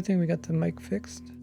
think we got the mic fixed.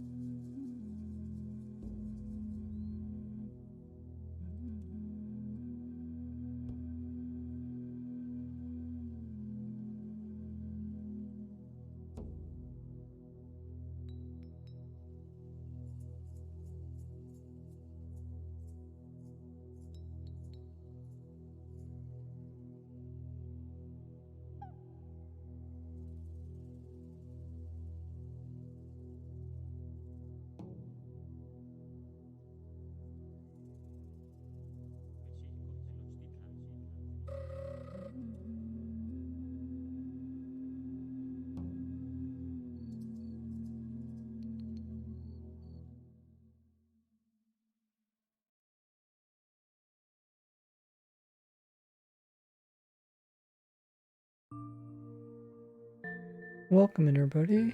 Welcome everybody.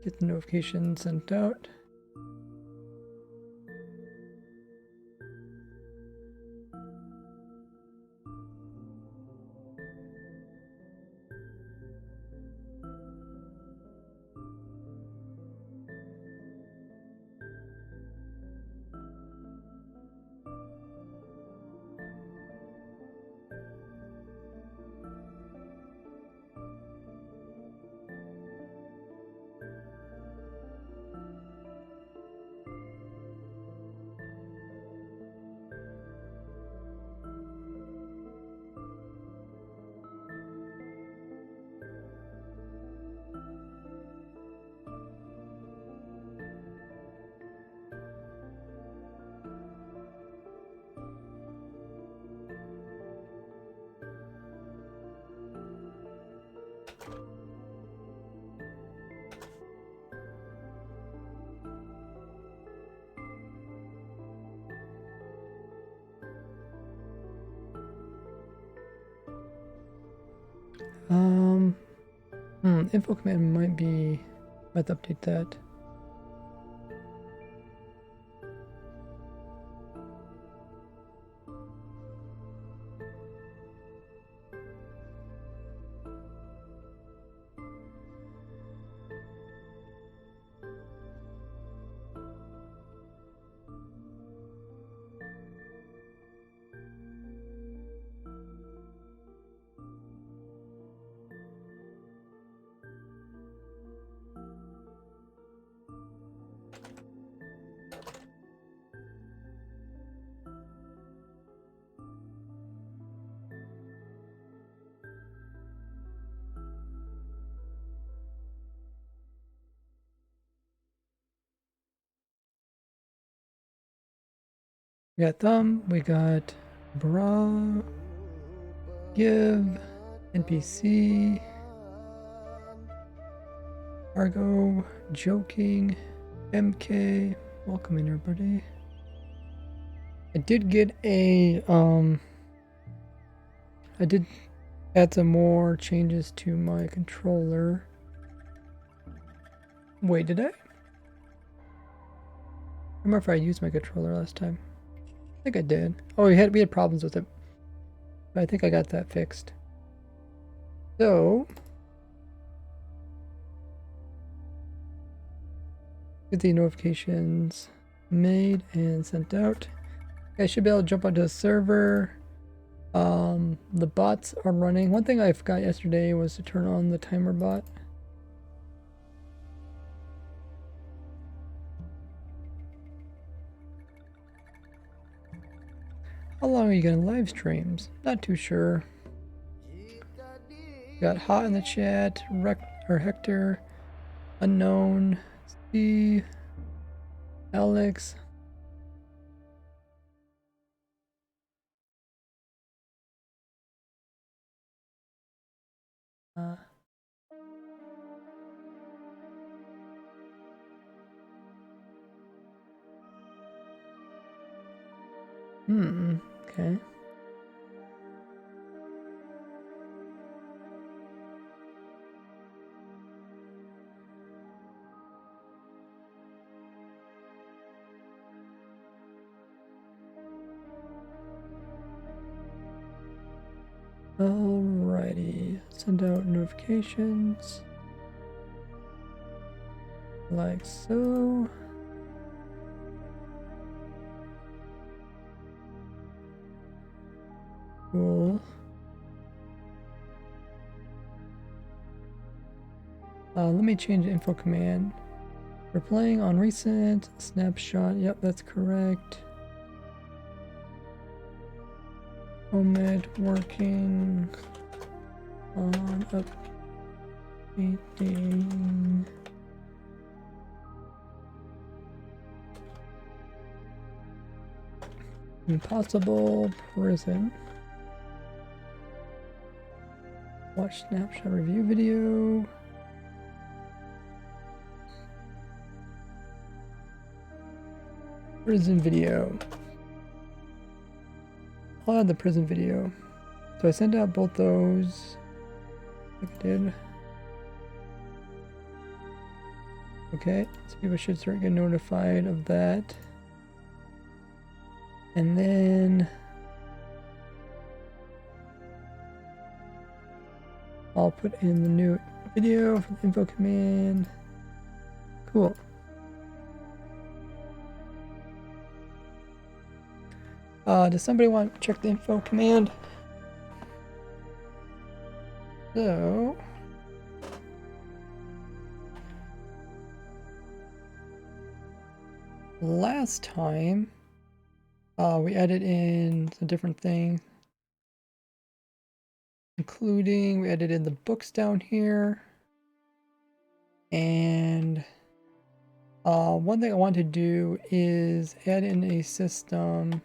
Get the notification sent out. Info command might have to update that. We got thumb, we got bra, give, NPC, Argo, joking, MK. Welcome in everybody. I did get a I did add some more changes to my controller. Wait, did I? I remember if I used my controller last time. I think I did. Oh, we had problems with it. But I think I got that fixed. So get the notifications made and sent out. I should be able to jump onto the server. The bots are running. One thing I forgot yesterday was to turn on the timer bot. How long are you gonna live streams? Not too sure. Got Hot in the chat, Hector, Unknown, Steve, Alex. Okay. Alrighty, send out notifications. like so. Cool. Let me change the info command. We're playing on recent snapshot. Yep, that's correct. Omit working on updating. Impossible prison. Watch snapshot review video. Prison video. I'll add the prison video. So I sent out both those. Like I did. Okay, so people should start getting notified of that. And then I'll put in the new video for the info command. Cool. Does somebody want to check the info command? So last time we added in some different things, including we added in the books down here, and one thing I want to do is add in a system.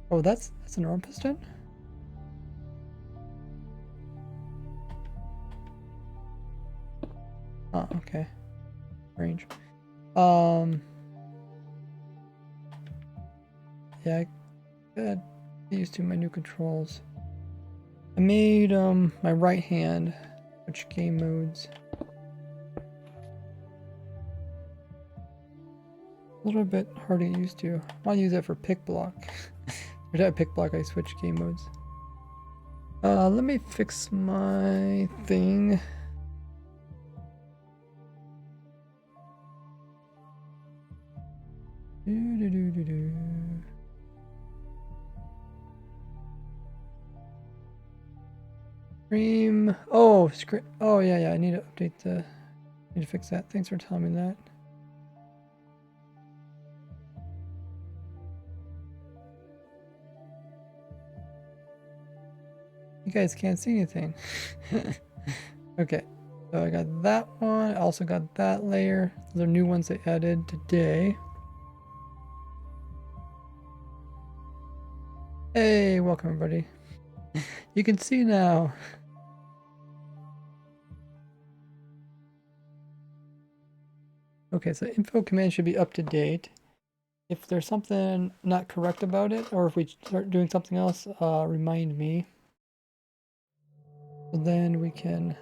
Oh, that's an arm piston? Oh, okay. Range. Yeah, I got used to my new controls. I made my right hand switch game modes. A little bit hard to get used to. I want to use that for pick block. Every time I pick block, I switch game modes. Let me fix my thing. Stream. Oh, screen. Oh, yeah. I need to update the. Need to fix that. Thanks for telling me that. You guys can't see anything. Okay, so I got that one. I also got that layer. Those are new ones I added today. Hey, welcome everybody. You can see now. Okay, so info command should be up to date. If there's something not correct about it, or if we start doing something else, remind me. So then we can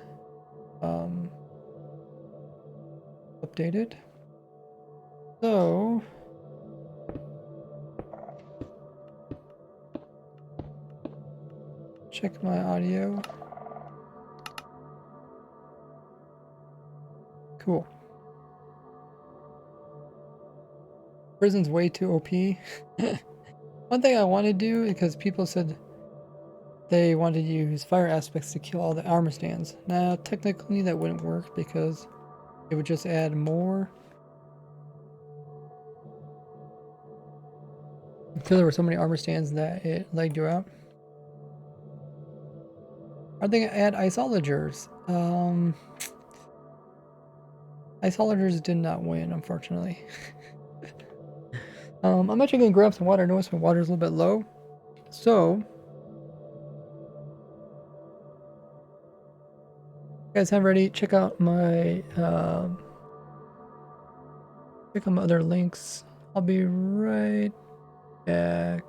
update it. So check my audio. Cool. Prison's way too OP. One thing I want to do, because people said they wanted to use fire aspects to kill all the armor stands. Now, technically that wouldn't work because it would just add more. Until there were so many armor stands that it lagged you out. Are they gonna add isologers? Isologers did not win, unfortunately. I'm actually gonna grab some water. I noticed my water is a little bit low. So, if you guys have ready, check out my other links. I'll be right back.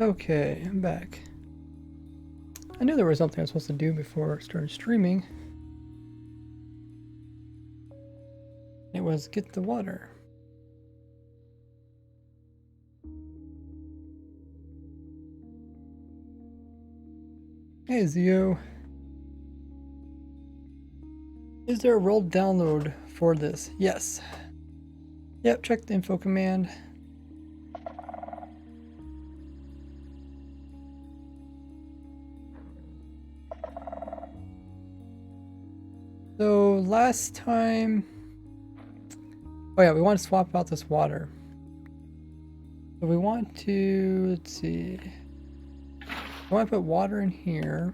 Okay, I'm back. I knew there was something I was supposed to do before I started streaming. It was get the water. Hey Zio. Is there a rolled download for this? Yes. Yep, check the info command. So last time, oh yeah, we want to swap out this water. So we want to, let's see, I want to put water in here.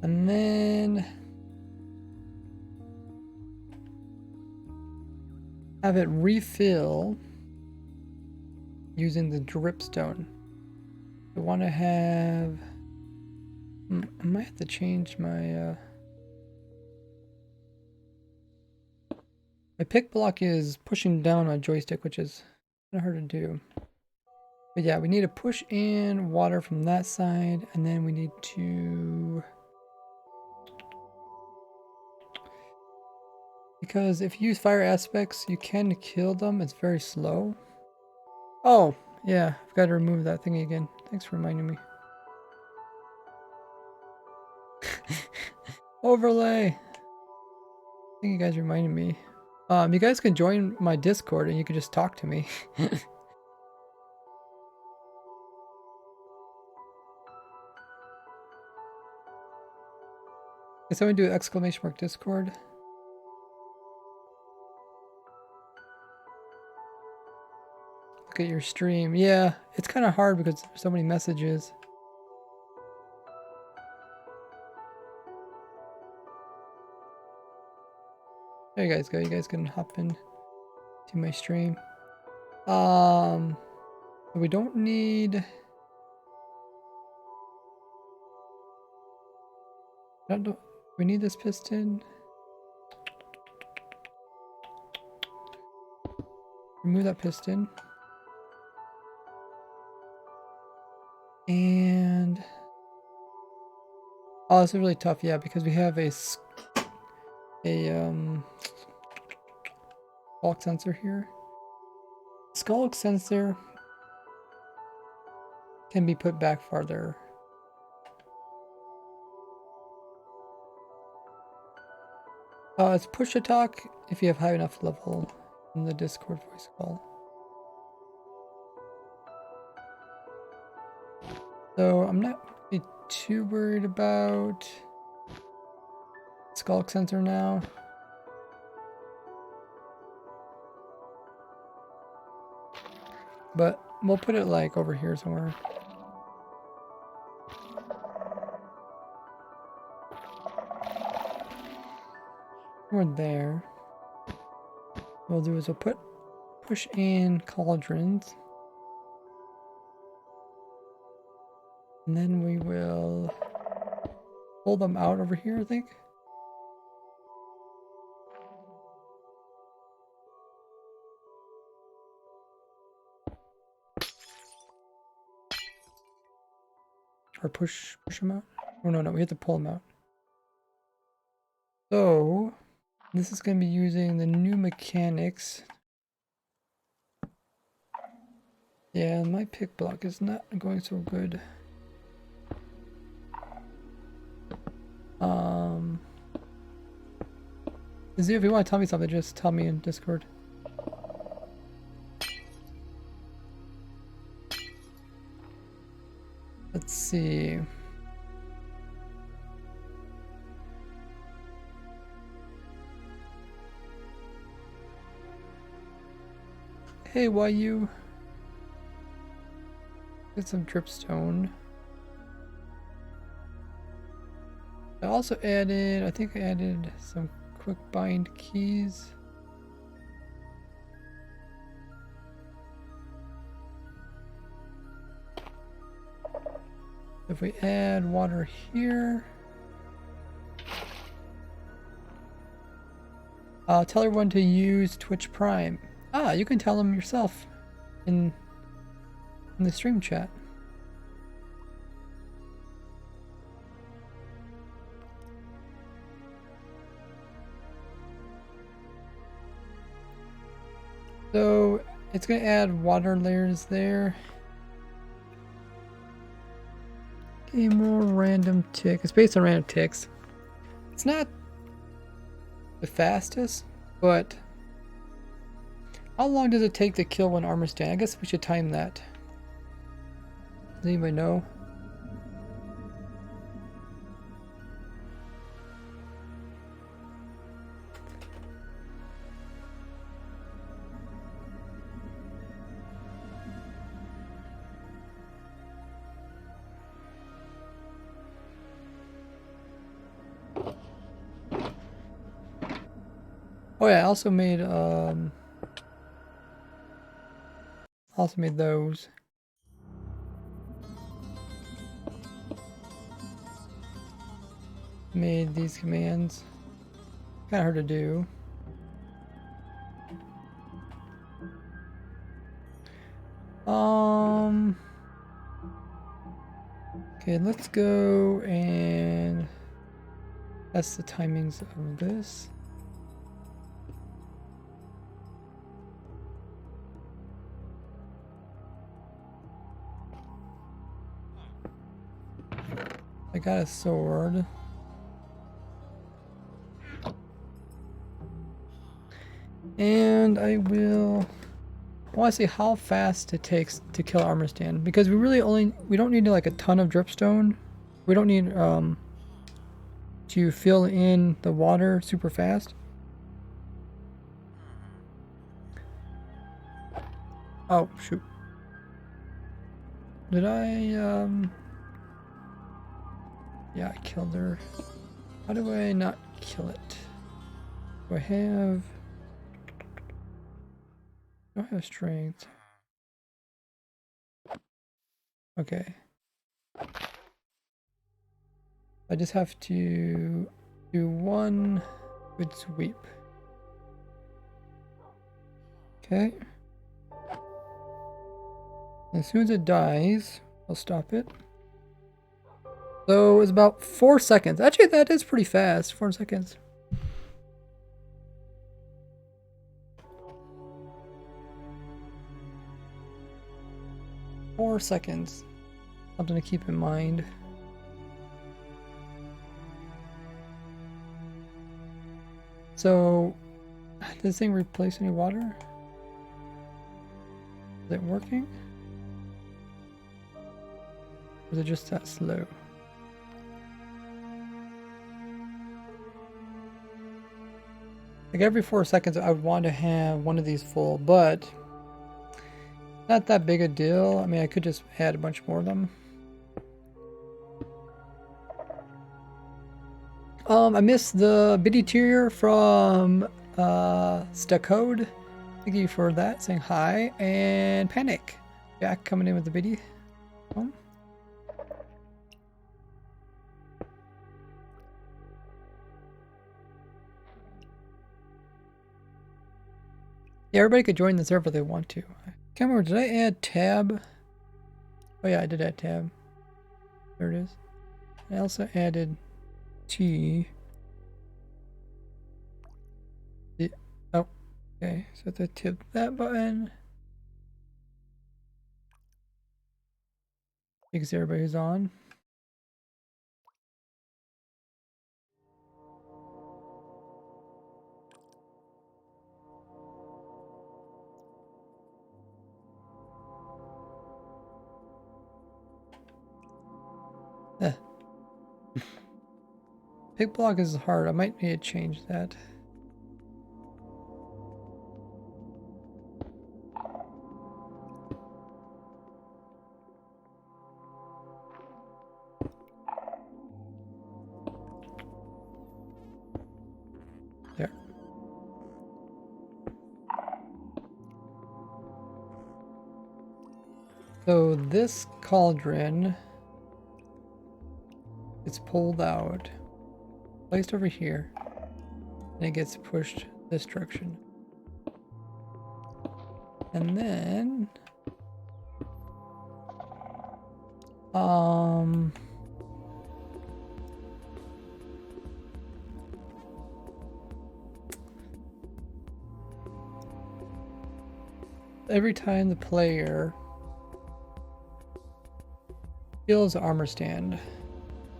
And then have it refill using the dripstone. I want to have, I might have to change my, my pick block is pushing down on a joystick, which is kind of hard to do. But yeah, we need to push in water from that side, and then we need to... Because if you use fire aspects, you can kill them. It's very slow. Oh, yeah, I've got to remove that thing again. Thanks for reminding me. Overlay! I think you guys reminded me. You guys can join my Discord and you can just talk to me. Can someone do exclamation mark Discord? Look at your stream. Yeah, it's kind of hard because there's so many messages. There you guys go. You guys can hop in to my stream. We don't need... we need this piston. Remove that piston. And... oh, this is really tough, yeah, because we have a bulk sensor here. Skull sensor can be put back farther. It's push to talk if you have high enough level in the Discord voice call. So I'm not really too worried about skull sensor now. But we'll put it like over here somewhere. Or there. What we'll do is we'll push in cauldrons. And then we will pull them out over here, I think. Or push them out. Oh no, we have to pull them out. So this is going to be using the new mechanics. Yeah, my pick block is not going so good. Izzy, if you want to tell me something, just tell me in Discord. Let's see. Hey, why you? Get some dripstone. I also added, I think I added some quick bind keys. If we add water here, tell everyone to use Twitch Prime. Ah, you can tell them yourself in in the stream chat. So it's going to add water layers there. Okay, more random tick. It's based on random ticks. It's not the fastest, but how long does it take to kill one armor stand? I guess we should time that. Does anybody know? Oh yeah, I also made those. Made these commands. Kinda hard to do. Okay, let's go and that's the timings of this. I got a sword. And I want to see how fast it takes to kill armor stand, because we don't need like a ton of dripstone. We don't need to fill in the water super fast. Oh shoot. Did I yeah, I killed her. How do I not kill it? Do I have strength? Okay. I just have to do one good sweep. Okay. As soon as it dies, I'll stop it. So it's about 4 seconds. Actually, that is pretty fast. 4 seconds. Four seconds. Something to keep in mind. So, does this thing replace any water? Is it working? Or is it just that slow? Like every 4 seconds I would want to have one of these full, but not that big a deal. I mean, I could just add a bunch more of them. I missed the biddy tier from Stakode. Thank you for that, saying hi. And Panic. Jack coming in with the biddy. Yeah, everybody could join the server if they want to. I can't remember, did I add tab? Oh yeah, I did add tab. There it is. I also added T. Oh, okay. So I have to tip that button. Because everybody's on. Pick block is hard. I might need to change that. There. So this cauldron gets pulled out, placed over here, and it gets pushed this direction. And then Um, every time the player kills the armor stand,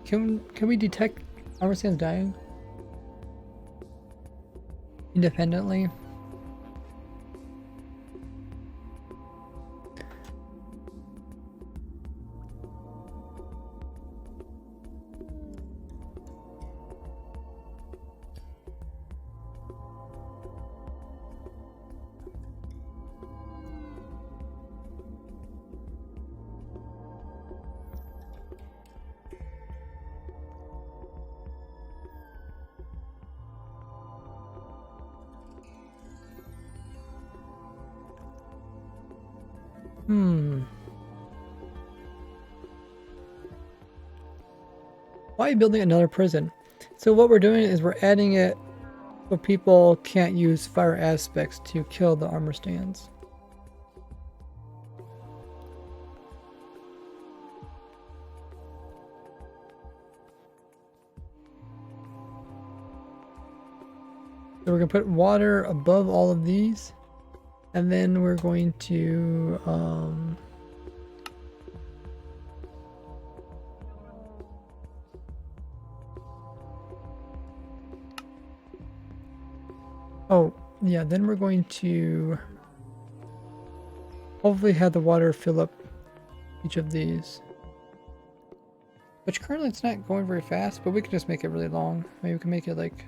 can we detect armor stands dying independently? Why are you building another prison? So what we're doing is we're adding it so people can't use fire aspects to kill the armor stands. So we're gonna put water above all of these, and then we're going to oh yeah, then we're going to hopefully have the water fill up each of these. Which currently it's not going very fast, but we can just make it really long. Maybe we can make it like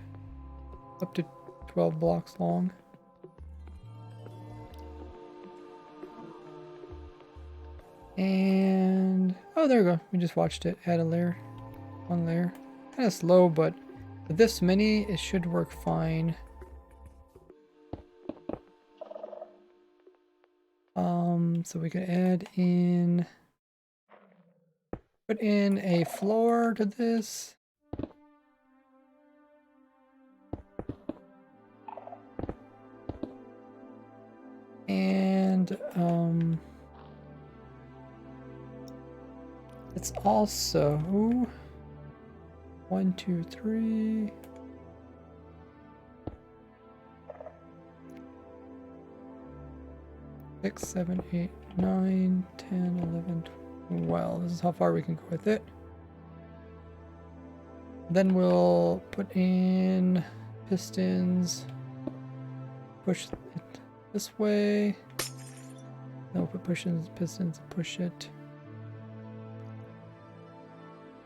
up to 12 blocks long. And oh, there we go. We just watched it. Add a layer, one layer. Kind of slow, but with this many, it should work fine. So we could add in, put in a floor to this. And it's also 1, 2, 3. 6, 7, 8, 9, 10, 11, 12. This is how far we can go with it. Then we'll put in pistons, push it this way. Then we'll put pistons, push it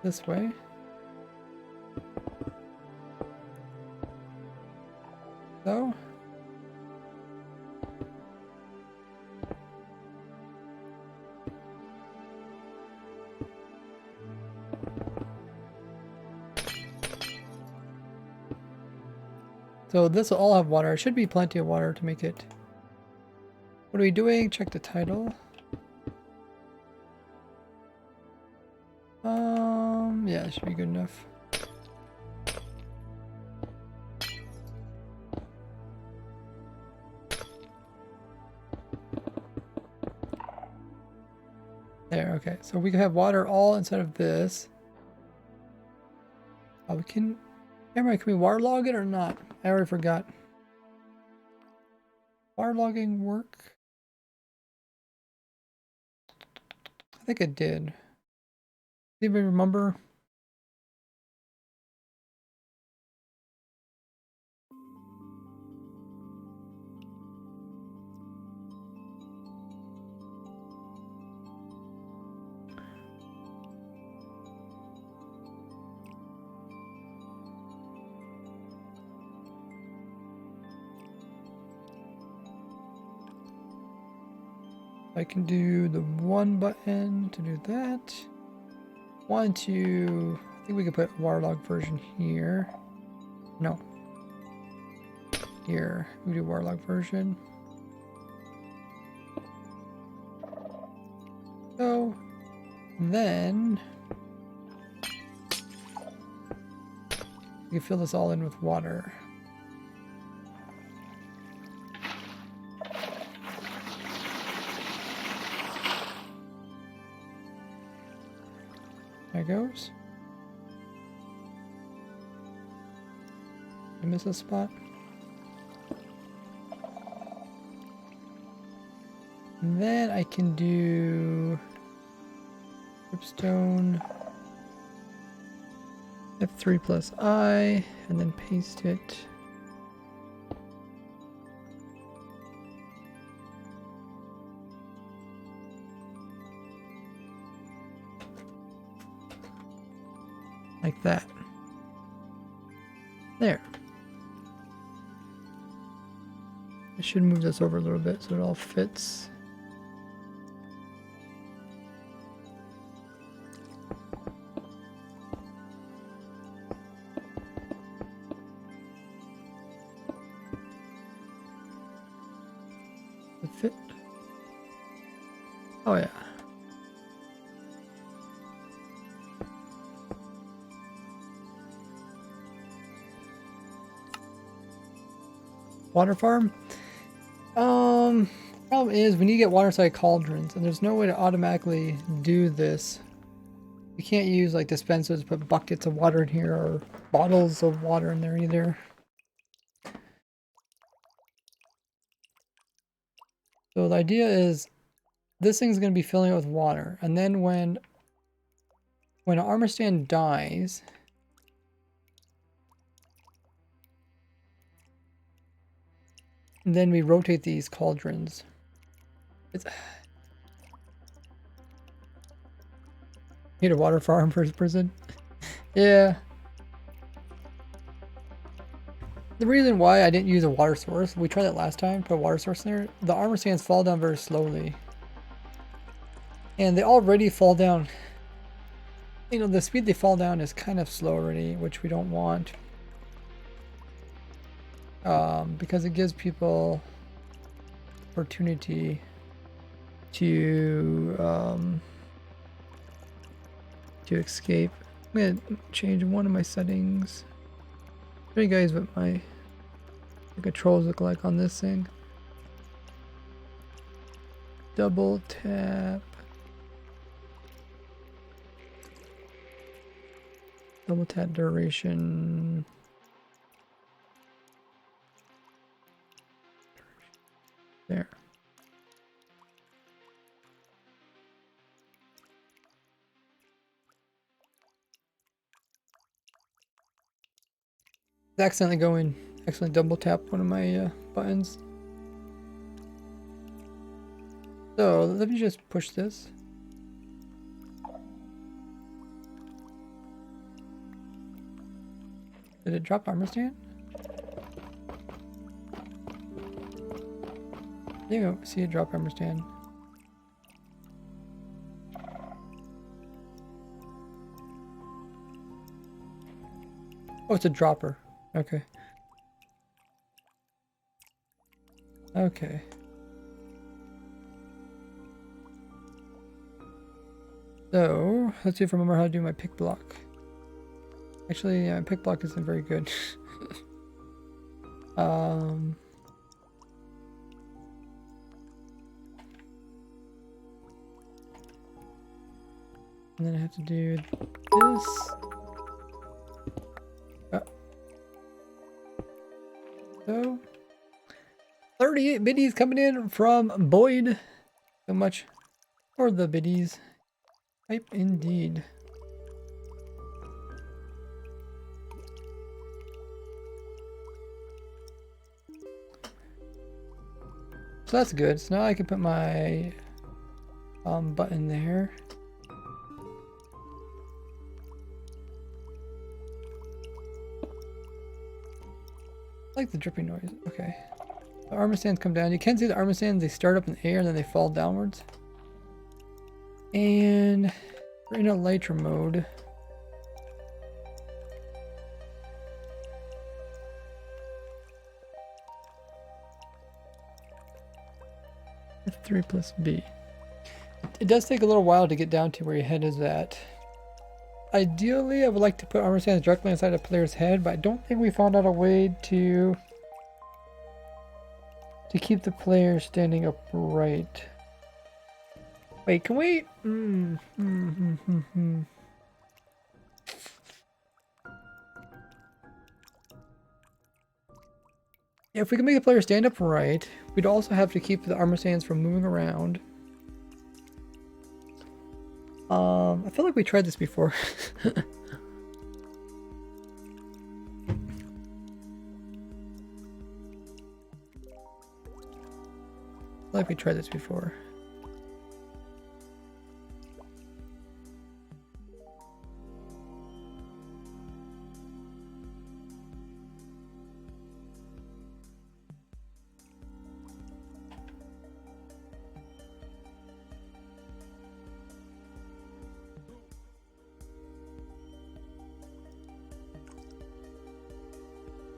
this way. So. So this will all have water. It should be plenty of water to make it. What are we doing? Check the title. Yeah, it should be good enough. There, okay. So we can have water all inside of this. Oh, we can... Camera, can we waterlog it or not? I already forgot. Waterlogging work? I think it did. Do you even remember? I can do the one button to do that. I think we could put waterlog version here. No. Here, we do waterlog version. So, then we can fill this all in with water. it goes. I miss a spot. And then I can do Ripstone F3 plus I, and then paste it. Like that. There. I should move this over a little bit so it all fits. Does it fit? Oh yeah. Water farm? Problem is when you get water side cauldrons, and there's no way to automatically do this. You can't use like dispensers, put buckets of water in here or bottles of water in there either. So the idea is this thing's going to be filling it with water, and then when an armor stand dies, then we rotate these cauldrons. Need a water farm for his prison? Yeah. The reason why I didn't use a water source, we tried that last time, put a water source in there, the armor stands fall down very slowly. And they already fall down. You know, the speed they fall down is kind of slow already, which we don't want. Because it gives people opportunity to escape. I'm gonna change one of my settings. Show you guys what my controls look like on this thing. Double tap. Double tap duration. There. Accidentally double tap one of my buttons. So let me just push this. Did it drop armor stand? There you go. See it drop armor stand. Oh, it's a dropper. Okay. Okay. So, let's see if I remember how to do my pick block. Actually, yeah, pick block isn't very good. And then I have to do this. So, 38 biddies coming in from Boyd. So much for the biddies. Type indeed. So that's good. So now I can put my button there. I like the dripping noise. Okay. The armor stands come down. You can see the armor stands, they start up in the air and then they fall downwards. And we're in a lighter mode. F3 plus B. It does take a little while to get down to where your head is at. Ideally, I would like to put armor stands directly inside a player's head, but I don't think we found out a way to keep the player standing upright. Wait, can we? If we can make the player stand upright, we'd also have to keep the armor stands from moving around. I feel like we tried this before. I feel like we tried this before.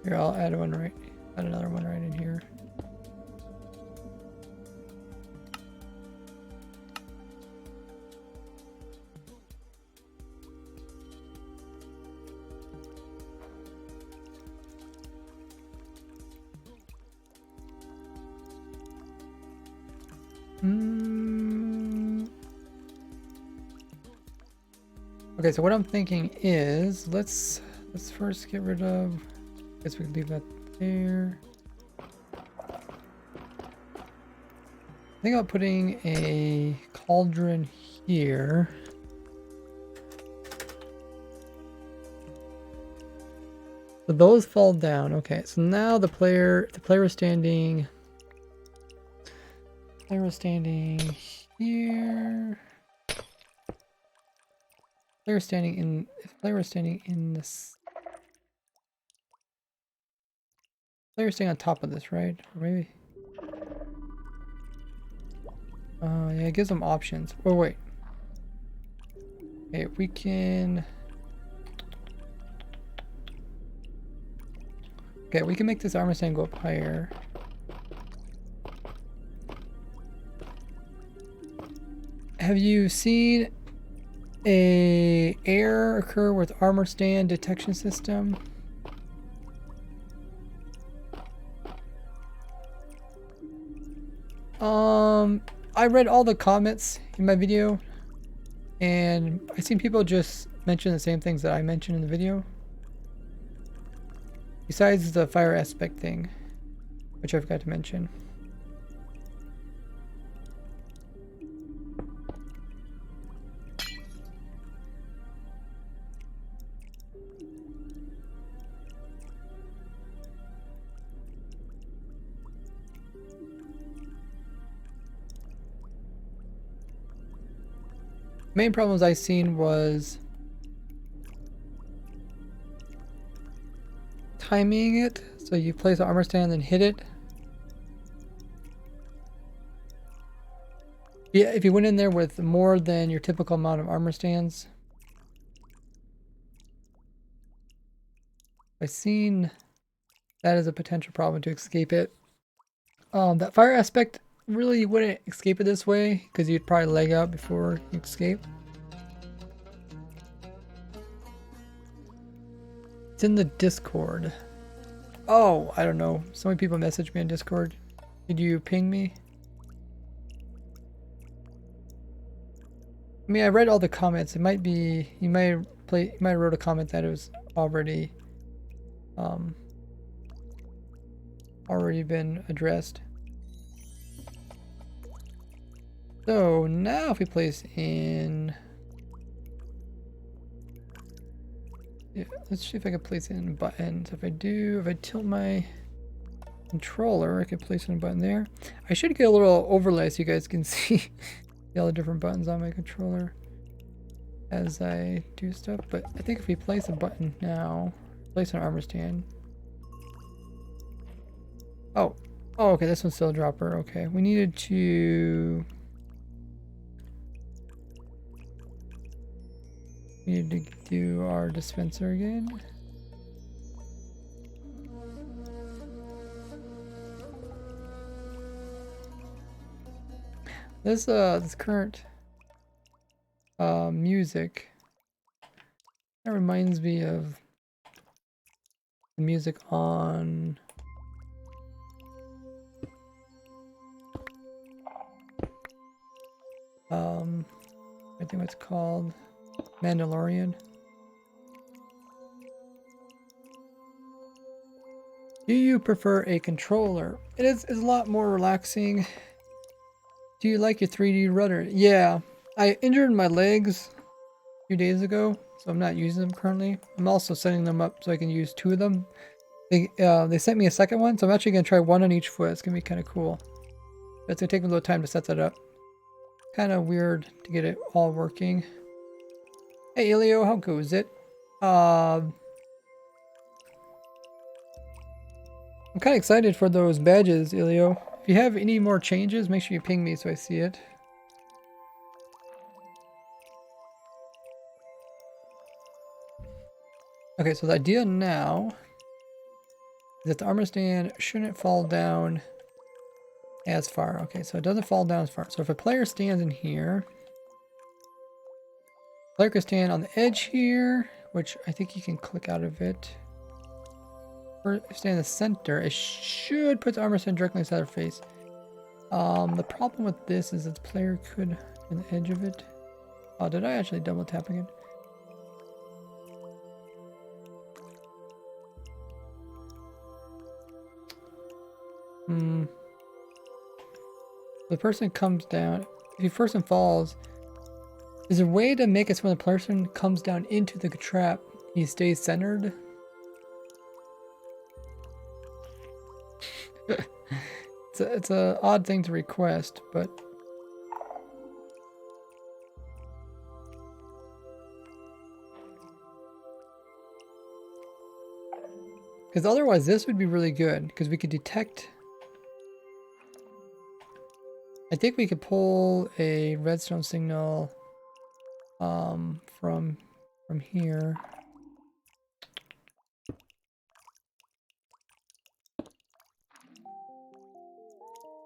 Here, I'll add one right, add another one right in here. Okay, so what I'm thinking is let's first get rid of. I guess we can leave that there. I think I'm putting a cauldron here. So those fall down. Okay, so now the player is standing. Player is standing here. Player standing in. If player is standing in this. Player staying on top of this, right? Or maybe. Yeah, it gives them options. Oh wait. Okay, we can. Okay, we can make this armor stand go up higher. Have you seen a error occur with armor stand detection system? I read all the comments in my video, and I seen people just mention the same things that I mentioned in the video. Besides the fire aspect thing, which I forgot to mention. Main problems I seen was timing it, so you place the armor stand and hit it. Yeah, if you went in there with more than your typical amount of armor stands. I've seen that as a potential problem to escape it. That fire aspect really wouldn't escape it this way because you'd probably leg out before you escape. It's in the Discord. Oh, I don't know. So many people messaged me on Discord. Did you ping me? I mean, I read all the comments. It might be you might have wrote a comment that it was already been addressed. So now if we place in, yeah, let's see if I can place in buttons. If I tilt my controller, I can place in a button there. I should get a little overlay so you guys can see all the different buttons on my controller as I do stuff. But I think if we place a button now, place an armor stand. Oh, okay, this one's still a dropper. Okay, we needed to do our dispenser again. This current music, that reminds me of the music on I think it's called Mandalorian. Do you prefer a controller? It's a lot more relaxing. Do you like your 3D rudder? Yeah, I injured my legs a few days ago, so I'm not using them currently. I'm also setting them up so I can use 2 of them. They sent me a second one, so I'm actually going to try 1 on each foot. It's going to be kind of cool. But it's going to take me a little time to set that up. Kind of weird to get it all working. Hey, Elio, how goes it? I'm kind of excited for those badges, Elio. If you have any more changes, make sure you ping me so I see it. Okay, so the idea now is that the armor stand shouldn't fall down as far. Okay, so it doesn't fall down as far. So if a player stands in here, player can stand on the edge here, which I think you can click out of it. Or stand in the center, it should put the armor stand directly inside their face. The problem with this is that the player could on the edge of it. Oh, did I actually double tap again? The person comes down. If the person falls, is there a way to make it so when the person comes down into the trap, he stays centered? It's a odd thing to request, but because otherwise this would be really good because we could detect. I think we could pull a redstone signal from here.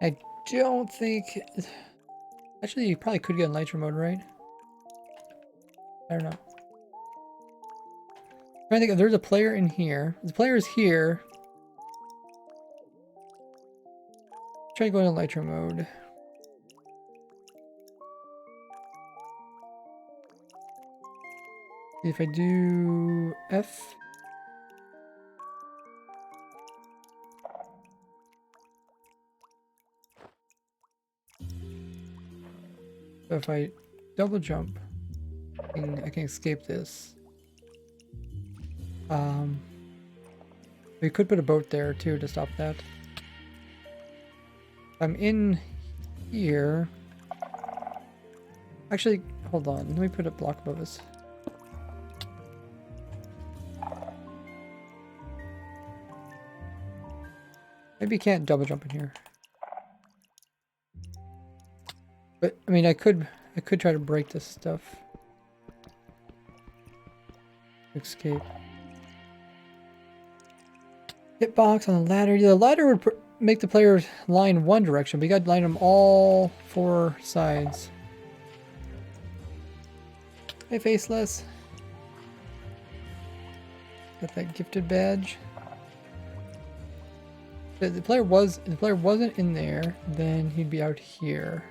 I don't think. Actually, you probably could get in nitro mode, right? I don't know. I'm trying to think if there's a player in here. The player is here. Try to go into nitro mode. If I do F. So if I double jump, I can escape this. We could put a boat there too to stop that. I'm in here. Actually, hold on. Let me put a block above us. Maybe you can't double jump in here. But I mean, I could try to break this stuff. Escape. Hitbox on the ladder. Yeah, the ladder would make the players line one direction, but you gotta line them all 4 sides. Hey, Faceless. Got that gifted badge. If the player wasn't in there, then he'd be out here.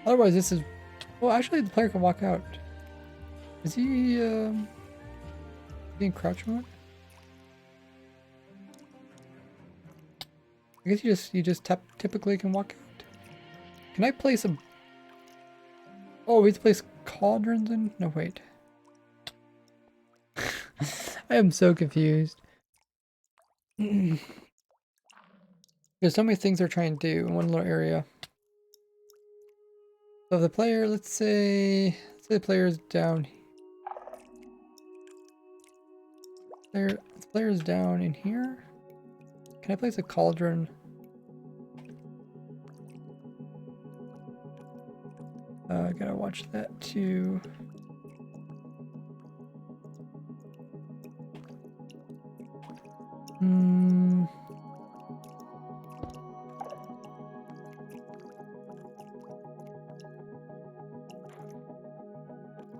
Otherwise, this is. Well, actually, the player can walk out. Is he in crouch mode? I guess you just typically can walk out. Can I place a? Oh, we have to place cauldrons in. No, wait. I am so confused. There's so many things they're trying to do in one little area. So the player, let's say the player is down. The player is down in here. Can I place a cauldron? I gotta watch that too.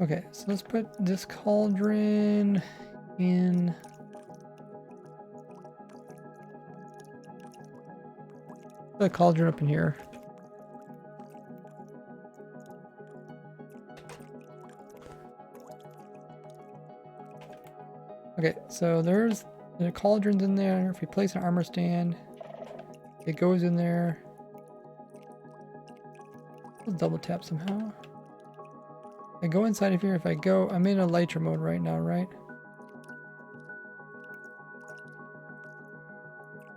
Okay, so let's put this cauldron in. Put a cauldron up in here. Okay, so there's the cauldrons in there. If we place an armor stand, it goes in there. Let's double tap somehow. I go inside of here. If I go, I'm in elytra mode right now, right?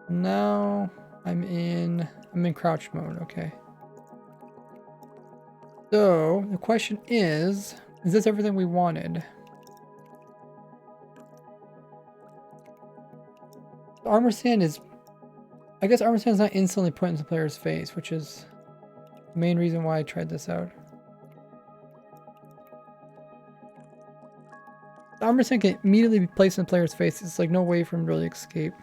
Now I'm in crouch mode. Okay. So the question is this everything we wanted? The armor stand is, I guess armor stand is not instantly put into the player's face, which is the main reason why I tried this out. The armor stand can immediately be placed in the player's face. It's like no way for him to really escape.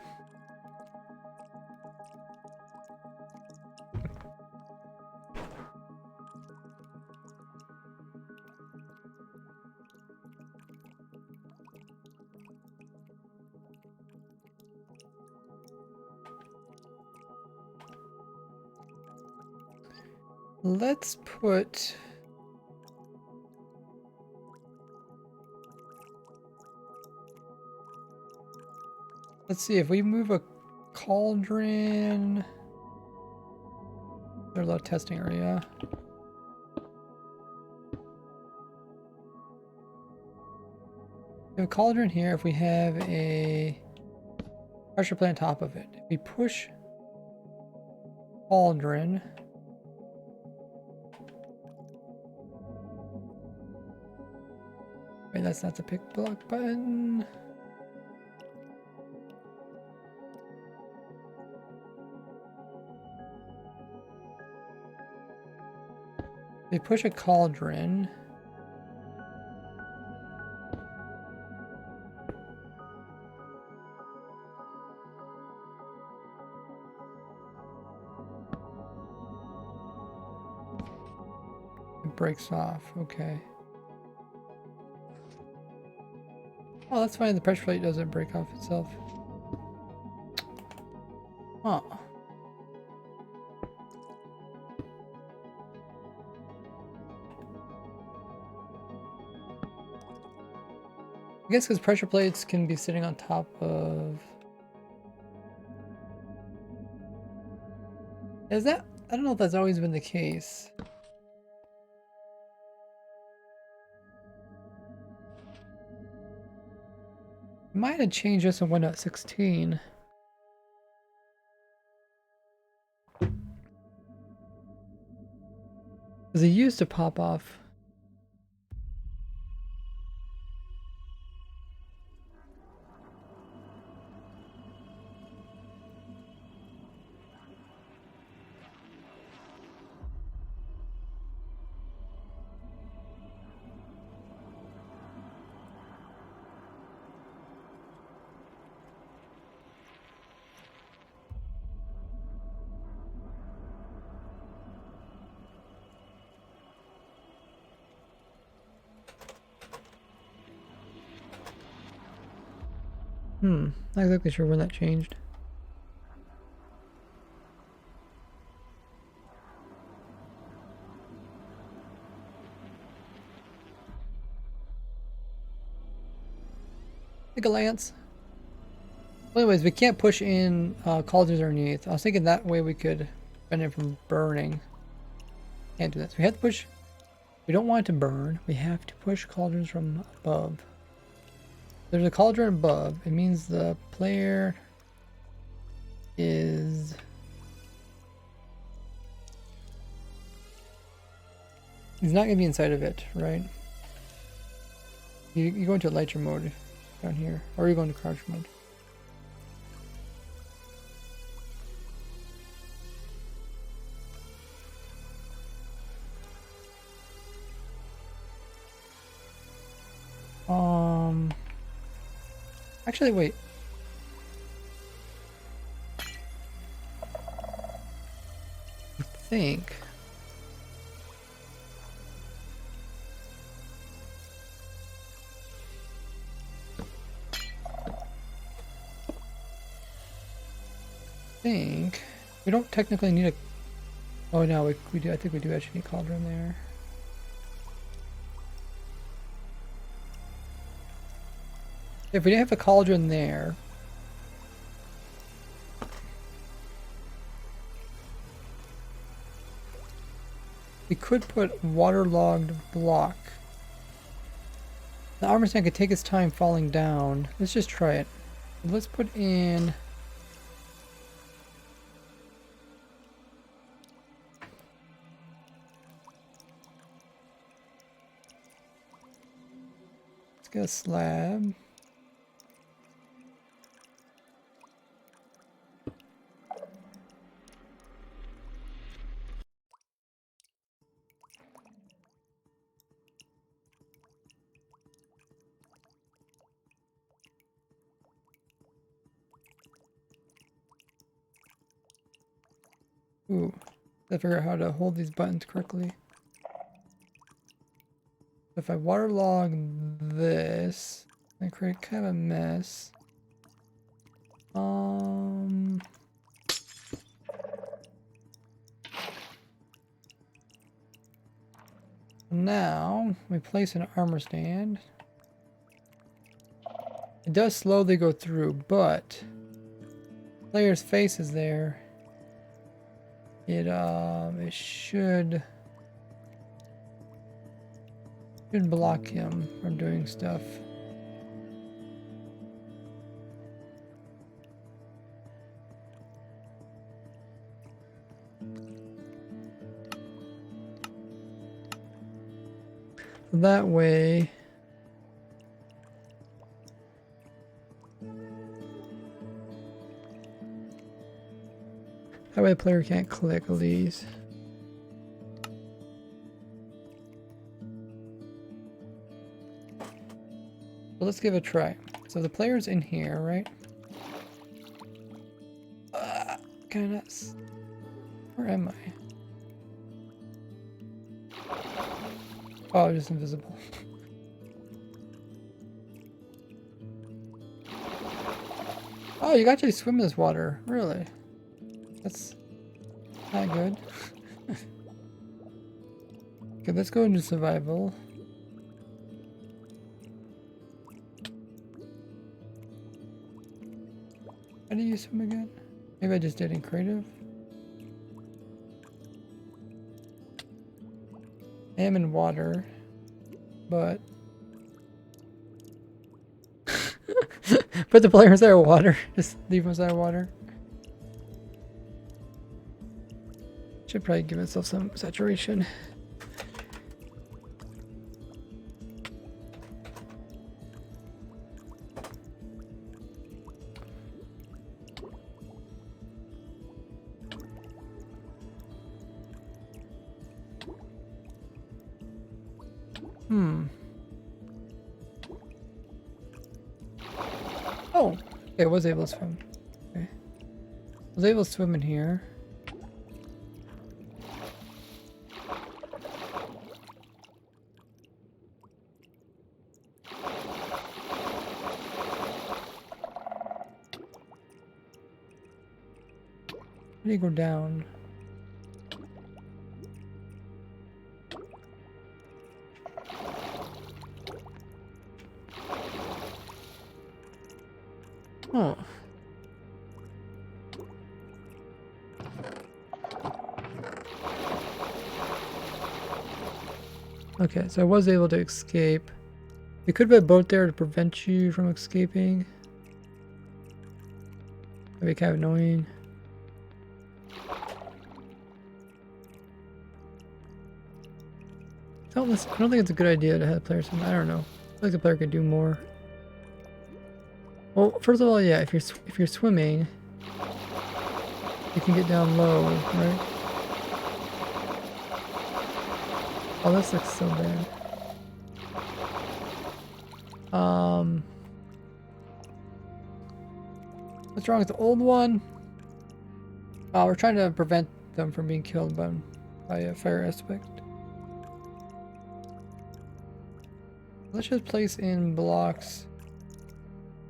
Let's put... Let's see, if we move a cauldron... There's a lot of testing area. We have a cauldron here. If we have a pressure plate on top of it, if we push cauldron... Wait, that's not the pick block button. They push a cauldron. It breaks off. Okay. Oh, that's fine. The pressure plate doesn't break off itself. Huh. I guess because pressure plates can be sitting on top of... Is that... I don't know if that's always been the case. Might have changed this in Windows 16. Because it used to pop off. Not exactly sure when that changed. Take a lance. Well, anyways, we can't push in cauldrons underneath. I was thinking that way we could prevent it from burning. Can't do that. So we have to push. We don't want it to burn. We have to push cauldrons from above. There's a cauldron above. It means the player is... He's not going to be inside of it, right? You go into elytra mode down here. Or you go into crouch mode. Actually, wait. I think... we don't technically need a... Oh no, we do. I think we do actually need a cauldron there. If we didn't have a cauldron there, we could put waterlogged block. The armor stand could take its time falling down. Let's just try it. Let's put in... Let's get a slab. Ooh, I figure out how to hold these buttons correctly. If I waterlog this, I create kind of a mess. Now we place an armor stand. It does slowly go through, but player's face is there. It should block him from doing stuff. That way, the player can't click these. Well, let's give it a try. So the player's in here, right? Can I not? Where am I? Oh, I'm just invisible. Oh, you can actually swim in this water. Really? That's not good. Okay, let's go into survival. How do you swim again? Maybe I just did in creative. I am in water, but put the player inside of water. Just leave him inside of water. Should probably give itself some saturation. Oh, okay, I was able to swim. Okay. I was able to swim in here. How do you go down? Oh. Okay, so I was able to escape. You could put a boat there to prevent you from escaping. That'd be kind of annoying. I don't think it's a good idea to have players swim. I don't know. I feel like the player could do more. Well, first of all, yeah, if you're swimming, you can get down low, right? Oh, this looks so bad. What's wrong with the old one? We're trying to prevent them from being killed by a fire aspect. Let's just place in blocks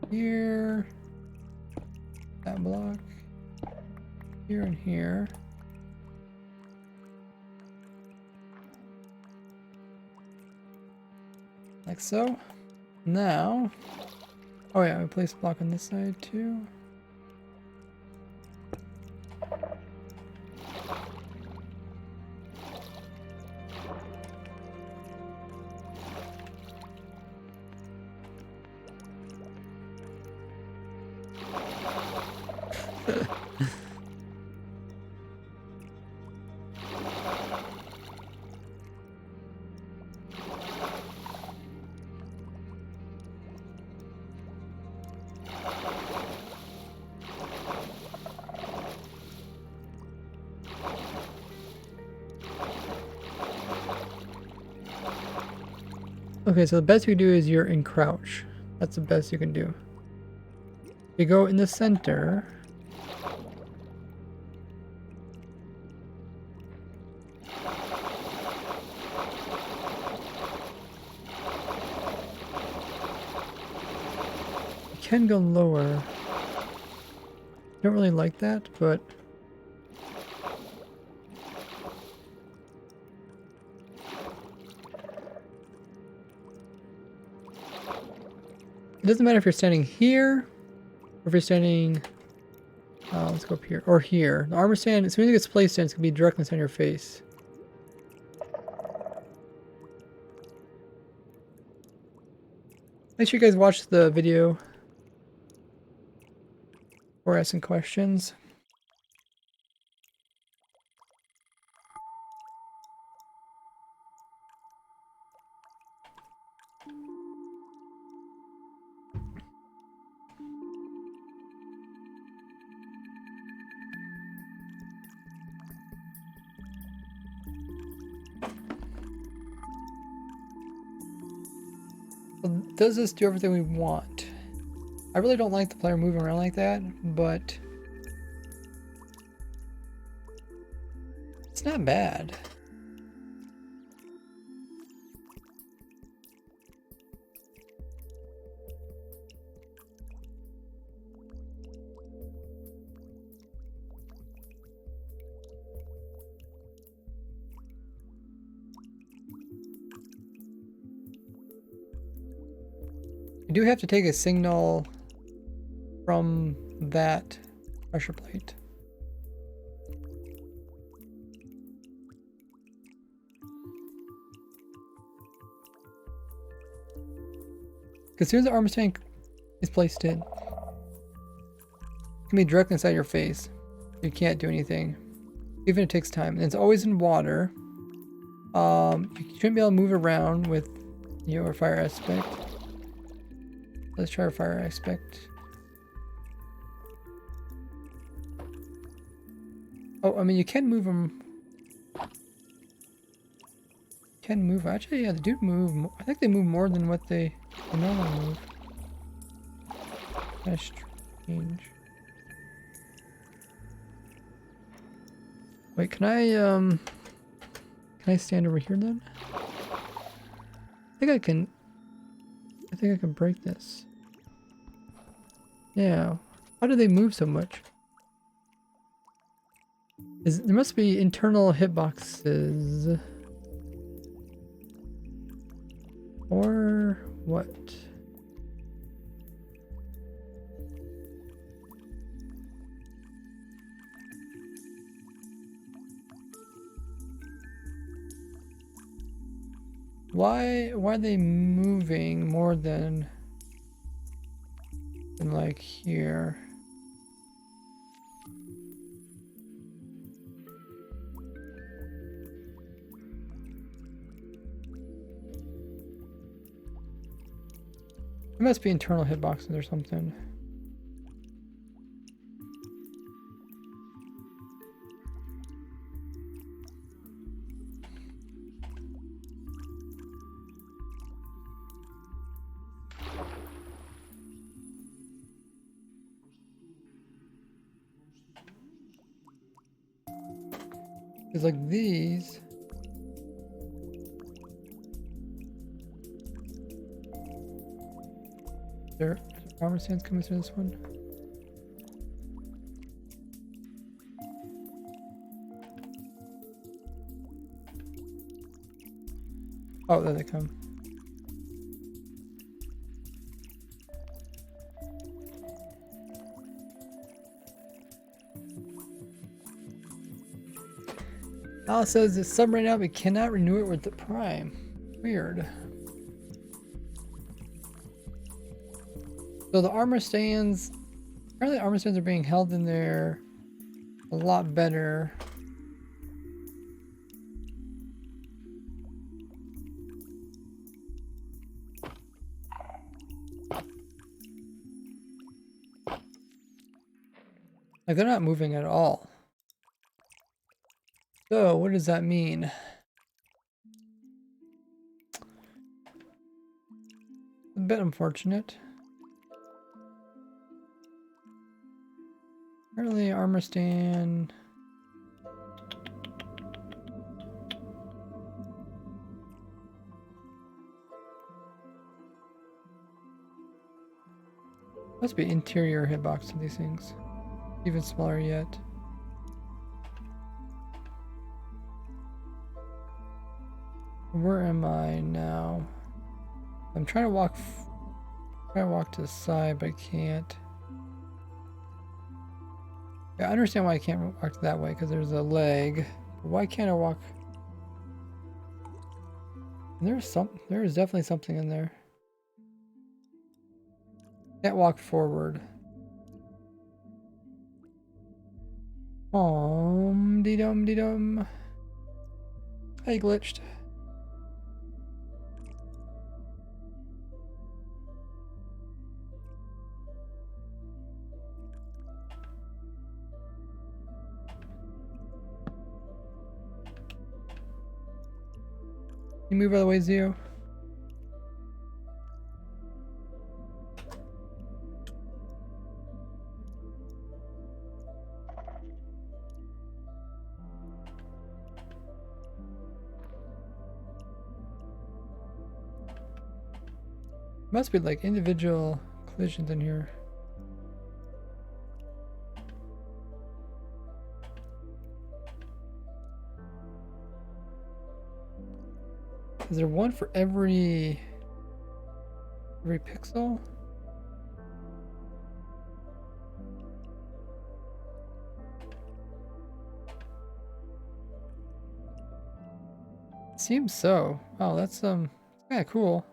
here, that block, here and here. Like so. Now, Oh yeah, I place a block on this side too. Okay, so the best you can do is you're in crouch. That's the best you can do. You go in the center. You can go lower. Don't really like that, but it doesn't matter if you're standing here or if you're standing, let's go up here, or here. The armor stand, as soon as it gets placed in, it's going to be directly on your face. Make sure you guys watch the video or asking questions. Does this do everything we want? I really don't like the player moving around like that, but it's not bad. You do have to take a signal from that pressure plate. As soon as the armor stand is placed in, it can be directly inside your face. You can't do anything, even if it takes time. And it's always in water. You shouldn't be able to move around with your fire aspect. Let's try our fire aspect. Oh, I mean, you can move them. Can move. Actually, yeah, they do move. I think they move more than what they normally move. That's strange. Wait, can I stand over here then? I think I can break this. Yeah. How do they move so much? There must be internal hitboxes. Or what? Why are they moving more than like here? There must be internal hitboxes or something. It's like these. There armor stands coming through this one. Oh, there they come. Now it says it's sub right now, but cannot renew it with the Prime. Weird. So the armor stands, apparently armor stands are being held in there a lot better. Like they're not moving at all. So what does that mean? A bit unfortunate. Apparently armor stand. Must be interior hitbox of these things. Even smaller yet. Where am I now? I'm trying to walk to the side, but I can't. Yeah, I understand why I can't walk that way, because there's a leg. Why can't I walk? There is definitely something in there. Can't walk forward. Dee dum dee dum. I glitched. You move out of the way, Zio. Must be like individual collisions in here. Is there one for every pixel? Seems so. Oh, that's kind of cool.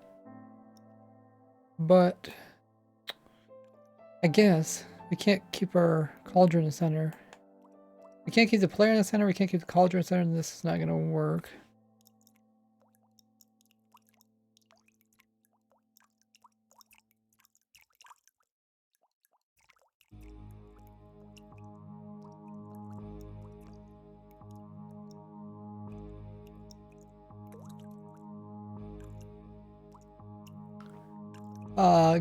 But I guess we can't keep our cauldron in the center. We can't keep the player in the center. We can't keep the cauldron in the center. And this is not going to work.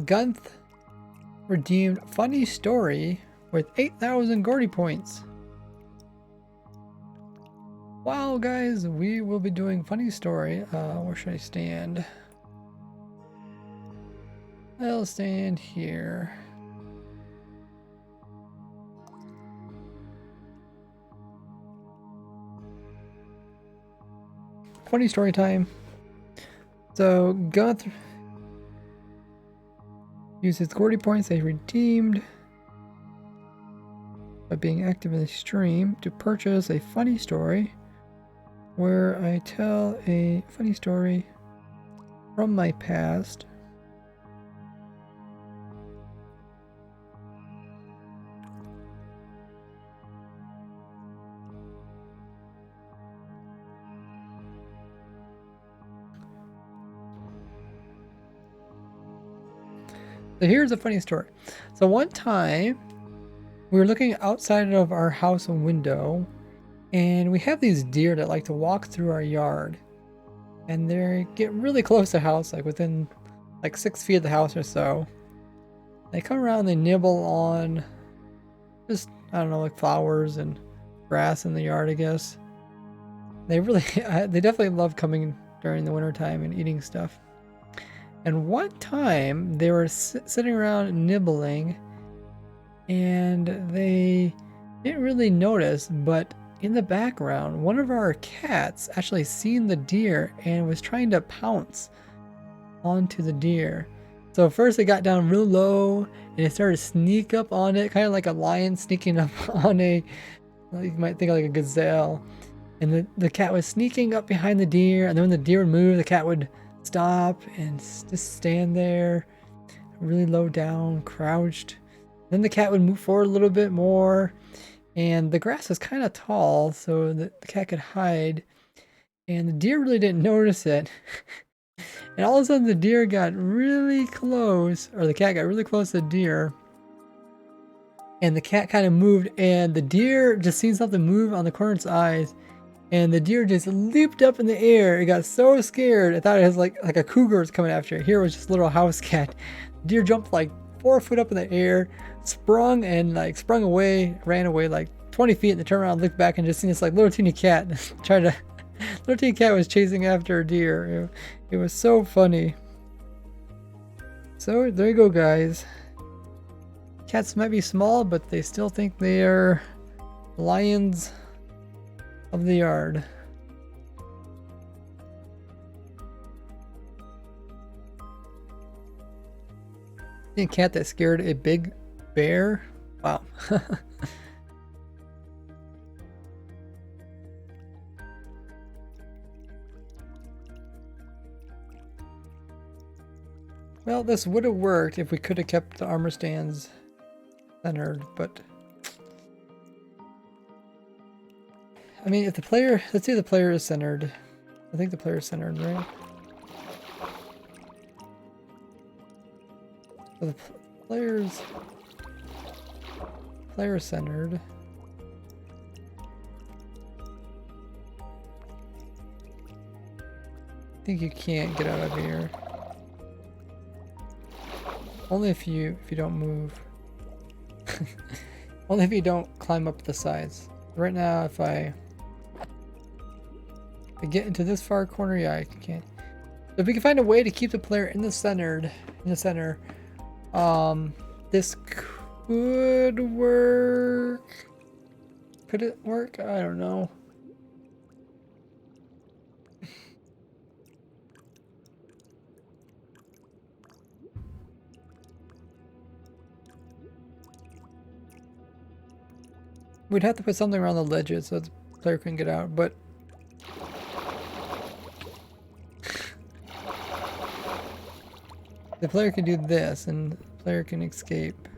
Gunth redeemed funny story with 8,000 Gordy points. Wow, guys, we will be doing funny story. Where should I stand? I'll stand here. Funny story time. So Gunth used his Gordy points they redeemed by being active in the stream to purchase a funny story where I tell a funny story from my past. So here's a funny story. So one time we were looking outside of our house window and we have these deer that like to walk through our yard and they get really close to the house, like within like 6 feet of the house or so. They come around, they nibble on just, I don't know, like flowers and grass in the yard, I guess. They really, they definitely love coming during the winter time and eating stuff. And one time they were sitting around nibbling and they didn't really notice, but in the background, one of our cats actually seen the deer and was trying to pounce onto the deer. So first it got down real low and it started to sneak up on it, kind of like a lion sneaking up on a, well, you might think like a gazelle. And the cat was sneaking up behind the deer, and then when the deer would move, the cat would stop and just stand there, really low down, crouched. Then the cat would move forward a little bit more, and the grass was kind of tall, so the cat could hide. And the deer really didn't notice it. And all of a sudden the deer got really close, or the cat got really close to the deer. And the cat kind of moved, and the deer just seen something move on the corner of its eyes. And the deer just leaped up in the air. It got so scared. It thought it was like a cougar was coming after it. Here was just a little house cat. The deer jumped like 4 foot up in the air, sprung away, ran away like 20 feet, and then turned around, looked back, and just seen this like little teeny cat little teeny cat was chasing after a deer. It was so funny. So there you go, guys. Cats might be small, but they still think they are lions of the yard. A cat that scared a big bear? Wow. Well, this would have worked if we could have kept the armor stands centered, but I mean, if the player, let's say the player is centered. I think the player is centered, right? So the player centered. I think you can't get out of here. Only if you don't move. Only if you don't climb up the sides. Right now, if I get into this far corner, yeah, I can. So if we can find a way to keep the player in the center, this could work. Could it work? I don't know. We'd have to put something around the ledges so the player couldn't get out, but the player can do this and the player can escape.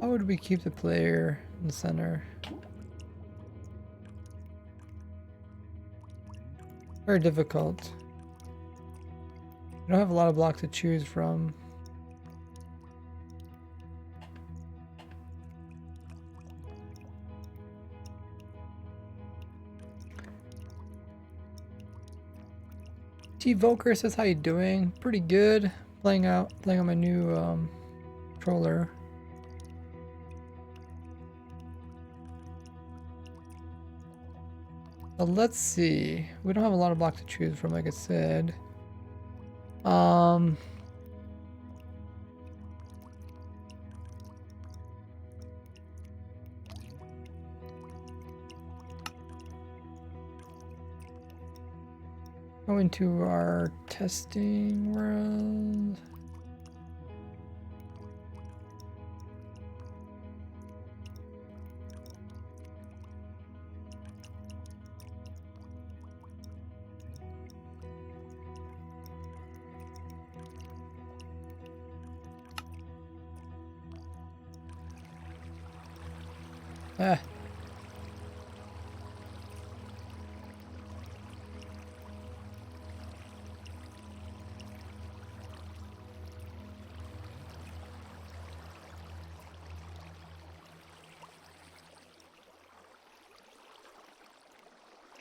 How would we keep the player in the center? Very difficult. We don't have a lot of blocks to choose from. T Volker says, how you doing? Pretty good. Playing on my new controller. Let's see. We don't have a lot of blocks to choose from, like I said. Go into our testing world. Ah.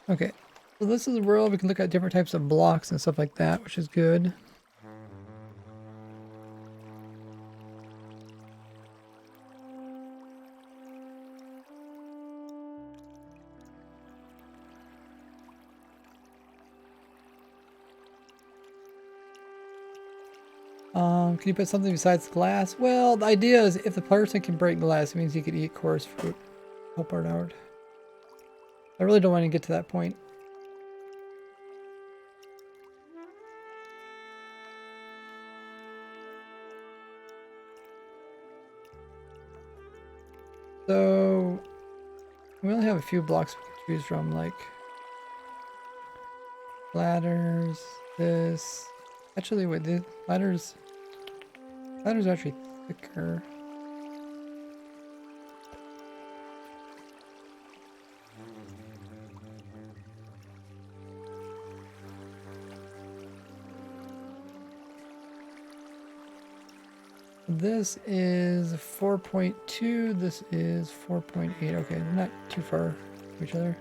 Okay, so this is the world. We can look at different types of blocks and stuff like that, which is good. Can you put something besides glass? Well, the idea is if the person can break glass, it means he could eat coarse fruit. Help it out. I really don't want to get to that point. So we only have a few blocks we can choose from, like ladders, this. Actually, wait, the ladders are actually thicker. This is 4.2, this is 4.8. Okay, they're not too far from each other.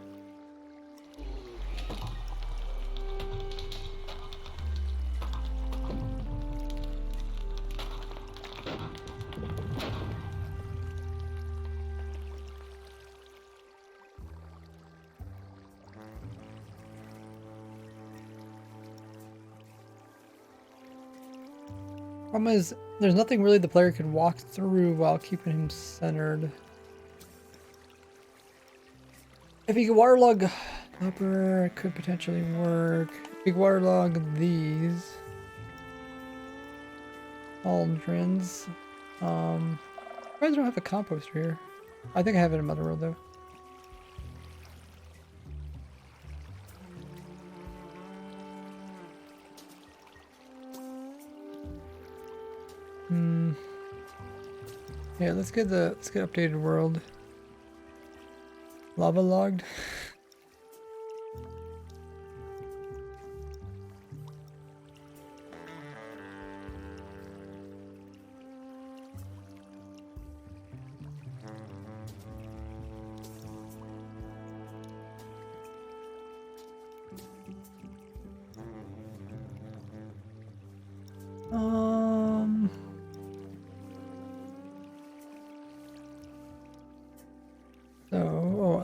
Problem is, there's nothing really the player can walk through while keeping him centered. If he could waterlog upper, it could potentially work. If he could waterlog these cauldrons. I don't have a composter here. I think I have it in Mother World though. Yeah, let's get updated world. Lava logged.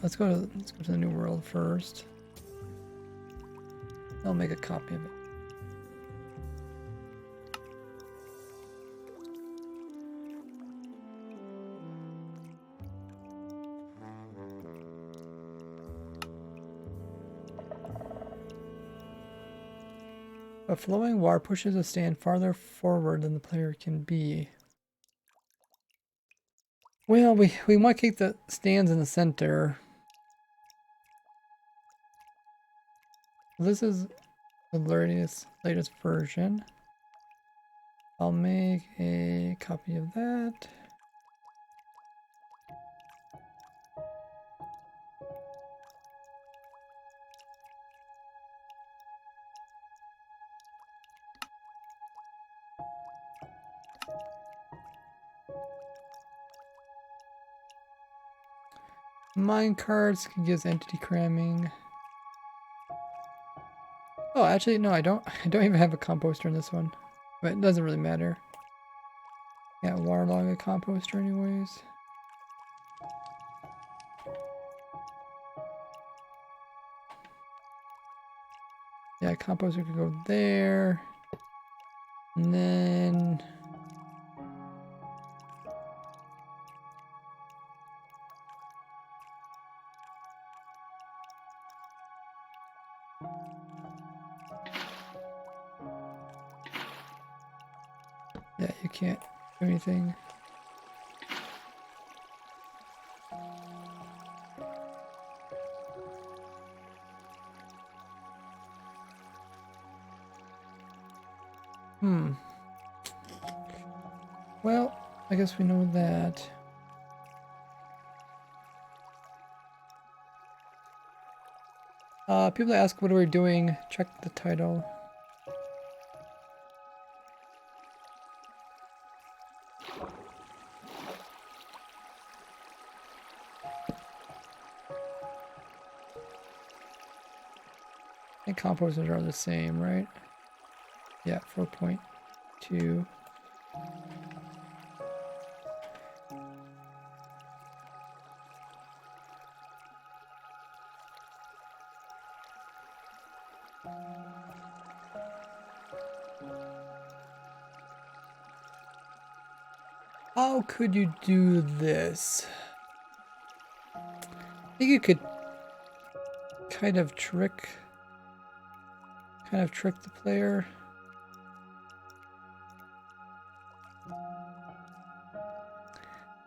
Let's go to the new world first. I'll make a copy of it. A flowing water pushes a stand farther forward than the player can be. Well, we might keep the stands in the center. This is the latest version. I'll make a copy of that. Mine cards can give entity cramming. Oh, actually, no, I don't. I don't even have a composter in this one, but it doesn't really matter. Yeah, waterlog a composter anyways. Yeah, composter could go there, and then yeah, you can't do anything. Well, I guess we know that. People ask what we're doing, check the title. I think composters are the same, right? Yeah, 4.2. How could you do this? I think you could kind of trick the player.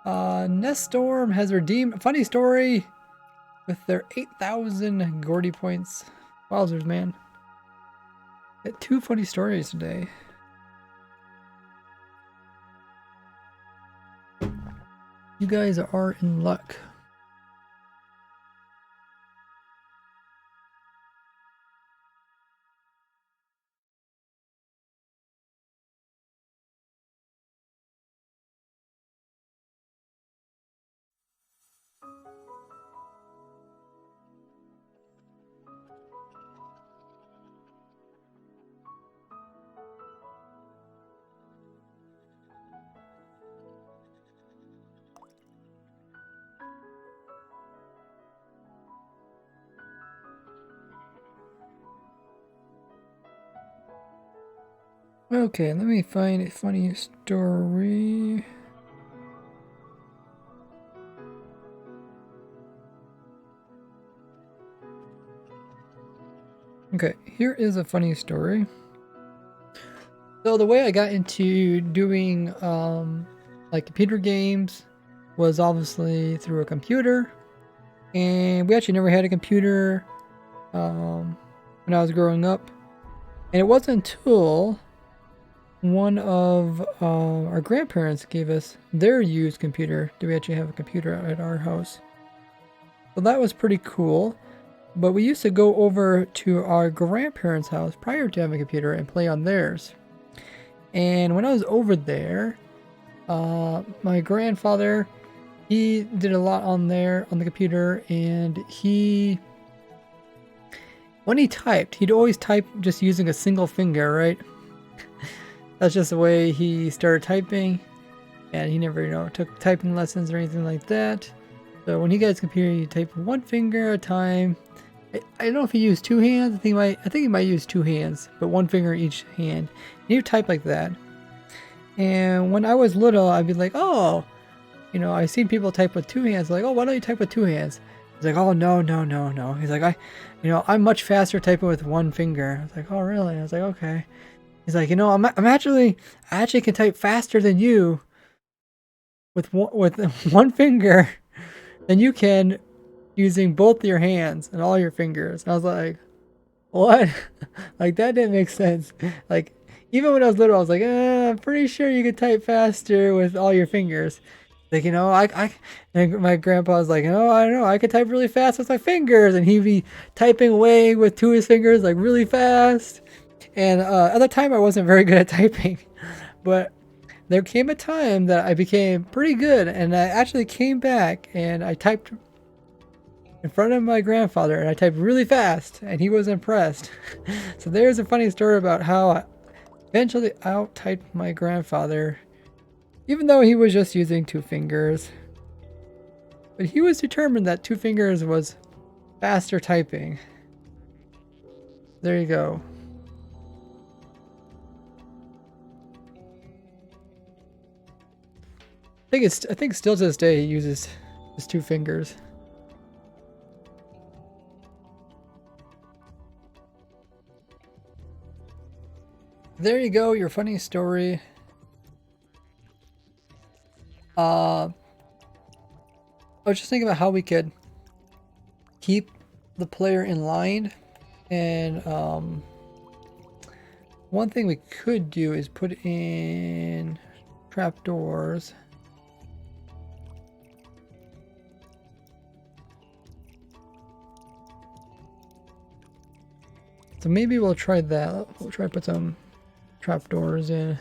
Nestorm has redeemed a funny story with their 8,000 Gordy points. Wowzers, man. Got 2 funny stories today. You guys are in luck. Okay, let me find a funny story. Okay, here is a funny story. So the way I got into doing like computer games was obviously through a computer, and we actually never had a computer when I was growing up, and it wasn't until one of our grandparents gave us their used computer that we actually have a computer at our house. So that was pretty cool. But we used to go over to our grandparents' house prior to having a computer and play on theirs. And when I was over there, my grandfather, he did a lot on there on the computer, and when he typed, he'd always type just using a single finger, right? That's just the way he started typing, and he never, took typing lessons or anything like that. So when he got his computer, he typed one finger at a time. I don't know if he used 2 hands. I think he might use 2 hands, but 1 finger in each hand. And he would type like that. And when I was little, I'd be like, oh, I seen people type with 2 hands. Like, oh, why don't you type with 2 hands? He's like, oh, no. He's like, I'm much faster typing with 1 finger. I was like, oh, really? I was like, okay. He's like, I actually can type faster than you with one finger than you can using both your hands and all your fingers. And I was like, what? Like, that didn't make sense. Like, even when I was little, I was like, I'm pretty sure you could type faster with all your fingers. Like, and my grandpa was like, I don't know, I could type really fast with my fingers. And he'd be typing away with 2 of his fingers, like, really fast. And at the time, I wasn't very good at typing. But there came a time that I became pretty good. And I actually came back and I typed in front of my grandfather, and I typed really fast, and he was impressed. So there's a funny story about how I eventually out-typed my grandfather, even though he was just using 2 fingers. But he was determined that 2 fingers was faster typing. There you go. I think still to this day he uses his 2 fingers. There you go, your funny story. I was just thinking about how we could keep the player in line, and one thing we could do is put in trapdoors. So maybe we'll try that. We'll try to put some trapdoors in.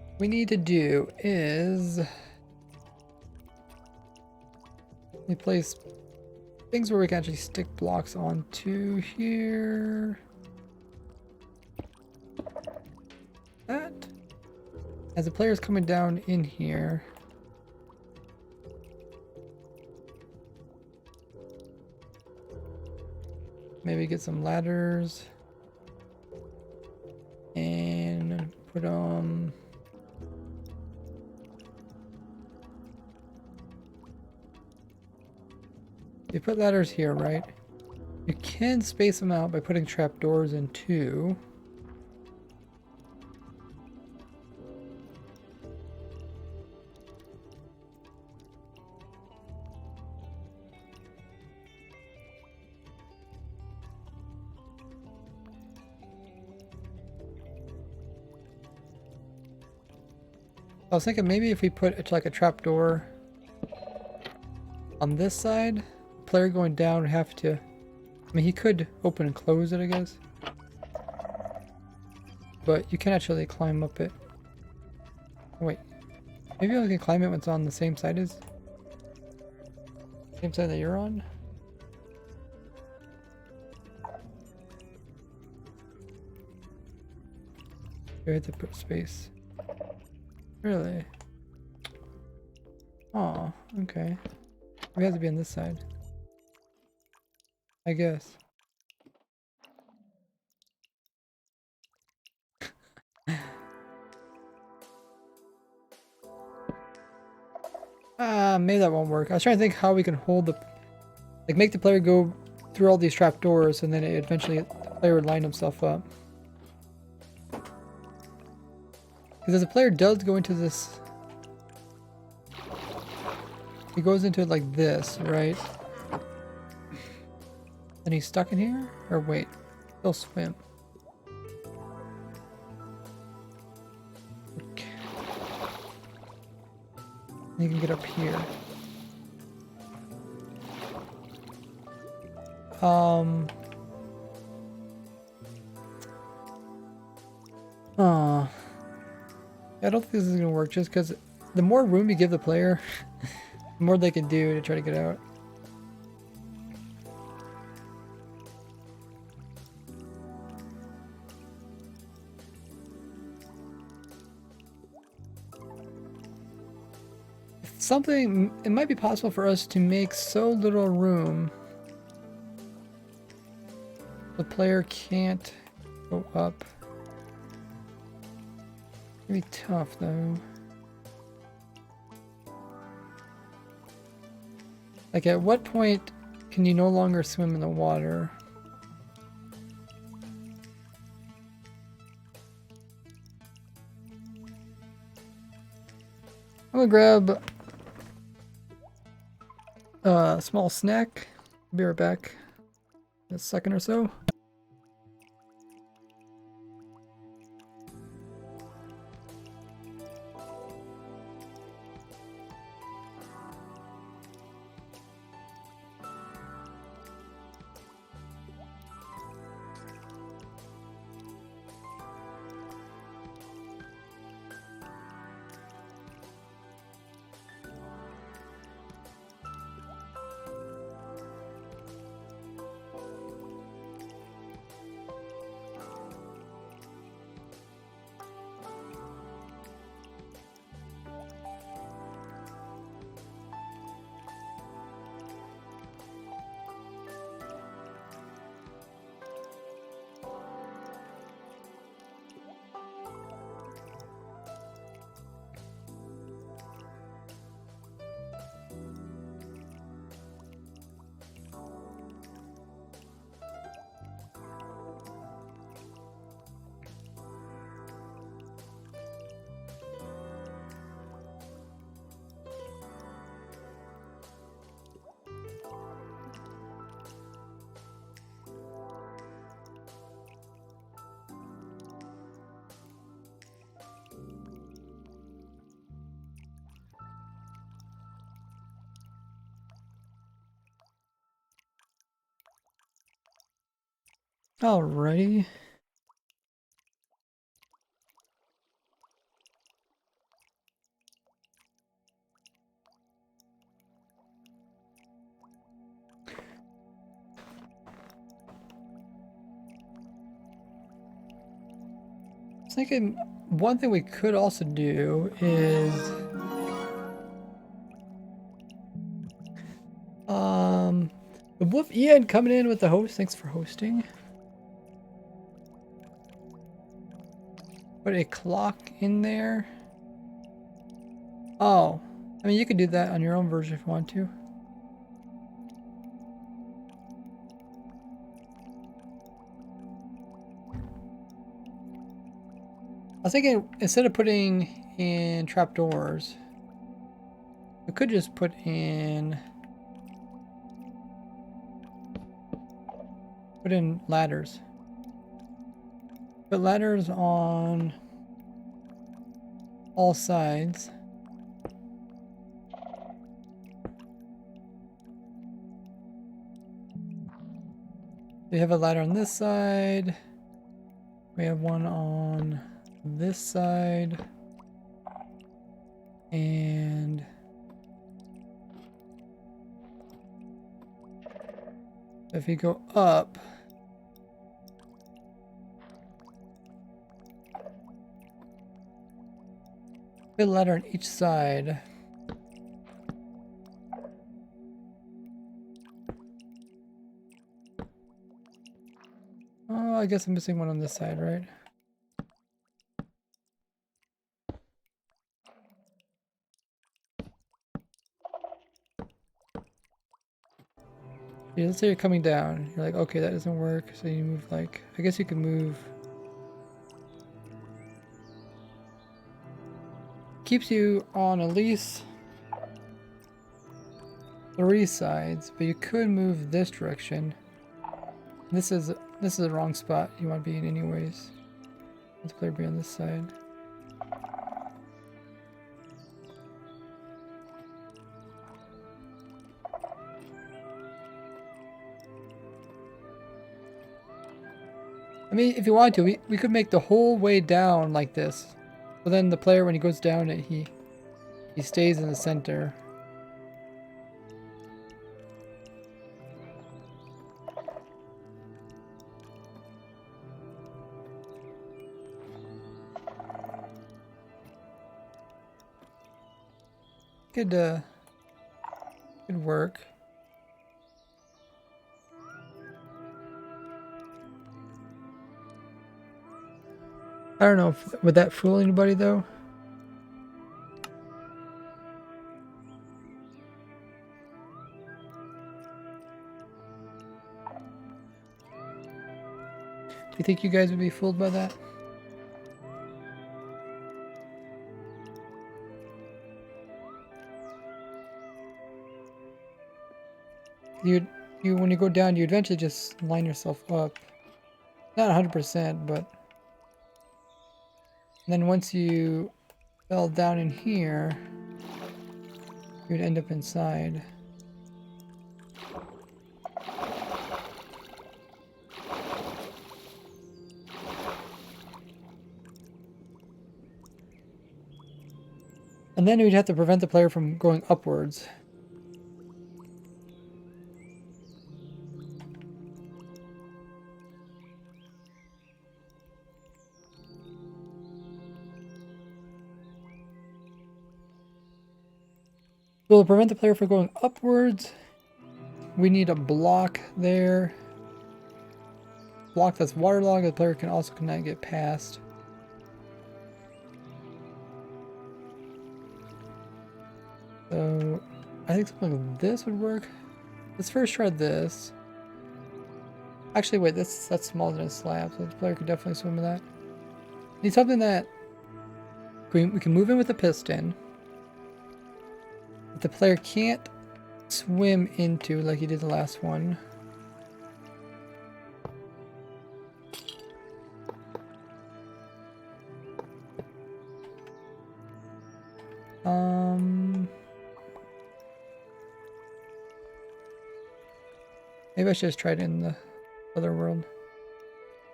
What we need to do is we place things where we can actually stick blocks onto here. That. As the player's coming down in here, maybe get some ladders. But you put ladders here, right? You can space them out by putting trapdoors in too. I was thinking maybe if we put like a trapdoor on this side, the player going down would have to. I mean, he could open and close it, I guess. But you can actually climb up it. Wait. Maybe I can climb it when it's on the same side as... Same side that you're on? You had to put space. Really? Oh, okay. We have to be on this side. I guess. Maybe that won't work. I was trying to think how we can hold the... Like, make the player go through all these trapdoors, and then eventually the player would line himself up. Because if the player does go into this... He goes into it like this, right? And he's stuck in here? Or wait, he'll swim. Okay. You can get up here. I don't think this is gonna work just because the more room you give the player, the more they can do to try to get out. Something, it might be possible for us to make so little room the player can't go up. It'd be tough though. Like, at what point can you no longer swim in the water? I'm gonna grab a small snack. Be right back in a second or so. Alrighty. I was thinking one thing we could also do is the Wolf Ian coming in with the host. Thanks for hosting. put a clock in there. Oh, I mean, you could do that on your own version if you want to. I was thinking instead of putting in trapdoors, we could just put in ladders. Put ladders on all sides. We have a ladder on this side. We have one on this side. And if you go up, put a ladder on each side. Oh, I guess I'm missing one on this side, right? Yeah, let's say you're coming down. You're like, okay, that doesn't work. So you move like, I guess you can move. Keeps you on at least 3 sides, but you could move this direction. This is the wrong spot you want to be in anyways. Let's player be on this side. I mean, if you wanted to, we could make the whole way down like this. So then the player, when he goes down it, he stays in the center. Could work. I don't know if would that fool anybody though. Do you think you guys would be fooled by that? You when you go down, you eventually just line yourself up. Not 100%, but then once you fell down in here, you'd end up inside. And then we'd have to prevent the player from going upwards. So to prevent the player from going upwards, we need a block there. Block that's waterlogged, the player cannot get past. So I think something like this would work. Let's first try this. Actually, wait, that's smaller than a slab, so the player could definitely swim with that. Need something that we can move in with a piston. But the player can't swim into like he did the last one. Maybe I should just try it in the other world.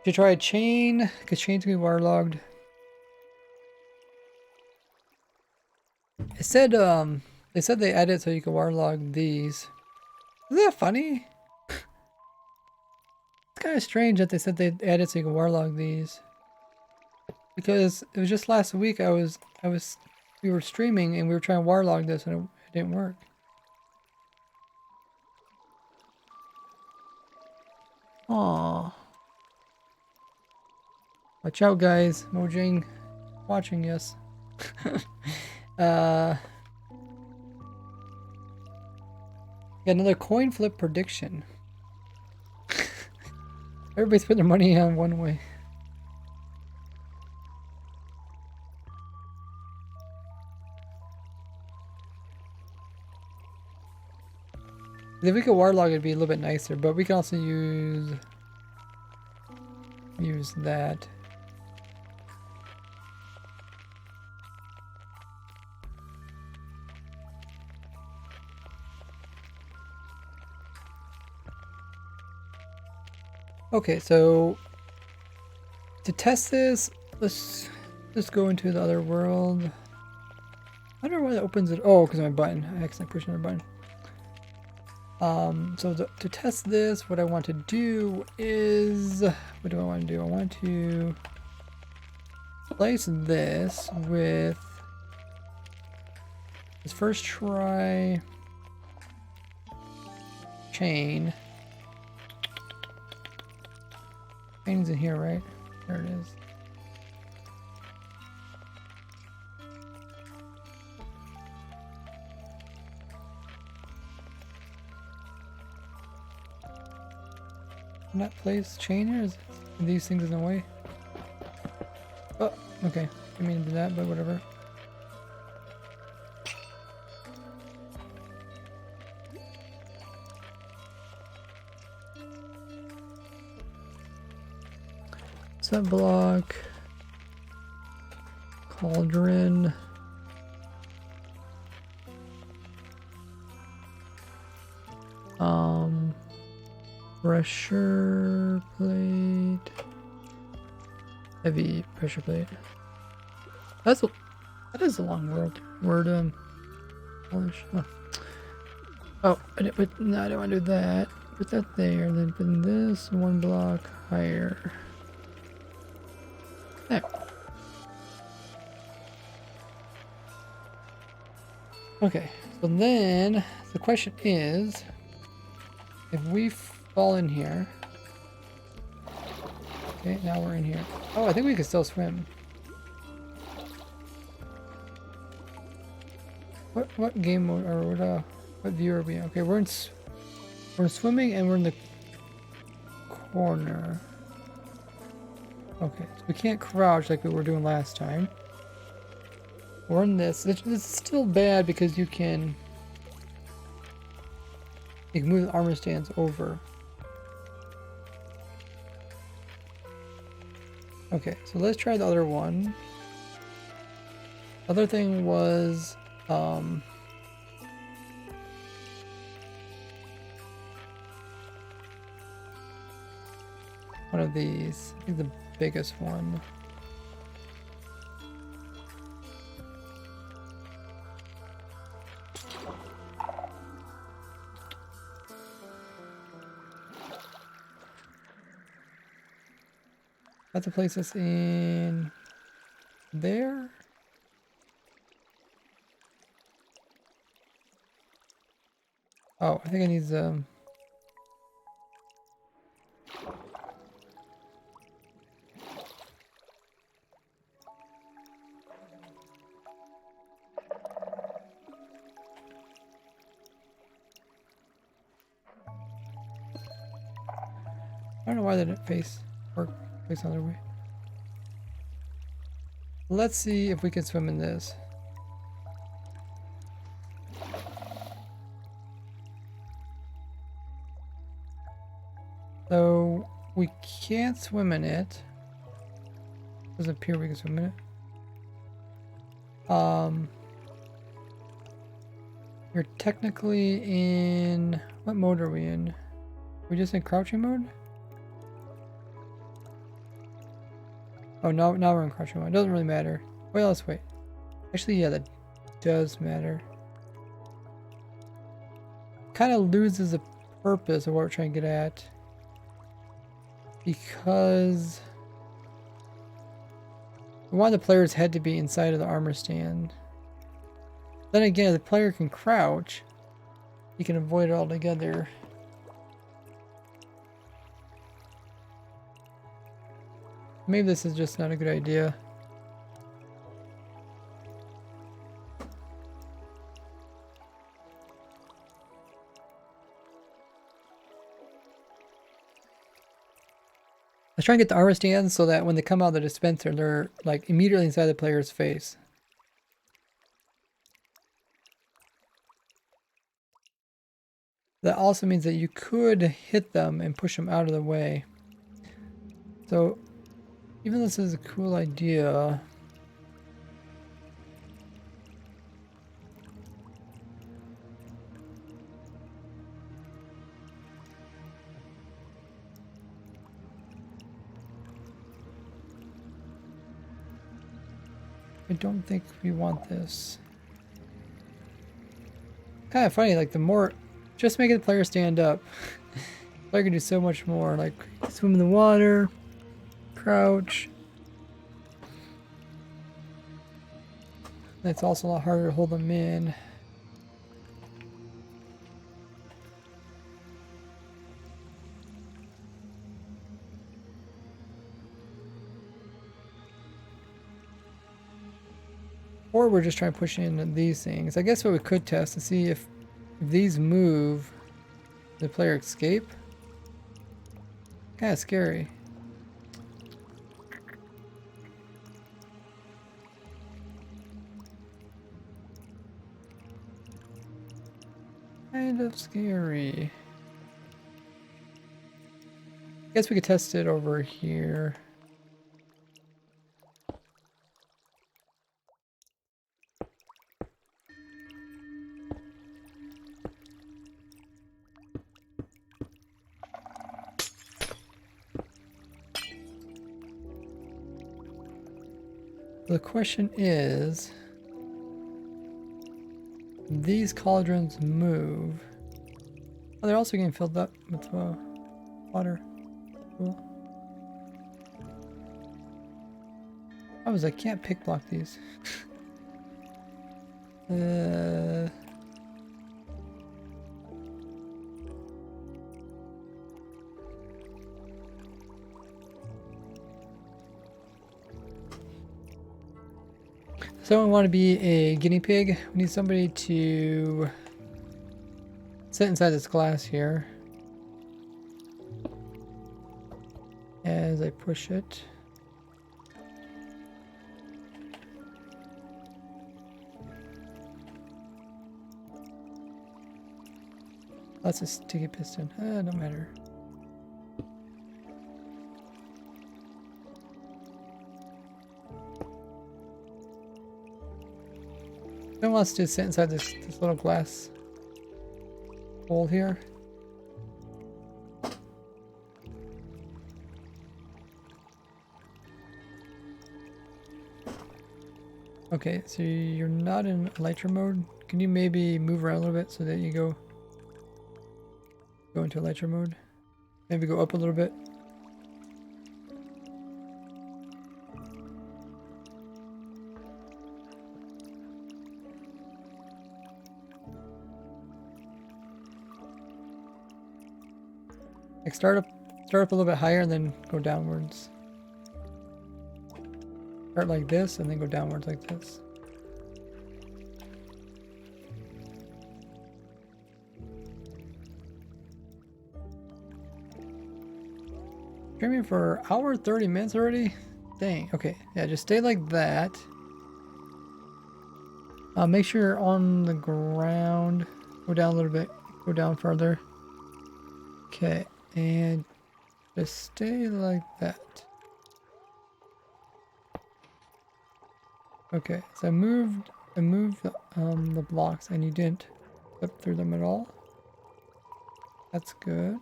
Should try a chain, because chains can be waterlogged. It said they said they added so you can waterlog these. Isn't that funny? It's kind of strange that they said they added so you can waterlog these. Because it was just last week we were streaming and we were trying to waterlog this and it didn't work. Aww. Watch out, guys. Mojang watching, yes. Yeah, another coin flip prediction. Everybody's putting their money on one way. If we could warlog, it'd be a little bit nicer, but we can also use that. Okay, so to test this, let's go into the other world. I don't know why that opens it. Oh, because my button. I accidentally pushed another button. So to test this, what I want to do is, what do I want to do? I want to place this with, let's first try chain. Chain's in here, right? There it is. Not place chain here? Is these things in the way? Oh, okay. I mean to do that, but whatever. Set block. Cauldron. Pressure plate. Heavy pressure plate. That is a long word. Polish. Oh, no, I don't want to do that. Put that there, then put this one block higher. There. Okay, so then the question is, if we fall in here. Okay, now we're in here. Oh, I think we can still swim. What game mode or what view are we in? Okay, we're in swimming and we're in the corner. Okay, so we can't crouch like we were doing last time. We're in this. It's still bad because you can move the armor stands over. Okay, so let's try the other one. Other thing was one of these. I think the biggest one. I have to place this in there. Oh, I think I need some. I don't know why they didn't face another way. Let's see if we can swim in this. So we can't swim in it. Doesn't appear we can swim in it. We're technically in, what mode are we in? We just in crouching mode? Oh, now we're in crouching mode. It doesn't really matter. Well, let's wait. Actually, yeah, that does matter. Kind of loses the purpose of what we're trying to get at. Because we want the player's head to be inside of the armor stand. Then again, if the player can crouch, he can avoid it altogether. Maybe this is just not a good idea. Let's try and get the armor stands so that when they come out of the dispenser, they're like immediately inside the player's face. That also means that you could hit them and push them out of the way. So, even though this is a cool idea, I don't think we want this. Kind of funny, like the more, just making the player stand up, the player can do so much more, like swim in the water, crouch. It's also a lot harder to hold them in. Or we're just trying to push in these things. I guess what we could test to see if these move, the player escape. Kind of scary. Kind of scary. Guess we could test it over here. The question is, these cauldrons move. Oh, they're also getting filled up with water. Cool. I can't pick block these. Someone want to be a guinea pig? We need somebody to sit inside this glass here. As I push it. That's a sticky piston. Don't matter. Someone wants to sit inside this little glass hole here. Okay, so you're not in elytra mode. Can you maybe move around a little bit so that you go into elytra mode? Maybe go up a little bit. Like start up a little bit higher and then go downwards. Start like this and then go downwards like this. Streaming for an hour 30 minutes already? Dang. Okay. Yeah, just stay like that. Make sure you're on the ground. Go down a little bit. Go down further. Okay. And just stay like that. Okay. So I moved the blocks and you didn't flip through them at all. That's good.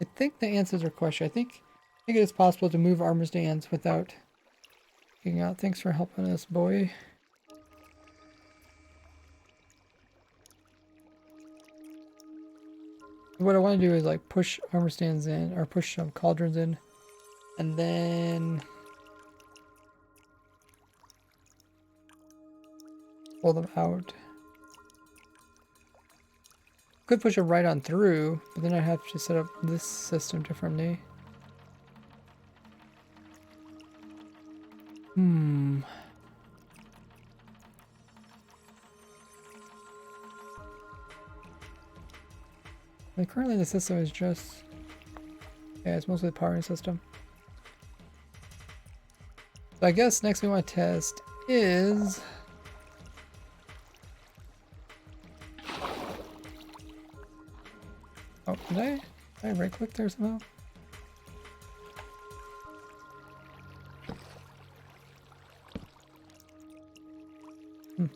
I think the answers are question. I think it is possible to move armor stands without kicking out. Thanks for helping us, boy. What I want to do is like push armor stands in, or push some cauldrons in, and then pull them out. Could push them right on through, but then I have to set up this system differently. Like currently the system is just Yeah, it's mostly the powering system. So I guess next we want to test is... Oh, did I right click there somehow? Hmm.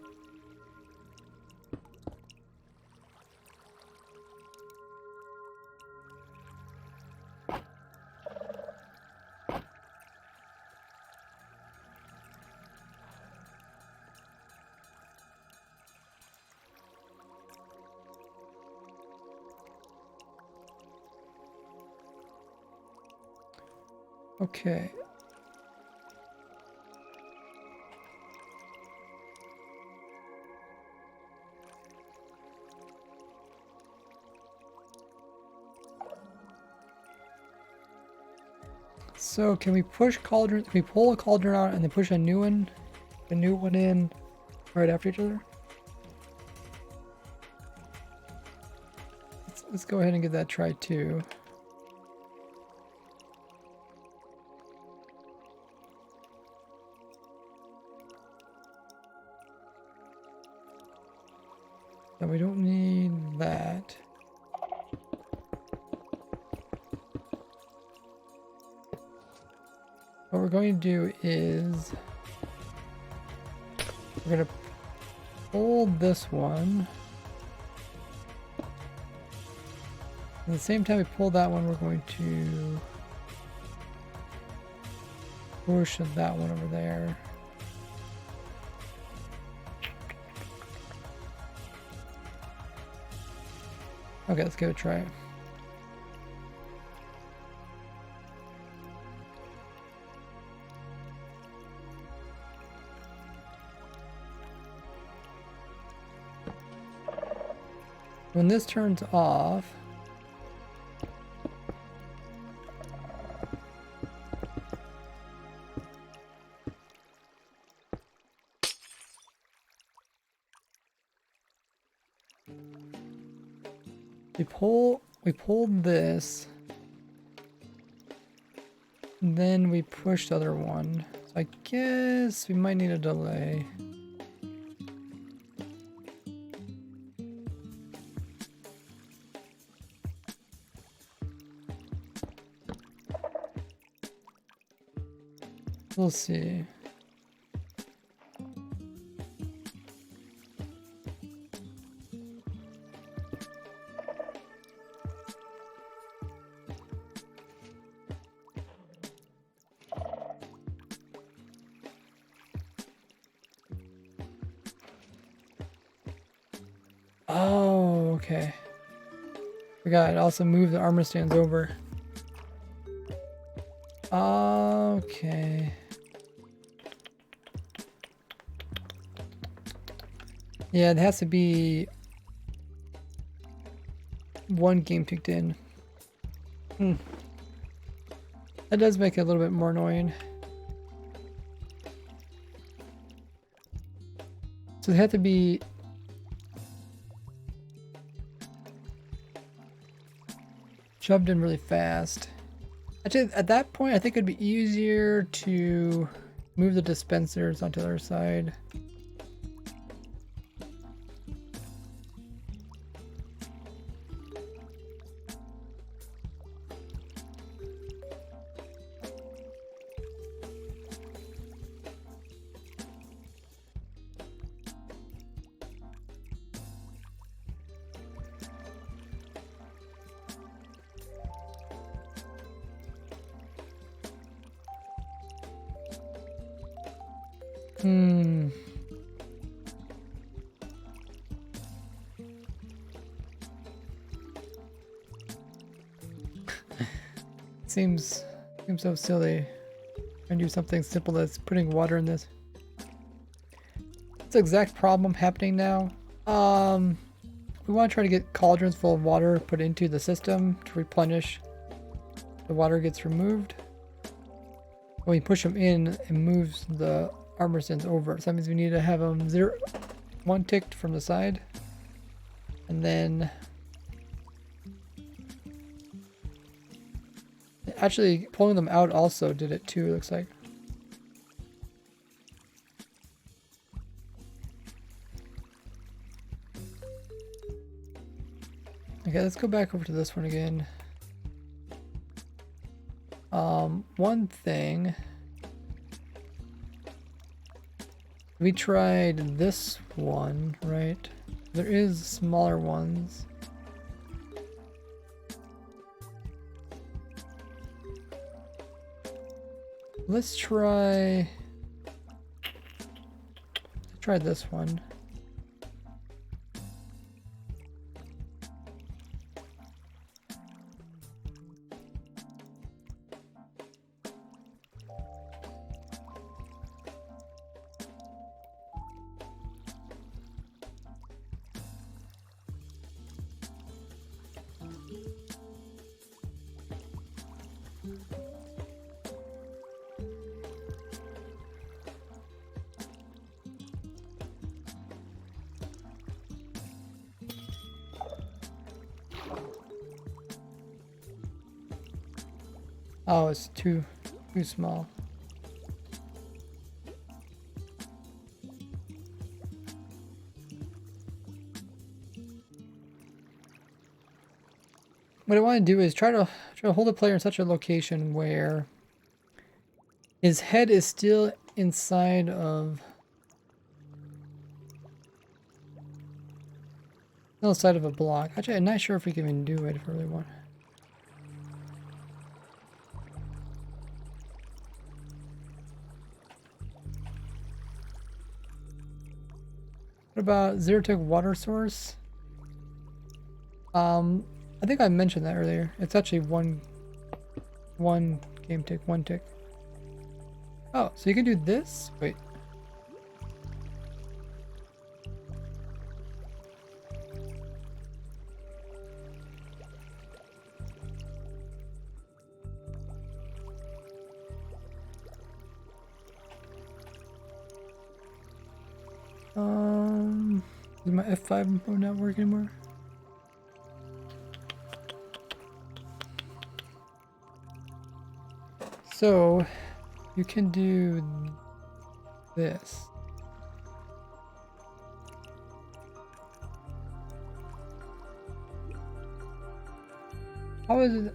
Okay. So can we push cauldron? Can we pull a cauldron out and then push a new one in right after each other? Let's go ahead and give that a try too. And we don't need that. What we're going to do is we're going to pull this one. At the same time we pull that one, we're going to push that one over there. Okay, let's give it a try. When this turns off, we pulled this, and then we push the other one. So I guess we might need a delay. We'll see. Oh, okay. Forgot, also move the armor stands over. Okay. Yeah, it has to be one game ticked in. That does make it a little bit more annoying. So they have to be shoved in really fast. Actually, at that point, I think it'd be easier to move the dispensers onto the other side. Seems so silly. And do something simple as putting water in this. It's the exact problem happening now. We want to try to get cauldrons full of water put into the system to replenish. The water gets removed. When we push them in, it moves the armor stands over. So that means we need to have them one ticked from the side. And then Actually, pulling them out also did it too, it looks like. Okay, let's go back over to this one again. One thing. We tried this one, right? There is smaller ones. Let's try this one. Oh, it's too small. What I want to do is try to hold the player in such a location where his head is still inside of a block. Actually, I'm not sure if we can even do it if we really want. What about zero tick water source? I think I mentioned that earlier. It's actually one game tick, one tick. Oh, so you can do this? Wait. Does my F5 mode not work anymore? So, you can do this. How is it?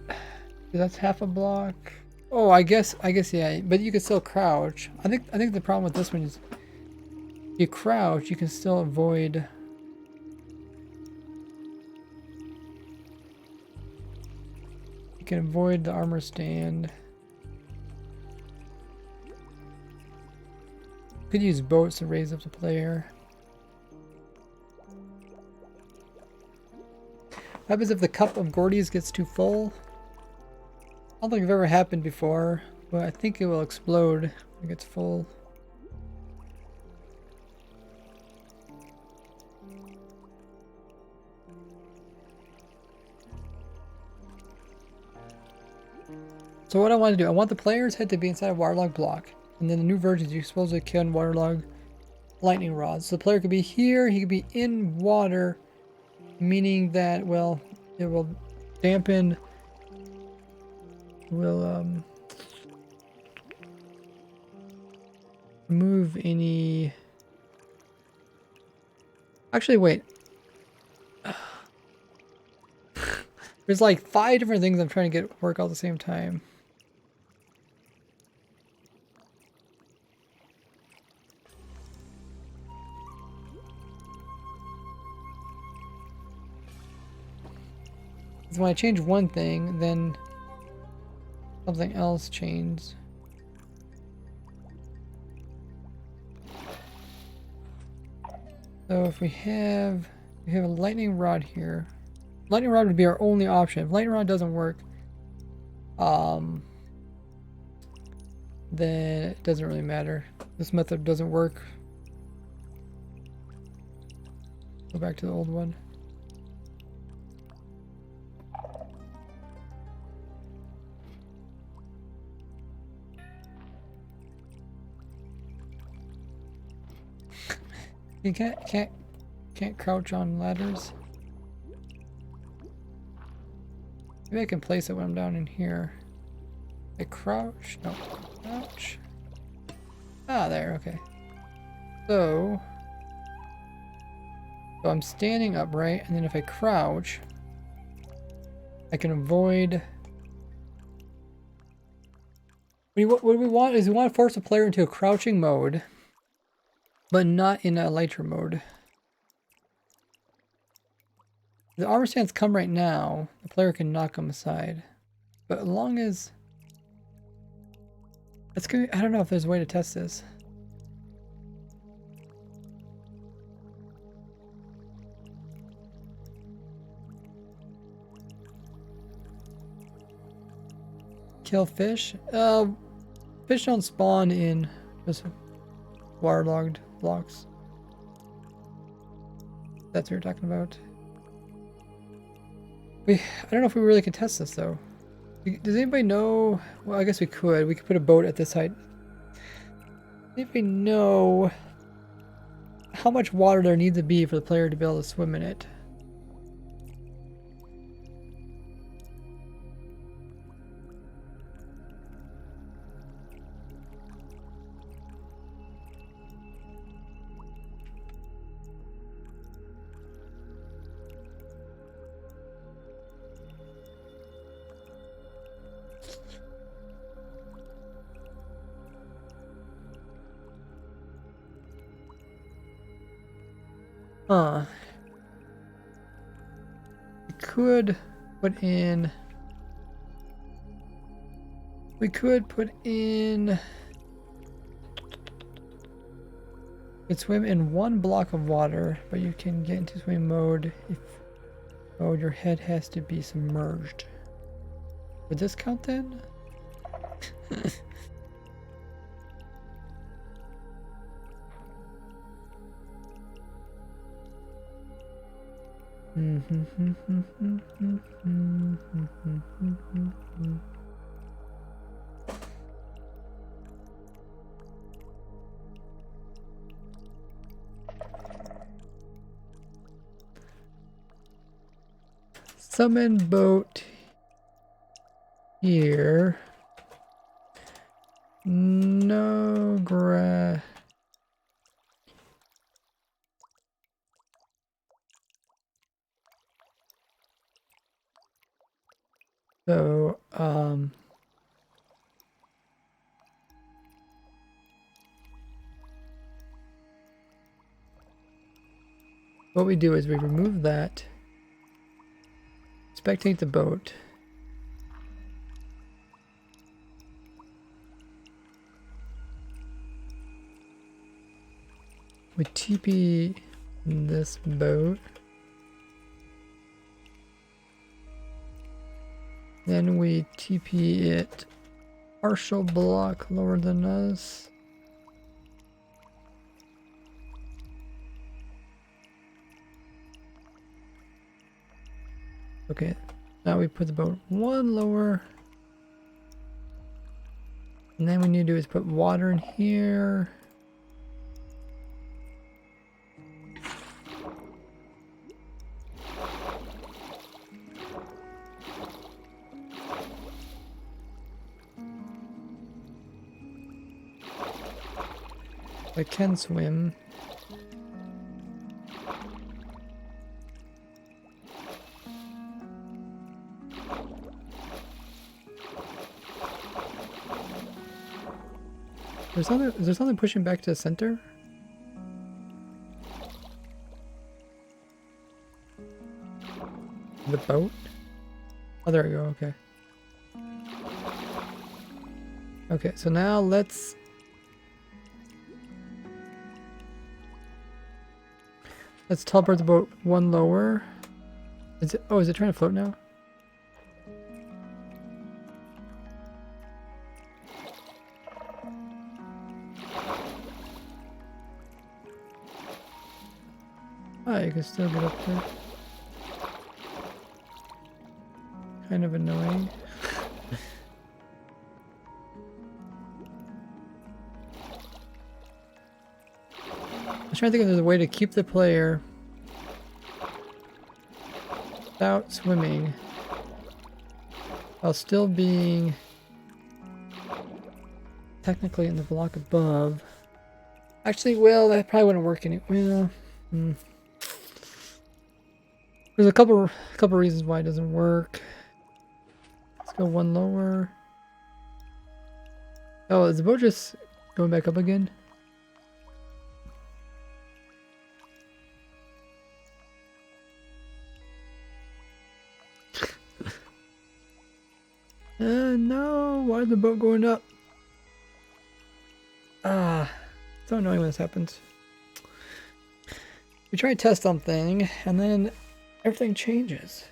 That's half a block. Oh, I guess yeah, but you can still crouch. I think the problem with this one is you crouch, you can still avoid. You can avoid the armor stand. Could use boats to raise up the player. What happens if the cup of Gordy's gets too full? I don't think it's ever happened before, but I think it will explode when it gets full. So what I want to do, I want the player's head to be inside a waterlogged block. And then the new versions, you supposedly can waterlog lightning rods. So the player could be here, he could be in water, meaning that, well, it will dampen, will remove any. Actually, wait. There's like 5 different things I'm trying to get work all at the same time. So when I change one thing, then something else changes. So if we have a lightning rod here. Lightning rod would be our only option. If lightning rod doesn't work, then it doesn't really matter. This method doesn't work. Go back to the old one. You can't crouch on ladders. Maybe I can place it when I'm down in here. I crouch. No, crouch. Ah, there. Okay. So I'm standing upright, and then if I crouch, I can avoid. What we want is we want to force the player into a crouching mode, but not in a elytra mode. The armor stands come right now, the player can knock them aside. But as long as it's gonna, I don't know if there's a way to test this. Kill fish? Fish don't spawn in just waterlogged blocks. That's what you're talking about. I don't know if we really can test this though. Does anybody know? Well, I guess we could. We could put a boat at this height. Does anybody know how much water there needs to be for the player to be able to swim in it? We could put in. We could put in. You can swim in one block of water, but you can get into swim mode if your head has to be submerged. Would this count then? Summon boat here. No grass. So, what we do is we remove that, spectate the boat, we TP this boat, then we TP it partial block lower than us. Okay, now we put the boat one lower. And then what we need to do is put water in here. I can swim. Is there something pushing back to the center? The boat? Oh, there we go, okay. Okay, so now let's teleport the boat one lower. Is it trying to float now? Ah, you can still get up there. Kind of annoying. I'm trying to think if there's a way to keep the player without swimming while still being technically in the block above. Actually, well, that probably wouldn't work anyway. Well, there's a couple reasons why it doesn't work. Let's go one lower. Oh, is the boat just going back up again? No, why is the boat going up? Ah, it's so annoying when this happens. We try to test something, and then everything changes.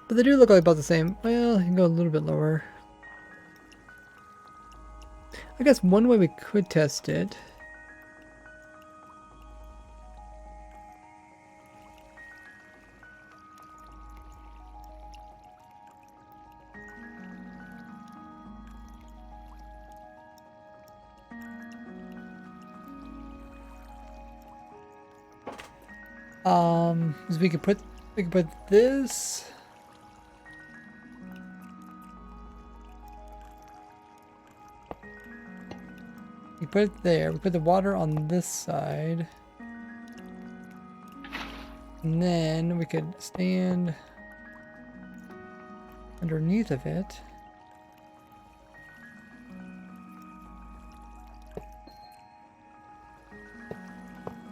But they do look like about the same. Well, you can go a little bit lower. I guess one way we could test it. Is we could put this. We put it there. We put the water on this side. And then we could stand underneath of it.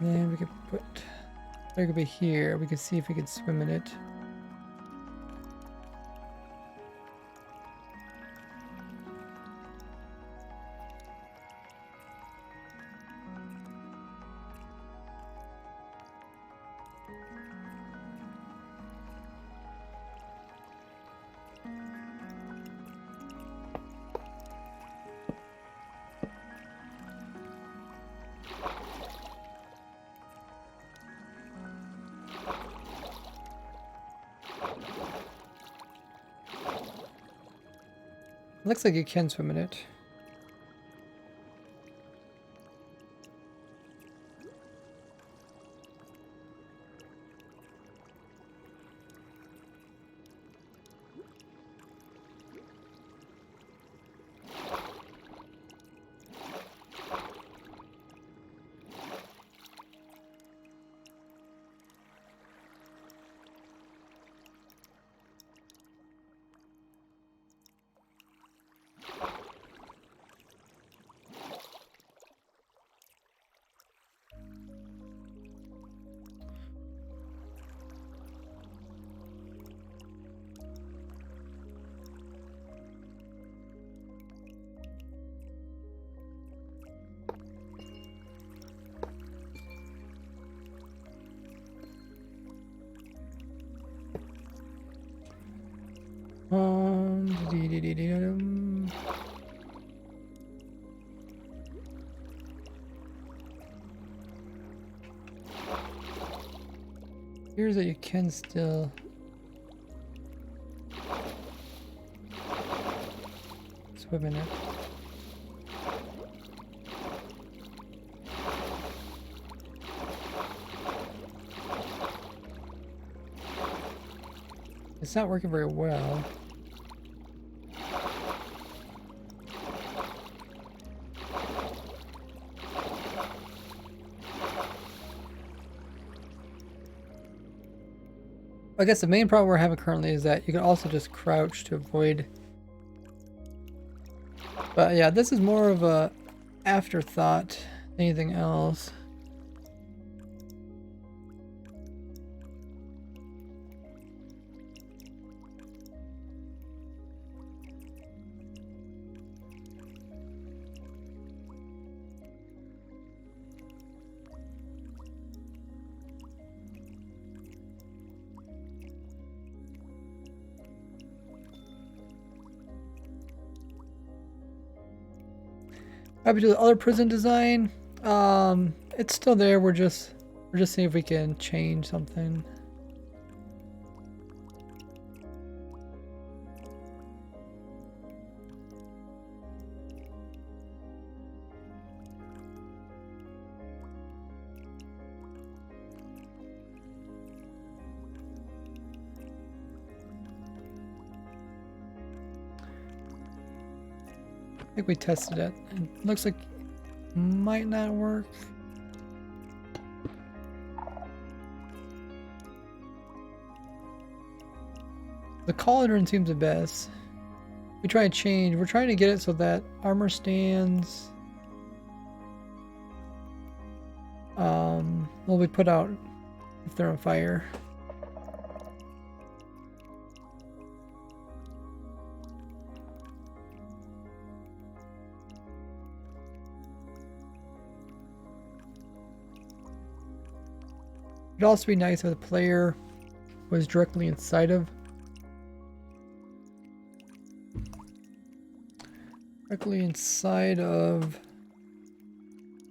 And then we could put, there could be here. We could see if we could swim in it. Looks like you can swim in it. Here's that you can still swim in it. It's not working very well. I guess the main problem we're having currently is that you can also just crouch to avoid. But yeah, this is more of a afterthought than anything else. Happy to do the other prison design. It's still there. We're just seeing if we can change something. I think we tested it. It looks like it might not work. The cauldron seems the best. We try and change. We're trying to get it so that armor stands will be put out if they're on fire. It'd also be nice if the player was directly inside of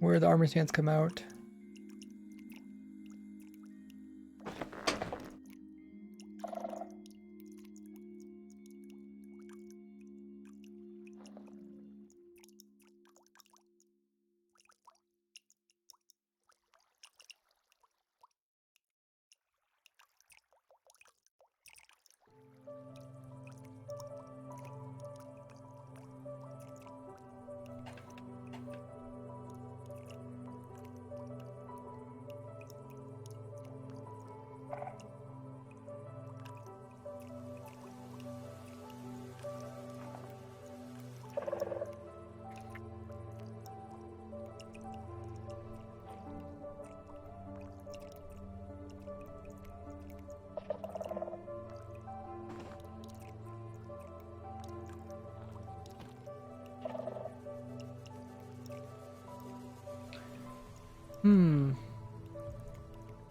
where the armor stands come out.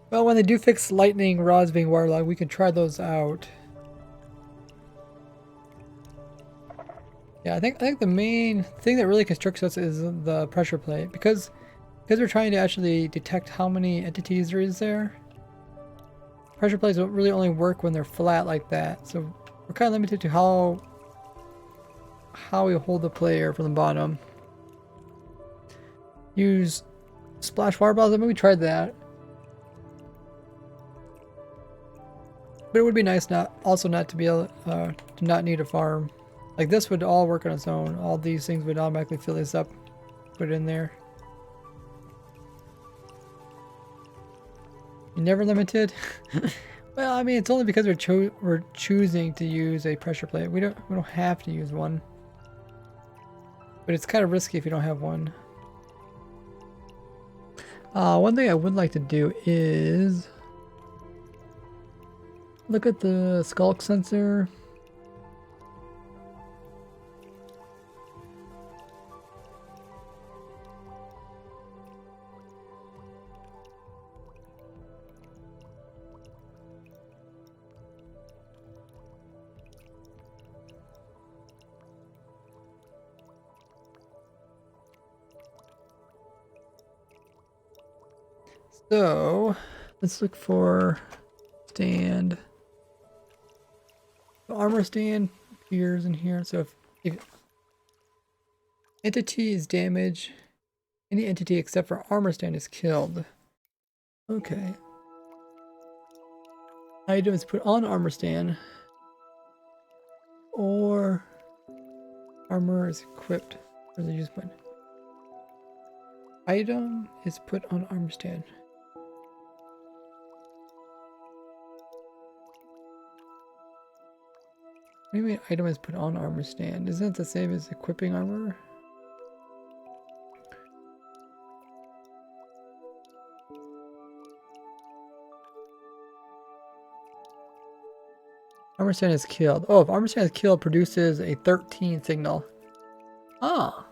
Well, when they do fix lightning rods being waterlogged, we can try those out. Yeah, I think the main thing that really constricts us is the pressure plate because we're trying to actually detect how many entities there is there. Pressure plates don't really only work when they're flat like that, so we're kind of limited to how we hold the player from the bottom. Use splash water bottles. I mean, we tried that. But it would be nice not to be able to not need a farm. Like this would all work on its own. All these things would automatically fill this up, put it in there. You're never limited. Well, I mean, it's only because we're choosing to use a pressure plate. We don't have to use one. But it's kind of risky if you don't have one. One thing I would like to do is look at the skulk sensor. So let's look for stand. The armor stand appears in here. So if entity is damaged, any entity except for armor stand is killed. Okay. Item is put on armor stand, or armor is equipped for the use button. Item is put on armor stand. What do you mean item is put on armor stand? Isn't it the same as equipping armor? Armor stand is killed. Oh, if armor stand is killed, produces a 13 signal. Ah.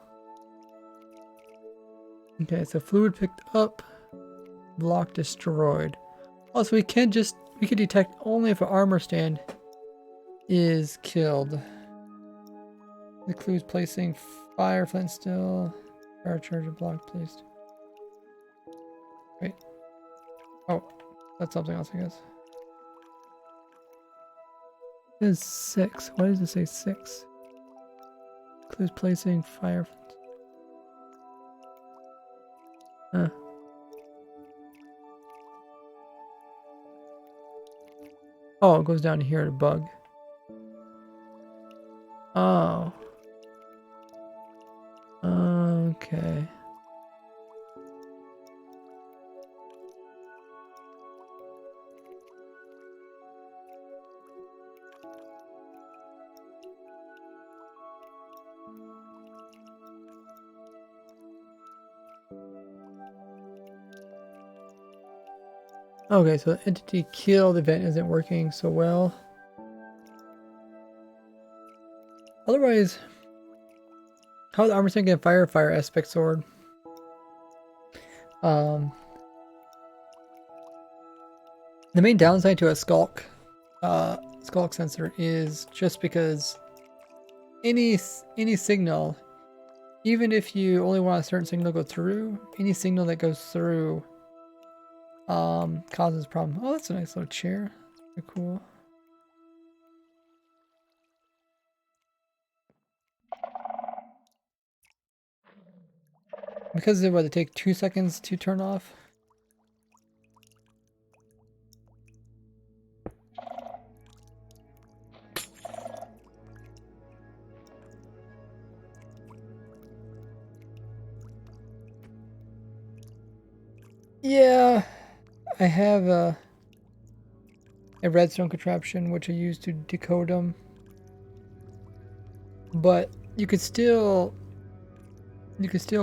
Okay, so fluid picked up, block destroyed. Oh, so we can detect only if an armor stand is killed. Includes placing fire flint still. Power charger block placed. Wait. Oh, that's something else, I guess. It is 6. Why does it say 6? Includes placing fire. Huh. Oh, it goes down here to bug. Oh. Okay. Okay, so the entity killed event isn't working so well. Otherwise, how the armor stand get fire aspect sword? The main downside to a skulk sensor is just because any signal, even if you only want a certain signal to go through, any signal that goes through causes problem. Oh, that's a nice little chair. Very cool. Because it would take 2 seconds to turn off. Yeah, I have a redstone contraption which I use to decode them, but you could still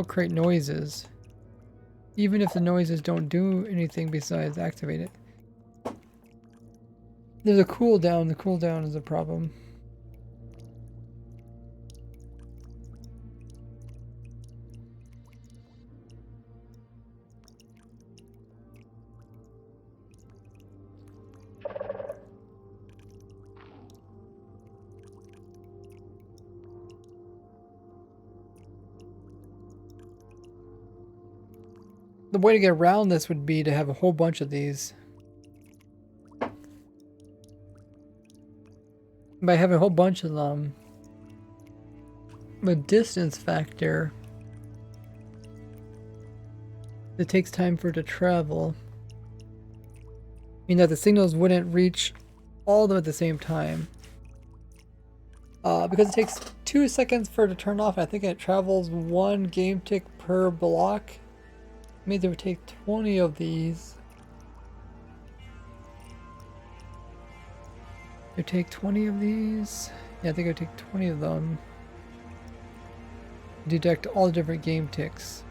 create noises, even if the noises don't do anything besides activate it. There's a cooldown. The cooldown is a problem. The way to get around this would be to have a whole bunch of these. By having a whole bunch of them, the distance factor, it takes time for it to travel. That the signals wouldn't reach all of them at the same time. Because it takes 2 seconds for it to turn off, and I think it travels 1 game tick per block. It means it would take 20 of these. It would take 20 of these. Yeah, I think it would take 20 of them. Detect all the different game ticks.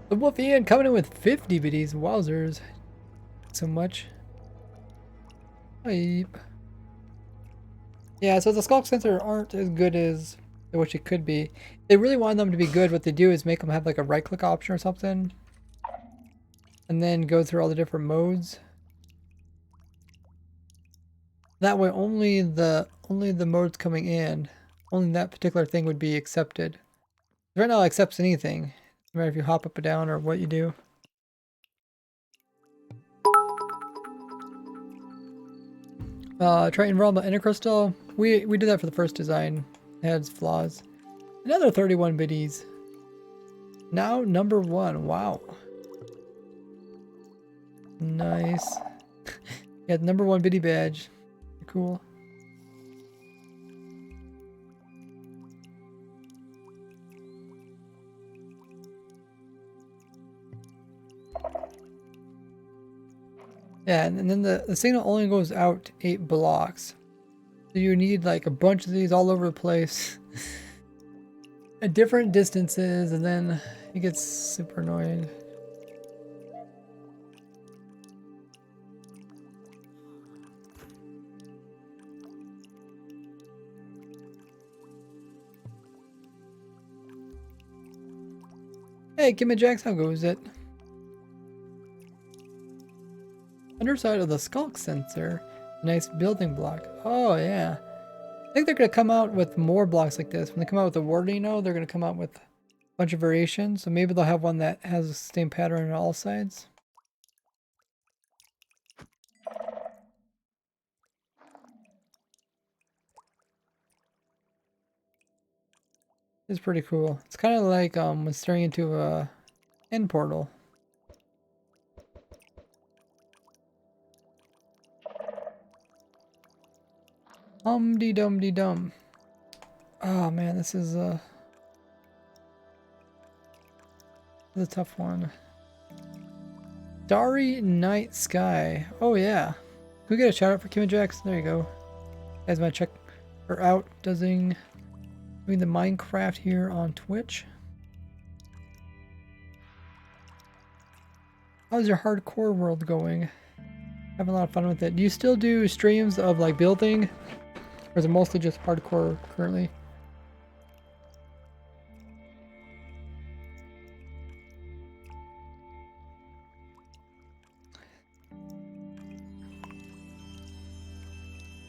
The Wolf Ian coming in with 50 biddies. Wowzers. So much. Hype. Yeah, so the skulk sensor aren't as good as I wish it could be. They really want them to be good. What they do is make them have like a right click option or something, and then go through all the different modes. That way only the modes coming in, only that particular thing would be accepted. Right now it accepts anything, no matter if you hop up or down or what you do. Try invulnerable ender crystal. We did that for the first design. It had its flaws. Another 31 biddies. Now number 1. Wow. Nice. Yeah, number 1 biddy badge. Cool. Yeah, and then the signal only goes out 8 blocks. So you need like a bunch of these all over the place at different distances, and then it gets super annoying. Hey, Kim and Jax, how goes it? Underside of the skulk sensor. Nice building block. Oh, yeah. I think they're going to come out with more blocks like this. When they come out with the Wardino, they're going to come out with a bunch of variations. So maybe they'll have one that has the same pattern on all sides. It's pretty cool. It's kind of like when staring into a end portal. Dum. Oh man, this is a tough one. Starry Night Sky. Oh yeah. Can we get a shout out for Kim and Jax? There you go. You guys might check her out doing the Minecraft here on Twitch. How's your hardcore world going? Having a lot of fun with it. Do you still do streams of like building? Or is it mostly just hardcore currently?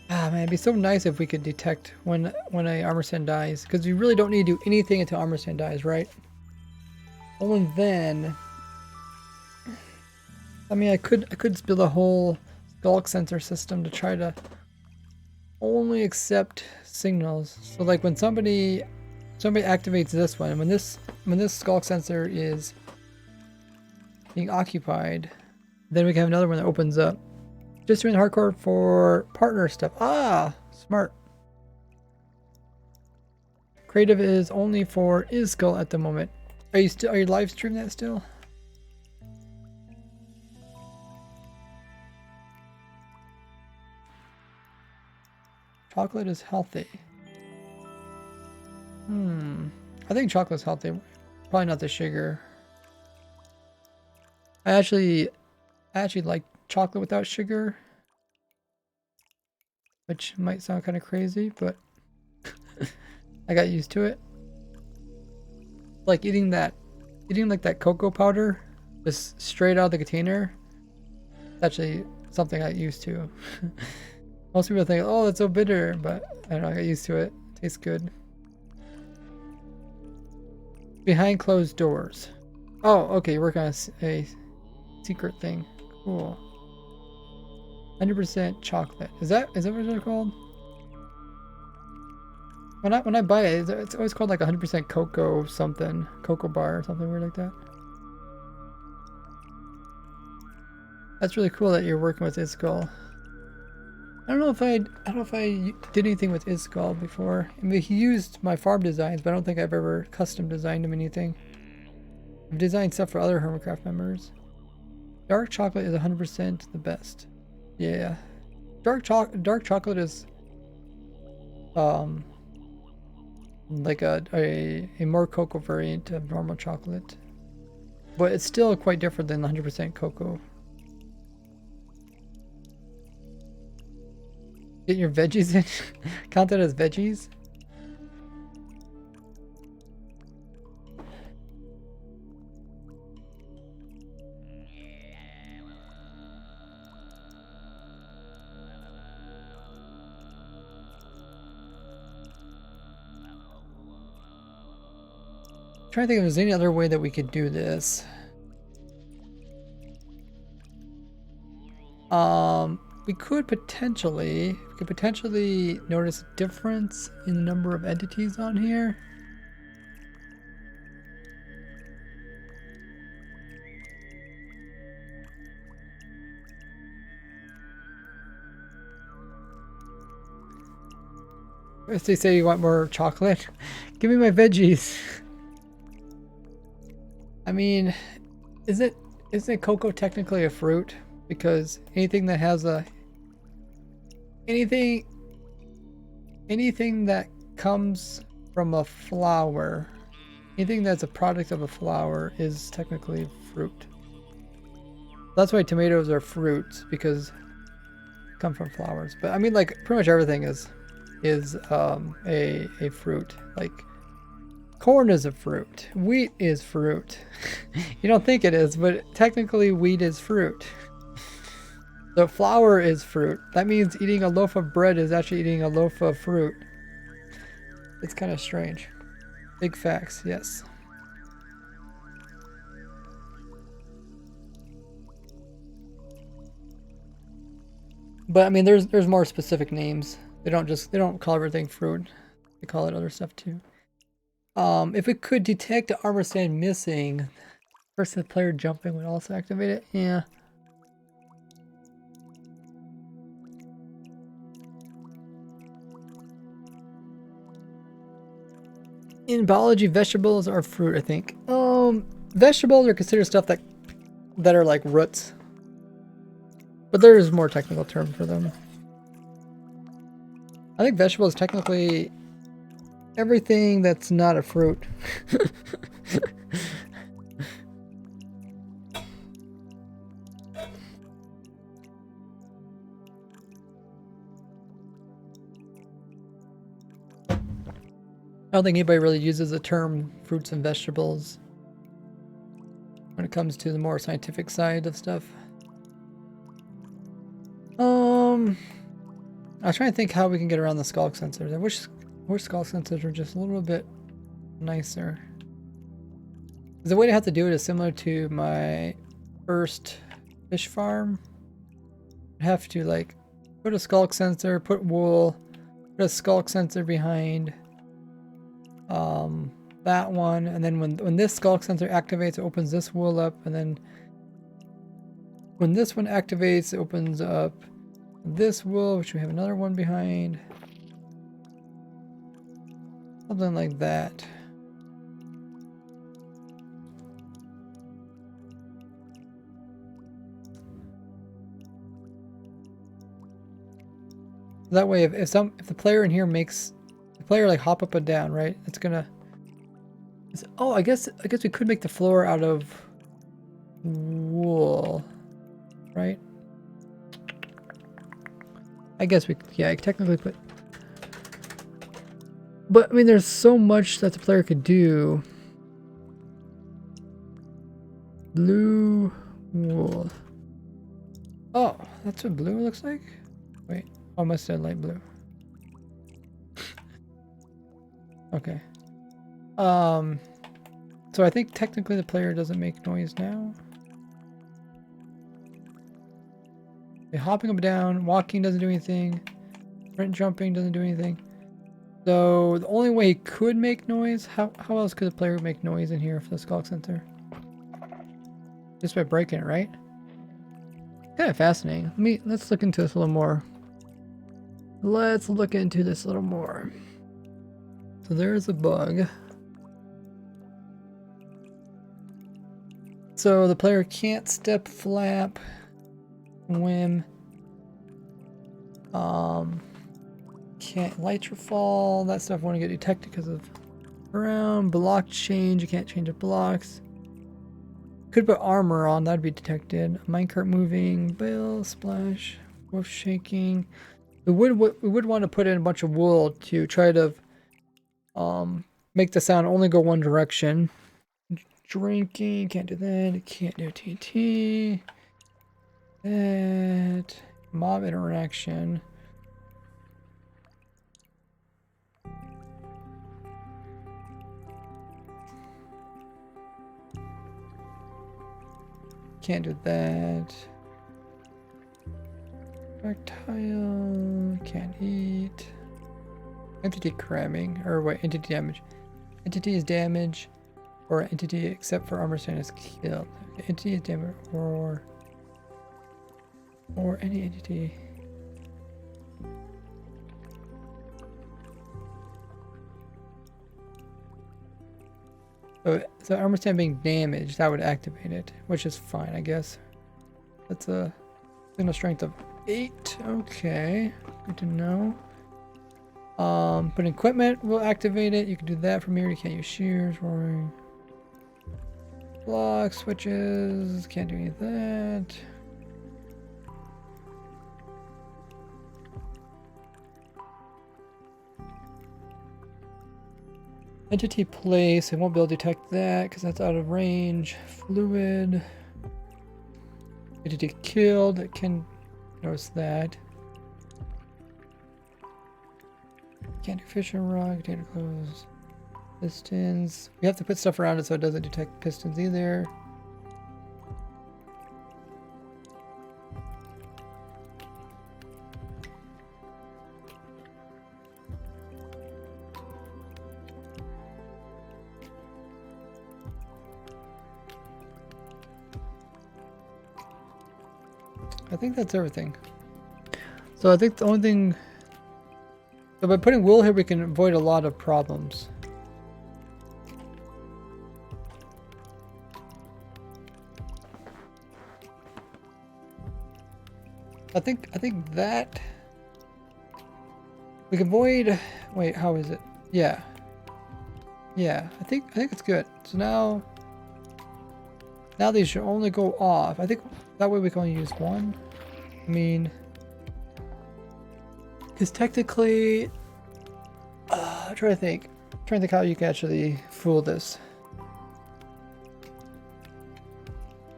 Ah man, it'd be so nice if we could detect when a armor stand dies, because you really don't need to do anything until armor stand dies, right? Only then. I mean, I could build a whole skulk sensor system to try to only accept signals. So like when somebody activates this one, and when this skulk sensor is being occupied, then we can have another one that opens up. Just doing hardcore for partner stuff. Ah, smart. Creative is only for Iskull at the moment. Are you live streaming that still? Chocolate is healthy. I think chocolate's healthy. Probably not the sugar. I actually like chocolate without sugar, which might sound kind of crazy, but I got used to it. Like eating like that cocoa powder just straight out of the container. It's actually something I got used to. Most people think, oh, that's so bitter, but I don't know, I got used to it. It tastes good. Behind closed doors. Oh, okay, you're working on a secret thing. Cool. 100% chocolate. Is that what they're called? When I buy it, it's always called like 100% cocoa something, cocoa bar or something weird like that. That's really cool that you're working with Iskull. I don't know if I did anything with Iskull before. I mean, he used my farm designs, but I don't think I've ever custom designed him anything. I've designed stuff for other Hermitcraft members. Dark chocolate is 100% the best. Yeah, dark chocolate is like a more cocoa variant of normal chocolate, but it's still quite different than 100% cocoa. Get your veggies in. Count that as veggies. Trying to think if there's any other way that we could do this. We could potentially notice a difference in the number of entities on here. If they say you want more chocolate, give me my veggies. I mean, isn't cocoa technically a fruit? Because anything that has anything that comes from a flower, anything that's a product of a flower is technically fruit. That's why tomatoes are fruits, because they come from flowers. But I mean, like, pretty much everything is a fruit. Like, corn is a fruit. Wheat is fruit. You don't think it is, but technically wheat is fruit. So flour is fruit. That means eating a loaf of bread is actually eating a loaf of fruit. It's kind of strange. Big facts, yes. But I mean, there's more specific names. They don't call everything fruit. They call it other stuff too. If it could detect the armor stand missing, first the player jumping would also activate it. Yeah. In biology, vegetables are fruit, I think. Vegetables are considered stuff that are like roots. But there is more technical term for them. I think vegetable is technically everything that's not a fruit. I don't think anybody really uses the term fruits and vegetables when it comes to the more scientific side of stuff. I was trying to think how we can get around the skulk sensors. I wish skulk sensors were just a little bit nicer. The way to have to do it is similar to my first fish farm. I have to like put a skulk sensor, put wool, put a skulk sensor behind that one, and then when this skulk sensor activates, it opens this wool up, and then when this one activates, it opens up this wool, which we have another one behind. Something like that. That way, if the player in here makes the player like hop up and down, right? It's gonna. Oh, I guess we could make the floor out of wool, right? I guess yeah, I technically put. But I mean, there's so much that the player could do. Blue wool. Oh, that's what blue looks like? Wait, I must have said light blue. Okay. So I think technically the player doesn't make noise now. Okay, hopping up and down, walking doesn't do anything. Sprint jumping doesn't do anything. So the only way he could make noise, how else could the player make noise in here for the skulk sensor? Just by breaking it, right? Kind of fascinating. Let's look into this a little more. Let's look into this a little more. So there's a bug. So the player can't step, flap, swim. Can't elytra fall. That stuff won't get detected because of ground. Block change. You can't change the blocks. Could put armor on. That'd be detected. Minecart moving. Bale splash. Wolf shaking. We would want to put in a bunch of wool to try to make the sound only go one direction. Drinking. Can't do that. Can't do TT. That. Mob interaction. Can't do that. Projectile. Can't eat. Entity cramming. Or wait, entity damage. Entity is damage. Or entity except for armor stand is killed. Okay, entity is damage or any entity. So armor stand being damaged, that would activate it, which is fine, I guess. That's a signal strength of 8. Okay, good to know. But equipment will activate it. You can do that from here. You can't use shears, roaring. Block switches, can't do any of that. Entity place, I won't be able to detect that because that's out of range. Fluid. Entity killed, it can Notice that. Can't do fishing rod, container clothes. Pistons. We have to put stuff around it so it doesn't detect pistons either. I think that's everything. So I think the only thing... So by putting wool here, we can avoid a lot of problems. I think that... We can avoid... Wait, how is it? Yeah. Yeah, I think it's good. So now these should only go off. I think that way we can only use one. I mean, because technically, I'm trying to think how you can actually fool this.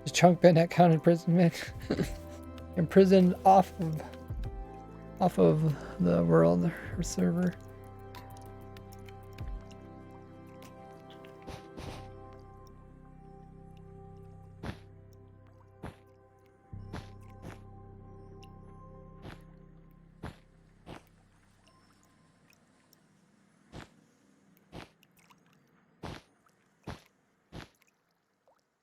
Is chunk bandit count imprisonment? Imprisoned off of the world or server.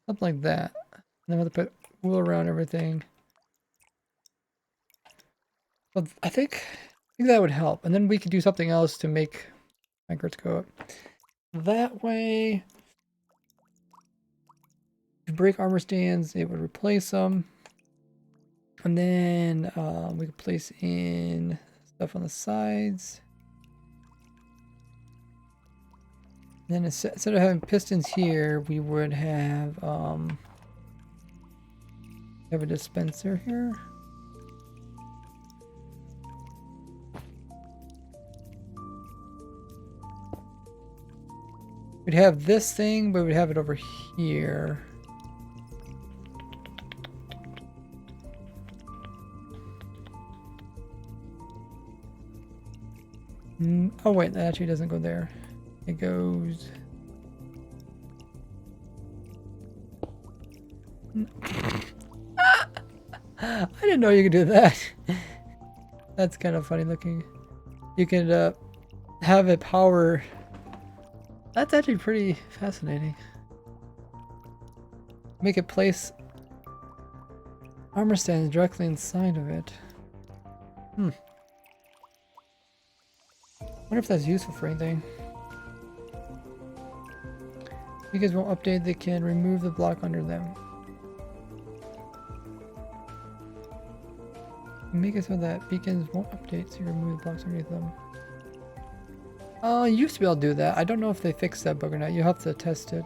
Something like that. And then we'll have to put wool around everything. Well, I think that would help. And then we could do something else to make migrants go up. That way, if you break armor stands, it would replace them. And then we could place in stuff on the sides. And then instead of having pistons here, we would have a dispenser here. We'd have this thing, but we'd have it over here. Oh wait, that actually doesn't go there. It goes... I didn't know you could do that. That's kind of funny looking. You can have it power... That's actually pretty fascinating. Make it place armor stands directly inside of it. Wonder if that's useful for anything. Because won't update, they can remove the block under them. Make it so that beacons won't update, so you remove the blocks underneath them. You used to be able to do that. I don't know if they fixed that bug or not. You have to test it.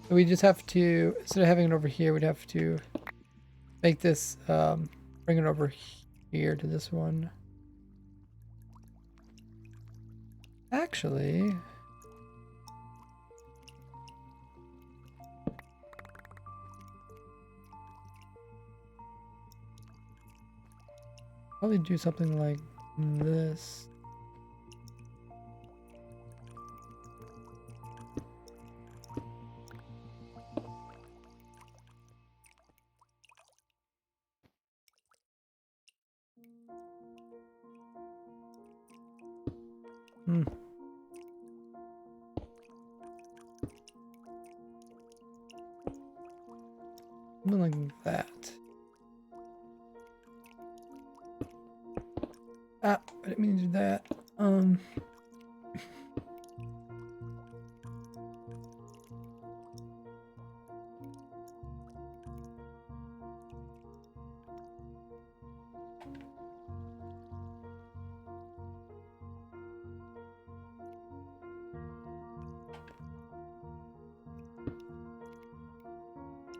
So we just have to, instead of having it over here, we'd have to make this, bring it over here to this one. Actually, probably do something like this. Something like that. Ah, I didn't mean to do that.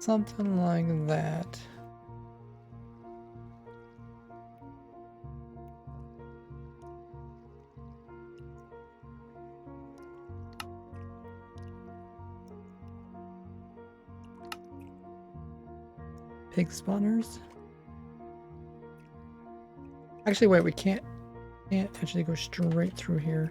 Something like that. Pig spawners. Actually, wait, we can't actually go straight through here.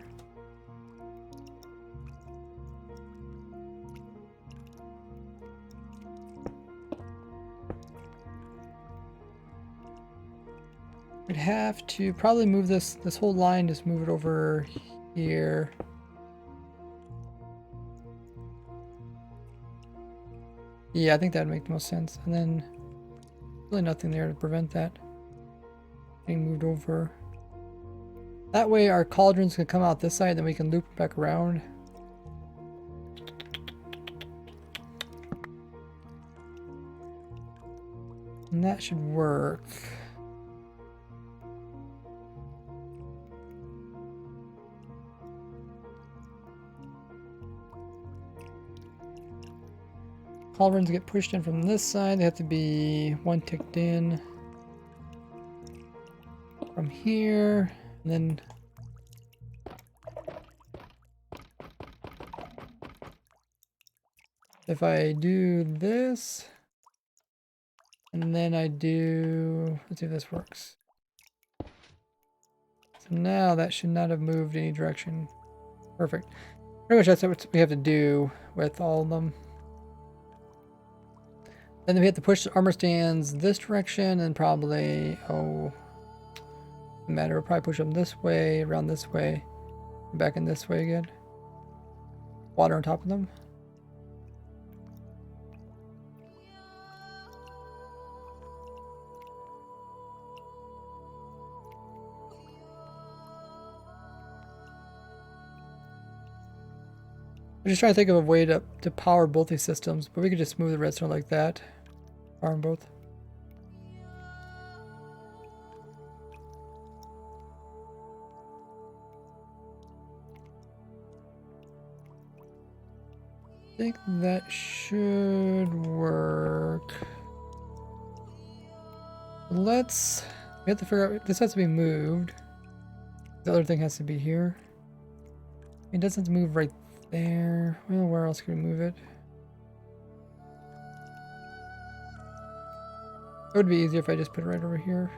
We'd have to probably move this whole line, just move it over here. Yeah, I think that'd make the most sense. And then really nothing there to prevent that being moved over. That way our cauldrons can come out this side, then we can loop back around. And that should work. Cauldrons get pushed in from this side. They have to be one ticked in from here, and then if I do this, and then I do, let's see if this works. So now that should not have moved any direction. Perfect. Pretty much that's what we have to do with all of them. Then we have to push the armor stands this direction, and probably, oh, no matter, we'll probably push them this way, around this way, and back in this way again. Water on top of them. I'm just trying to think of a way to power both these systems, but we could just move the redstone like that. Power them both. I think that should work. We have to figure out, this has to be moved. The other thing has to be here. It doesn't have to move right there. Well, where else can we move it? It would be easier if I just put it right over here.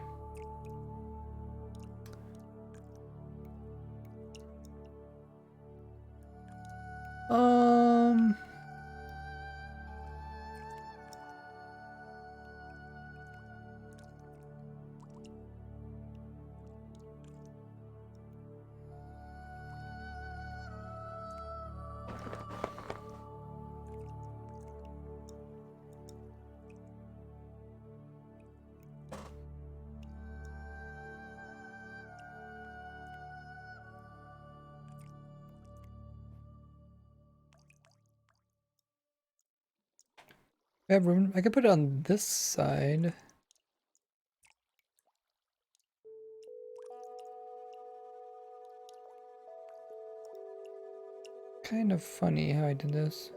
I have room. I could put it on this side. Kind of funny how I did this.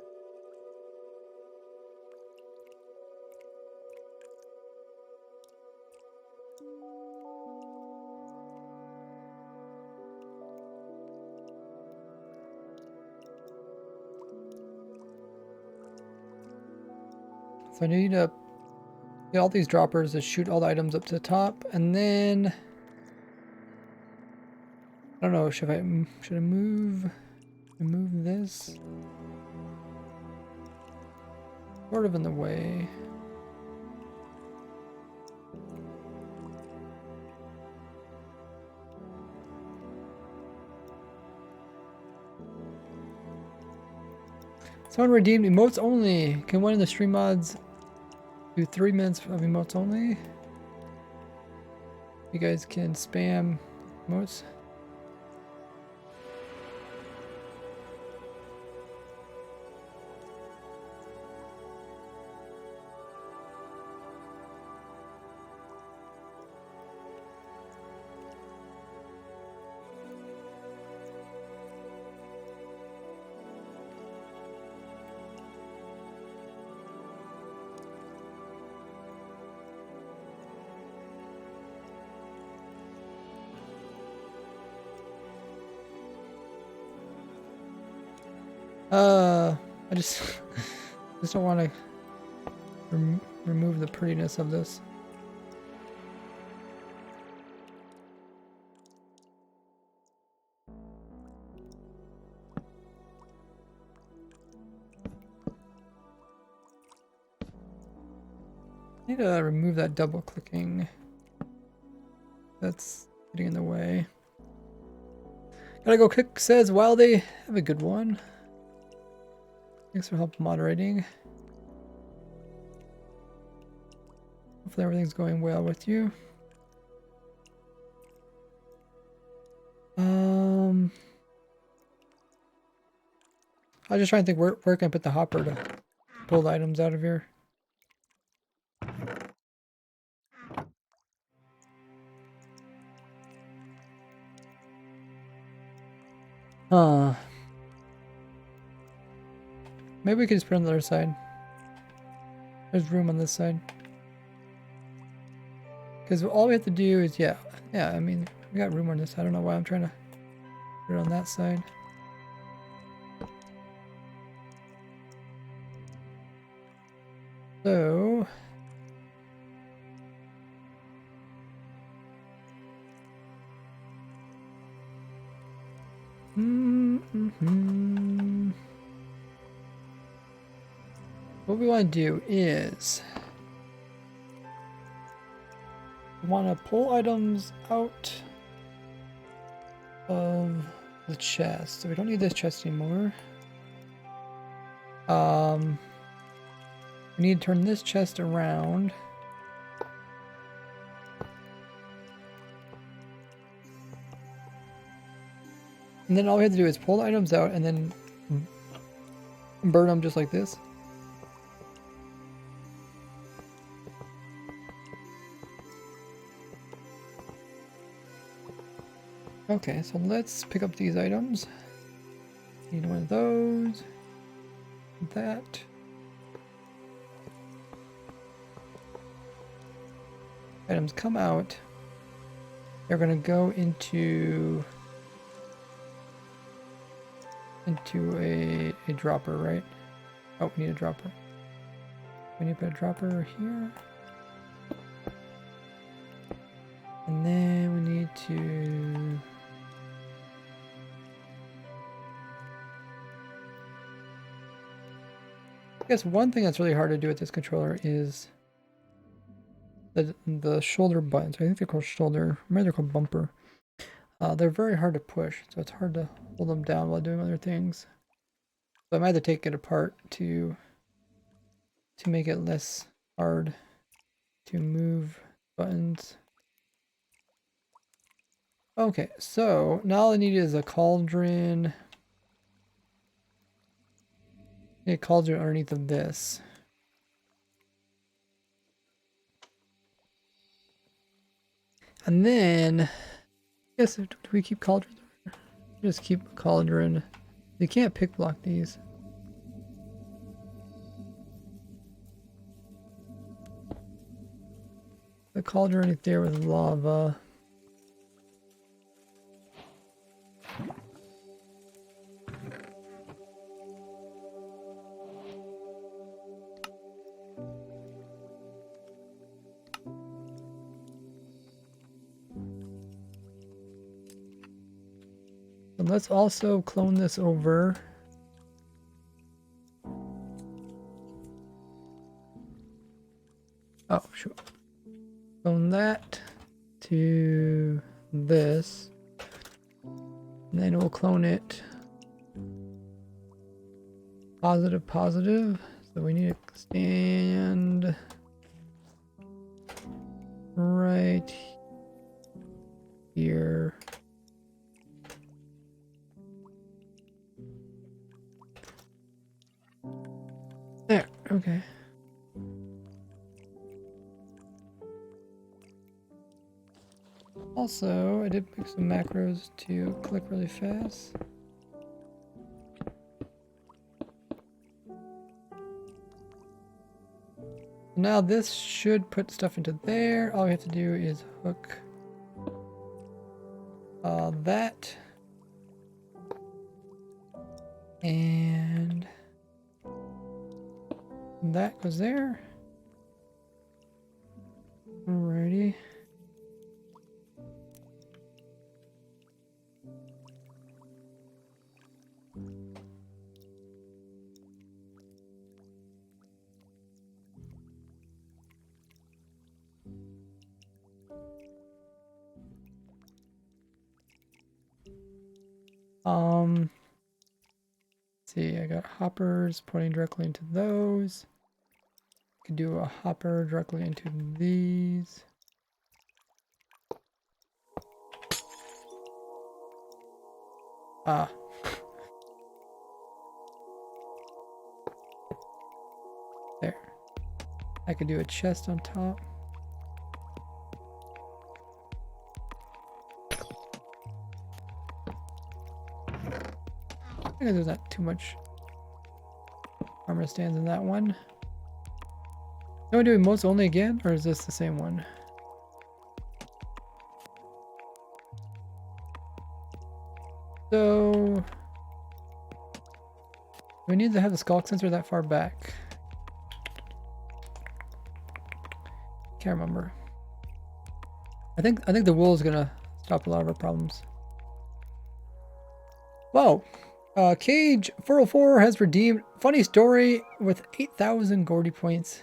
So I need to get all these droppers to shoot all the items up to the top, and then I don't know, should I move this? Sort of in the way. Someone redeemed emotes only. Can one of the stream mods do 3 minutes of emotes only? You guys can spam emotes. I just just don't want to remove the prettiness of this. I need to remove that double clicking. That's getting in the way. Gotta go kick says while they have a good one. Thanks for help moderating. Hopefully everything's going well with you. I was just trying to think where can I put the hopper to pull the items out of here. Maybe we could just put it on the other side. There's room on this side. Because all we have to do is, yeah, I mean, we got room on this. I don't know why I'm trying to put it on that side. So... What we want to do is... we want to pull items out of the chest. So we don't need this chest anymore. We need to turn this chest around. And then all we have to do is pull the items out and then burn them just like this. Okay, so let's pick up these items. Need one of those. That. Items come out. They're gonna go into a dropper, right? Oh, we need a dropper. We need to put a dropper here. And then we need to... I guess one thing that's really hard to do with this controller is the shoulder buttons. I think they're called shoulder, maybe they're called bumper. They're very hard to push, so it's hard to hold them down while doing other things. So I might have to take it apart to make it less hard to move buttons. Okay, so now all I need is a cauldron. A cauldron underneath of this. And then, I guess, do we keep cauldrons? Just keep a cauldron. You can't pick block these. The cauldron right there with lava. And let's also clone this over. Oh, sure. Clone that to this. And then we'll clone it. Positive, positive. So we need to stand right here. There, okay. Also, I did pick some macros to click really fast. Now this should put stuff into there. All we have to do is hook that. And that goes there. Alrighty. Let's see, I got hoppers pointing directly into those. I could do a hopper directly into these. Ah. There. I could do a chest on top. I think there's not too much armor stands in that one. Am I doing moats only again, or is this the same one? So we need to have the skulk sensor that far back. Can't remember. I think the wool is gonna stop a lot of our problems. Whoa! Cage 404 has redeemed funny story with 8,000 Gordy points.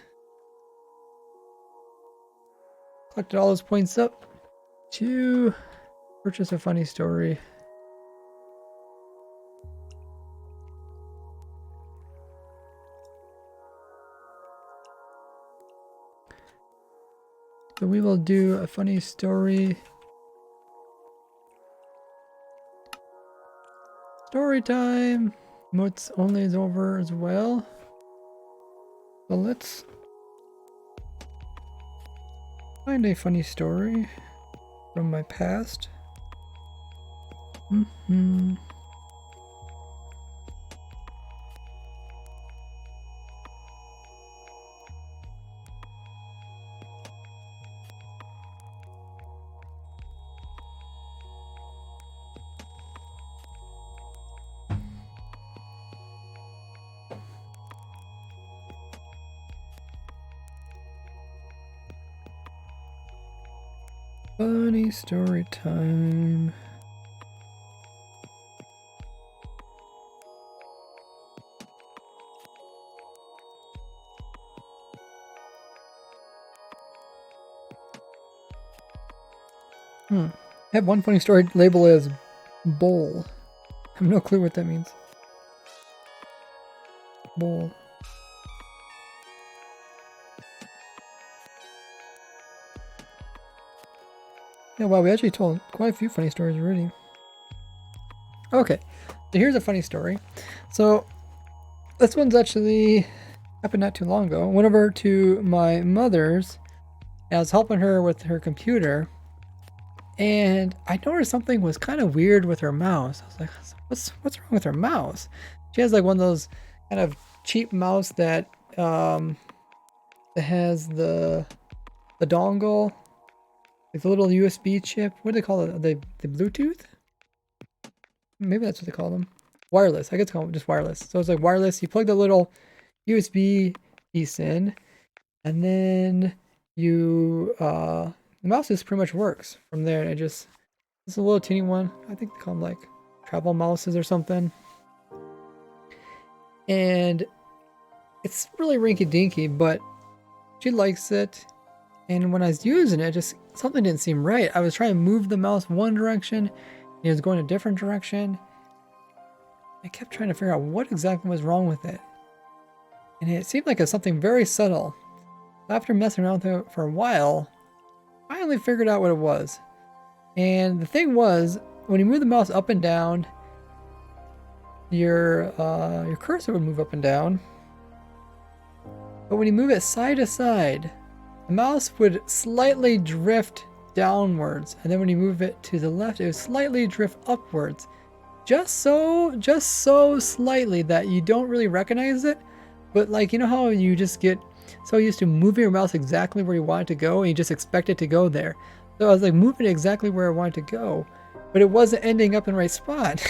Collected all those points up to purchase a funny story. So we will do a funny story. Story time! Moats only is over as well. So let's find a funny story from my past. Funny story time. I have one funny story labeled as bowl. I have no clue what that means. Bowl. Yeah, wow, we actually told quite a few funny stories already. Okay, so here's a funny story. So this one's actually happened not too long ago. I went over to my mother's and I was helping her with her computer, and I noticed something was kind of weird with her mouse. I was like, what's wrong with her mouse? She has like one of those kind of cheap mouse that has the dongle, like the little USB chip. What do they call it? The Bluetooth? Maybe that's what they call them. Wireless. I guess call them just wireless. So it's like wireless. You plug the little USB piece in, and then you the mouse just pretty much works from there. And it's a little teeny one. I think they call them like travel mouses or something. And it's really rinky dinky, but she likes it. And when I was using it, just something didn't seem right. I was trying to move the mouse one direction, and it was going a different direction. I kept trying to figure out what exactly was wrong with it. And it seemed like it was something very subtle. After messing around with it for a while, I finally figured out what it was. And the thing was, when you move the mouse up and down, your cursor would move up and down. But when you move it side to side, the mouse would slightly drift downwards, and then when you move it to the left, it would slightly drift upwards. Just so slightly that you don't really recognize it. But like, you know how you just get so used to moving your mouse exactly where you want it to go, and you just expect it to go there. So I was like moving it exactly where I wanted to go, but it wasn't ending up in the right spot.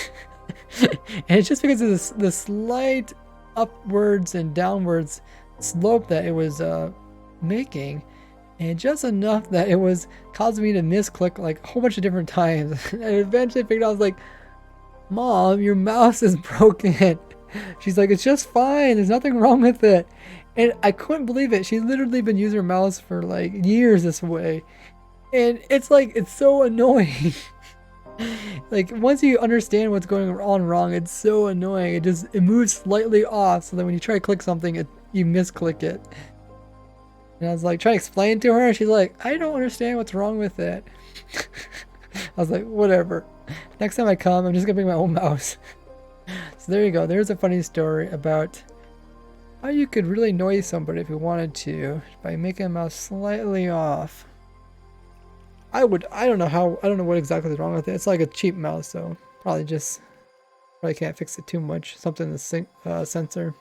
And it's just because of the slight upwards and downwards slope that it was making, and just enough that it was causing me to misclick like a whole bunch of different times. And eventually I figured out, I was like, Mom, your mouse is broken. She's like, it's just fine. There's nothing wrong with it. And I couldn't believe it. She's literally been using her mouse for like years this way. And it's like, it's so annoying. Like once you understand what's going on wrong, it's so annoying. It moves slightly off so that when you try to click something, you misclick it. And I was like trying to explain to her, and she's like, I don't understand what's wrong with it. I was like, whatever. Next time I come, I'm just gonna bring my own mouse. So there you go. There's a funny story about how you could really annoy somebody if you wanted to by making a mouse slightly off. I don't know what exactly is wrong with it. It's like a cheap mouse, so probably can't fix it too much. Something in the sensor.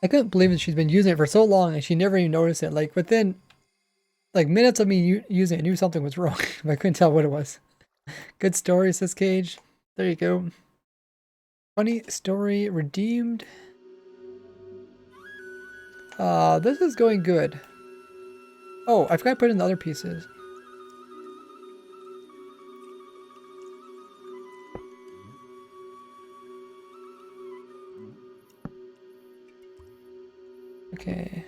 I couldn't believe that she's been using it for so long and she never even noticed it. Like within like minutes of me using it, I knew something was wrong. I couldn't tell what it was. Good story, says Cage. There you go. Funny story redeemed. This is going good. Oh, I forgot to put in the other pieces. Okay.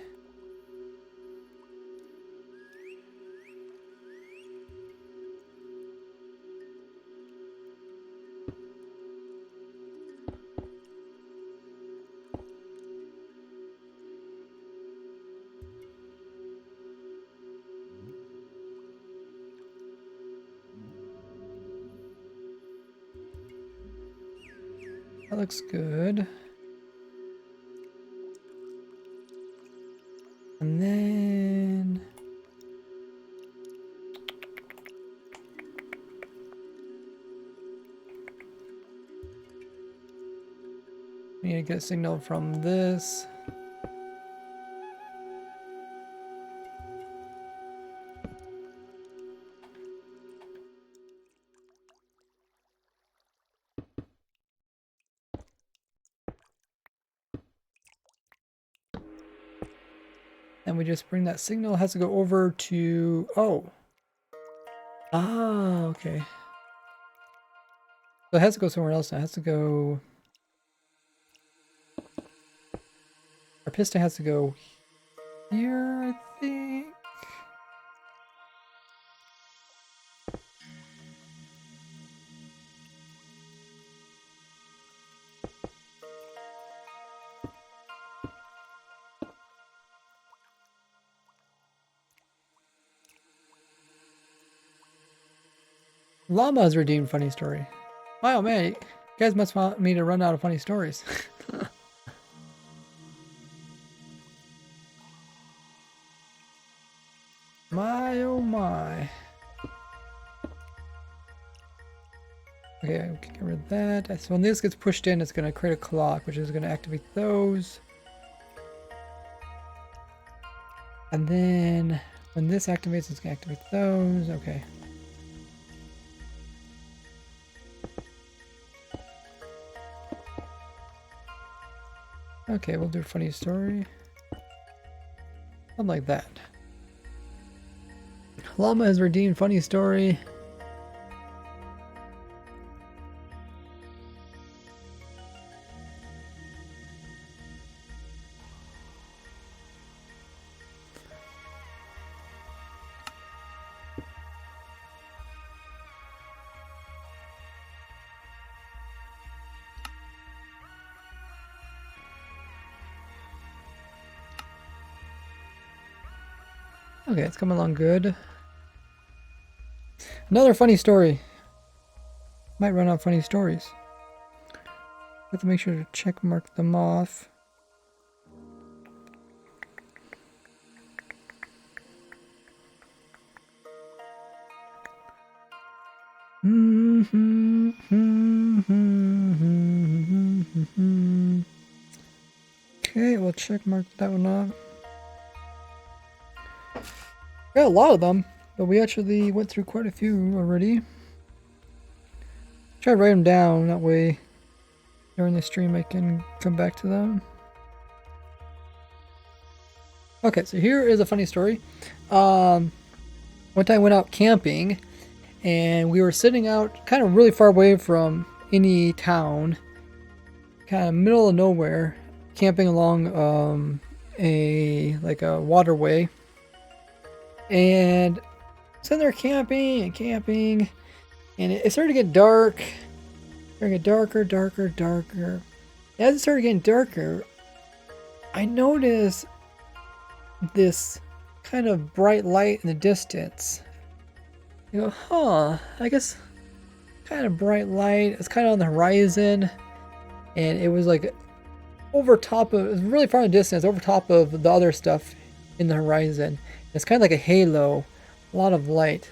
That looks good. And then we need to get a signal from this. And we just bring that signal. It has to go over to, oh. Ah, okay. So it has to go somewhere else now. It has to go, our piston has to go here, I think. Llama has redeemed funny story. Wow, man, you guys must want me to run out of funny stories. My, oh my. Okay, we can get rid of that. So when this gets pushed in, it's going to create a clock, which is going to activate those. And then when this activates, it's going to activate those. Okay. Okay, we'll do a funny story. Something like that. Llama has redeemed funny story. Okay, it's coming along good. Another funny story. Might run out of funny stories. Have to make sure to check mark them off. Okay, we'll check mark that one off. Got a lot of them, but we actually went through quite a few already. Try to write them down, that way during the stream I can come back to them. Okay, so here is a funny story. One time I went out camping and we were sitting out kind of really far away from any town, kind of middle of nowhere, camping along a waterway, and sitting there camping, and it started to get dark. Started to get darker. As it started getting darker, I noticed this kind of bright light in the distance. You go, huh, I guess kind of bright light. It's kind of on the horizon, and it was like over top of, it was really far in the distance, over top of the other stuff in the horizon. It's kind of like a halo, a lot of light.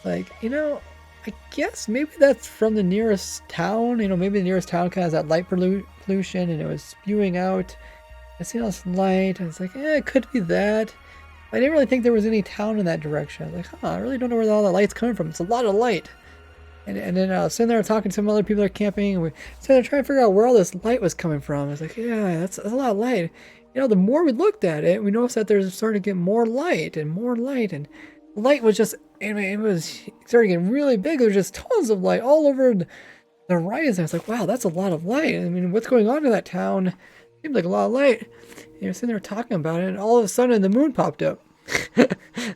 Like, you know, I guess maybe that's from the nearest town. You know, maybe the nearest town kind of has that light pollution, and it was spewing out. I see all this light, and it's like, it could be that. I didn't really think there was any town in that direction. I was like, I really don't know where all the light's coming from. It's a lot of light. And then I was sitting there talking to some other people that are camping, and we sitting there trying to figure out where all this light was coming from. I was like, yeah, that's a lot of light. You know, the more we looked at it, we noticed that there's starting to get more light, and light was just, I mean, it was starting getting really big. There was just tons of light all over the horizon. I was like, wow, that's a lot of light. I mean, what's going on in that town? Seemed like a lot of light. And you're sitting there talking about it, and all of a sudden the moon popped up.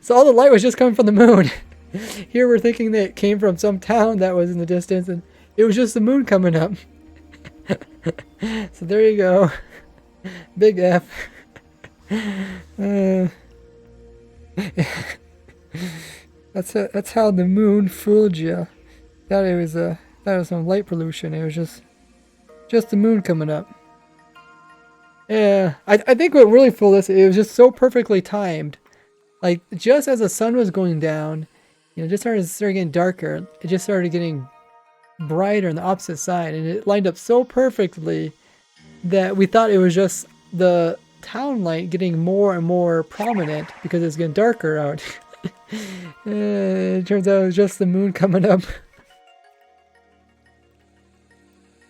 So all the light was just coming from the moon. Here we're thinking that it came from some town that was in the distance, and it was just the moon coming up. So there you go. Big F. That's how the moon fooled you. Thought it was some light pollution. It was just the moon coming up. Yeah, I think what really fooled us, it was just so perfectly timed. Like, just as the sun was going down, you know, just started getting darker. It just started getting brighter on the opposite side, and it lined up so perfectly that we thought it was just the town light getting more and more prominent because it's getting darker out. It turns out it was just the moon coming up.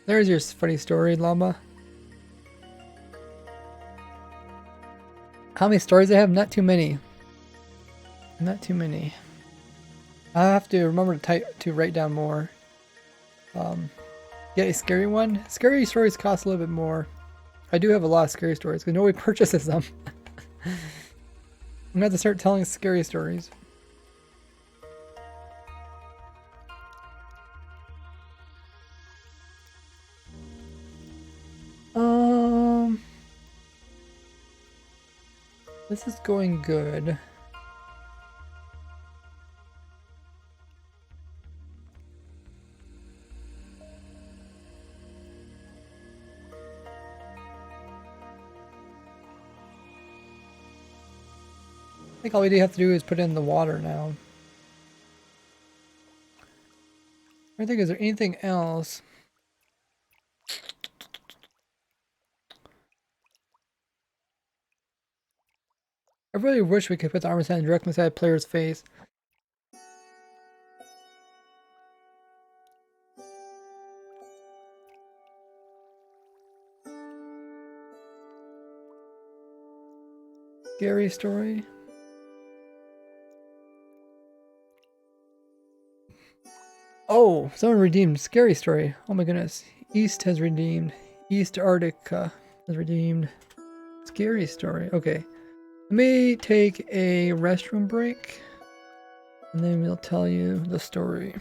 There's your funny story, llama. How many stories I have? Not too many. Not too many. I have to remember to write down more. Get a scary one. Scary stories cost a little bit more. I do have a lot of scary stories because nobody purchases them. I'm gonna have to start telling scary stories. This is going good. I think all we have to do is put in the water now. I think, is there anything else? I really wish we could put the armor stand directly inside the player's face. Scary story. Oh, someone redeemed scary story. Oh my goodness. East has redeemed. East Arctica has redeemed. Scary story. Okay. Let me take a restroom break, and then we'll tell you the story.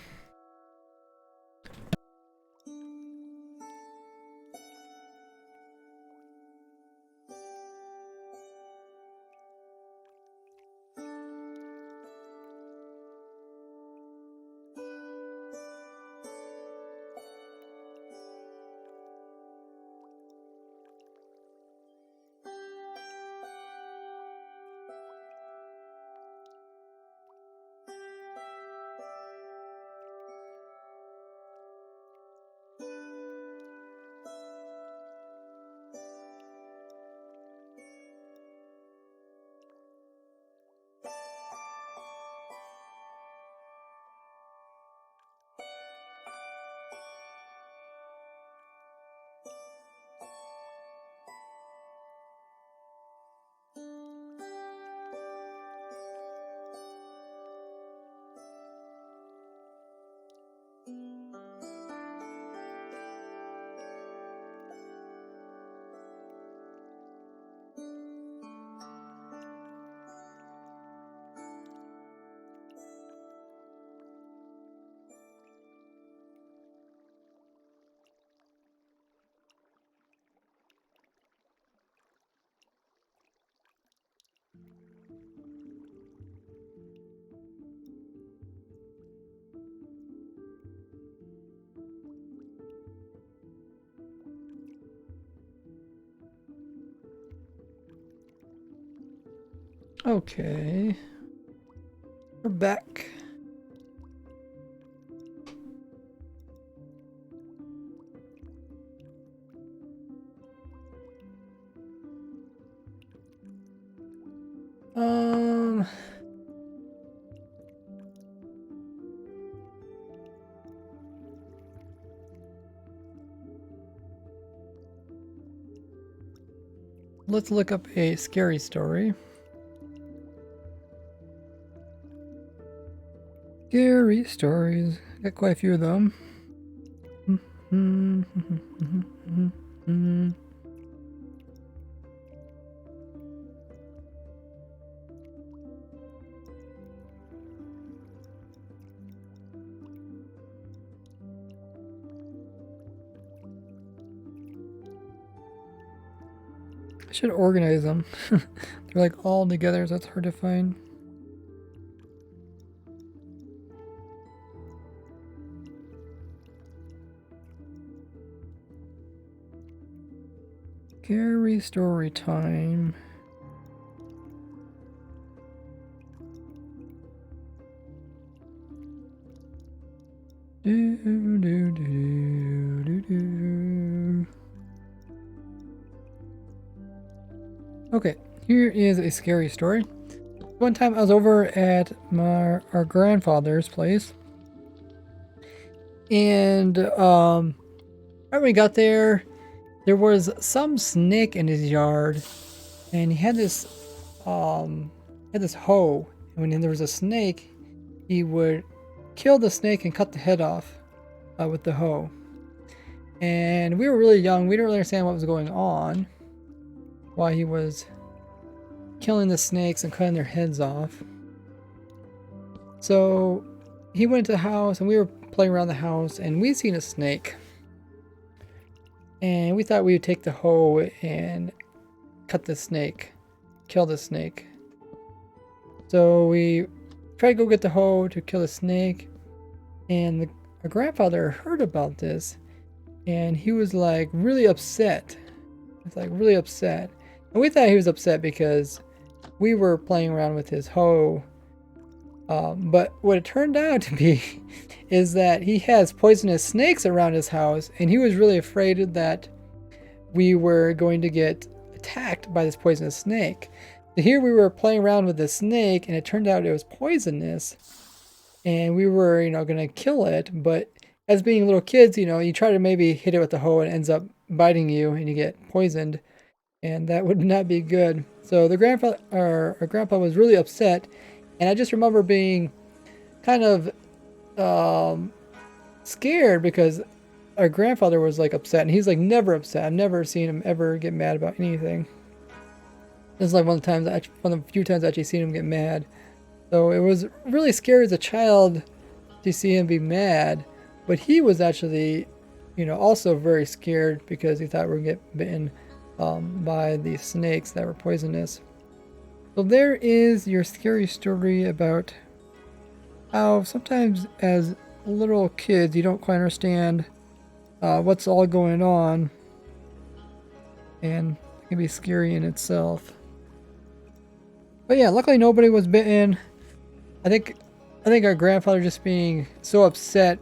Okay. We're back. Let's look up a scary story. Scary stories. Got quite a few of them. I should organize them. They're like all together, so that's hard to find. Scary story time. Do do do do do. Okay, here is a scary story. One time I was over at our grandfather's place, and right when we got there, there was some snake in his yard, and he had this hoe, and when there was a snake, he would kill the snake and cut the head off with the hoe. And we were really young, we didn't really understand what was going on, why he was killing the snakes and cutting their heads off. So he went to the house, and we were playing around the house, and we seen a snake. And we thought we would take the hoe and cut the snake, kill the snake. So we tried to go get the hoe to kill the snake, and our grandfather heard about this, and he was like really upset. It's like really upset. And we thought he was upset because we were playing around with his hoe. But what it turned out to be is that he has poisonous snakes around his house, and he was really afraid that we were going to get attacked by this poisonous snake. So here we were playing around with this snake, and it turned out it was poisonous, and we were, going to kill it. But as being little kids, you try to maybe hit it with the hoe, and it ends up biting you, and you get poisoned, and that would not be good. So our grandpa was really upset, and I just remember being kind of scared because our grandfather was like upset, and he's like never upset. I've never seen him ever get mad about anything. This is like one of the few times I actually seen him get mad. So it was really scary as a child to see him be mad, but he was actually, also very scared because he thought we were going to get bitten by these snakes that were poisonous. So there is your scary story about how sometimes as little kids you don't quite understand what's all going on, and it can be scary in itself. But yeah, luckily nobody was bitten. I think our grandfather just being so upset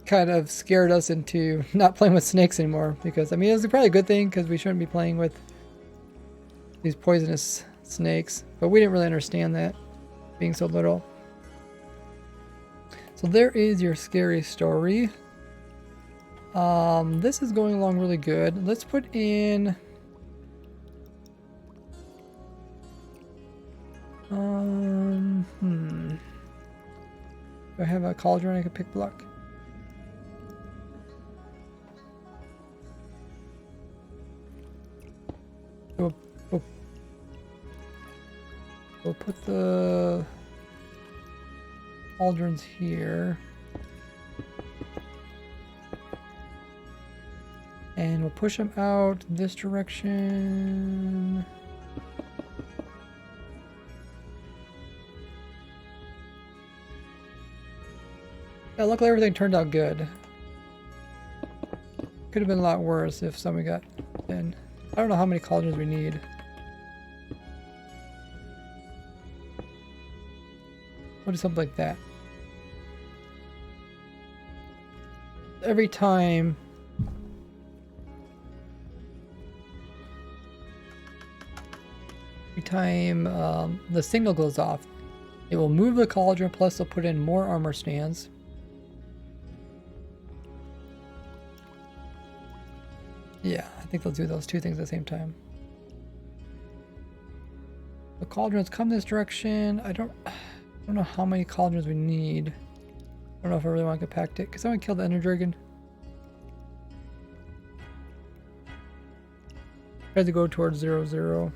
kind of scared us into not playing with snakes anymore, because it was probably a good thing because we shouldn't be playing with these poisonous snakes, but we didn't really understand that being so little. So there is your scary story. This is going along really good. Let's put in do I have a cauldron I could pick block? We'll put the cauldrons here. And we'll push them out this direction. Yeah, luckily everything turned out good. Could have been a lot worse if somebody got in. I don't know how many cauldrons we need. We'll do something like that. Every time the signal goes off, it will move the cauldron, plus they'll put in more armor stands. Yeah, I think they'll do those two things at the same time. The cauldrons come this direction. I don't know how many cauldrons we need. I don't know if I really want to compact it, because I want to kill the Ender Dragon. Try to go towards 0-0.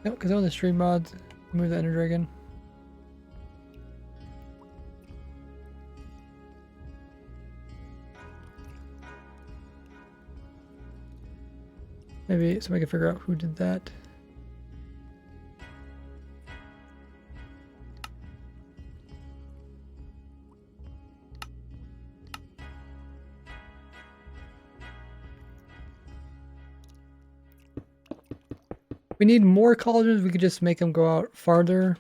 Yep, because I want the stream mods. Move the Ender Dragon. Maybe somebody can figure out who did that. We need more cauldrons. We could just make them go out farther.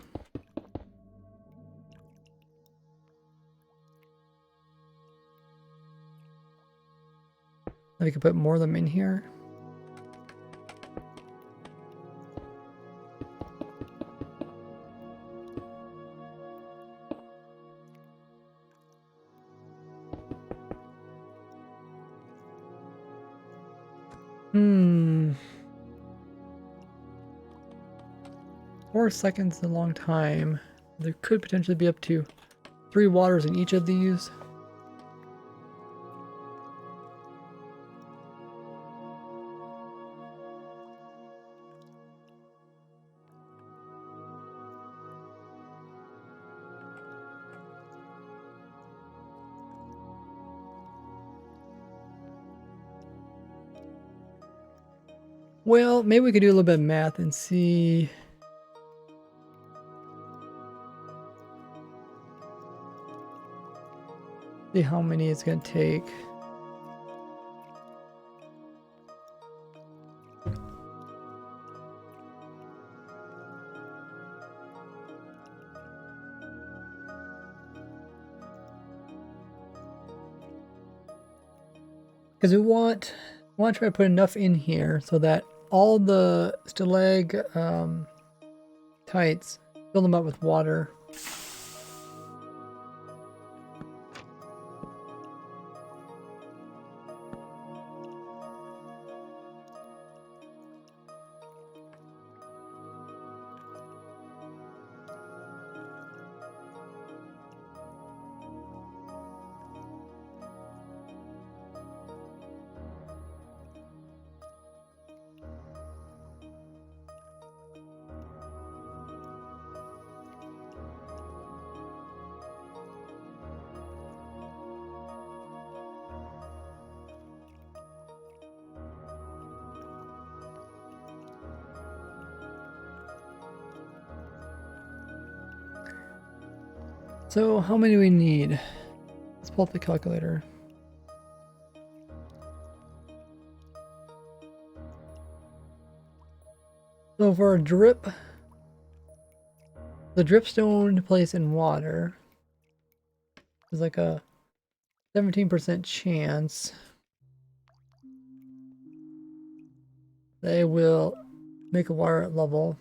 We could put more of them in here. Hmm. 4 seconds is a long time. There could potentially be up to 3 waters in each of these. Well, maybe we could do a little bit of math and see. See how many it's going to take. Because we want to try to put enough in here so that all the stalagmites, fill them up with water. So how many do we need? Let's pull up the calculator. So for a drip, the dripstone placed in water is like a 17% chance they will make a water level.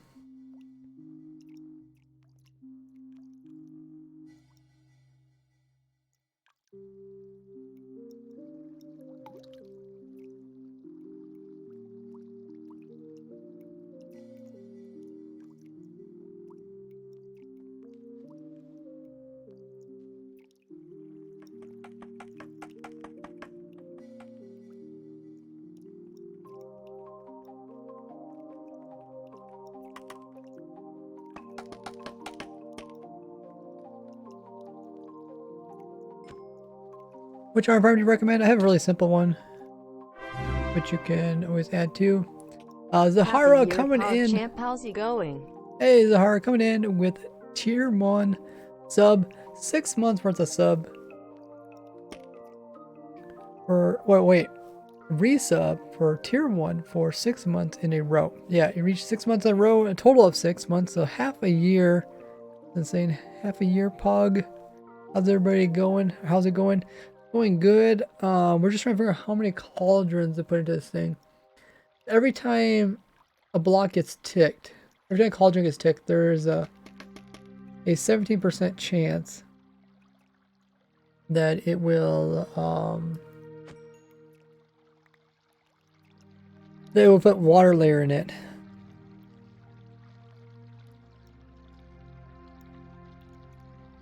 Which arm farm do you recommend? I have a really simple one, which you can always add to. Zahara coming in. Champ, how's he going? Hey, Zahara coming in with tier 1 sub, 6 months worth of sub. Or wait. resub for tier 1 for 6 months in a row. Yeah, you reached 6 months in a row, a total of 6 months, so half a year. Insane, half a year, Pug. How's everybody going? How's it going? Going good. We're just trying to figure out how many cauldrons to put into this thing. Every time a block gets ticked, every time a cauldron gets ticked, there's a 17% chance that it will they will put water layer in it.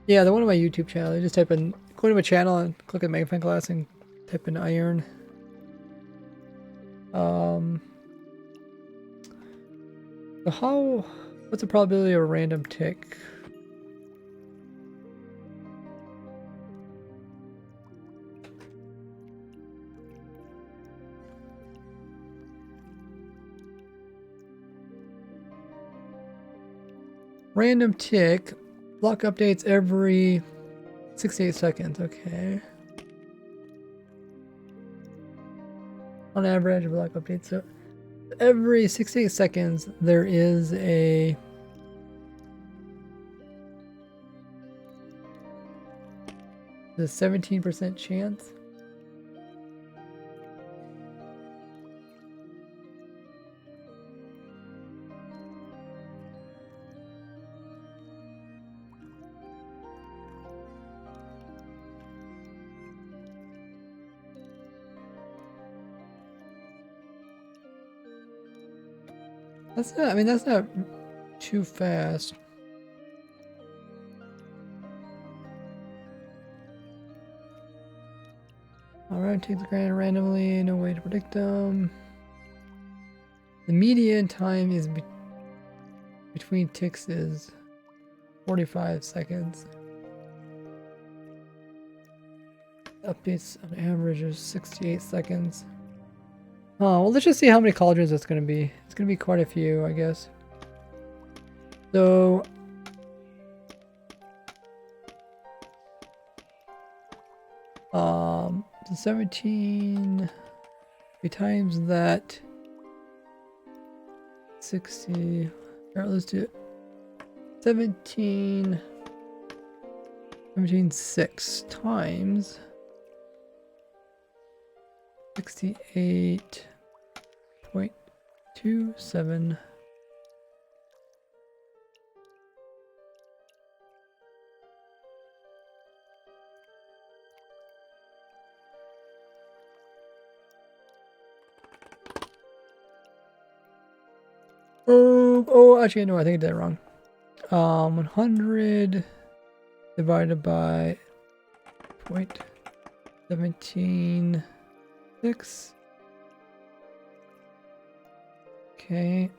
Yeah, the one on my YouTube channel. You just type in, go to my channel and click on magnifying glass and type in iron. So what's the probability of a random tick? Random tick. Block updates every 68 seconds. Okay. On average, block updates. So every 68 seconds, there is a the 17% chance. That's not, I mean, that's not too fast. Alright, take the granite randomly, no way to predict them. The median time is between ticks is 45 seconds. Updates on average is 68 seconds. Oh, well, let's just see how many cauldrons it's going to be. It's going to be quite a few, I guess. So... so 17... we times that... 60... Alright, let's do it. 17... 6 times... 68.27. Oh, actually, no, I think I did it wrong. 100 divided by 0.17. 6. Okay.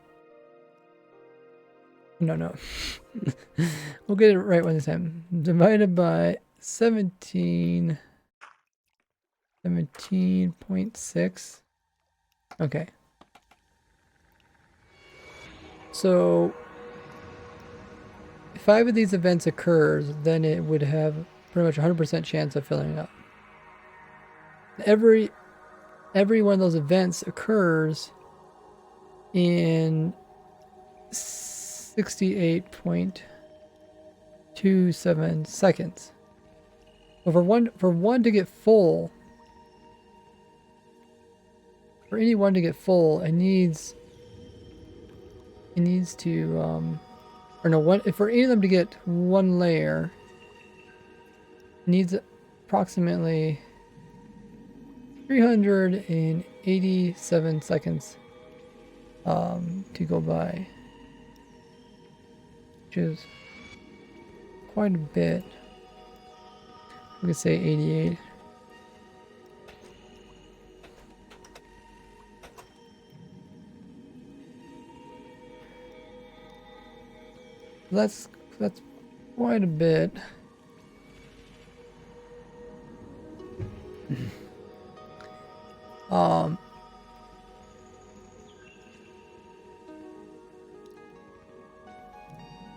No. We'll get it right one this time. Divided by 17.6. Okay. So, if 5 of these events occurs, then it would have pretty much 100% chance of filling up. Every one of those events occurs in 68.27 seconds. But for one to get full, for any one to get full, it needs to or no, one, for any of them to get one layer, it needs approximately 387 seconds to go by, which is quite a bit. We could say 88. That's quite a bit.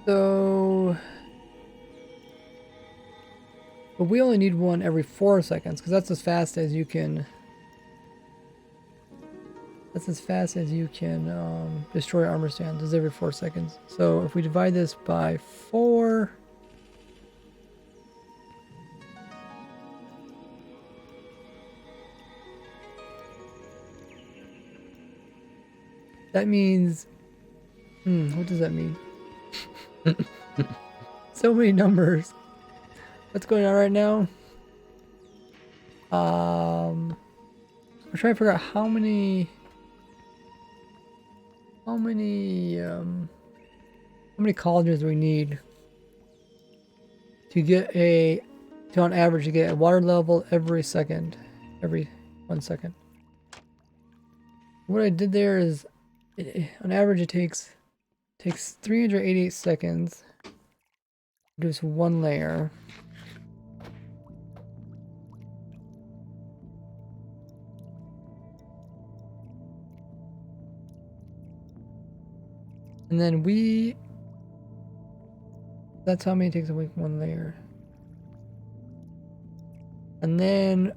So, but we only need one every 4 seconds because that's as fast as you can That's as fast as you can destroy armor stands. Is every 4 seconds. So if we divide this by 4, that means, what does that mean? So many numbers. What's going on right now? I'm trying to figure out how many cauldrons do we need to get on average to get a water level every 1 second. What I did there is, on average, it takes 388 seconds to produce 1 layer. And then that's how many it takes to make 1 layer. And then,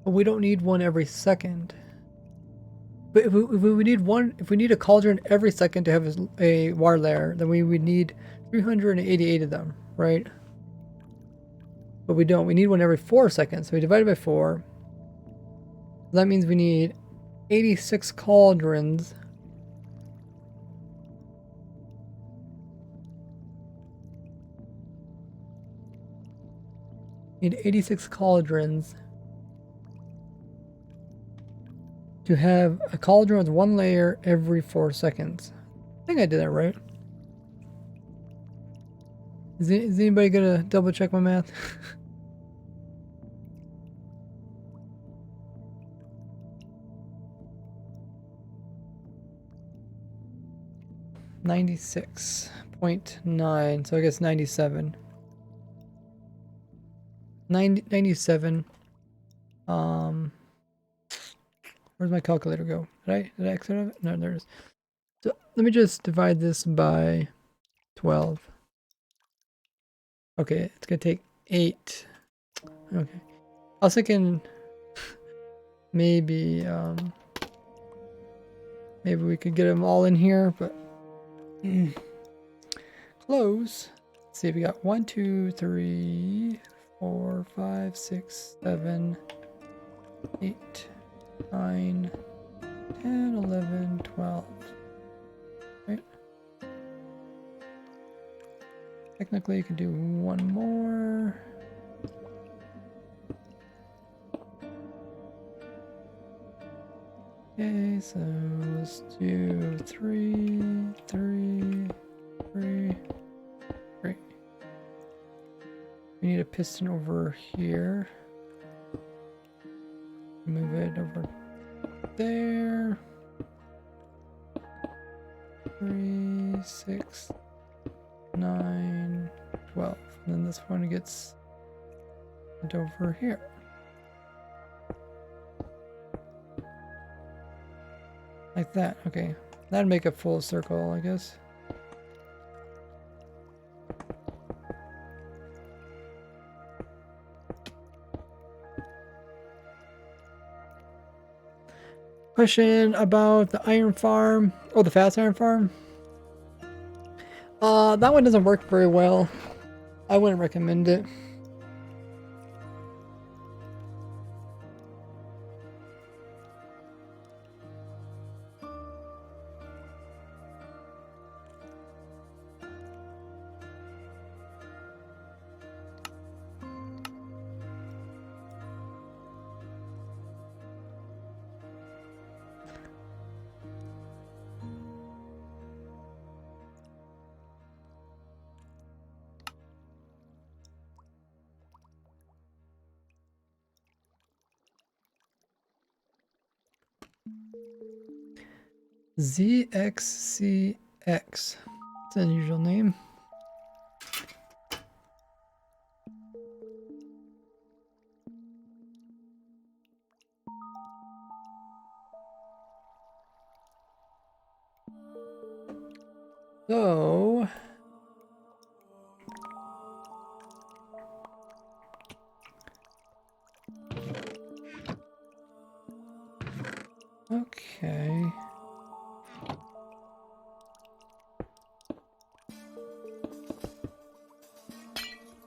we don't need 1 every second. But if we need a cauldron every second to have a water layer, then we would need 388 of them, right? But we don't. We need 1 every 4 seconds. So we divide it by 4. That means we need 86 cauldrons. Need 86 cauldrons to have a cauldron with 1 layer every 4 seconds. I think I did that right. Is anybody gonna double check my math? $96.9, so I guess 97. 97. Where's my calculator go? Did I exit out of it? No, there it is. So let me just divide this by 12. Okay, it's gonna take 8. Okay. I was thinking maybe we could get them all in here, but close. Let's see, we got 1, 2, 3, 4, 5, 6, 7, 8, 9, 10, 11, 12. Right? Technically, you can do 1 more. Okay, so let's do 3, 3, 3, 3. We need a piston over here. Move it over there. 3, 6, 9, 12. And then this one gets over here. Like that. Okay. That'd make a full circle, I guess. Question about the iron farm. Oh, the fast iron farm. That one doesn't work very well. I wouldn't recommend it. ZXCX. It's an unusual name. So okay.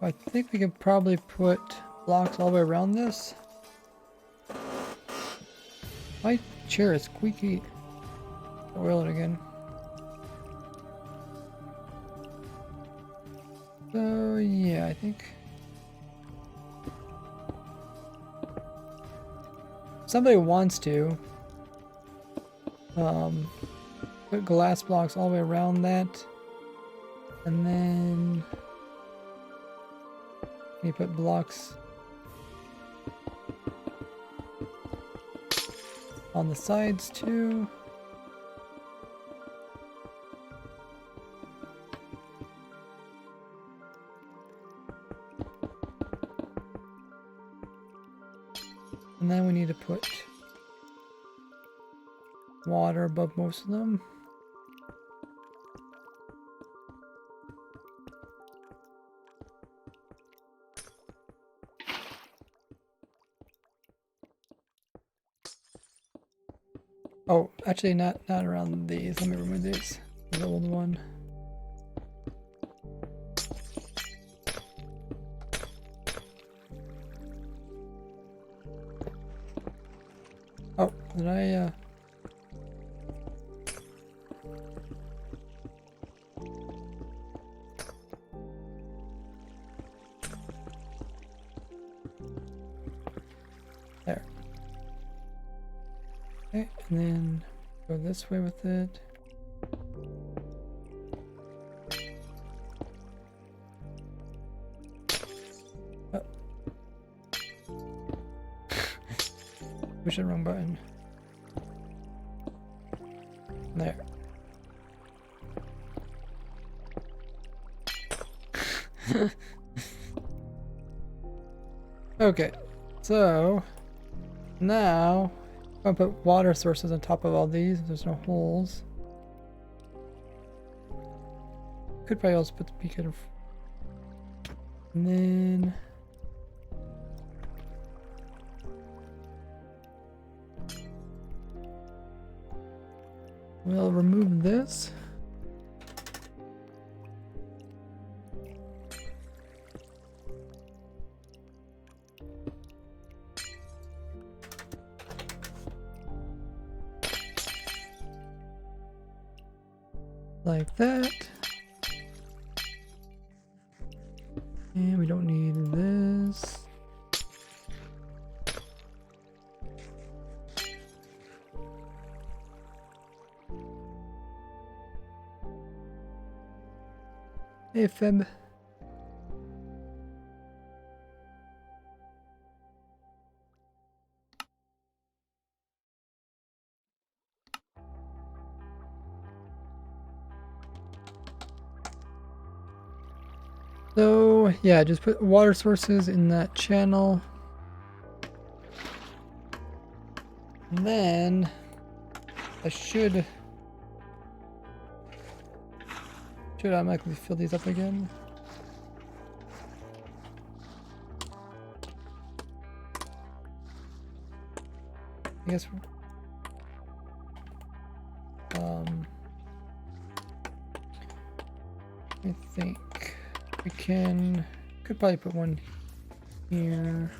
I think we can probably put blocks all the way around this. My chair is squeaky. Oil it again. So yeah, I think somebody wants to put glass blocks all the way around that, and then you put blocks on the sides too. And then we need to put water above most of them. Oh, actually not around these. Let me remove these. The old one. Oh, did I there. Okay, and then go this way with it. Oh. Push the wrong button. There. Okay, so now I'm gonna put water sources on top of all these. There's no holes. Could probably also put the beacon. And then we'll remove this. Like that. And we don't need this. Hey, Feb. So yeah, just put water sources in that channel. And then I should automatically fill these up again. I guess I think we could probably put one here.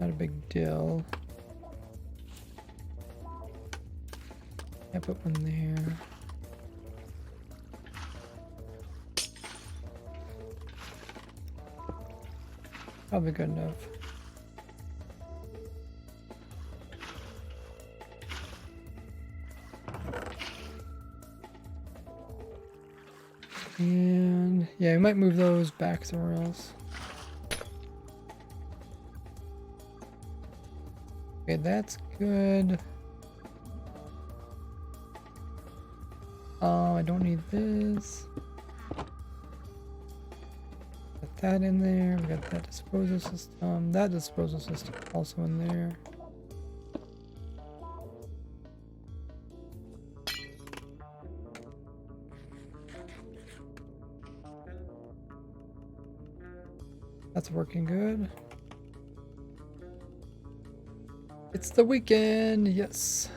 Not a big deal. Yeah, put one there. Probably good enough. And yeah, we might move those back somewhere else. Okay, that's good. Oh, I don't need this. Put that in there. We got that disposal system. That disposal system also in there. That's working good. It's the weekend, yes.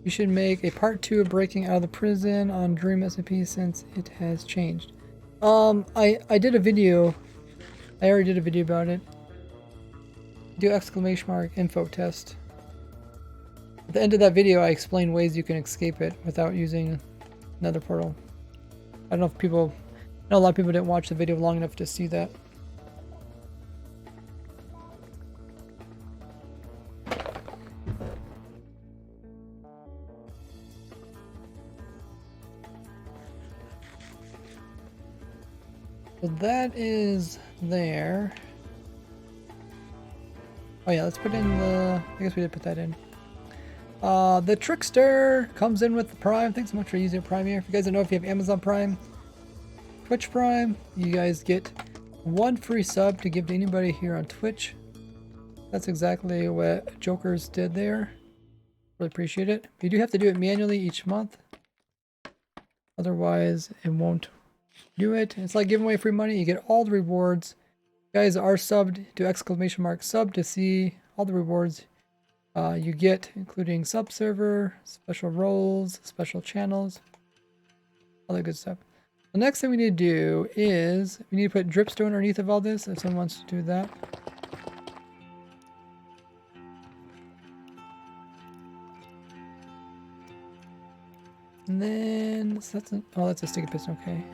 You should make a part 2 of breaking out of the prison on Dream SCP since it has changed. I did a video. I already did a video about it. Do exclamation mark info test. At the end of that video, I explained ways you can escape it without using another portal. I don't know if people... I know a lot of people didn't watch the video long enough to see that. So that is there. Oh yeah, let's put in the... I guess we did put that in. The Trickster comes in with the Prime. Thanks so much for using Prime here. If you guys don't know, if you have Amazon Prime, Twitch Prime, you guys get 1 free sub to give to anybody here on Twitch. That's exactly what Jokers did there. Really appreciate it. You do have to do it manually each month. Otherwise, it won't do it. It's like giving away free money. You get all the rewards. You guys are subbed to exclamation mark sub to see all the rewards you get, including sub server, special roles, special channels, all that good stuff. The next thing we need to do is we need to put dripstone underneath of all this if someone wants to do that. And then so that's oh, that's a sticky piston. Okay.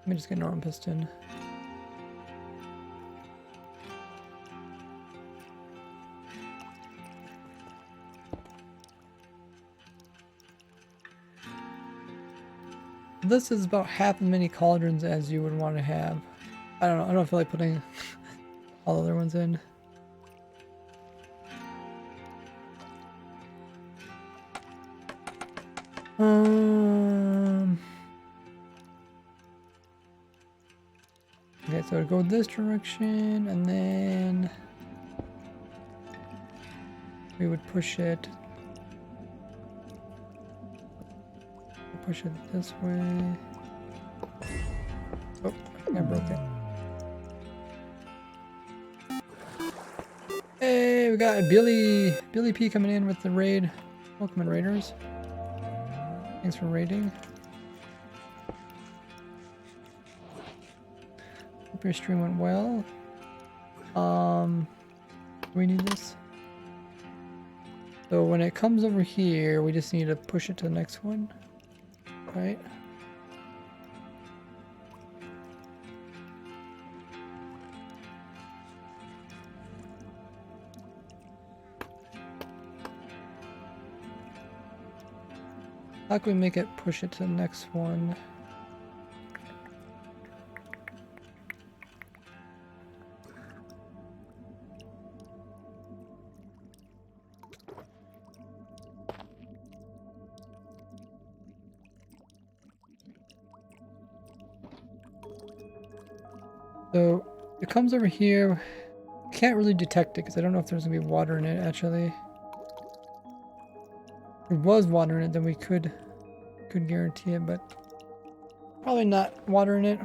Let me just get a normal piston. This is about half as many cauldrons as you would want to have. I don't know. I don't feel like putting all the other ones in. Okay, so go this direction, and then we would push it. Push it this way. Oh, I broke it. Hey, we got Billy P coming in with the raid. Welcome in, raiders. Thanks for raiding. Hope your stream went well. Do we need this? So when it comes over here, we just need to push it to the next one. Right? How can we make it push it to the next one? So it comes over here. Can't really detect it because I don't know if there's gonna be water in it actually. If there was water in it, then we could guarantee it, but probably not water in it.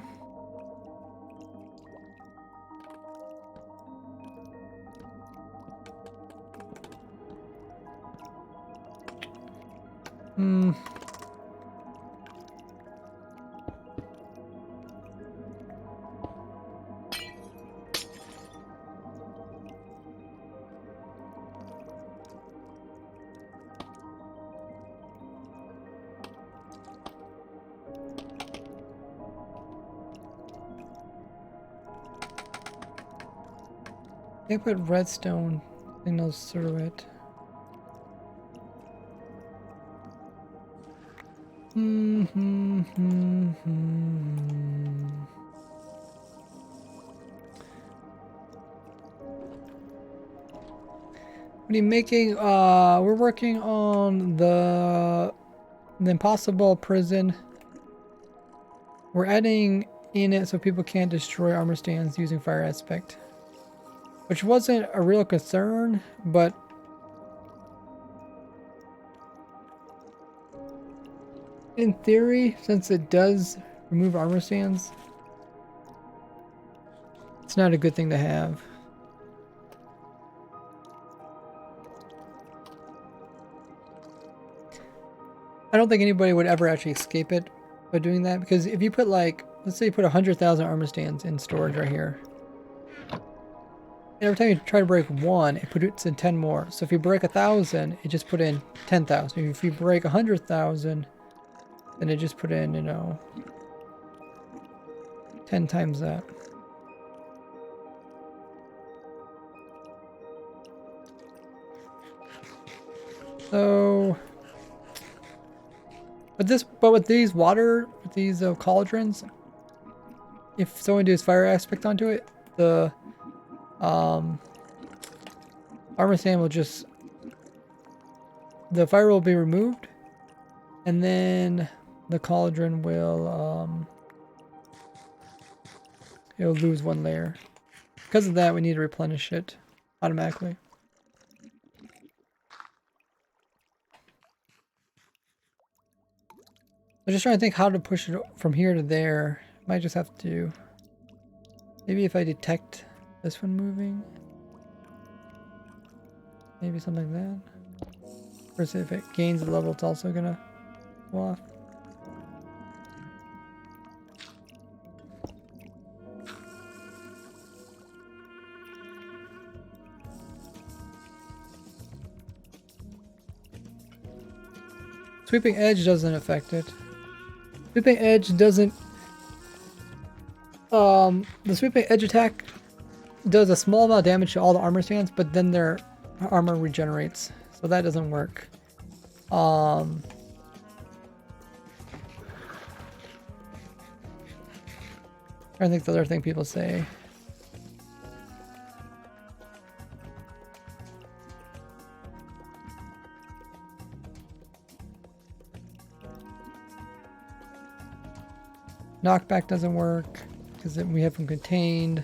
They put redstone signals through it. What are you making? We're working on the impossible prison. We're adding in it so people can't destroy armor stands using fire aspect. Which wasn't a real concern, but In theory, since it does remove armor stands, it's not a good thing to have. I don't think anybody would ever actually escape it by doing that, because if you put like, let's say you put 100,000 armor stands in storage right here, and every time you try to break one, it puts in 10 more. So if you break 1,000, it just put in 10,000. If you break 100,000, then it just put in, you know, 10 times that. So, but with these cauldrons, if someone does fire aspect onto it, the armor stand will just, the fire will be removed, and then the cauldron will it'll lose one layer. Because of that, we need to replenish it automatically. I'm just trying to think how to push it from here to there. Might just have to, maybe if I detect this one moving, maybe something like that. Or if it gains the level, it's also gonna go off. Sweeping Edge doesn't affect it. Sweeping Edge doesn't... the Sweeping Edge attack does a small amount of damage to all the armor stands, but then their armor regenerates. So that doesn't work. I think the other thing people say. Knockback doesn't work because we have them contained.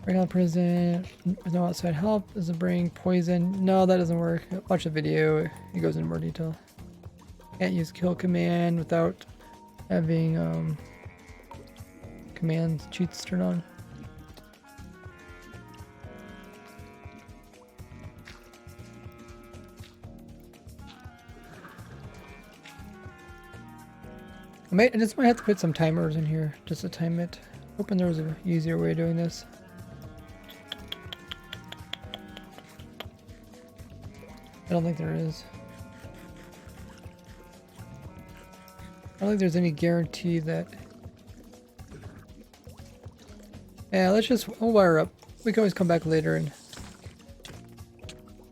Break out prison. No outside help. Does it bring poison? No, that doesn't work. Watch the video. It goes into more detail. Can't use kill command without having command cheats turned on. I just might have to put some timers in here just to time it. Hoping there was an easier way of doing this. I don't think there is. I don't think there's any guarantee that... Yeah, we'll wire up. We can always come back later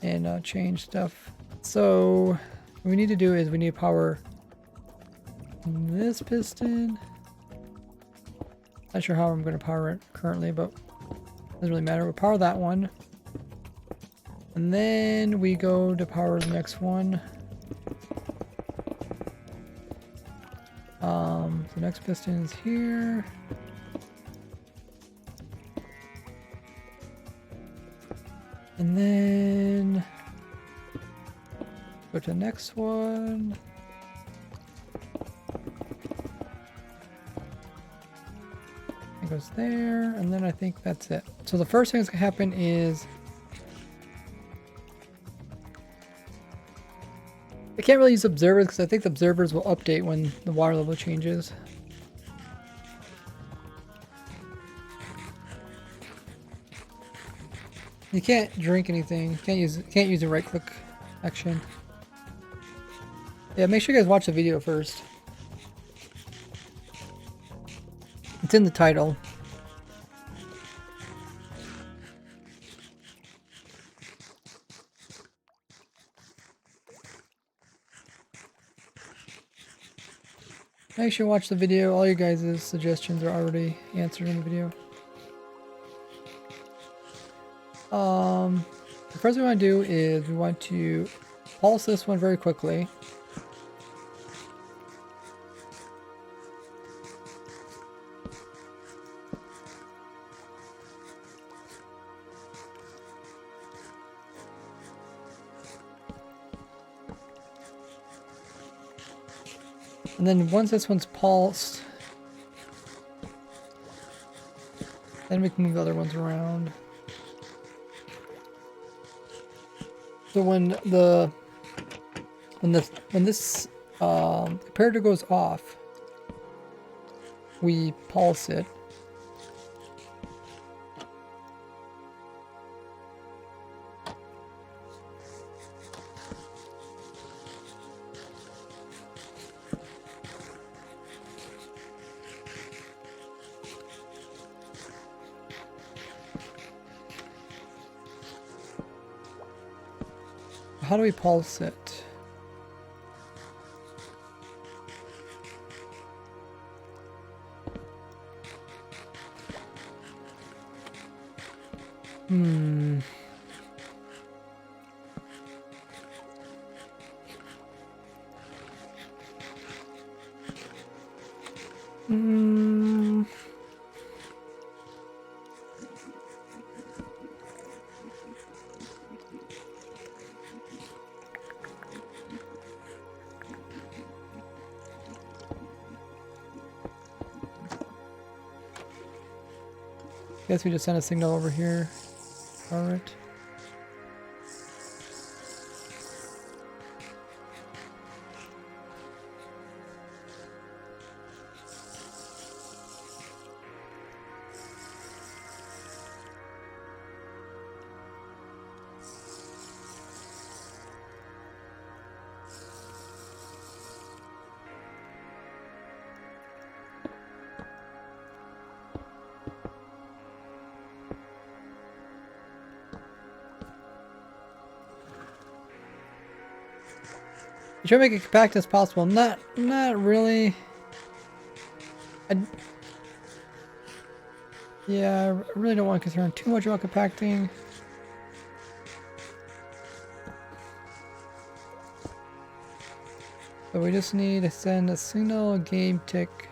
and change stuff. So, what we need to do is we need to power this piston. Not sure how I'm going to power it currently, but doesn't really matter. We'll power that one. And then we go to power the next one. The next piston is here. And then go to the next one. It goes there, and then I think that's it. So the first thing that's gonna happen is I can't really use observers because I think the observers will update when the water level changes. You can't drink anything. You can't use the right click action. Yeah, make sure you guys watch the video first. It's in the title. Make sure you watch the video. All you guys' suggestions are already answered in the video. The first thing we want to do is we want to pulse this one very quickly. And then once this one's pulsed, then we can move the other ones around. So when this comparator goes off, we pulse it. How do we pulse it? Hmm. Guess we just send a signal over here. Alright. Try to make it compact as possible. Not really. Yeah, I really don't want to concern too much about compacting. So we just need to send a signal game tick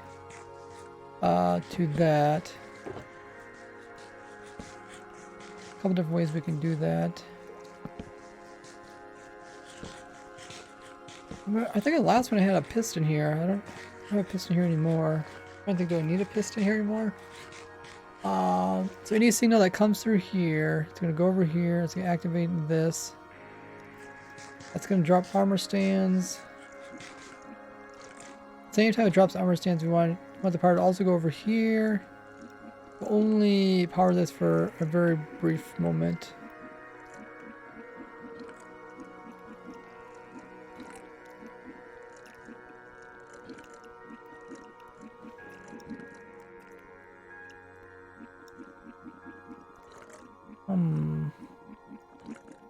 to that. A couple different ways we can do that. I think the last one I had a piston here. I don't have a piston here anymore. I don't think do I need a piston here anymore. So any signal that comes through here, it's gonna go over here. It's gonna activate this. That's gonna drop armor stands. Same time it drops armor stands, we want the power to also go over here. We'll only power this for a very brief moment.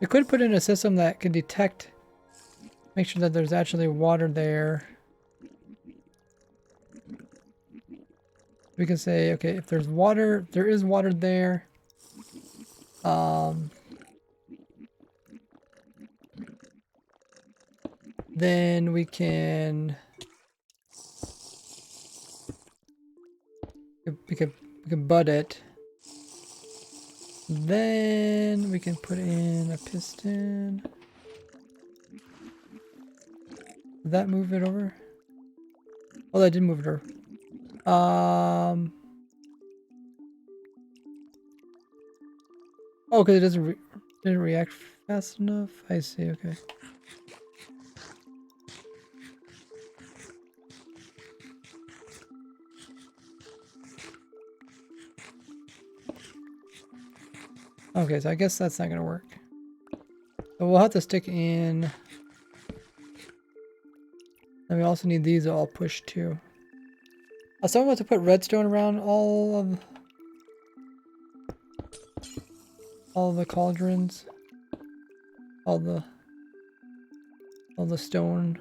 We could put in a system that can detect, make sure that there's actually water there. We can say, okay, if there's water, there is water there. Then we can bud it. Then we can put in a piston. Did that move it over? Oh, that did move it over. Oh, because it didn't react fast enough. I see. Okay. Okay, so I guess that's not gonna work. So we'll have to stick in. And we also need these all pushed too. Someone wants to put redstone around all of the cauldrons, all the stone.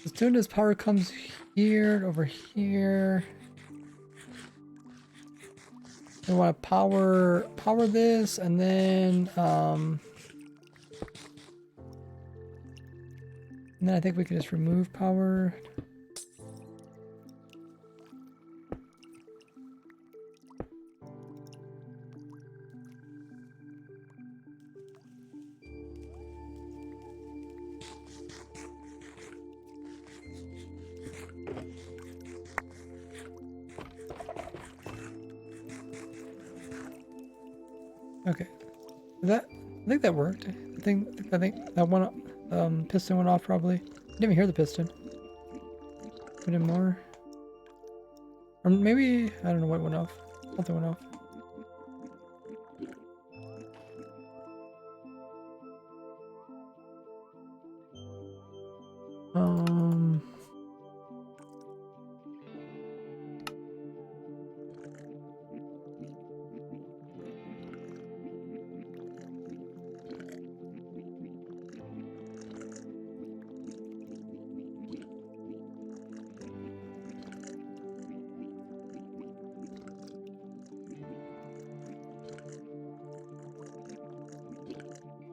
As soon as power comes here, over here, we want to power this, and then I think we can just remove power. Okay. I think that worked. I think that one piston went off probably. Didn't even hear the piston. Put in more. Or maybe I don't know what went off. Something went off. Um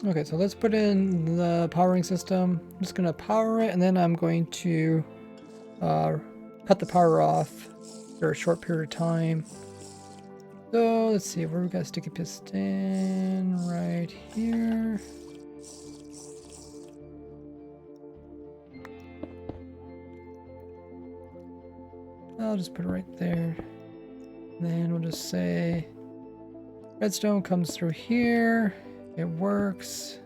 Okay, so let's put in the powering system. I'm just gonna power it, and then I'm going to cut the power off for a short period of time. So let's see, where we got a sticky piston right here. I'll just put it right there. And then we'll just say redstone comes through here. It works.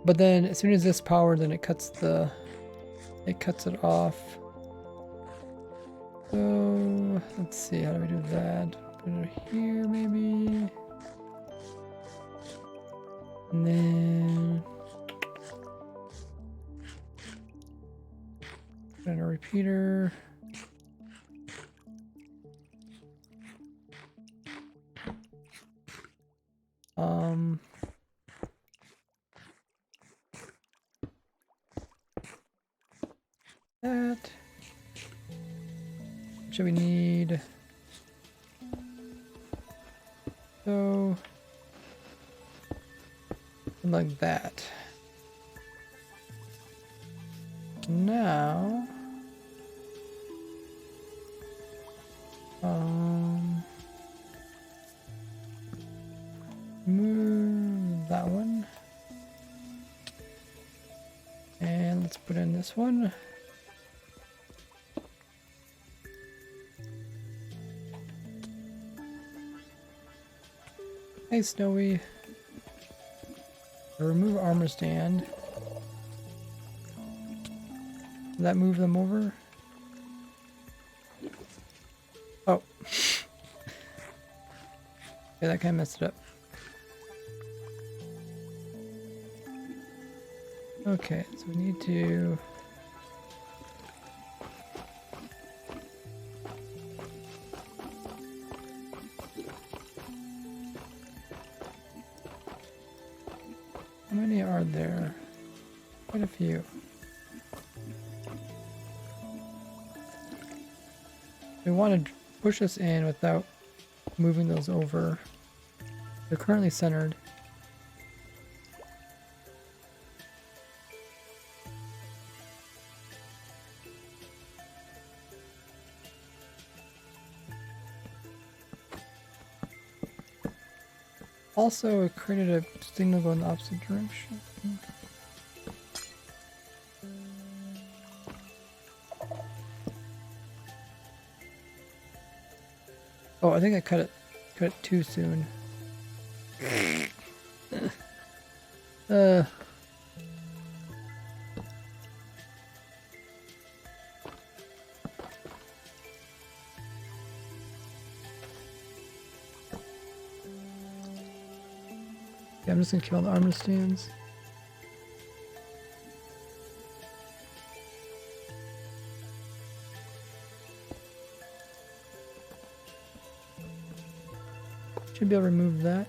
But then as soon as this power, then it cuts it off. So let's see, how do we do that? Put it here maybe. And then put in a repeater. That. What should we need? So something like that. Now move that one, and let's put in this one. Hey Snowy. Remove armor stand. Does that move them over? Oh. Yeah, that kind of messed it up. Okay, so we need to... How many are there? Quite a few. We want to push this in without moving those over. They're currently centered. Also, it created a signal going the opposite direction. Oh, I think I cut it too soon. Yeah, I'm just gonna kill the armor stands. Should be able to remove that.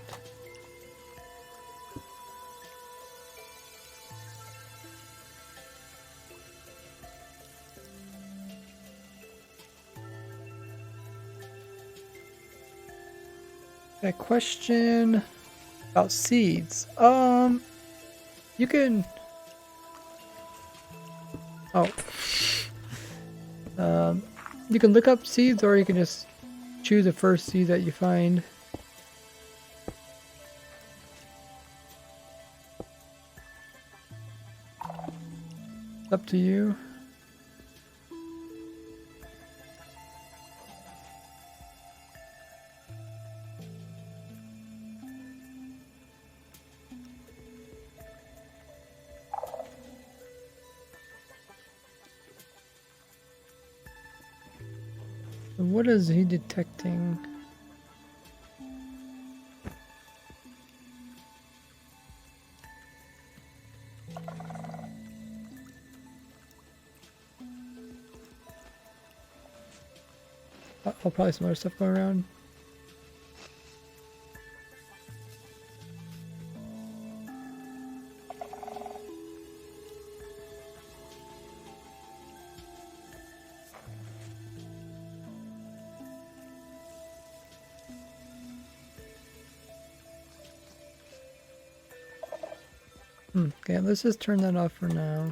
A question about seeds. You can... Oh. You can look up seeds, or you can just choose the first seed that you find. It's up to you. what is he detecting? Oh, probably some other stuff going around. Okay, let's just turn that off for now.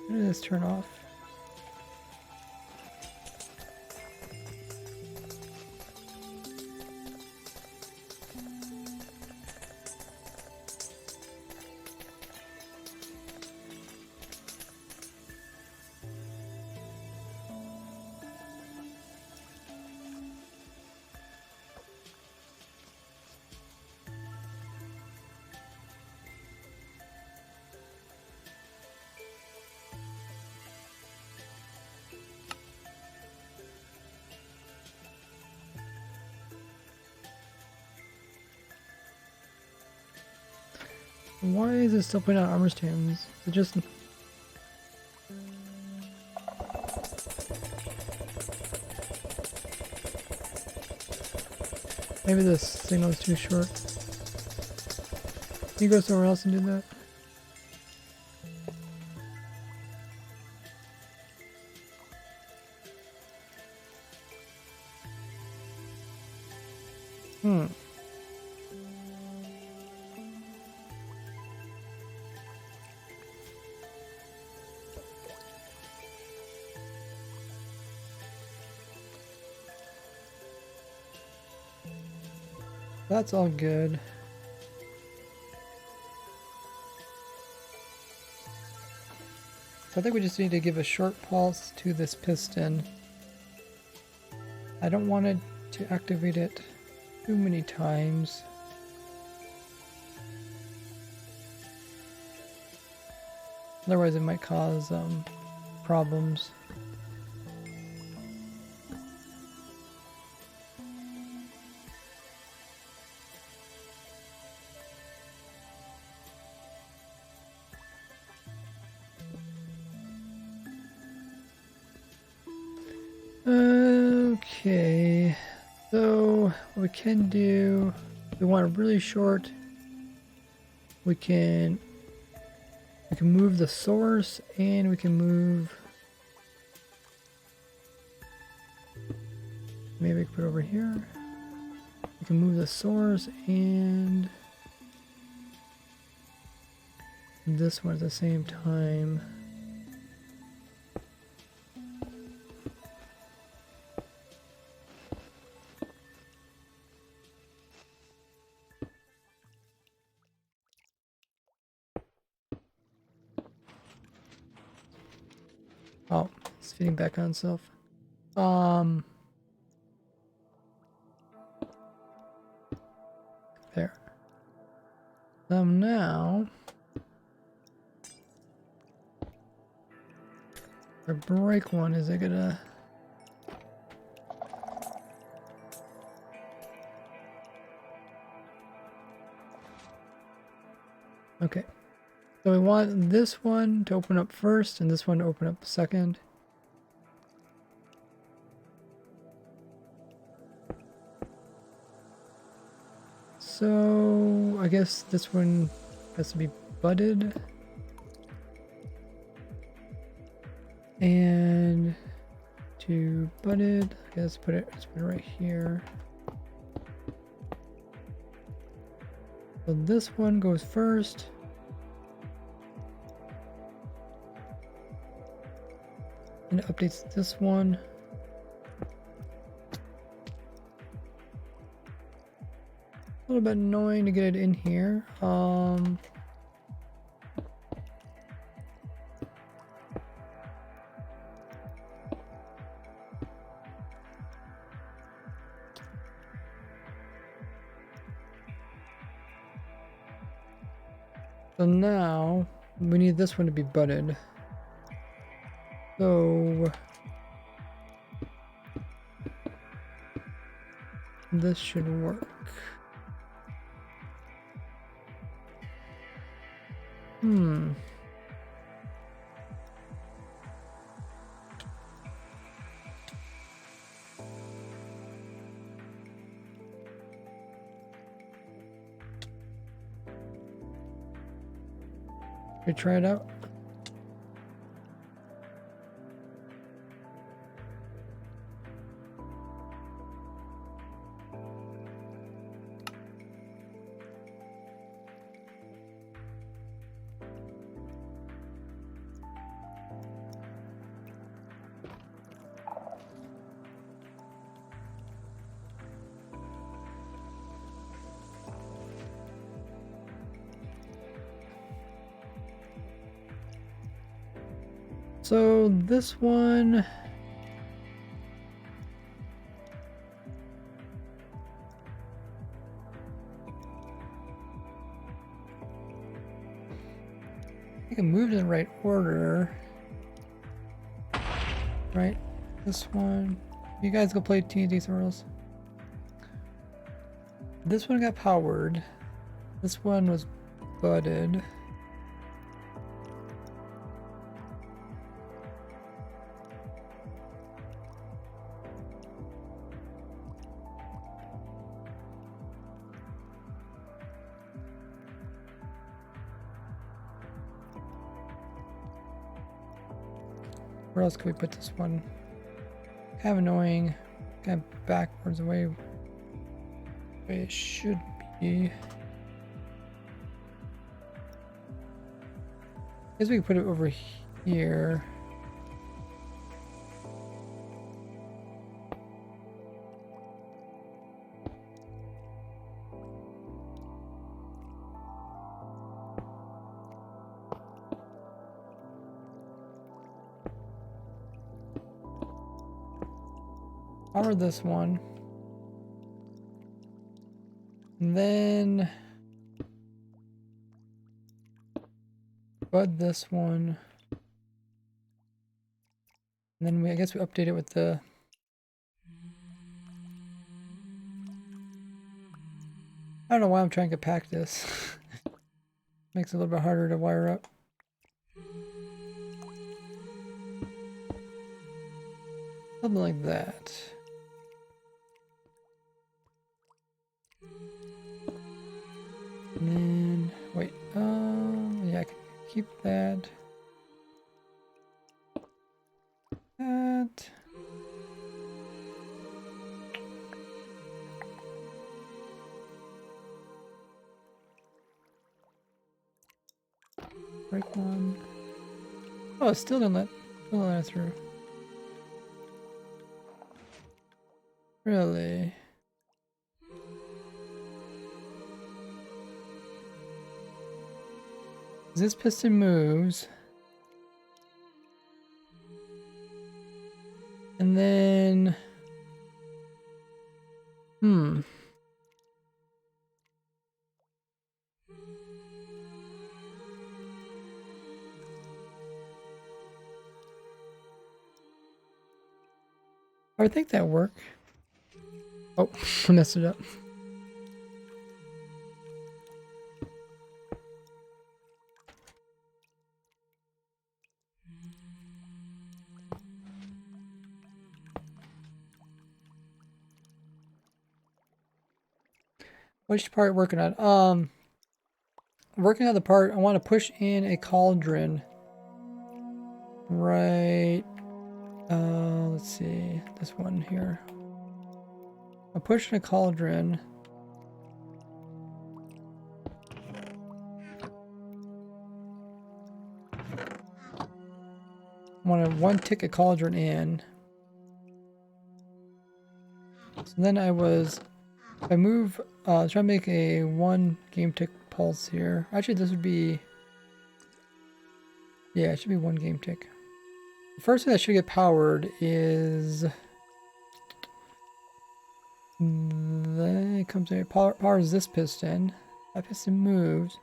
Let's turn off. Why is it still putting out armor stands? It just... Maybe this signal is too short. Can you go somewhere else and do that? That's all good. So I think we just need to give a short pulse to this piston. I don't want it to activate it too many times. Otherwise it might cause problems. Okay, so what we can do, if we want it really short, we can move the source, and we can move, maybe we can put it over here. We can move the source and this one at the same time. Oh, it's feeding back on itself. There. Now, the brake one, is it gonna... Okay. So we want this one to open up first and this one to open up second. So I guess this one has to be butted. And to butted, I guess let's put it right here. So this one goes first. And it updates this one. A little bit annoying to get it in here. So now we need this one to be butted. So this should work. We try it out. So this one, I can move in the right order, right? This one, you guys go play TNT Swirls. This one got powered. This one was butted. Where else can we put this one? Kind of annoying. Kind of backwards away. Way it should be. I guess we can put it over here. Power this one. And then bud this one. And then I guess we update it with the I don't know why I'm trying to pack this. Makes it a little bit harder to wire up. Something like that. And then, wait, yeah, I can keep that. That. Break one. Oh, it still didn't let it through. Really? This piston moves. And then... I think that worked. Oh, I messed it up. Which part working on? Working on the part I want to push in a cauldron. Right. Let's see. This one here. I'm pushing a cauldron. I want to one tick a cauldron in. So then I was If I move, try to make a 1 game tick pulse here. Actually, this would be, yeah, it should be 1 game tick. The first thing that should get powered is, then it comes in, powers this piston. That piston moves.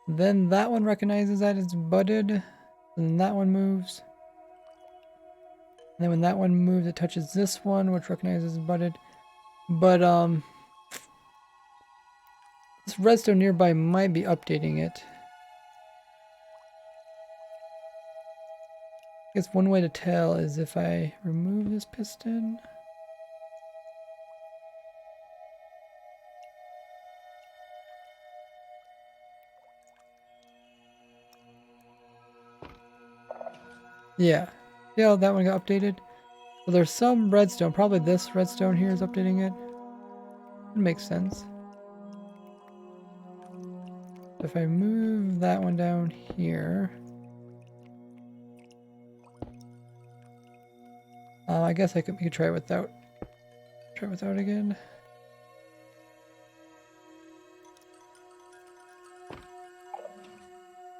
Then that one recognizes that it's butted. And that one moves. And then when that one moves, it touches this one, which recognizes it's butted. But, this redstone nearby might be updating it. I guess one way to tell is if I remove this piston. Yeah. Yeah, that one got updated. So there's some redstone. Probably this redstone here is updating it. It makes sense. If I move that one down here. I guess we could try it without. Try it without again.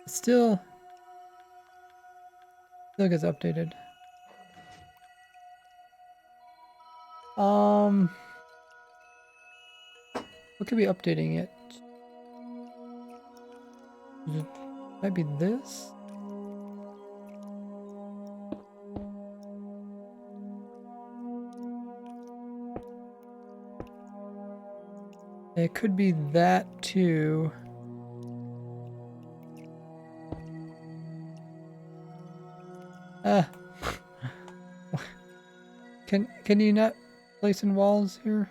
Still gets updated. What could be updating it? Might be this? It could be that too. Ah. Can you not place in walls here?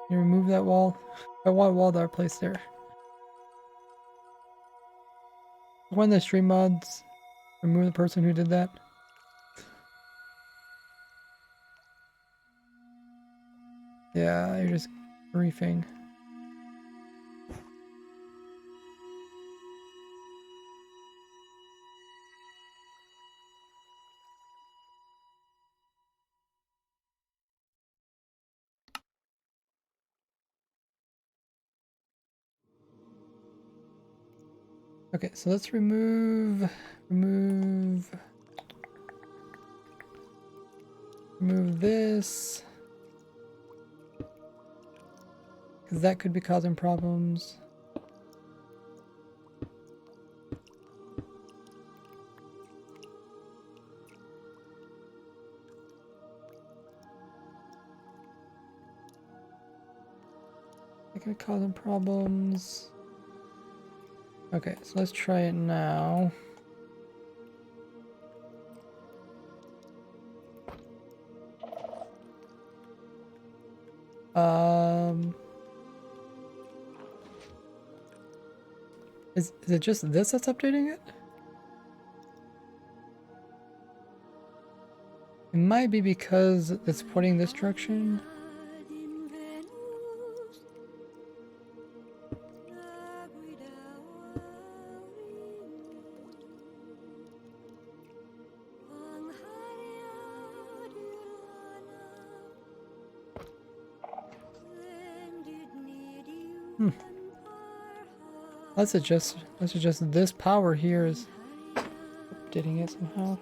Can you remove that wall? I want a wall that I placed there. One of the stream mods, remove the person who did that. Yeah, you're just griefing. Okay, so let's remove this. Because that could be causing problems. That could be causing problems. Okay, so let's try it now. Is it just this that's updating it? It might be because it's pointing this direction. Let's adjust this power here is updating it somehow.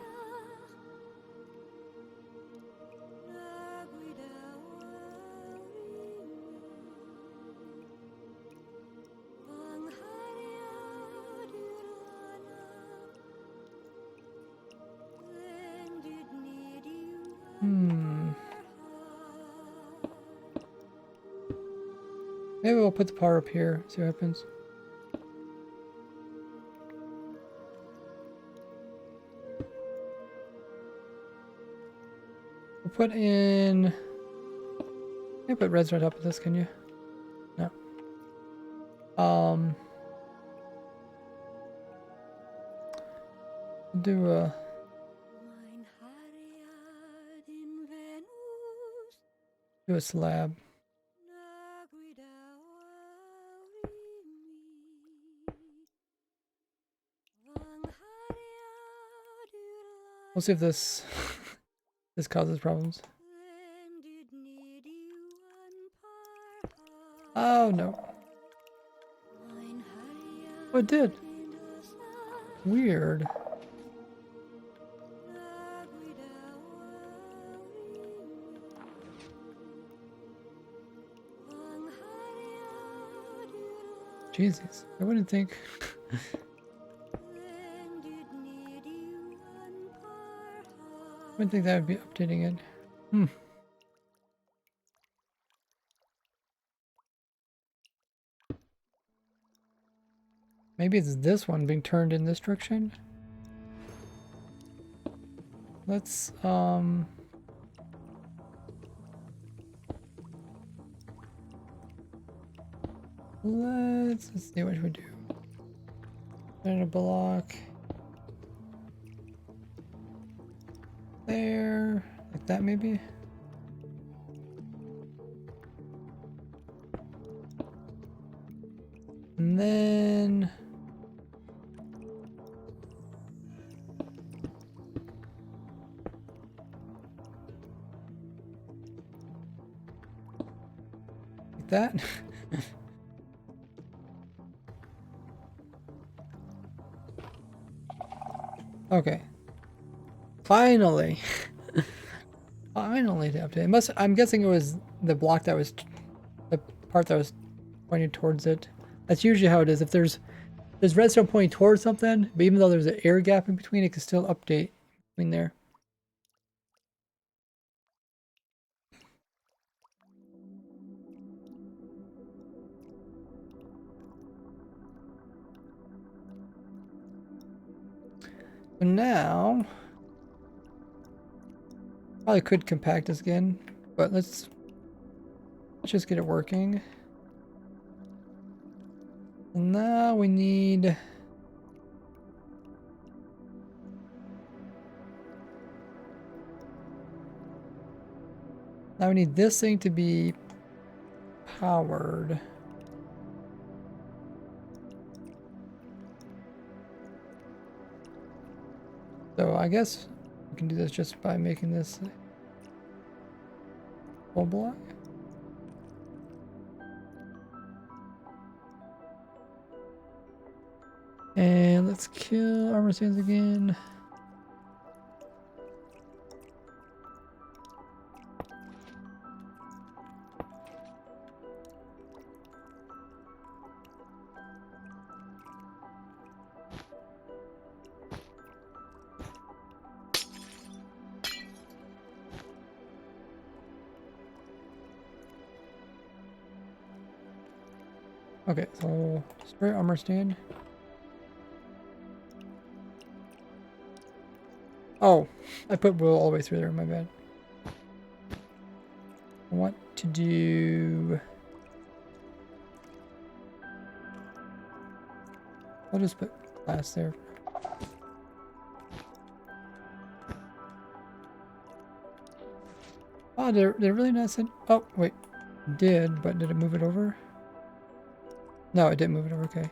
Maybe we'll put the power up here, see what happens. We'll put in... You can put redstone on top of this, can you? No. Do a... Do a slab. We'll see if this this causes problems. Oh no. Oh, it did. Weird. Jesus, I wouldn't think. I wouldn't think that would be updating it. Hmm. Maybe it's this one being turned in this direction. Let's let's see what we do. And a block there, like that maybe. And then like that. Okay. Finally. Finally the update. I'm guessing it was the block that was the part that was pointed towards it. That's usually how it is. If there's redstone pointing towards something, but even though there's an air gap in between, it can still update between there. So now probably could compact this again, but let's just get it working. And now we need this thing to be powered. So I guess we can do this just by making this full block. And let's kill armor stands again. Okay, so spray armor stand. Oh, I put wool all the way through there, my bad. I want to do... I'll just put glass there. Oh, they're really not sent. Oh, wait. It did, but did it move it over? No, it didn't move it over. Okay.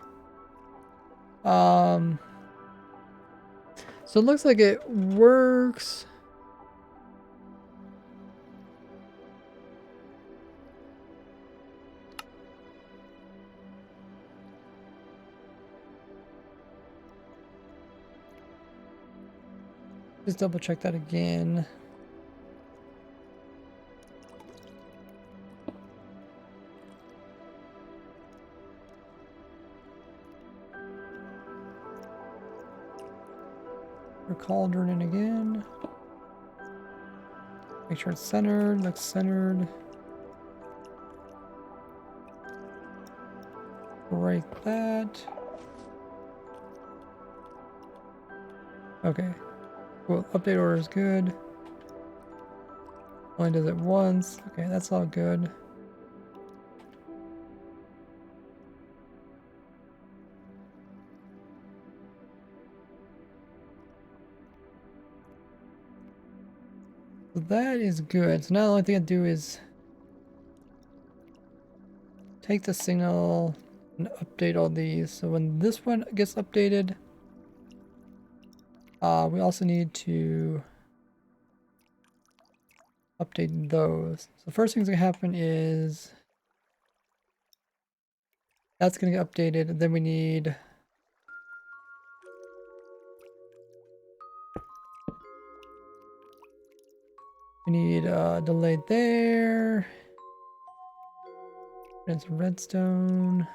So it looks like it works. Just double check that again. Cauldron in again. Make sure it's centered. Looks centered. Right that. Okay. Cool. Update order is good. Only does it once. Okay, that's all good. So that is good. So now the only thing I do is take the signal and update all these. So when this one gets updated, we also need to update those. So the first thing's gonna happen is that's gonna get updated, and then we need delay there. And some redstone.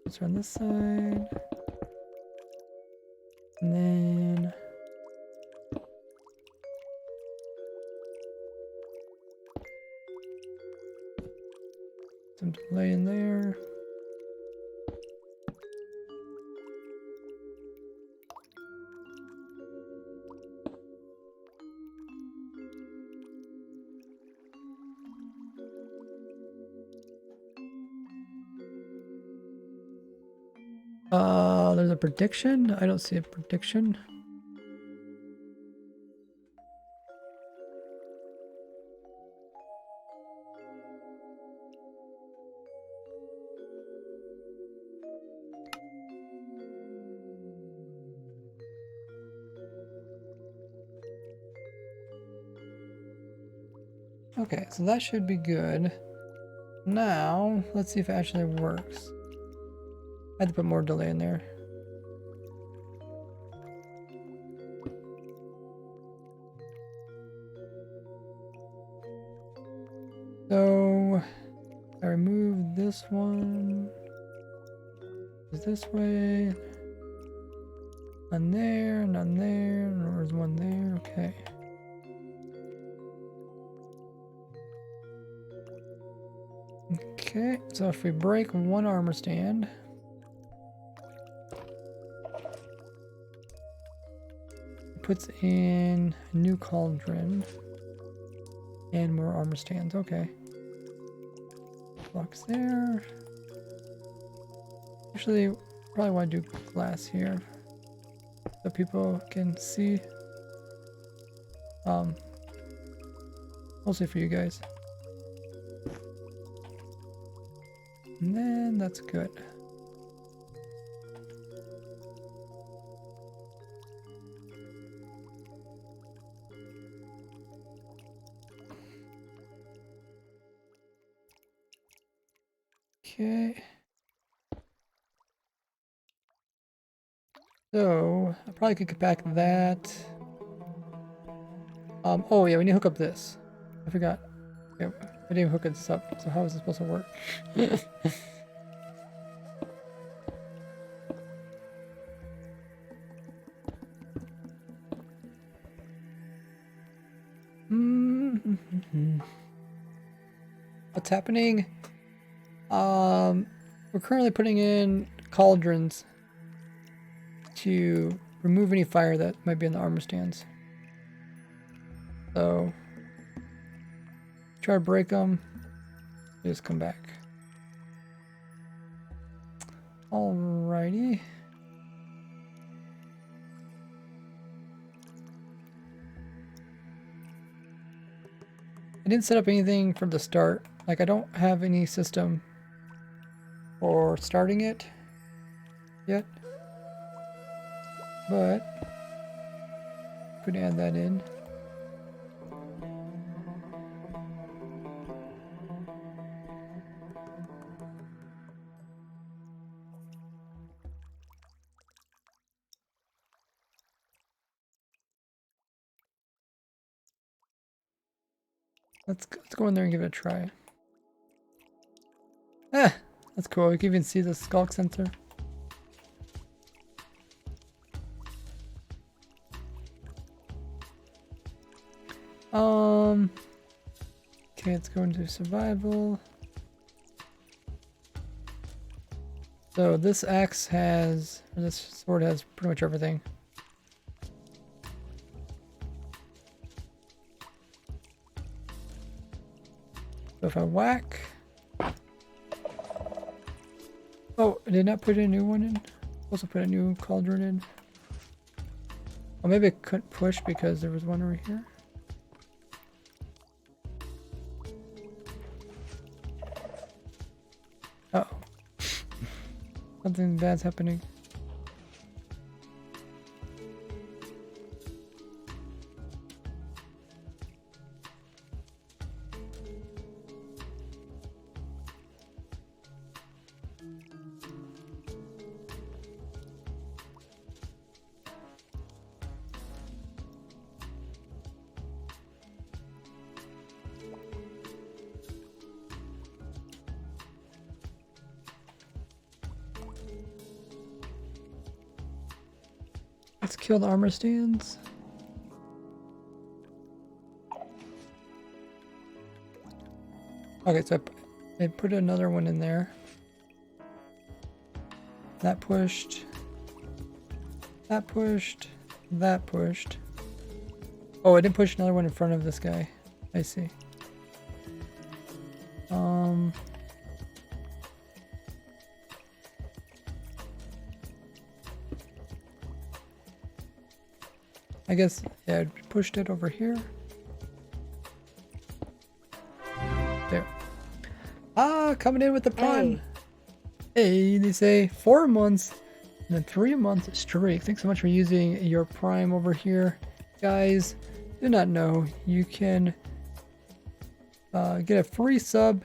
Let's run this side. And then some delay in there. There's a prediction. I don't see a prediction. Okay, so that should be good. Now, let's see if it actually works. I had to put more delay in there. So, I remove this one. This way. None there, none there. There's one there. Okay. Okay, so if we break one armor stand, it puts in a new cauldron and more armor stands. Okay. Blocks there. Actually, probably want to do glass here so people can see. Mostly for you guys. And then that's good. Okay. So I probably could get back that. Oh yeah, we need to hook up this. I forgot. Yeah, we didn't hook this up. So how is this supposed to work? What's happening? We're currently putting in cauldrons to remove any fire that might be in the armor stands. So try to break them. Just come back. Alrighty. I didn't set up anything from the start. Like, I don't have any system for starting it yet. But could add that in. Let's go in there and give it a try. Ah, that's cool. You can even see the skulk sensor. Okay, let's go into survival. So this axe has, or this sword has pretty much everything. So if I whack. Oh, I did not put a new one in. Also put a new cauldron in. Oh, maybe I couldn't push because there was one over here. Uh-oh. Something bad's happening. Let's kill the armor stands. Okay, so I put another one in there. That pushed. That pushed. That pushed. Oh, I didn't push another one in front of this guy. I see. I guess, yeah, I pushed it over here. There. Ah, coming in with the prime. Hey, they say 4 months and a 3-month streak. Thanks so much for using your prime over here. Guys, do not know, you can get a free sub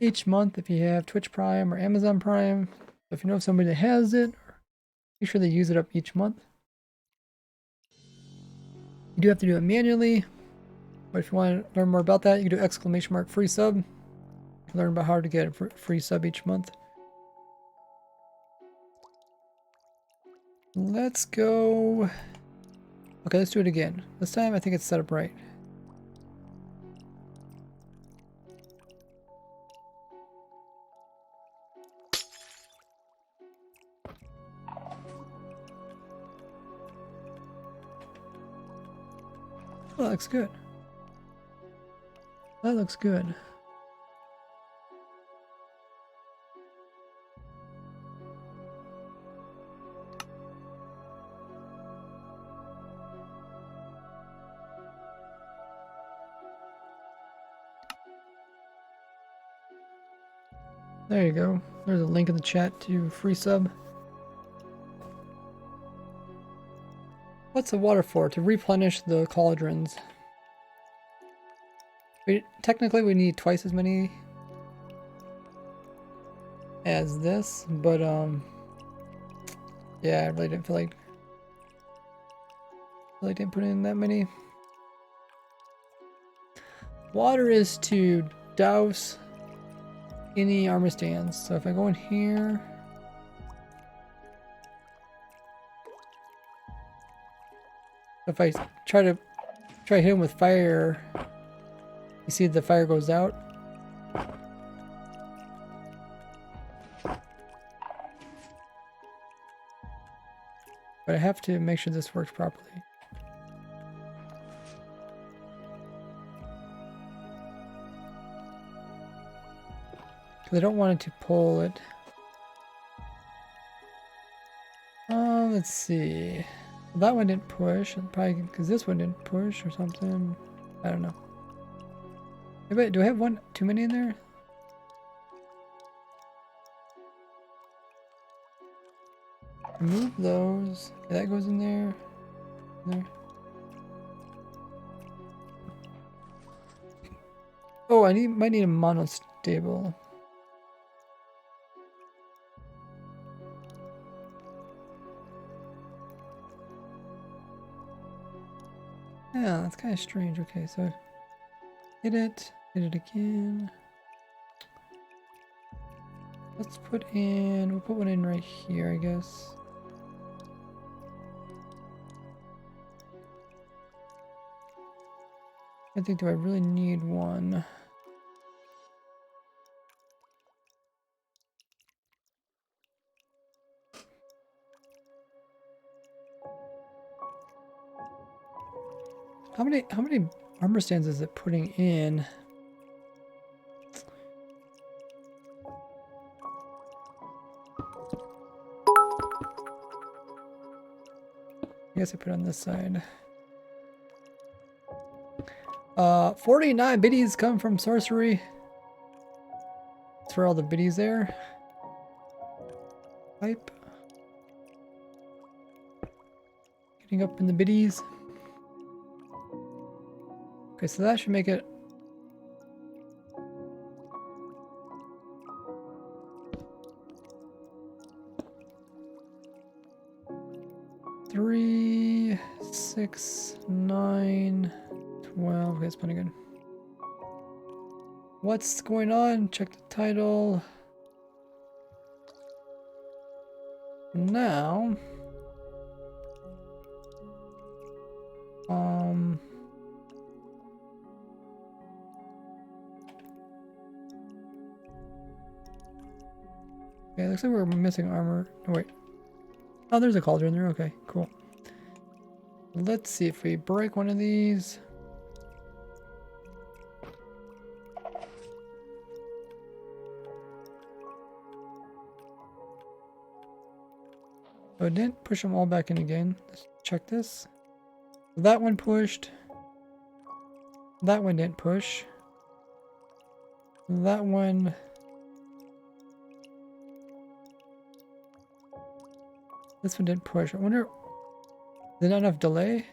each month if you have Twitch Prime or Amazon Prime. If you know somebody that has it, make sure they use it up each month. You do have to do it manually, but if you want to learn more about that, you can do ! free sub. Learn about how to get a free sub each month. Let's go. Okay, let's do it again. This time I think it's set up right. Oh, that looks good. That looks good. There you go. There's a link in the chat to free sub. What's the water for? To replenish the cauldrons. Technically we need twice as many as this, but yeah, I really didn't feel like didn't put in that many. Water is to douse any armor stands. So if I go in here, if I try to hit him with fire, you see the fire goes out. But I have to make sure this works properly. Because I don't want it to pull it. Let's see. Well, that one didn't push. Probably because this one didn't push or something. I don't know. Maybe, do I have too many in there? Remove those. Okay, that goes in there. There. Oh, I might need a monostable. Yeah, that's kind of strange. Okay, so hit it again. Let's we'll put one in right here, I guess. I think, do I really need one? How many armor stands is it putting in? I guess I put it on this side. 49 biddies come from sorcery. That's for all the biddies there. Pipe. Getting up in the biddies. Okay, so that should make it. Three, 6, 9, 12. Okay, that's pretty good. What's going on? Check the title. Now, looks like we're missing armor. Oh, wait. Oh, there's a cauldron there. Okay, cool. Let's see if we break one of these. Oh, it didn't push them all back in again. Let's check this. That one pushed. That one didn't push. That one... This one didn't push. I wonder... Is there not enough delay?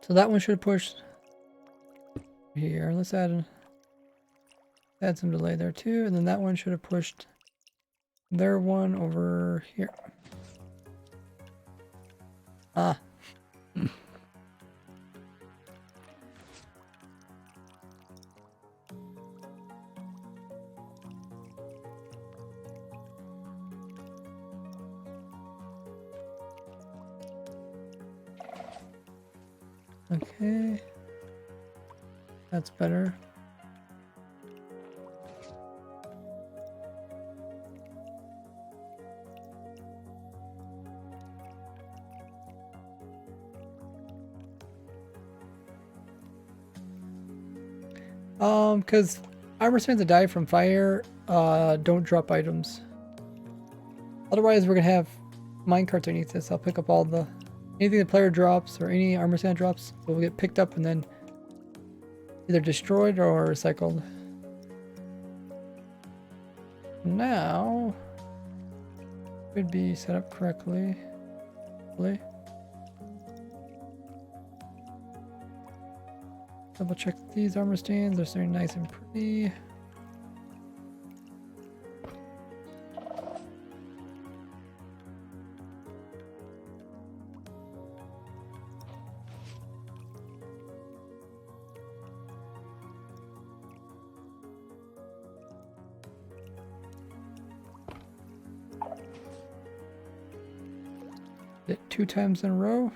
So that one should have pushed here. Let's add some delay there too. And then that one should have pushed their one over here. Ah. Okay. That's better. Because armor stands that die from fire, don't drop items. Otherwise, we're gonna have minecarts underneath this. I'll pick up all the anything the player drops or any armor stand drops will get picked up and then either destroyed or recycled. Now, should be set up correctly. Double check these armor stands. They're starting nice and pretty. Did it 2 times in a row.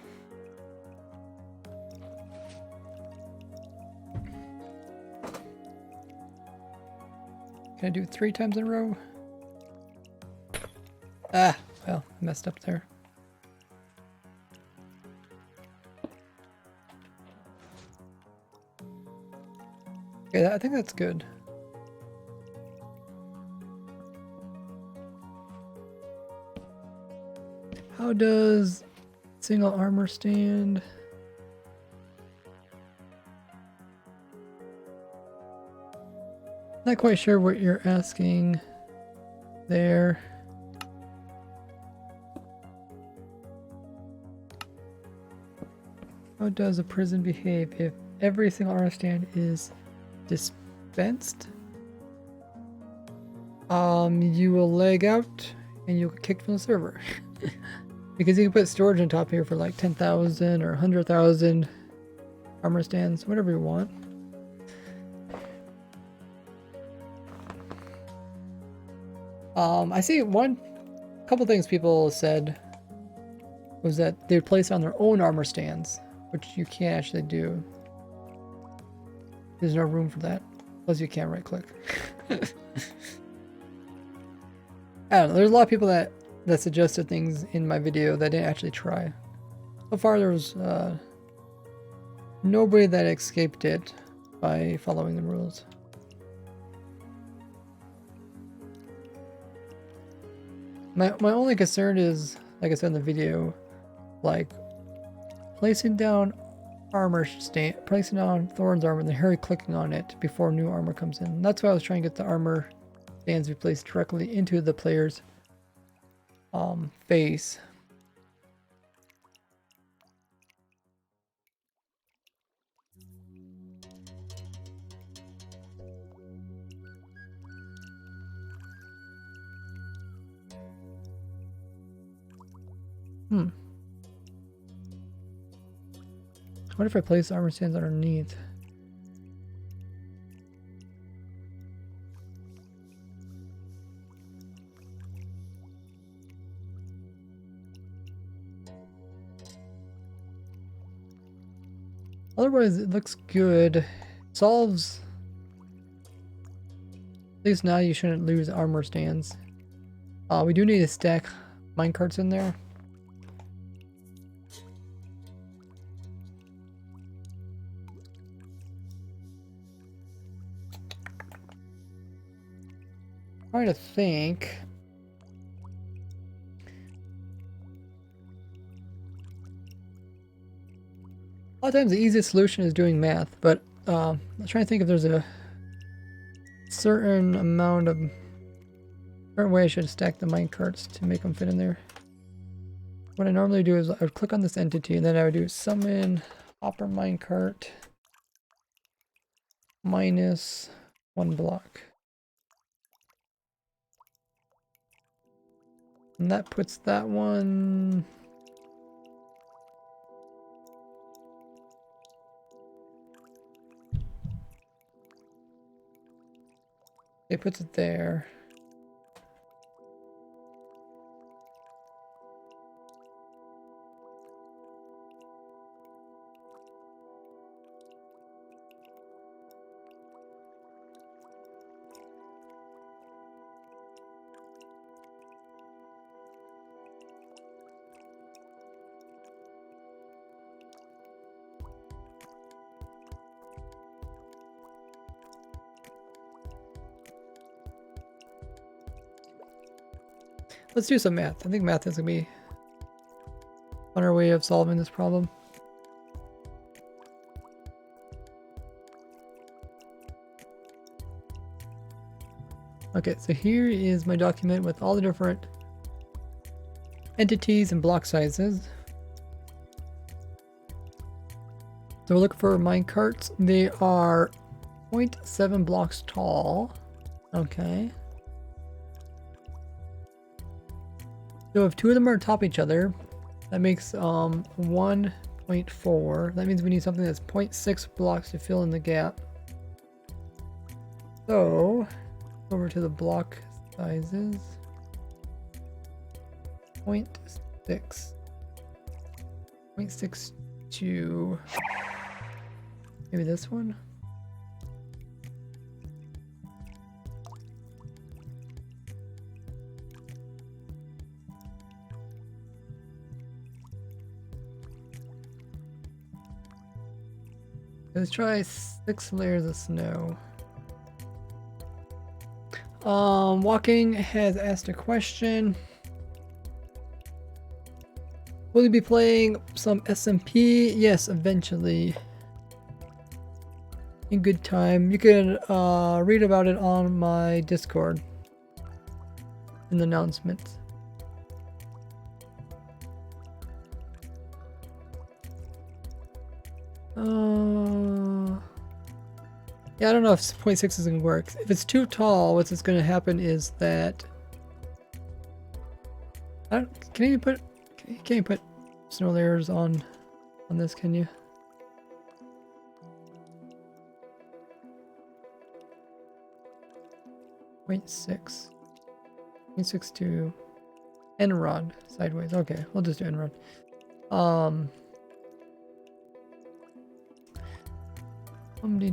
Can I do it 3 times in a row? Ah, well, I messed up there. Okay, I think that's good. How does single armor stand? Not quite sure what you're asking there. How does a prison behave if every single armor stand is dispensed? You will lag out and you'll get kicked from the server. Because you can put storage on top here for like 10,000 or 100,000 armor stands, whatever you want. I see couple things people said was that they would place on their own armor stands, which you can't actually do. There's no room for that. Plus you can't right click. I don't know, there's a lot of people that suggested things in my video that I didn't actually try. So far there was nobody that escaped it by following the rules. My only concern is, like I said in the video, like placing down placing down Thorn's armor and then hurry clicking on it before new armor comes in. And that's why I was trying to get the armor stands replaced directly into the player's face. What if I place armor stands underneath? Otherwise, it looks good. Solves At least now you shouldn't lose armor stands. We do need to stack minecarts in there. Trying to think. A lot of times the easiest solution is doing math, but I'm trying to think if there's a certain way I should stack the minecarts to make them fit in there. What I normally do is I would click on this entity and then I would do summon hopper minecart minus 1 block. And that puts that one... It puts it there. Let's do some math. I think math is going to be on our way of solving this problem. Okay, so here is my document with all the different entities and block sizes. So we're looking for minecarts. They are 0.7 blocks tall. Okay. So if two of them are on top of each other, that makes 1.4. That means we need something that's 0.6 blocks to fill in the gap. So over to the block sizes. 0.6. 0.62. Maybe this one? Let's try 6 layers of snow. Walking has asked a question. Will you be playing some SMP? Yes, eventually. In good time. You can read about it on my Discord in the announcements. Yeah, I don't know if 0.6 is going to work. If it's too tall, what's going to happen is that... Can you put snow layers on this, can you? Point 0.62 end rod sideways. Okay, we'll just do end rod.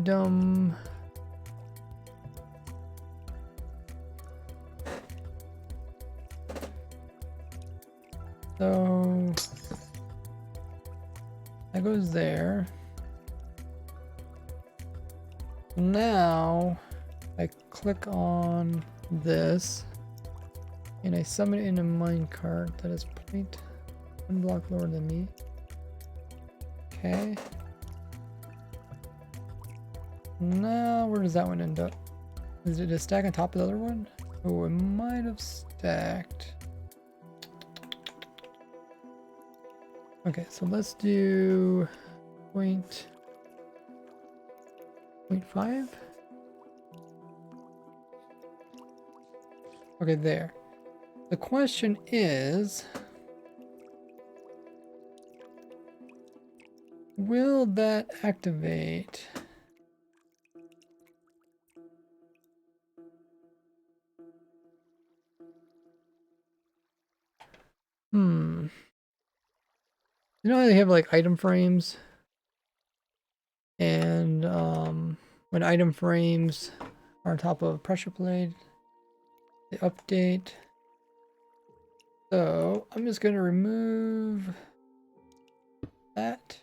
Dum. So that goes there. Now I click on this and I summon in a minecart that is 1 block lower than me. Okay. Now, where does that one end up? Is it a stack on top of the other one? Oh, it might have stacked. Okay, so let's do 0.5. Okay, there. The question is, will that activate? You know how they have like item frames? And when item frames on top of pressure plate. The update. So I'm just going to remove that.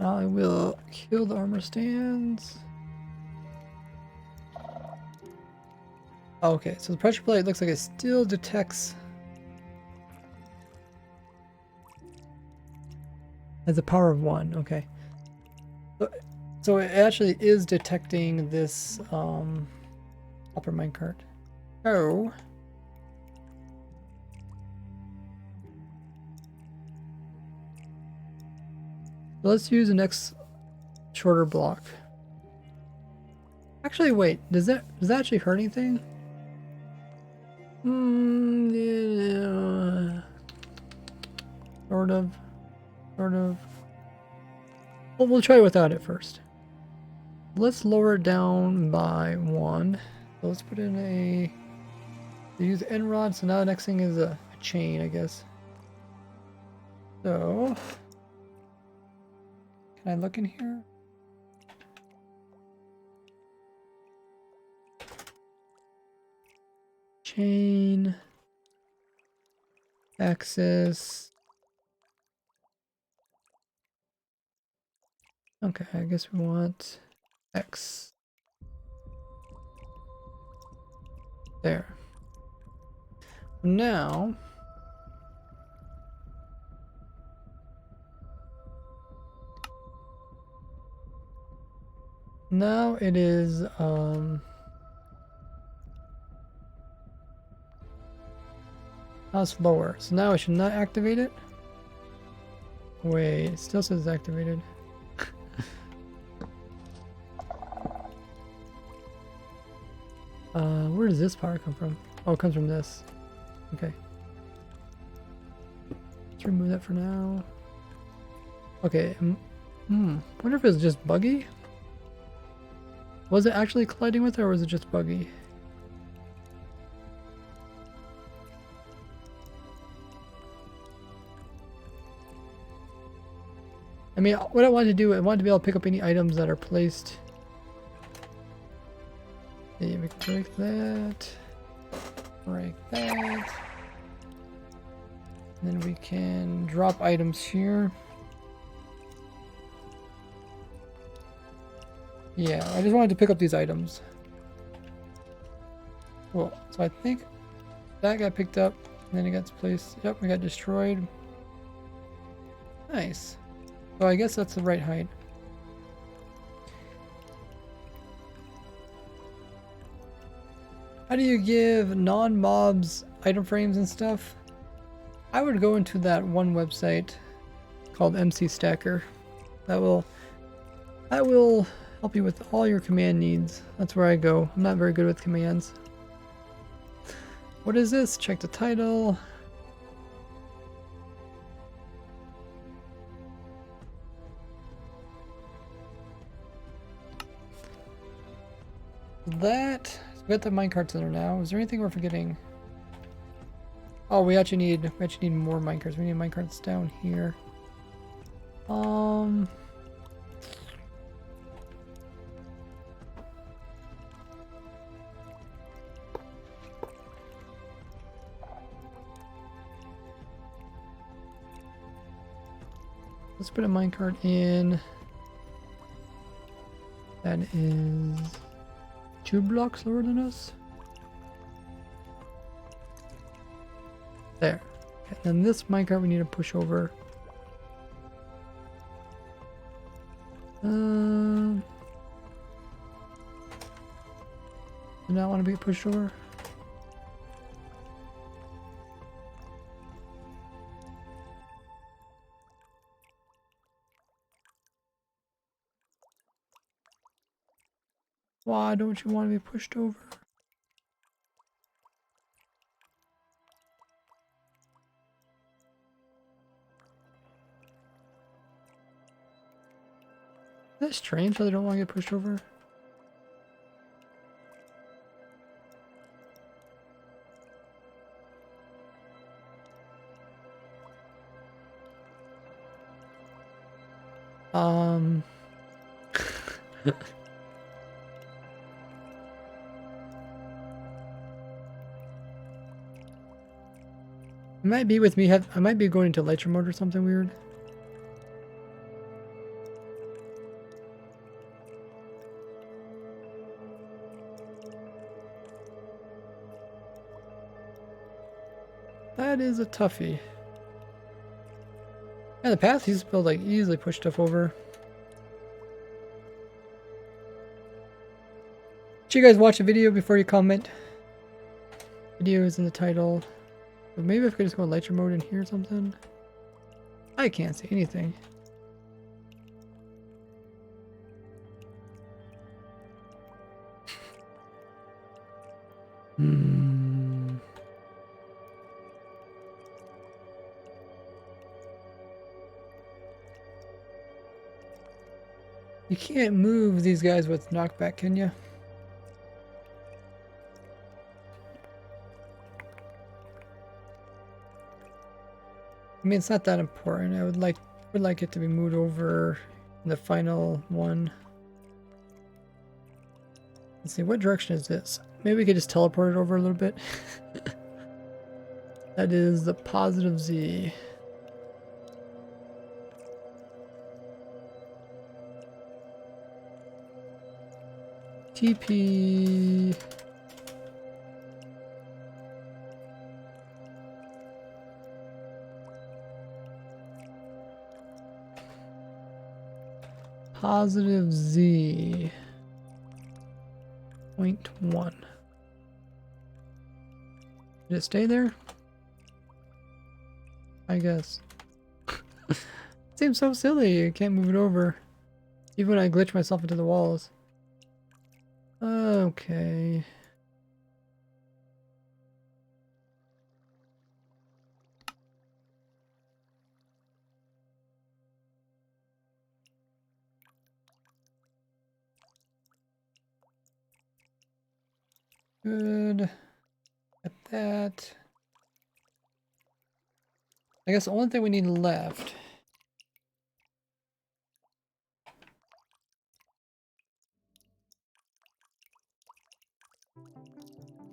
I will kill the armor stands. Okay, so the pressure plate looks like it still detects as a power of 1. Okay. So it actually is detecting this upper minecart. Oh. Let's use the next shorter block. Actually, wait. Does that actually hurt anything? Yeah. Sort of. Well, we'll try without it first. Let's lower it down by 1. So let's put in a... use end rod. So now the next thing is a chain, I guess. So... can I look in here? Chain. Axis. Okay, I guess we want X. There. Now it is now it's lower. So now I should not activate it. Wait, it still says activated. Where does this power come from? Oh, it comes from this. Okay. Let's remove that for now. Okay. Wonder if it's just buggy? Was it actually colliding with it, or was it just buggy? I mean, what I wanted to do, I wanted to be able to pick up any items that are placed. Okay, we can break that. Break that. And then we can drop items here. Yeah, I just wanted to pick up these items. Cool. So I think that got picked up, and then it got placed. Yep, we got destroyed. Nice. So I guess that's the right height. How do you give non-mobs item frames and stuff? I would go into that one website called MC Stacker. That will help you with all your command needs. That's where I go. I'm not very good with commands. What is this? Check the title. That. We got the minecarts in there now. Is there anything we're forgetting? Oh, we actually need more minecarts. We need minecarts down here. Let's put a minecart in. That is 2 blocks lower than us. There. And then this minecart we need to push over. Do not want to be pushed over. Why don't you want to be pushed over? That's strange how they don't want to get pushed over. It might be with me. I might be going into elytra mode or something weird. That is a toughie. In the past, he's built like easily push stuff over. Should you guys watch the video before you comment? Video is in the title. But maybe if I could just go elytra mode in here or something. I can't see anything. You can't move these guys with knockback, can you? I mean, it's not that important. I would like it to be moved over in the final one. Let's see, what direction is this? Maybe we could just teleport it over a little bit. That is the positive Z. TP. Positive Z. 0.1. Did it stay there? I guess. Seems so silly. I can't move it over. Even when I glitch myself into the walls. Okay. Good. At that. I guess the only thing we need left.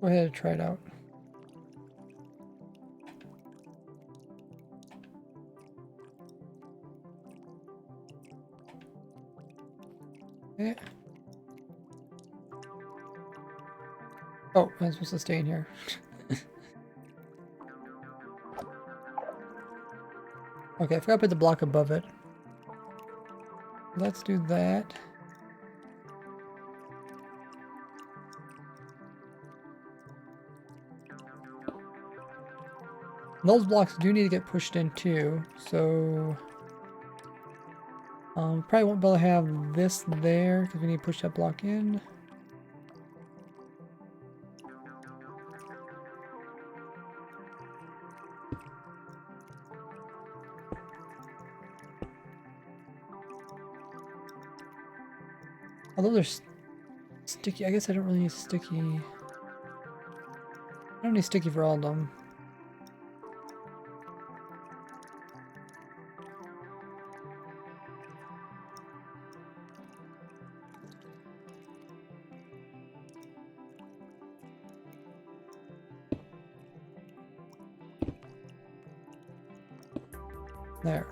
Go ahead and try it out. Okay. Oh, I'm supposed to stay in here. Okay, I forgot to put the block above it. Let's do that. Those blocks do need to get pushed in too, so probably won't be able to have this there because we need to push that block in. Although they're sticky, I guess I don't really need sticky. I don't need sticky for all of them. There.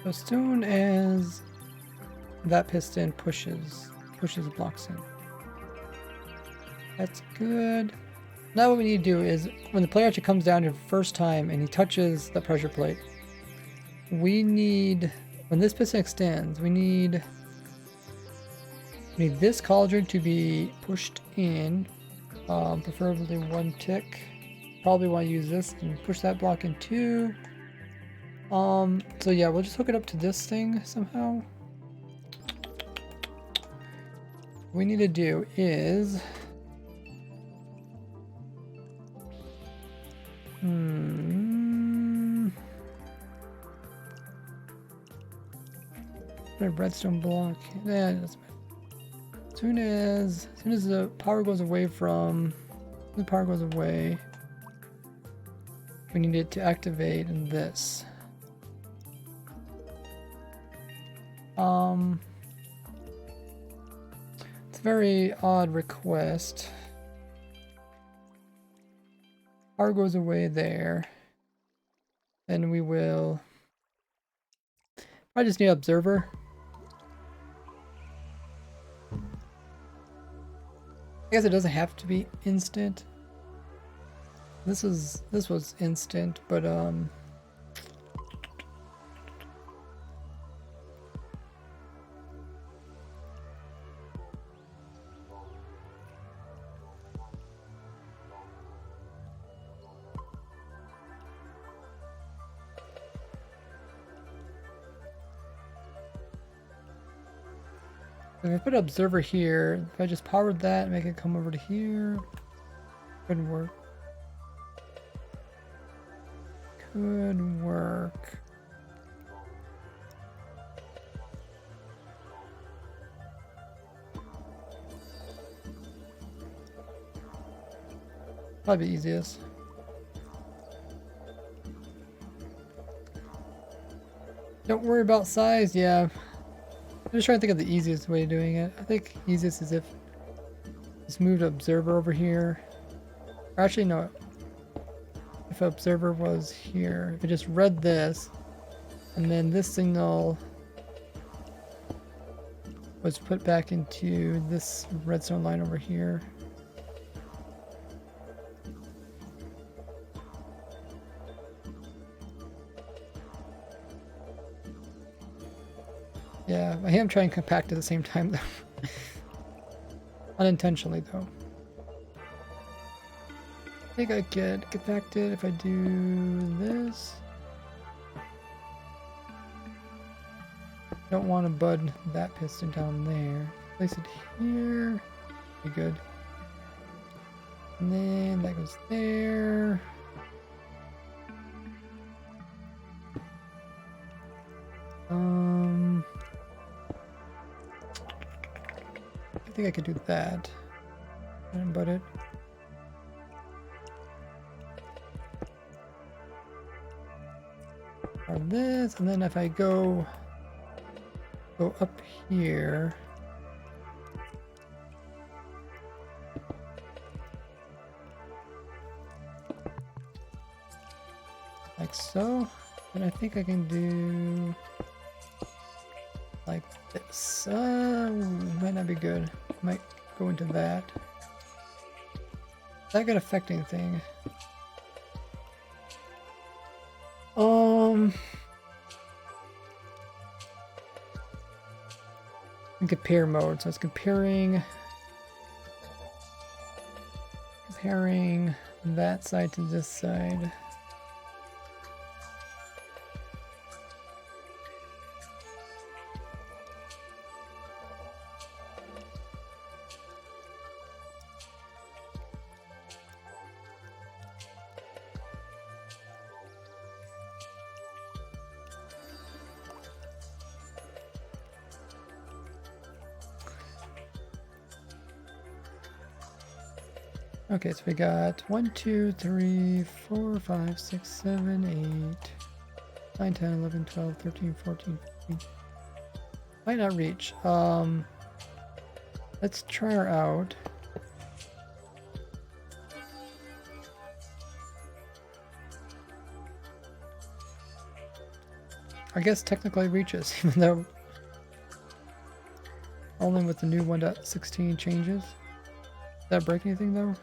As soon as that piston pushes the blocks in. That's good. Now what we need to do is when the player actually comes down here first time and he touches the pressure plate, we need, when this piston extends, we need this cauldron to be pushed in, preferably one tick. Probably want to use this and push that block in too. So yeah, we'll just hook it up to this thing somehow. What we need to do is Put a redstone block. Yeah, it doesn't matter. As soon as the power goes away we need it to activate this. It's a very odd request. Power goes away there. Then we will... I just need an observer. I guess it doesn't have to be instant. This was instant, but if I put an observer here, if I just powered that and make it come over to here, couldn't work. Could work. Probably the easiest. Don't worry about size, yeah. I'm just trying to think of the easiest way of doing it. I think easiest is if just moved observer over here. Or actually, no. If observer was here, if it just read this, and then this signal was put back into this redstone line over here. Yeah, I am trying to compact at the same time though. Unintentionally though. I think I get compacted if I do this. Don't want to bud that piston down there. Place it here. Be good. And then that goes there. I think I could do that. And bud it. Or this, and then if I go up here. Like so. And I think I can do like this. Might not be good. Might go into that. Is that gonna affect anything? In compare mode, so it's comparing that side to this side. Okay, so we got 1, 2, 3, 4, 5, 6, 7, 8, 9, 10, 11, 12, 13, 14, 15. Might not reach. Let's try her out. I guess technically reaches, even though only with the new 1.16 changes. Does that break anything though?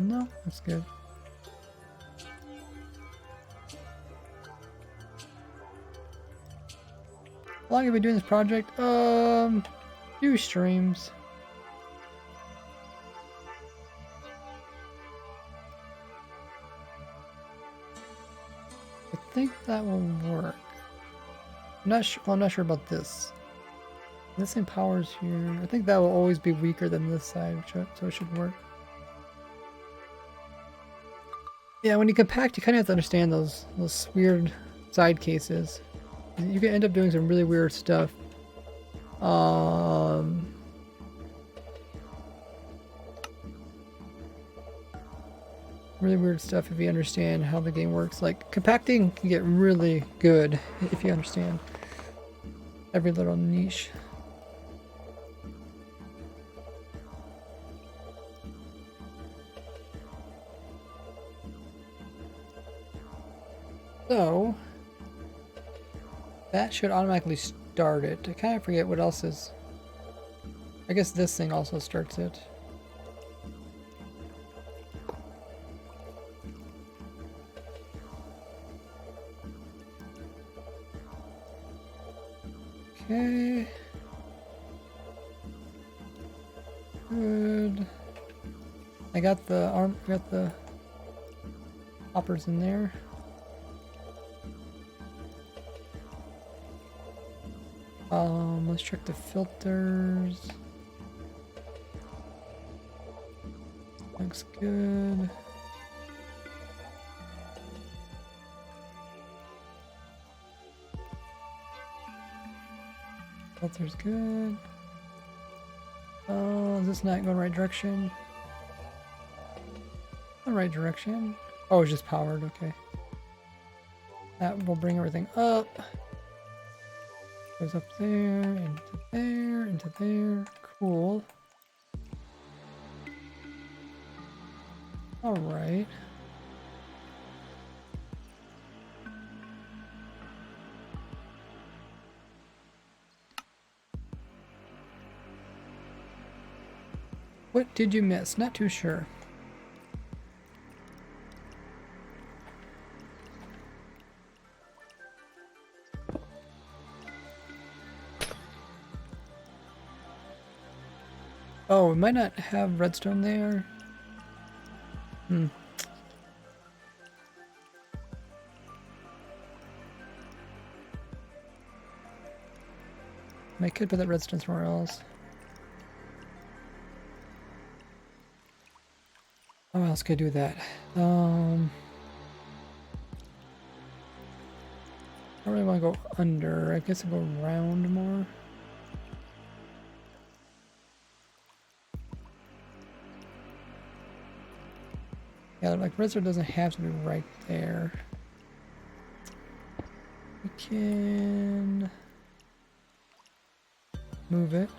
No, that's good. How long have we been doing this project? Few streams. I think that will work. I'm not sure. Well, I'm not sure about this. This empowers here. I think that will always be weaker than this side, so it should work. Yeah, when you compact, you kind of have to understand those weird side cases. You can end up doing some really weird stuff. Really weird stuff if you understand how the game works. Like, compacting can get really good if you understand every little niche. So, that should automatically start it. I kind of forget what else is. I guess this thing also starts it. Okay. Good. I got the hoppers in there. Let's check the filters. Looks good. Filter's good. Oh, is this not going the right direction? The right direction. Oh, it's just powered, okay. That will bring everything up. Goes up there, into there, into there. Cool. Alright. What did you miss? Not too sure. Oh, we might not have redstone there. I could put that redstone somewhere else. How else could I do that? I don't really want to go under. I guess I'll go around more. Yeah, like redstone doesn't have to be right there. We can move it.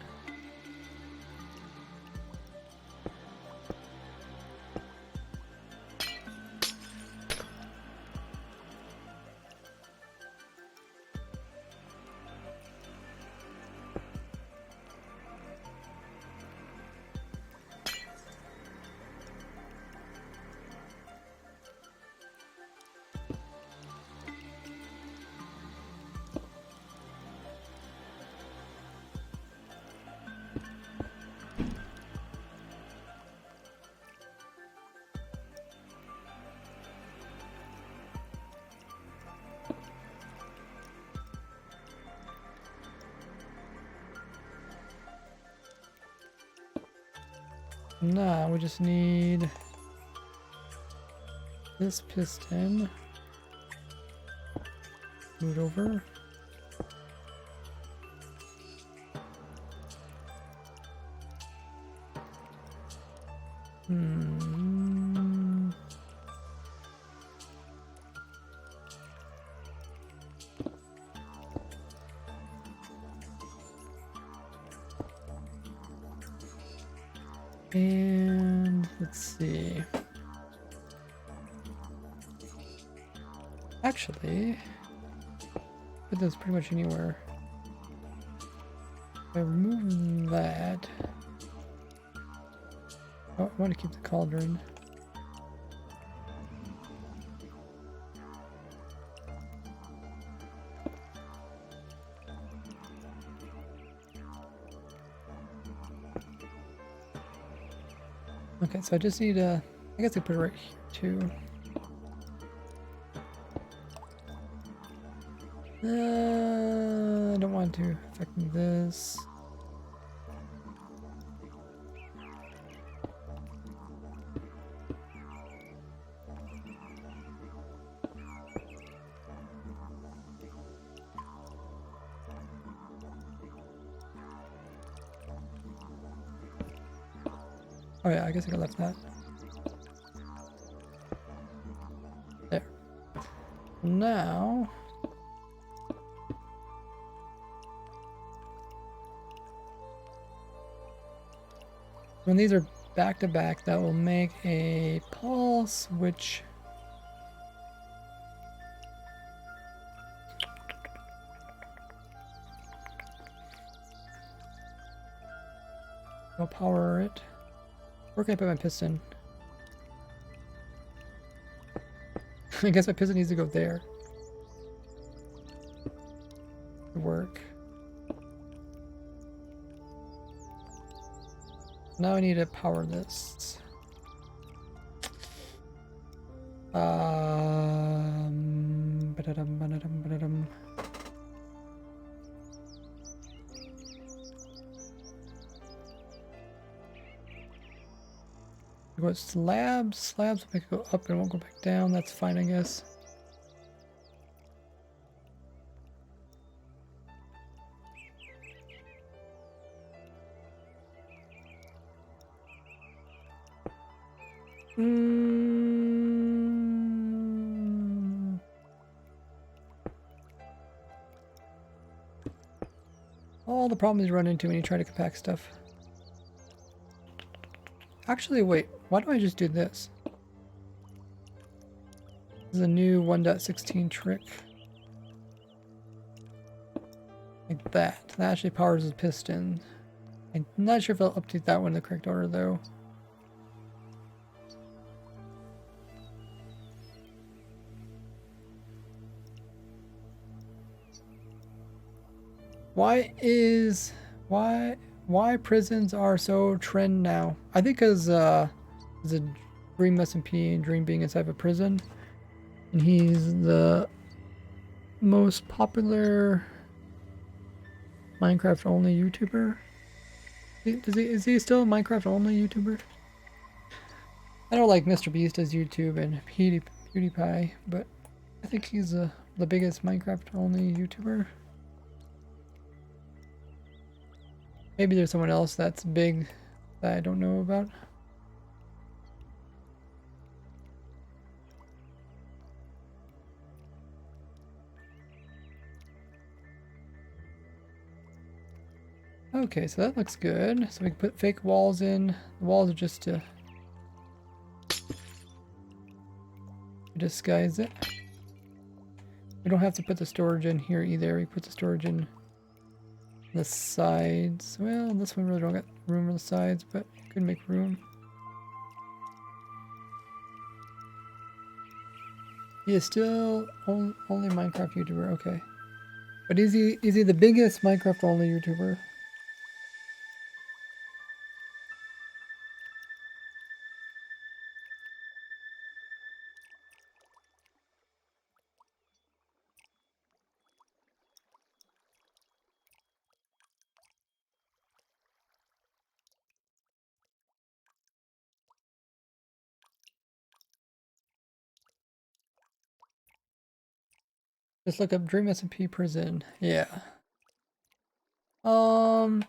Nah, we just need this piston. Move it over. And let's see. Actually, put this pretty much anywhere. If I remove that. Oh, I want to keep the cauldron. Okay, so I just need I guess I put it right here too. I don't want to affect this. Oh yeah, I guess I could left that. There. Now... when these are back to back, that will make a pulse, which... I'll power it. Where can I put my piston? I guess my piston needs to go there. To work. Now I need to power this. Ba-da-dum. Go slabs. Slabs will make it go up and won't go back down. That's fine, I guess. All the problems you run into when you try to compact stuff. Actually, wait. Why don't I just do this? This is a new 1.16 trick. Like that. That actually powers the piston. I'm not sure if I'll update that one in the correct order, though. Why prisons are so trend now? I think because there's a Dream SMP and Dream being inside of a prison, and he's the most popular Minecraft only YouTuber. Is he still a Minecraft only YouTuber? I don't like Mr. Beast as YouTube and PewDiePie, but I think he's the biggest Minecraft only YouTuber. Maybe there's someone else that's big that I don't know about. Okay, so that looks good. So we can put fake walls in. The walls are just to disguise it. We don't have to put the storage in here either. We put the storage in the sides. Well, this one really don't got room on the sides, but you could make room. He is still only Minecraft YouTuber, okay. But is he the biggest Minecraft only YouTuber? Just look up Dream SMP prison. Yeah. Oh.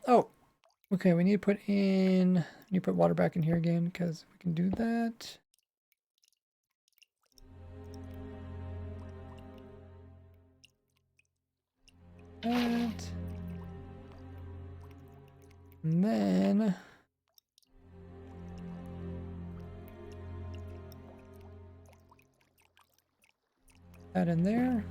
Okay, we need to put water back in here again because we can do that. That. And then that in there.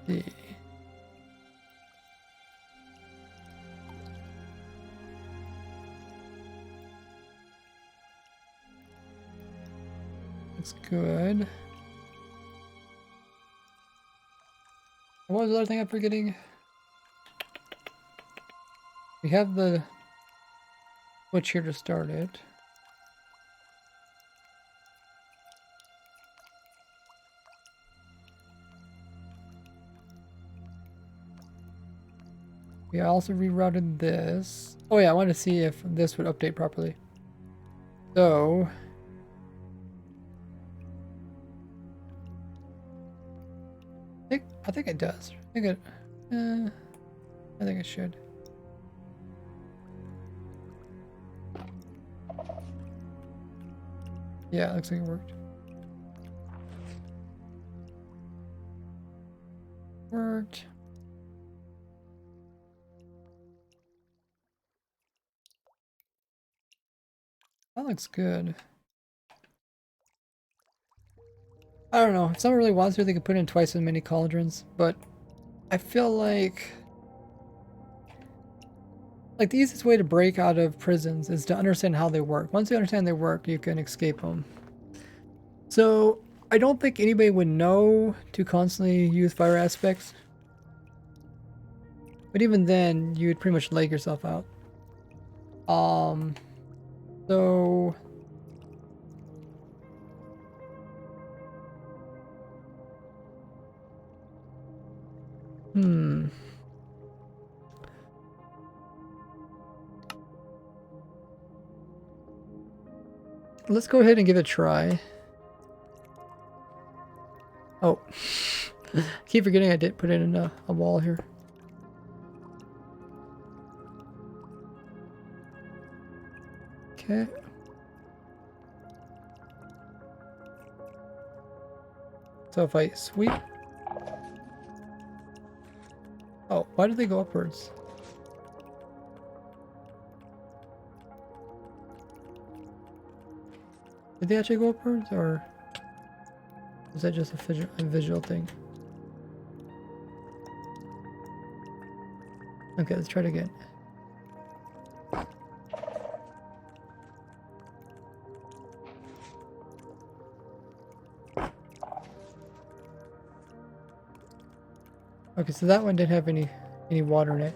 See. Looks good. What was the other thing I'm forgetting? We have the switch here to start it. We also rerouted this. Oh yeah, I wanted to see if this would update properly. So I think it does. I think it should. Yeah, it looks like it worked. Worked. That looks good. I don't know. If someone really wants to, they could put in twice as many cauldrons, but I feel like the easiest way to break out of prisons is to understand how they work. Once you understand they work, you can escape them. So I don't think anybody would know to constantly use fire aspects. But even then, you would pretty much leg yourself out. So let's go ahead and give it a try. Oh, keep forgetting I did put it in a wall here. Okay. So if I sweep... Oh, why did they go upwards? Did they actually go upwards, or is that just a visual thing? Okay, let's try it again. Okay, so that one didn't have any water in it.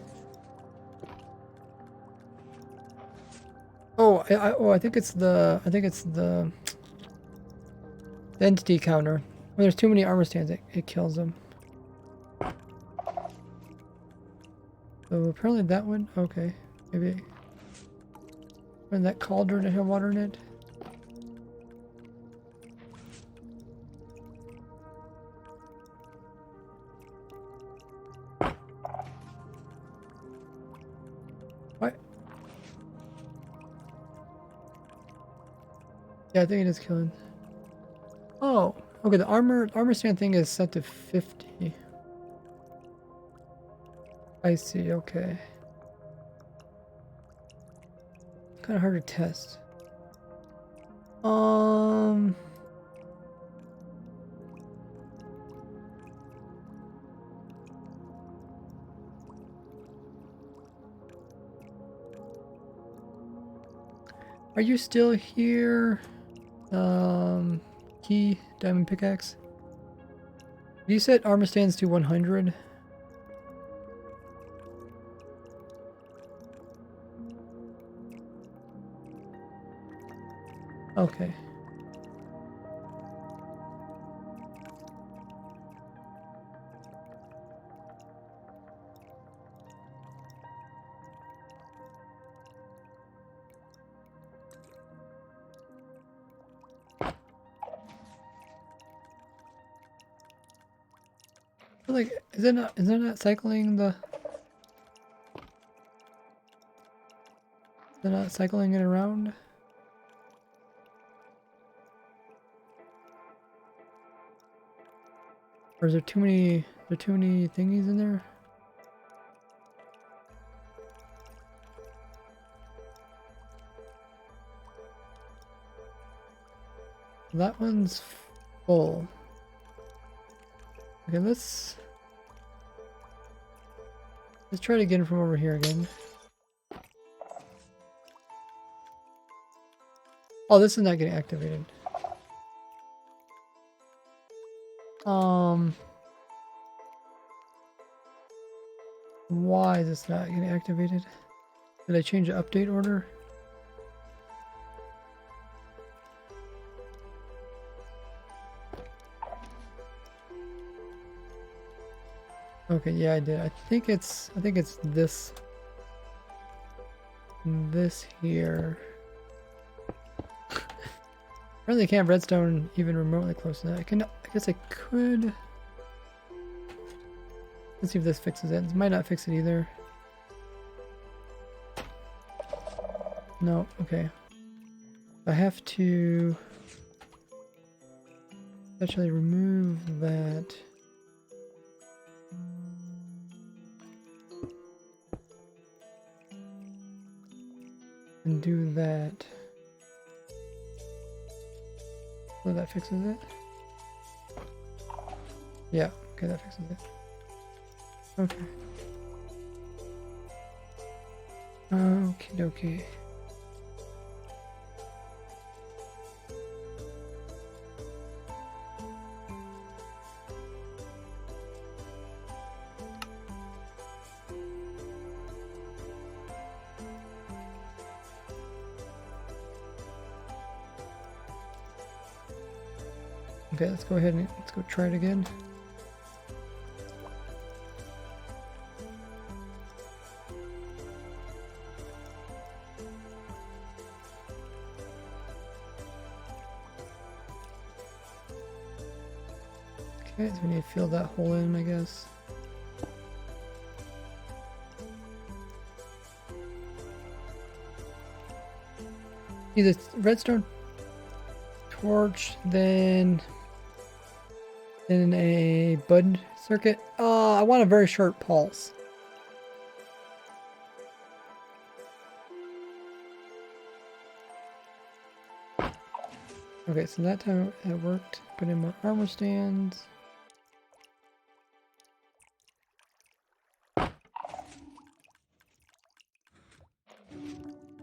Oh, I think it's the entity counter. When there's too many armor stands, it kills them. So apparently that one, okay, maybe when that cauldron didn't have water in it. What? Yeah, I think it is killing. Oh, okay. The armor stand thing is set to 50. I see. Okay. Kind of hard to test. Are you still here? Key, diamond pickaxe. You set armor stands to 100. Okay. Like, is it not cycling the... They're not cycling it around? Or is there too many thingies in there? That one's full. Okay, let's try to get it from over here again. Oh, this is not getting activated. Why is this not getting activated? Did I change the update order? Okay, yeah, I did. I think it's this here. Apparently I can't have redstone even remotely close to that. I guess I could. Let's see if this fixes it. This might not fix it either. No, okay. I have to actually remove that. And do that. So that fixes it? Yeah, okay, that fixes it. Okay. Okie dokie. Okay, let's go ahead and let's go try it again. Okay, so we need to fill that hole in, I guess. Either redstone torch, then a bud circuit. I want a very short pulse. Okay, so that time it worked. Put in my armor stands.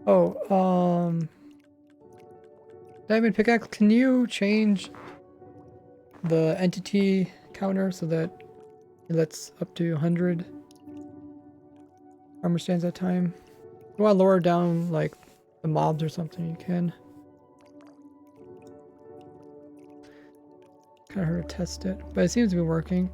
Oh, diamond pickaxe, can you change the entity counter so that it lets up to 100 armor stands at a time? If you want to lower down like the mobs or something, you can. Kind of hard to test it, but it seems to be working.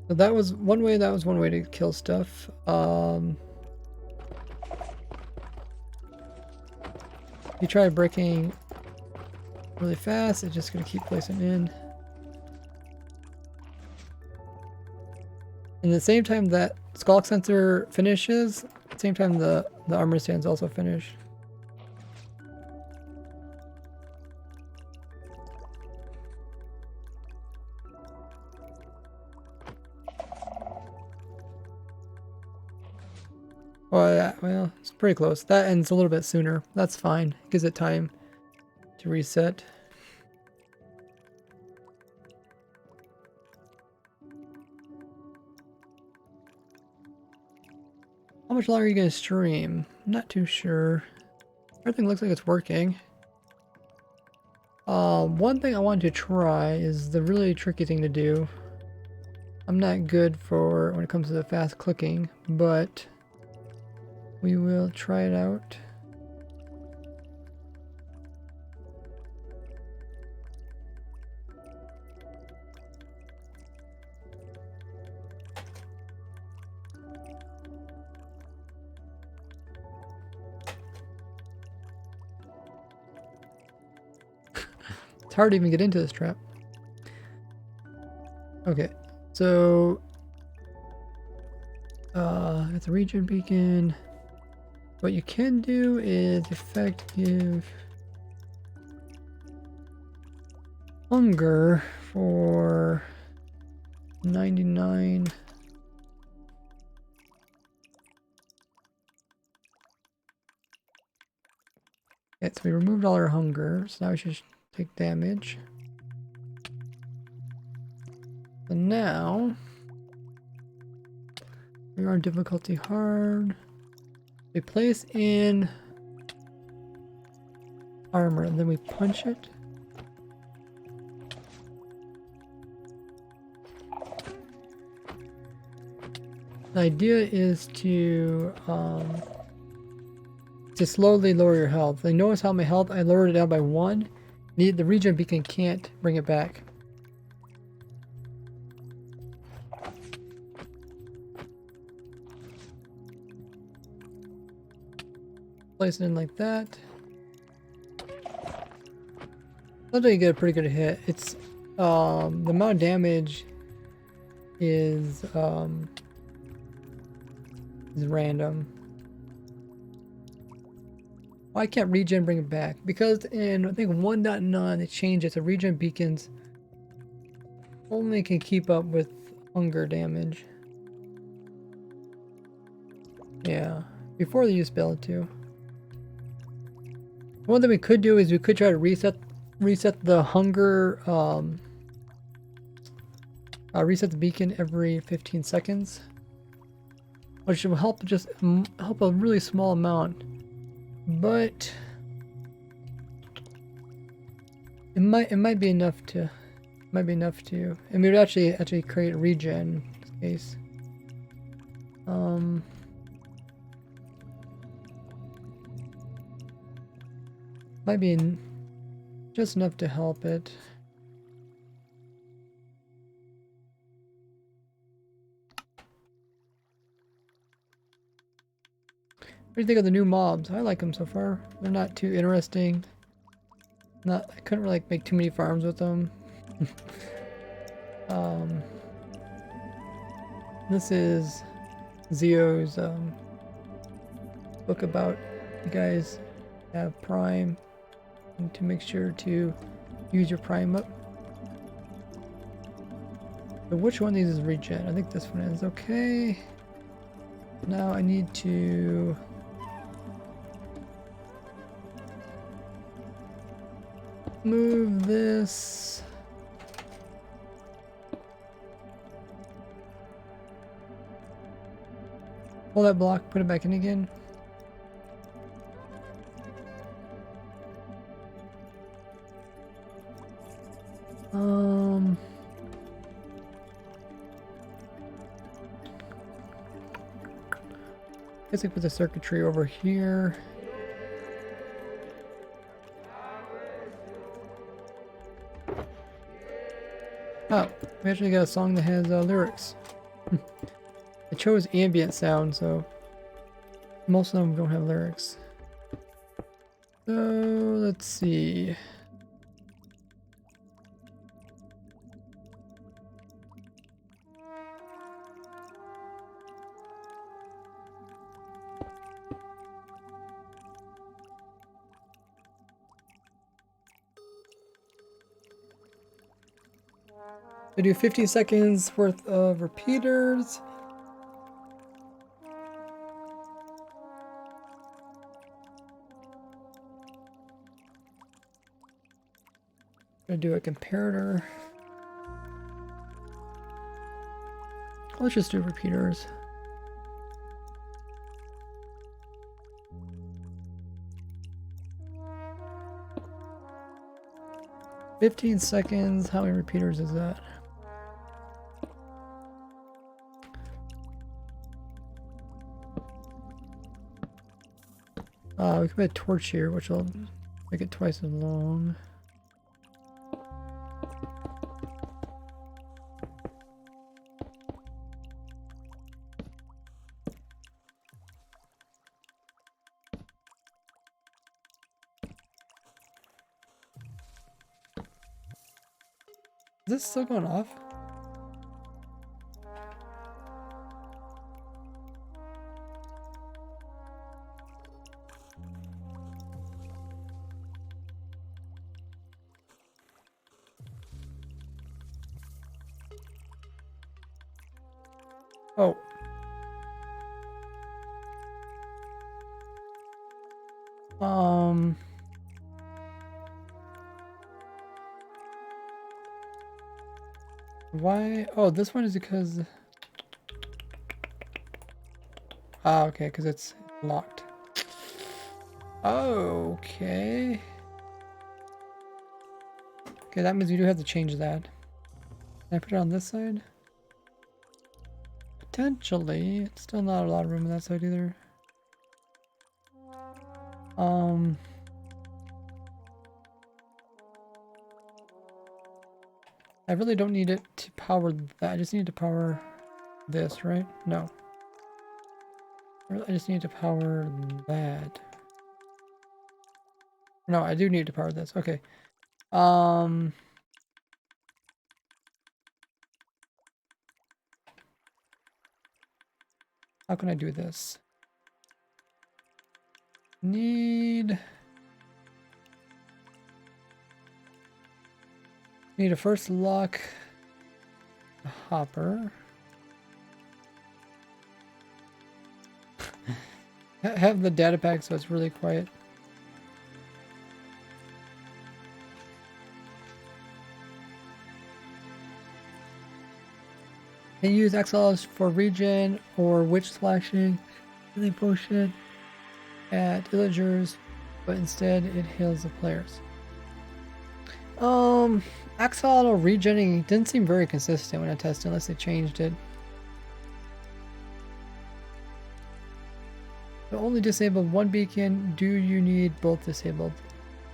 So that was one way to kill stuff. You try breaking really fast, it's just gonna keep placing in. And the same time that Skulk Sensor finishes, same time the armor stands also finish. Oh yeah, well, it's pretty close. That ends a little bit sooner. That's fine. Gives it time to reset. How much longer are you going to stream? I'm not too sure. Everything looks like it's working. One thing I want to try is the really tricky thing to do. I'm not good for when it comes to the fast clicking, but we will try it out. It's hard to even get into this trap. Okay, so it's a region beacon. What you can do is effective hunger for 99. Okay, so we removed all our hunger, so now we should take damage. So now we are on difficulty hard. We place in armor and then we punch it. The idea is to slowly lower your health. I notice how my health, I lowered it down by 1. The region beacon can't bring it back. Place it in like that. Sometimes you get a pretty good hit. It's the amount of damage is random. Well, I can't regen bring it back because in I think 1.9 they changed it so regen beacons only can keep up with hunger damage. Yeah, before they used to be able to. One thing we could do is we could try to reset the hunger reset the beacon every 15 seconds, which will help just help a really small amount, but it might be enough to and we would actually create a regen in this case. Might be just enough to help it. What do you think of the new mobs? I like them so far. They're not too interesting. I couldn't really make too many farms with them. This is Zio's book about you guys have Prime and to make sure to use your Prime up. So which one of these is regen? I think this one is. Okay. Now I need to move this. Pull that block, put it back in again. I guess I put the circuitry over here. Oh, we actually got a song that has lyrics. I chose ambient sound, so most of them don't have lyrics. So let's see. I do 50 seconds worth of repeaters. I'm gonna do a comparator. Let's just do repeaters. "15 seconds, how many repeaters is that? We can put a torch here, which will make it twice as long. Is this still going off? Oh. Why? Oh, this one is because... Ah, okay, because it's locked. Okay. Okay, that means we do have to change that. Can I put it on this side? Potentially. It's still not a lot of room on that side either. I really don't need it to power that. I just need to power this, right? No. I just need to power that. No, I do need to power this. Okay. How can I do this? Need to first lock the hopper. Have the data pack so it's really quiet. Can you use XLs for regen or witch slashing, healing potion at villagers, but instead it heals the players. Axolotl or regenning didn't seem very consistent when I tested unless they changed it. So only disabled one beacon. Do you need both disabled?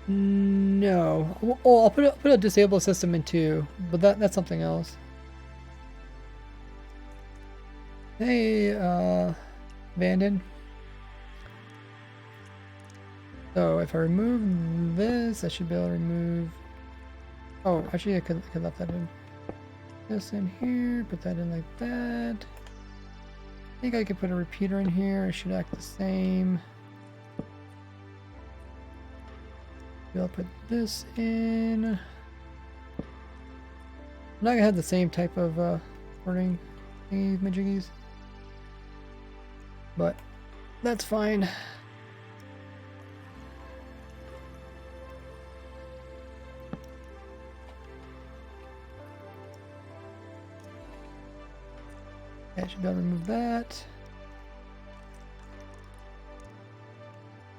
No. Oh, I'll put a disabled system in too, but that's something else. Hey, Vanden. So if I remove this, I should be able to remove. Oh, actually, I could left that in. This in here, put that in like that. I think I could put a repeater in here. It should act the same. I'll put this in. I'm not gonna have the same type of wording thingies, majiggies, but that's fine. I should be able to remove that.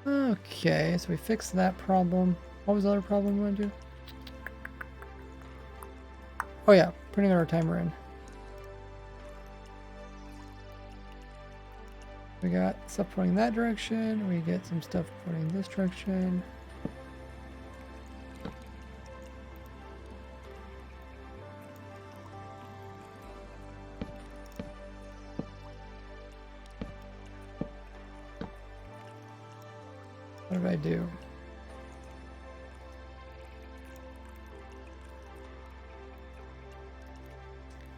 Okay, so we fixed that problem. What was the other problem we want to do? Oh yeah, putting our timer in. We got stuff pointing that direction. We get some stuff pointing this direction. What did I do?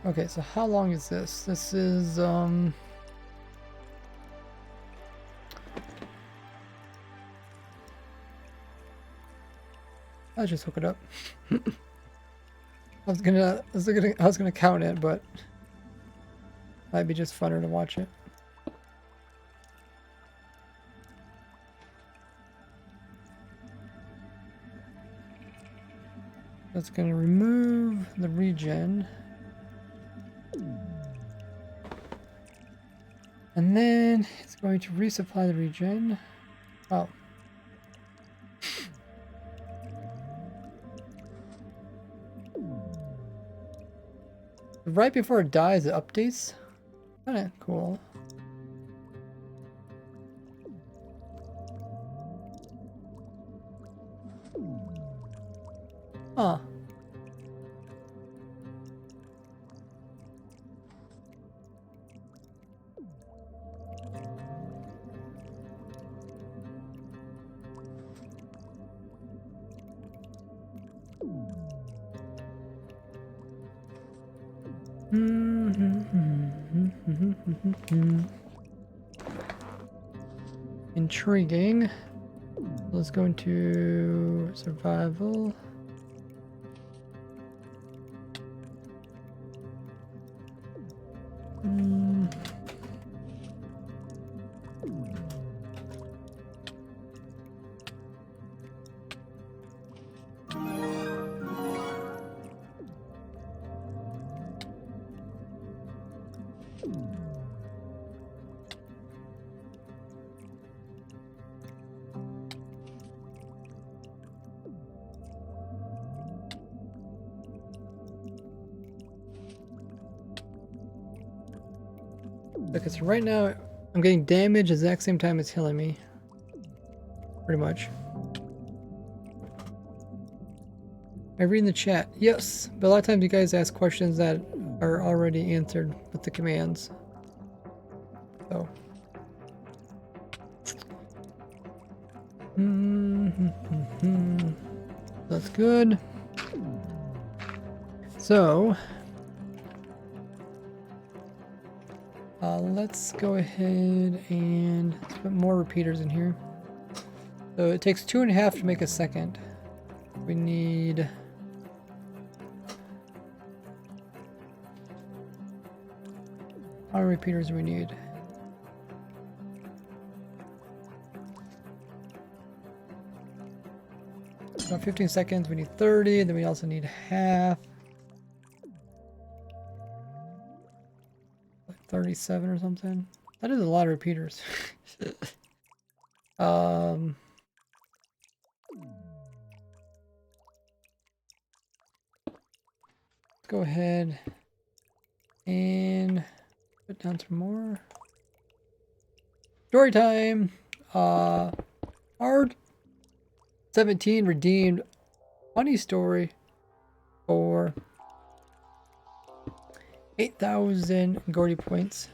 Okay, so how long is this? This is I'll just hook it up. I was gonna count it, but might be just funner to watch it. That's going to remove the regen. And then it's going to resupply the regen. Oh. Right before it dies, it updates. Kinda cool. Huh. Intriguing. Let's go into survival. Okay, so right now I'm getting damage at the exact same time it's healing me. Pretty much. I read in the chat. Yes, but a lot of times you guys ask questions that are already answered with the commands. So. That's good. So let's go ahead and put more repeaters in here. So it takes 2.5 to make a second. We need... How many repeaters do we need? About 15 seconds, we need 30, then we also need half. Like 37 or something. That is a lot of repeaters. Let's go ahead and put down some more. Story time. Hard 17 redeemed funny story for 8,000 Gordy points.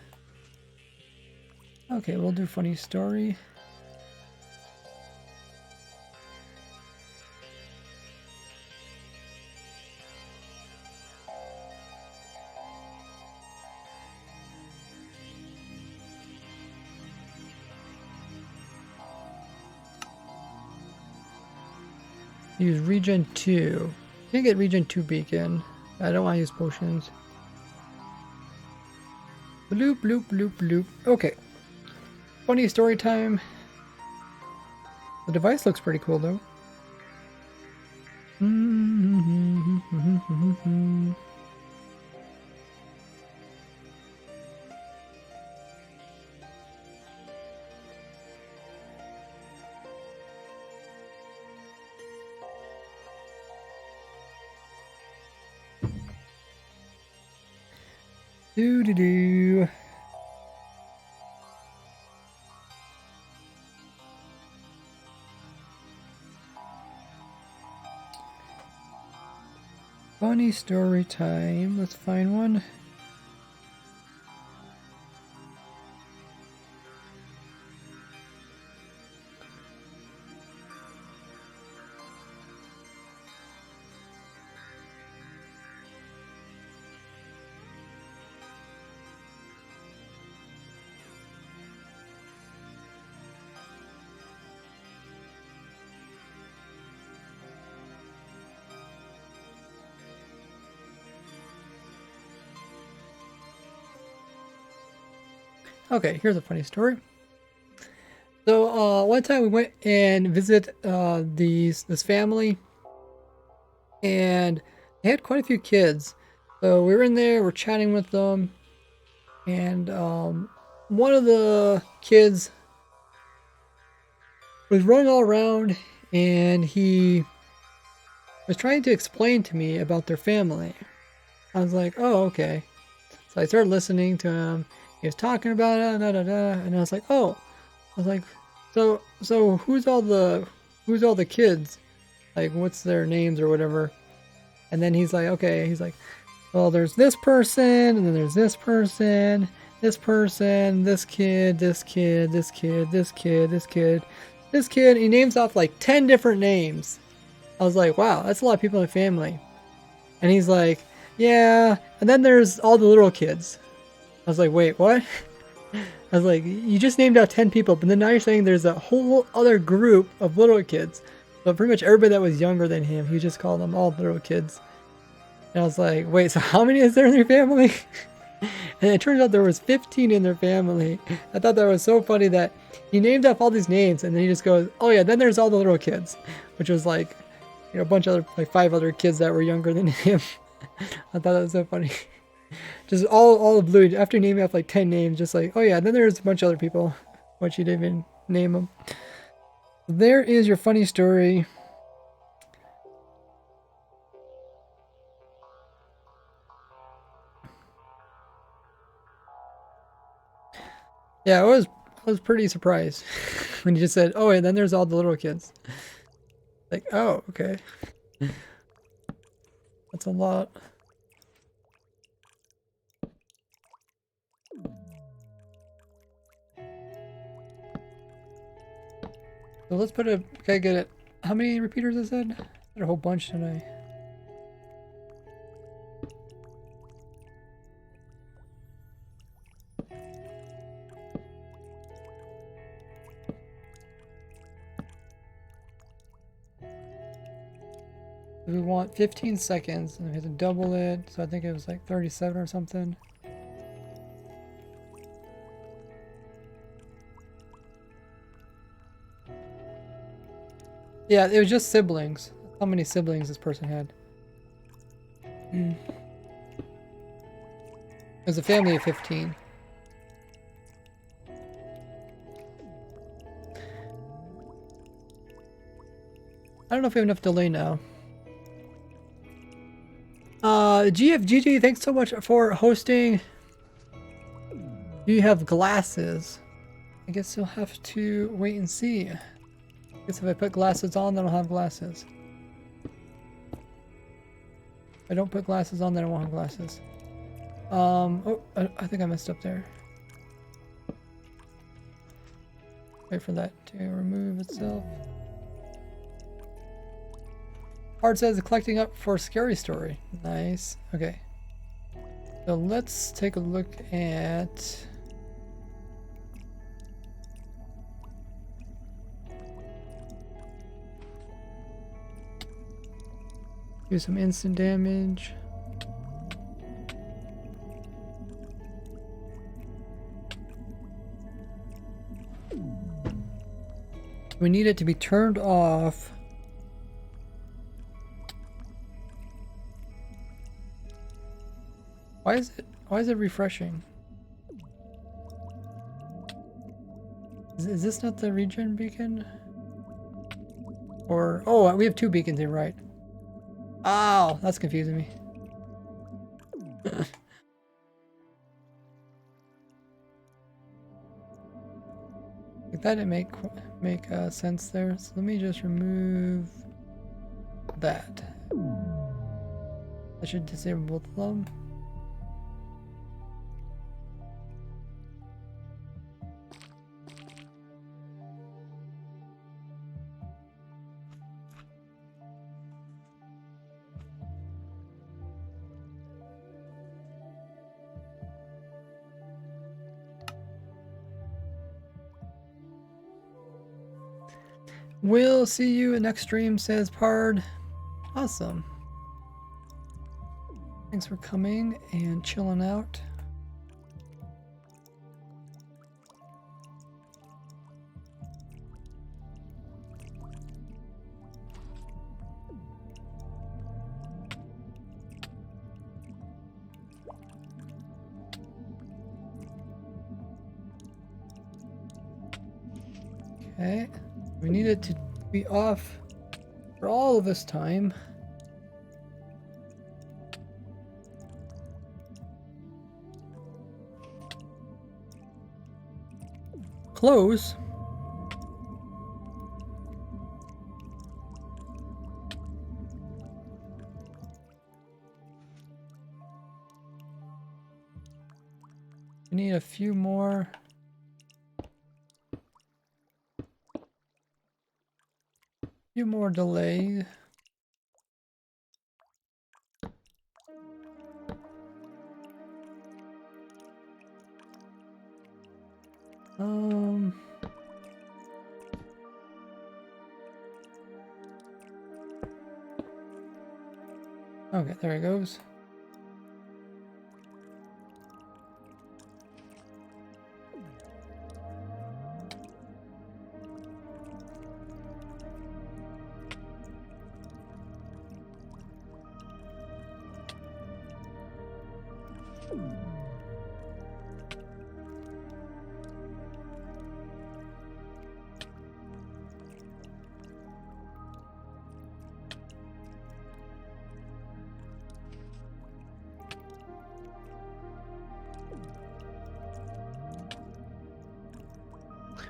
Okay, we'll do funny story. Use regen 2. Can't get regen 2 beacon. I don't want to use potions. Bloop, bloop, bloop, bloop. Okay. Funny story time. The device looks pretty cool though. Do. Funny story time. Let's find one. Okay, here's a funny story. So one time we went and visited this family, and they had quite a few kids. So we were in there, we're chatting with them, and one of the kids was running all around, and he was trying to explain to me about their family. I was like, oh, okay. So I started listening to him. He was talking about it, and I was like, oh. I was like, so who's all the kids? Like, what's their names or whatever? And then he's like, okay. He's like, well, there's this person, and then there's this person, this person, this kid, this kid, this kid, this kid, this kid, this kid. He names off like 10 different names. I was like, wow, that's a lot of people in the family. And he's like, yeah. And then there's all the little kids. I was like, wait, what? I was like, you just named out 10 people, but then now you're saying there's a whole other group of little kids. So pretty much everybody that was younger than him, he just called them all little kids. And I was like, wait, so how many is there in their family? And it turns out there was 15 in their family. I thought that was so funny that he named off all these names, and then he just goes, oh yeah, then there's all the little kids. Which was like, you know, a bunch of other, like 5 other kids that were younger than him. I thought that was so funny. Just all the blue, after naming off like 10 names, just like, oh yeah, then there's a bunch of other people, which you didn't even name them. There is your funny story. Yeah, I was pretty surprised when you just said, oh, and then there's all the little kids. Like, oh, okay. That's a lot. So let's put a, okay, get it. How many repeaters I said? Got a whole bunch today. We want 15 seconds, and we have to double it, so I think it was like 37 or something. Yeah, it was just siblings. How many siblings this person had? It was a family of 15. I don't know if we have enough delay now. GFGG, thanks so much for hosting. Do you have glasses? I guess you'll have to wait and see. I guess if I put glasses on, then I'll have glasses. If I don't put glasses on, then I won't have glasses. Oh, I think I messed up there. Wait for that to remove itself. Hard says collecting up for Scary Story. Nice. Okay. So let's take a look at... do some instant damage. We need it to be turned off. Why is it refreshing? Is this not the regen beacon? Or oh, we have two beacons here, right? Oh, that's confusing me. That didn't make sense there. So let me just remove that. I should disable both of them. We'll see you in next stream, says Pard. Awesome. Thanks for coming and chilling out. Okay. We need it to be off for all of this time. Close. We need a few more. Few more delay. Okay, there it goes.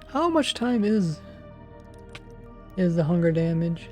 How much time is the hunger damage?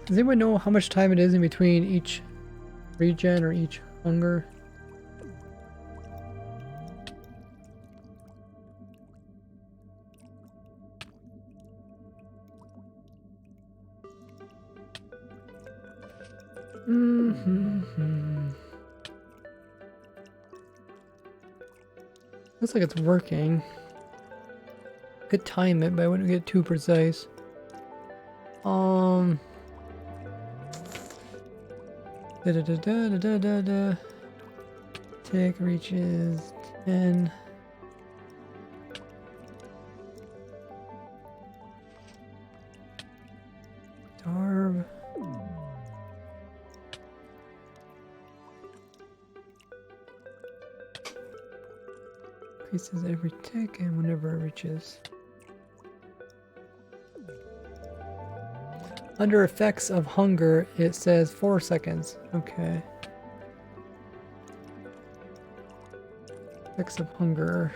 Does anyone know how much time it is in between each regen or each hunger? Looks like it's working. Could time it, but I wouldn't get too precise. Tick reaches 10. Starve. Increases every tick and whenever it reaches. Under effects of hunger, it says 4 seconds. Okay. Effects of hunger.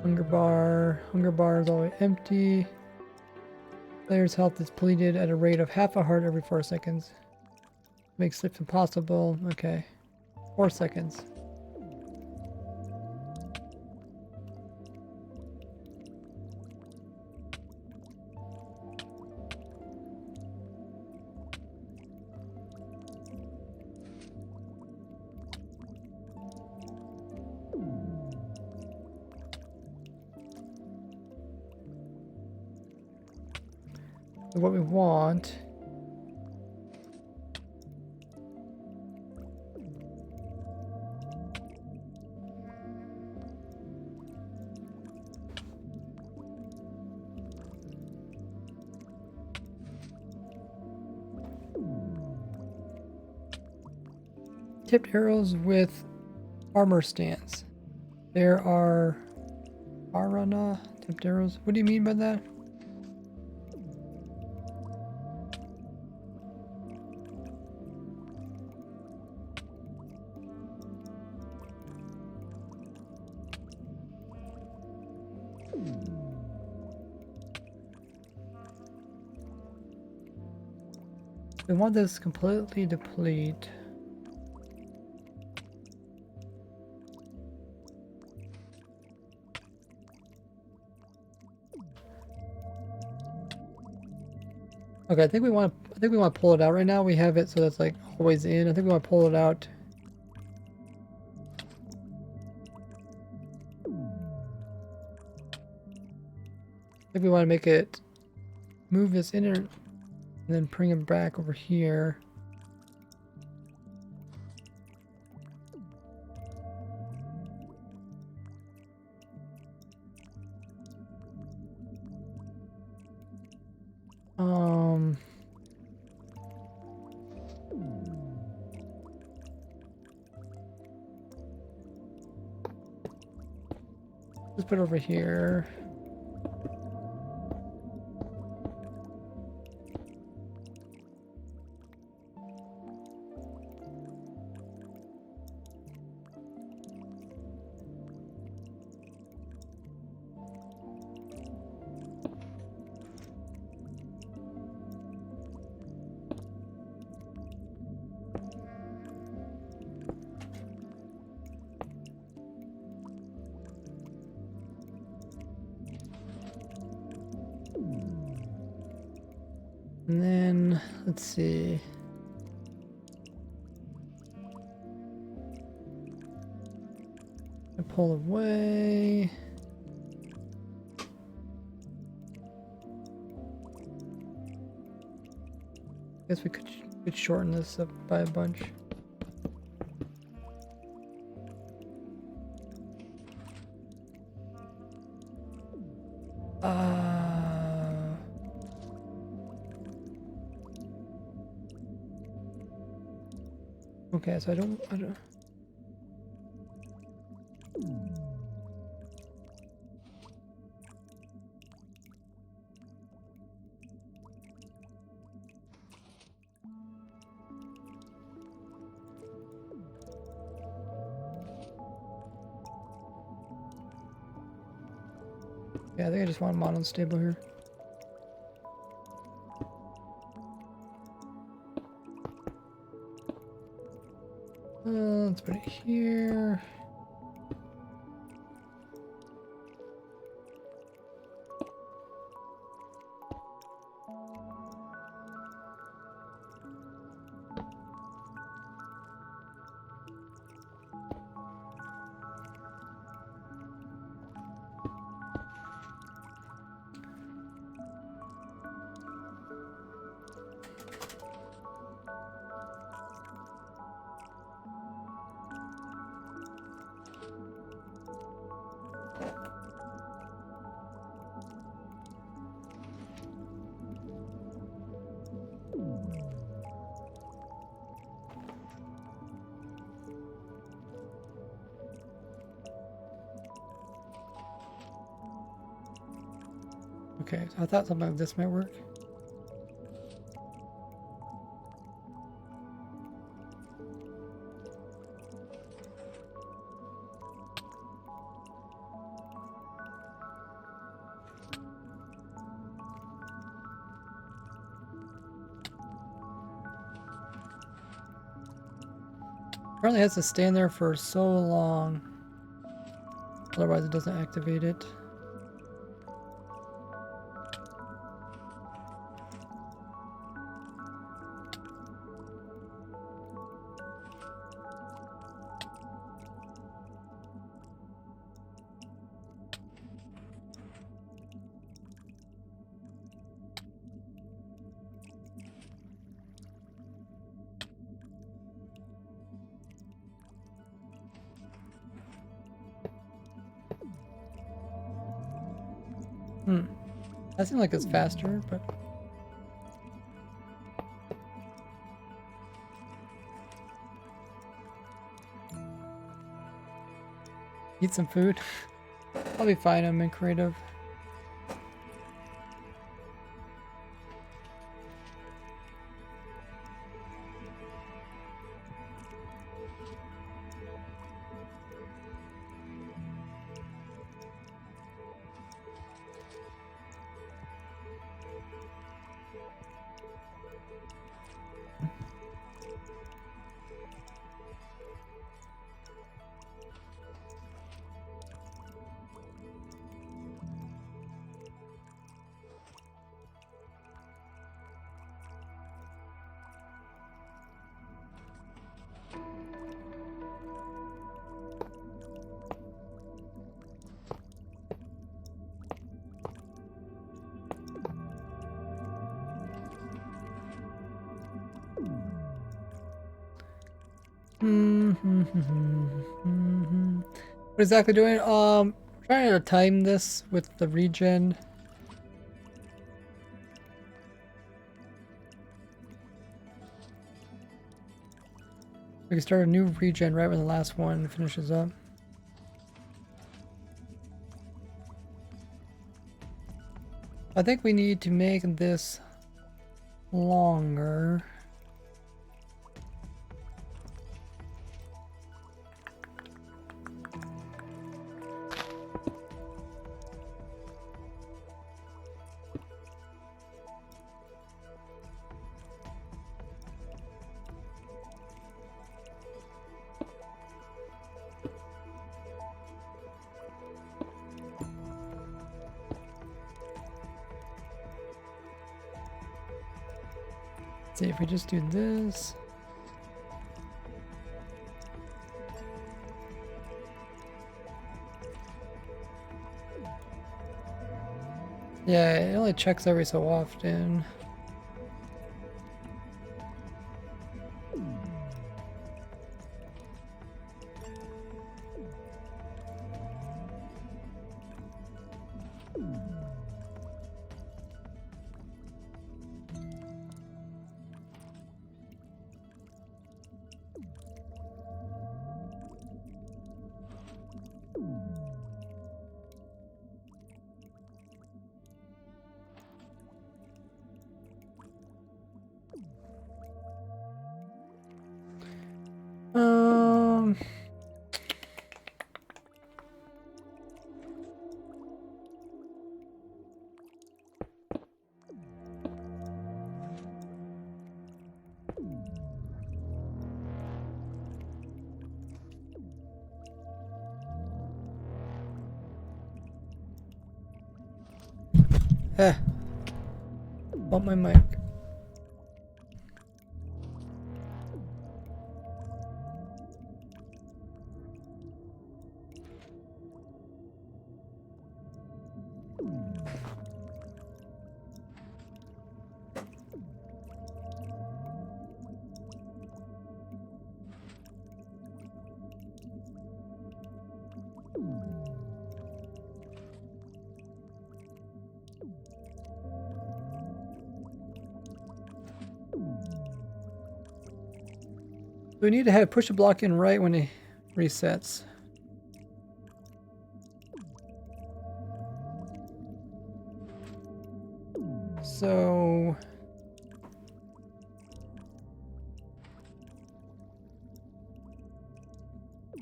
Hunger bar. Hunger bar is always empty. Player's health is depleted at a rate of half a heart every 4 seconds. Makes sleep impossible. Okay. 4 seconds. What we want tipped arrows with armor stance. There are Arana tipped arrows. What do you mean by that? We want this completely deplete. Okay, I think we want to pull it out right now. We have it so that's like always in. I think we want to pull it out. I think we want to make it move this in and then bring him back over here. Let's put it over here. And then, let's see. I pull away. Guess we could shorten this up by a bunch. Okay, so I don't. Yeah, I think I just want monostable here. Let's put it here. Okay, so I thought something like this might work. Apparently it has to stand there for so long, otherwise it doesn't activate it. That seems like it's faster, but eat some food. I'll be fine. I'm in creative. What exactly doing? Trying to time this with the regen. We can start a new regen right when the last one finishes up. I think we need to make this longer. Let's see if we just do this. Yeah, it only checks every so often. Eh. Bump my mic. We need to have push a block in right when it resets. So I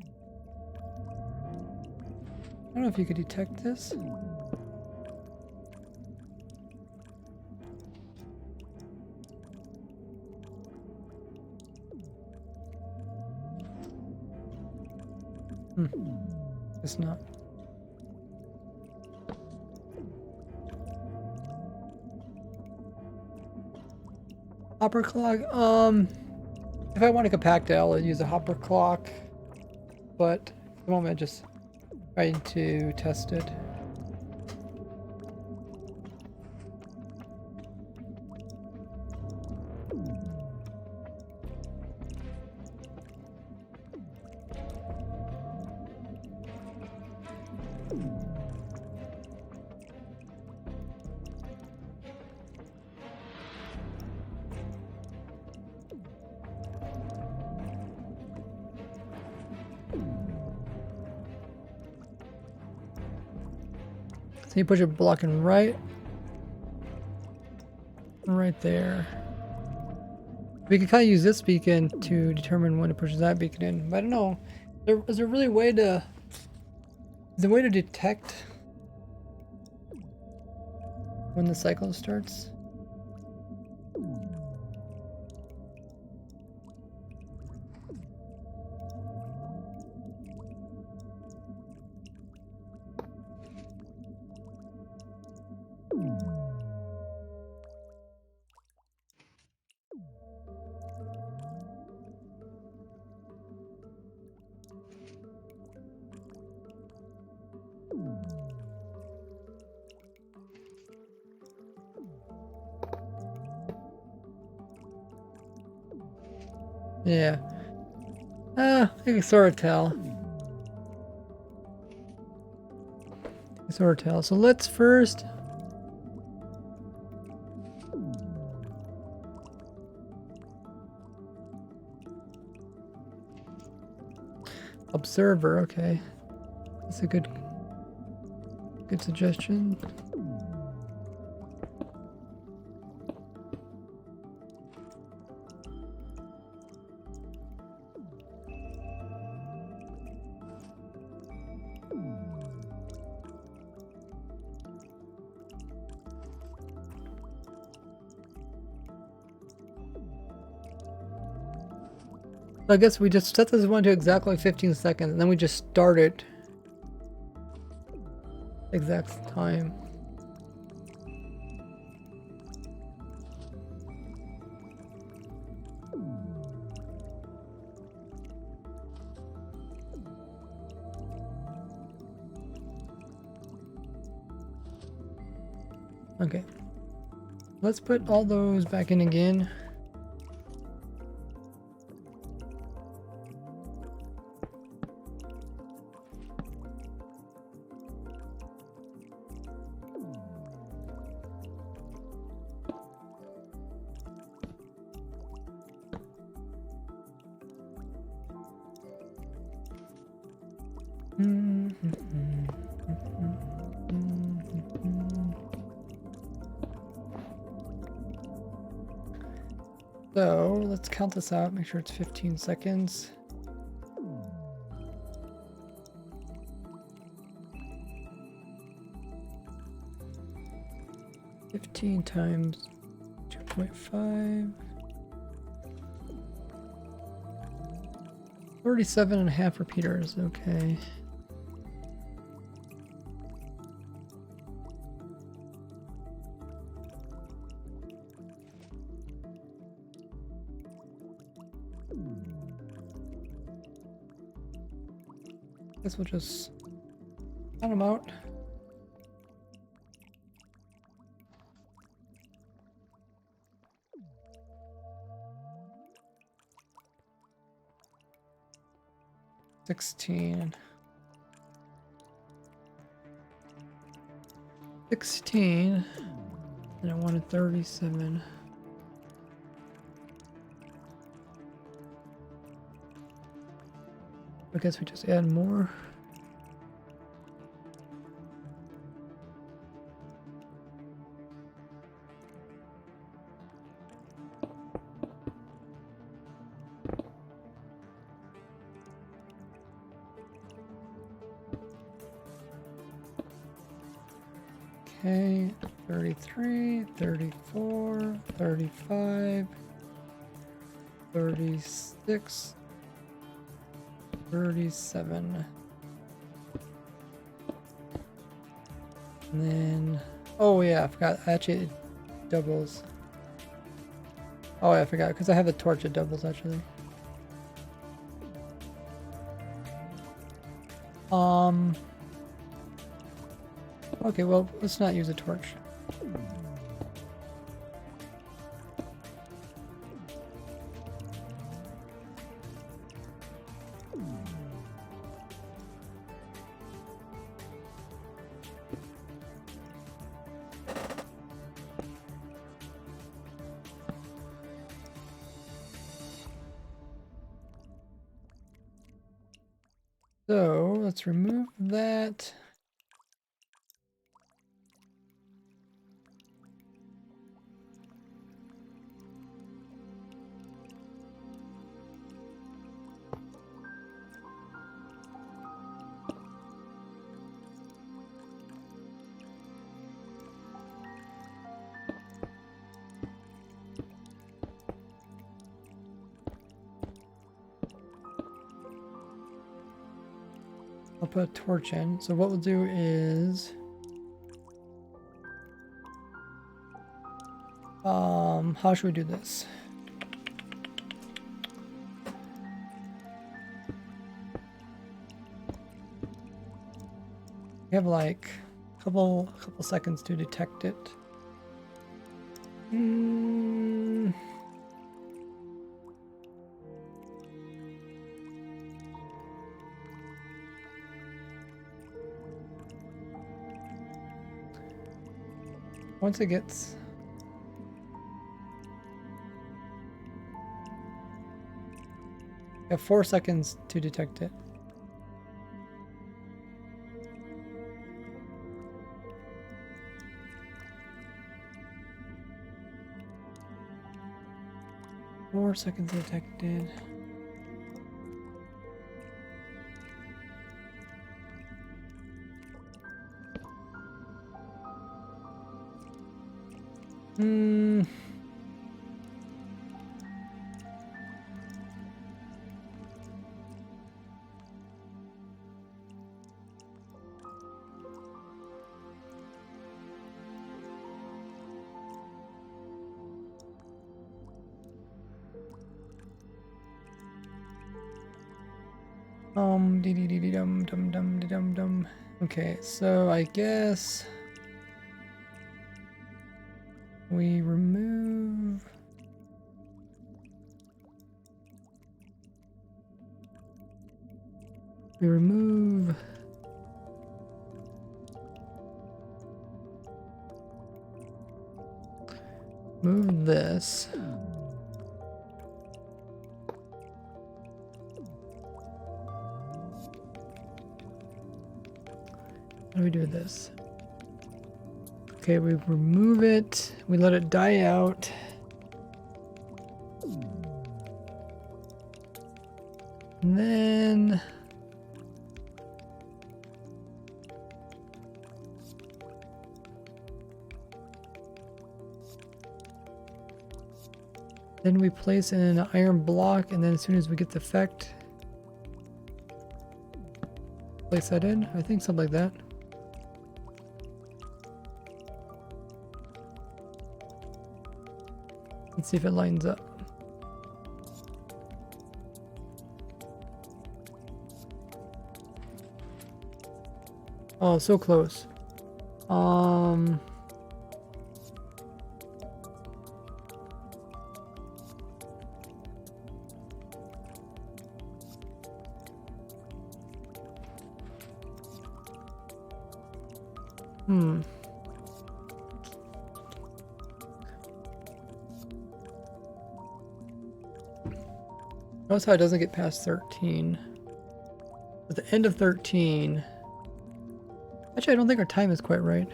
don't know if you could detect this. It's not. Hopper clock. If I want to compact it, I'll use a hopper clock. But at the moment, just trying to test it. So you push a block in right there. We can kind of use this beacon to determine when to push that beacon in. But I don't know. Is there really a way to? Is there a way to detect when the cycle starts? Yeah. I can sort of tell. So let's first observer. Okay, that's a good suggestion. I guess we just set this one to exactly 15 seconds, and then we just start it exact time. Okay, let's put all those back in again. So let's count this out, make sure it's 15 seconds. $15 times 2.5. 37.5 repeaters, okay. Guess we'll just count them out. $16. And I wanted 37. I guess we just add more. Okay, 33, 34, 35, 36, 37. And then, oh yeah, I forgot, actually it doubles. Oh yeah, I forgot, because I have the torch, it doubles actually. Okay, well, let's not use a torch. So let's remove that. I'll put a torch in. So what we'll do is how should we do this? We have like a couple seconds to detect it. Once it gets we have 4 seconds to detect it. Four seconds detected. Dee dee dee dee dum dum dum dee dum dum. Okay, so I guess we remove move this. How do we do this? Okay, we remove it. We let it die out. And then we place in an iron block, and then as soon as we get the effect, place that in. I think something like that. Let's see if it lines up. Oh, so close. Notice how it doesn't get past 13. At the end of 13... Actually, I don't think our time is quite right.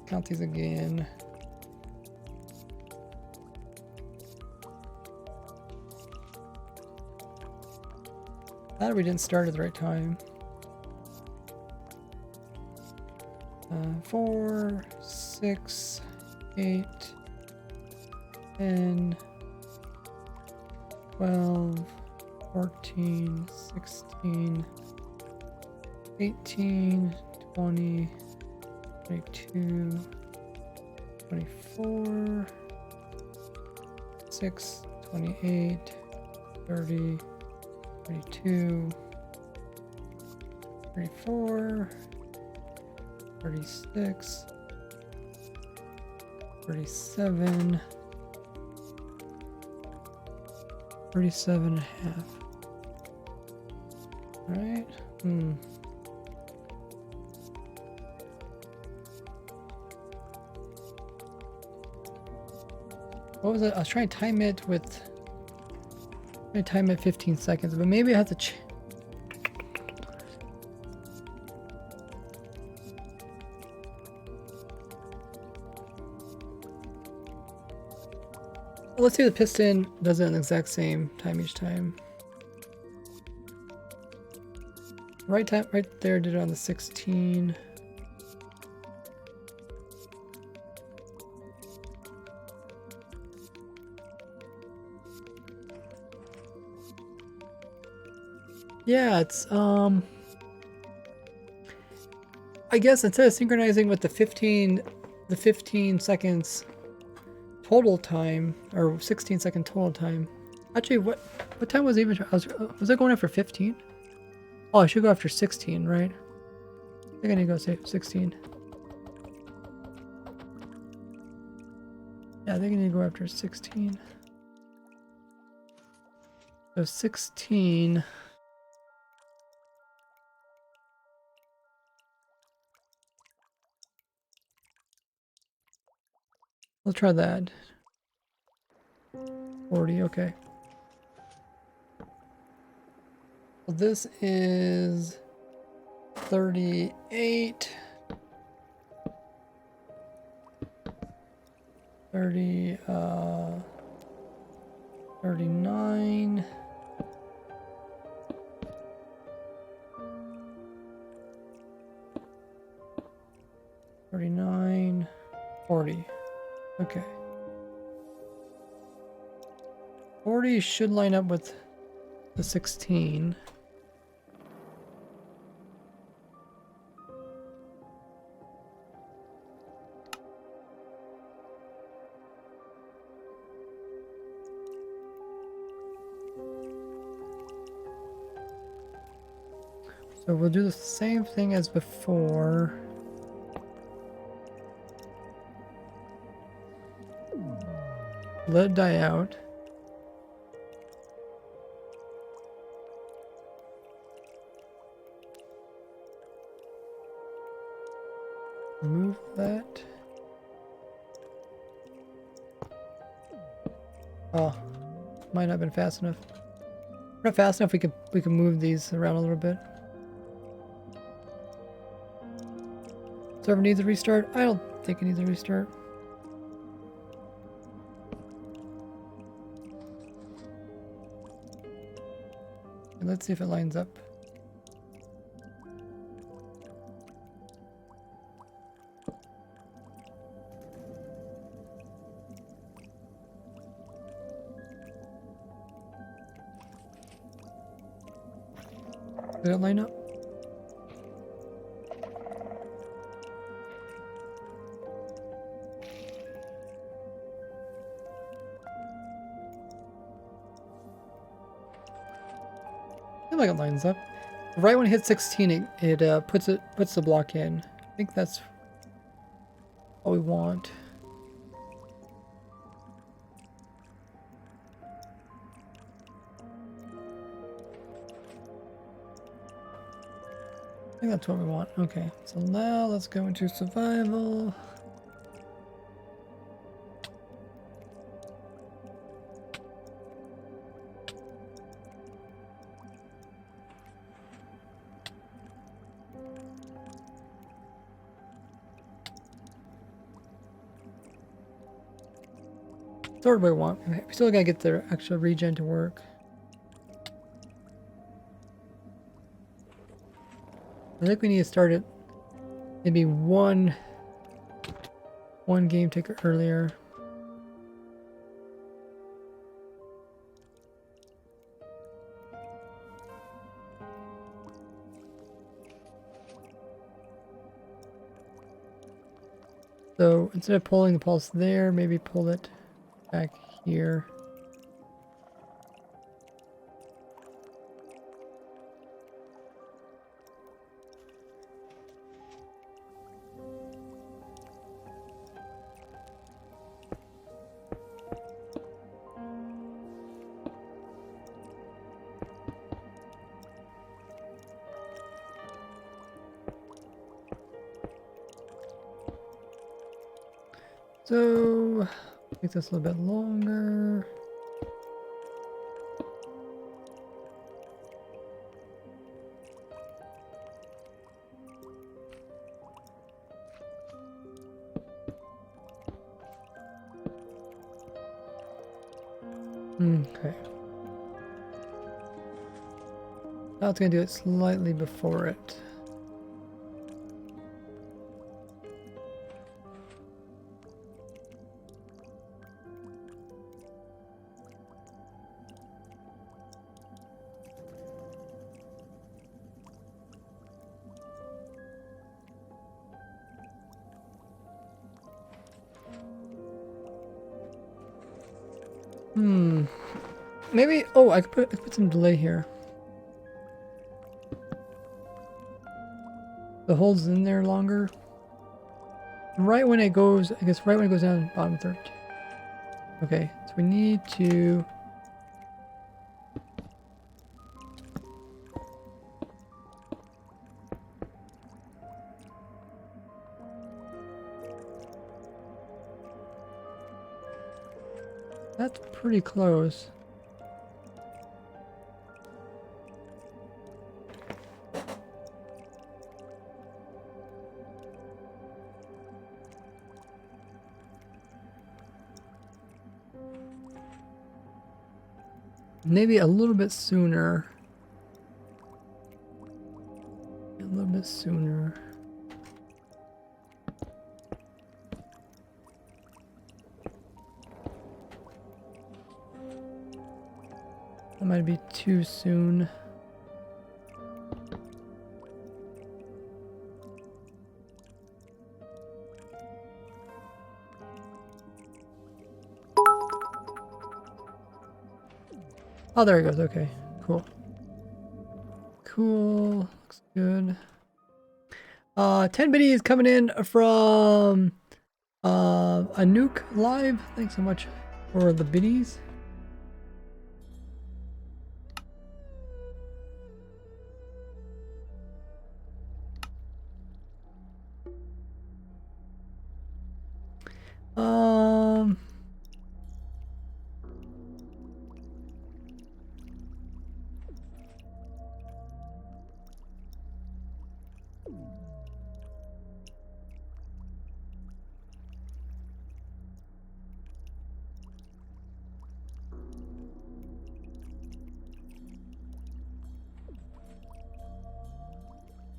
Count these again. Glad we didn't start at the right time. 4, 6, 8, 10, 12, 14, 16, 18, 20, 22, 24, 6, 28, 30, 32, 34, 36, 37, 37 and a half. Right? What was it? I was trying to time it with... I time it 15 seconds, but maybe I have to let's see if the piston does it in the exact same time each time. Right there did it on the 16. Yeah, it's I guess instead of synchronizing with the 15 seconds total time, or 16-second total time. Actually, what time was it even? Was I going after 15? Oh, I should go after 16, right? I think I need to go say 16. Yeah, I think I need to go after 16. So 16. Let's try that. 40, okay. Well, this is 38. 30, 39. 39, 40. Okay. 40 should line up with the 16. So we'll do the same thing as before. Let it die out. Remove that. Oh, might not have been fast enough. Not fast enough. We can move these around a little bit. Server needs a restart. I don't think it needs a restart. And let's see if it lines up. Did it line up? opens up. Right when it hits 16, it puts the block in. I think that's what we want. I think that's what we want. Okay, so now let's go into survival. Sort of what we want. We still gotta get the actual regen to work. I think we need to start it maybe one game ticker earlier. So instead of pulling the pulse there, maybe pull it back here. So make this a little bit longer. Okay. Now it's gonna do it slightly before it. Maybe, oh, I could put some delay here. The hold's in there longer. Right when it goes, I guess right when it goes down bottom third. Okay, so we need to that's pretty close. Maybe a little bit sooner. A little bit sooner. That might be too soon. Oh, there it goes. Okay, cool. Cool. Looks good. 10 biddies coming in from Anouk Live. Thanks so much for the biddies.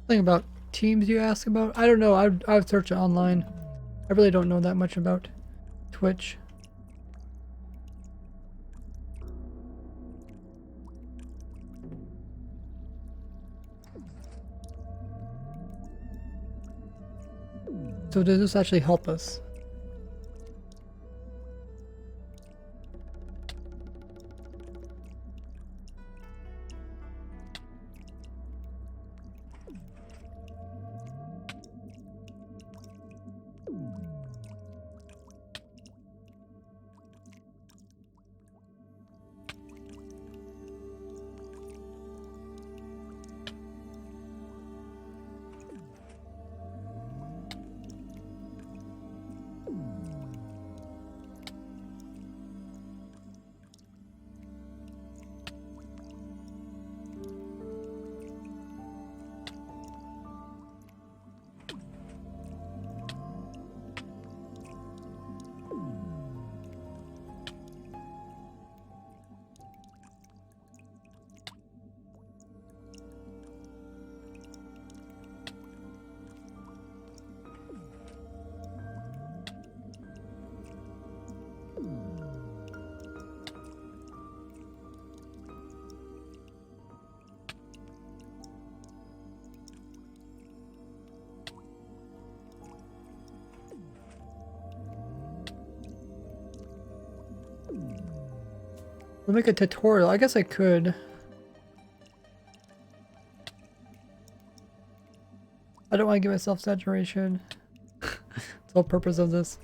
Thing about teams you ask about? I don't know. I would search it online. I really don't know that much about Twitch. So does this actually help us? I'll make a tutorial. I guess I could. I don't want to give myself saturation. That's the whole purpose of this.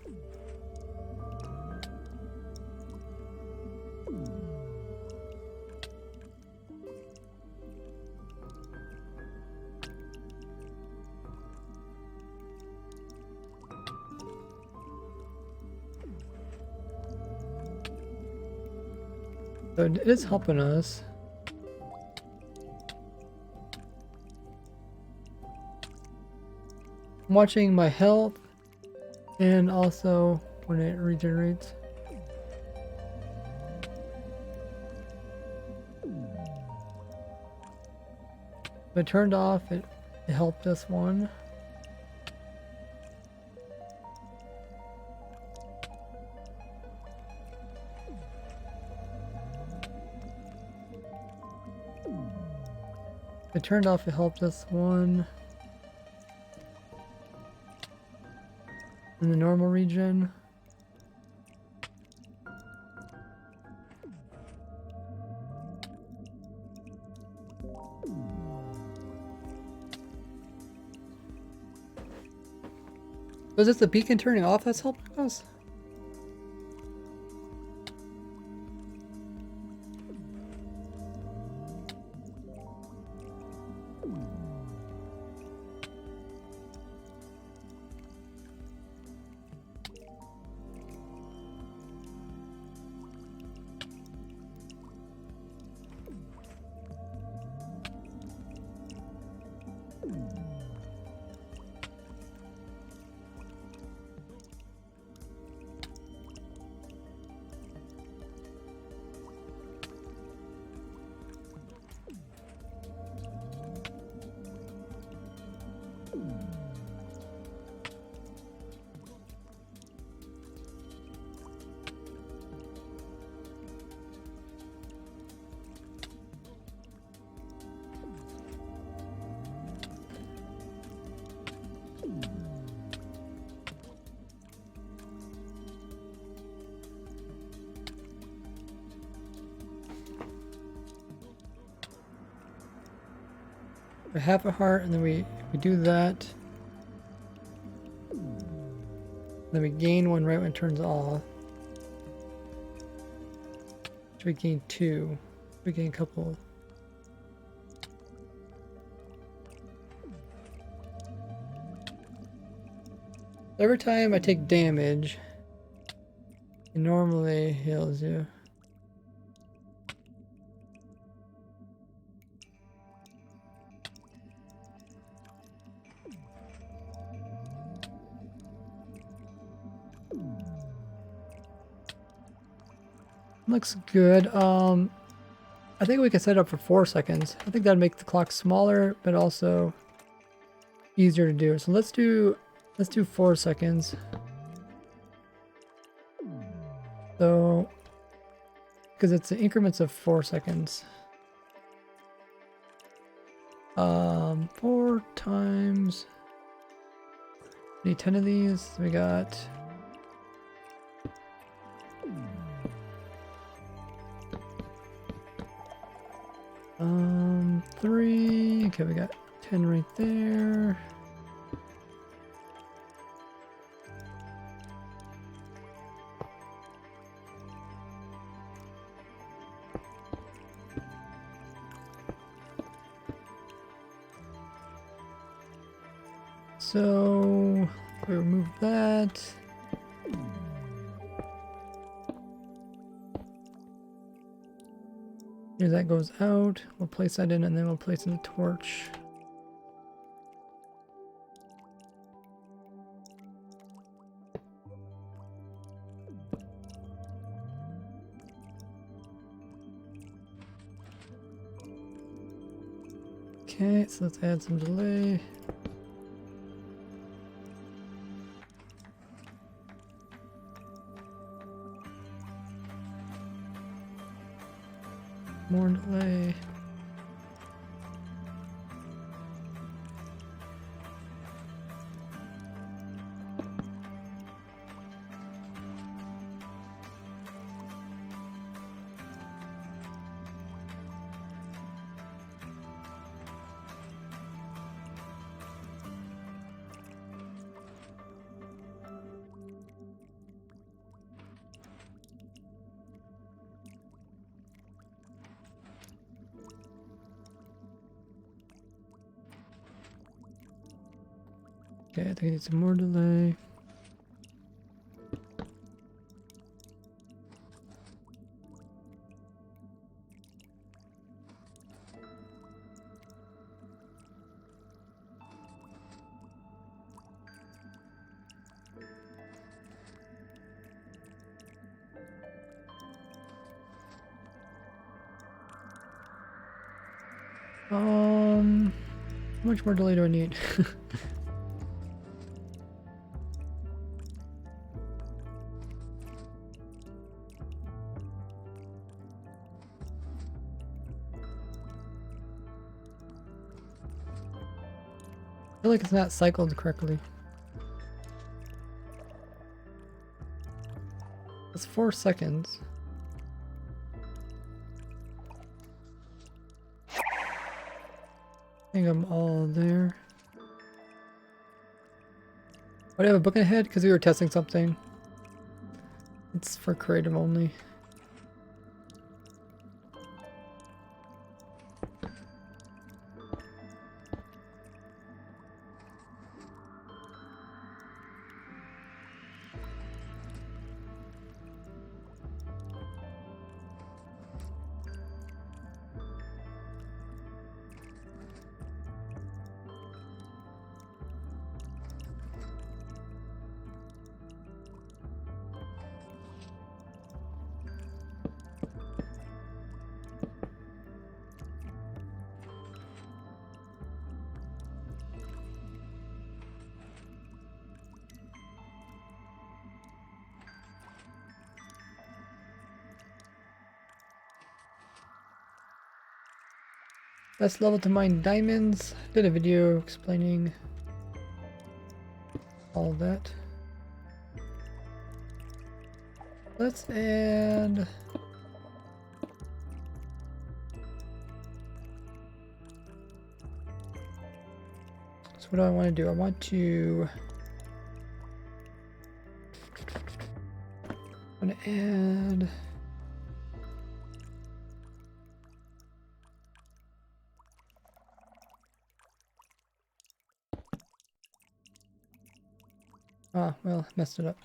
So it is helping us. I'm watching my health and also when it regenerates. If I turned off, it helped us one. If I turned off, it helped us one. In the normal region. So is this the beacon turning off that's helping us? For half a heart, and then we do that. Then we gain one right when it turns off. So we gain two. We gain a couple. Every time I take damage, it normally heals you. Looks good. I think we can set it up for 4 seconds. I think that'd make the clock smaller, but also easier to do. So let's do 4 seconds. So, because it's increments of 4 seconds. 4 times. Need 10 of these. We got. Three. Okay, we got 10 right there. So we remove that. Here that goes out. We'll place that in and then we'll place in the torch. Okay, so let's add some delay. More delay. Okay, I think I need some more delay. How much more delay do I need? I feel like it's not cycled correctly. It's 4 seconds. I think I'm all there. Why do I have a book ahead? Because we were testing something. It's for creative only. Best level to mine diamonds. Did a video explaining all of that. Let's add... So what do I want to do? I want to add... Ah, well, messed it up.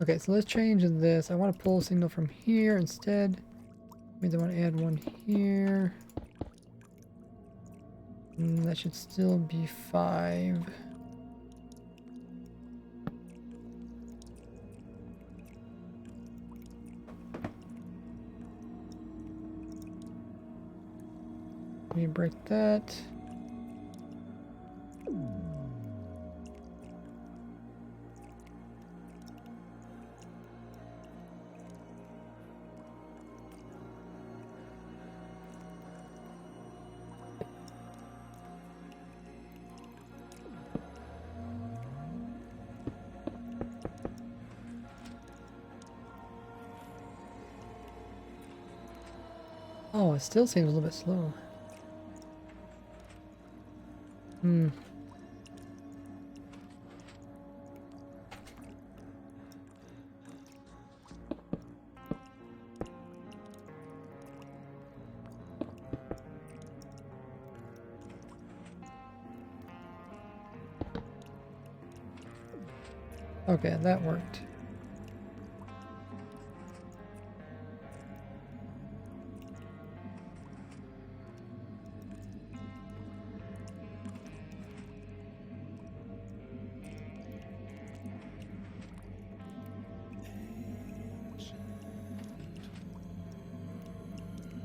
Okay, so let's change this. I want to pull a signal from here instead. Means I want to add one here. And that should still be 5. Let me break that. Oh, it still seems a little bit slow. Okay, that worked.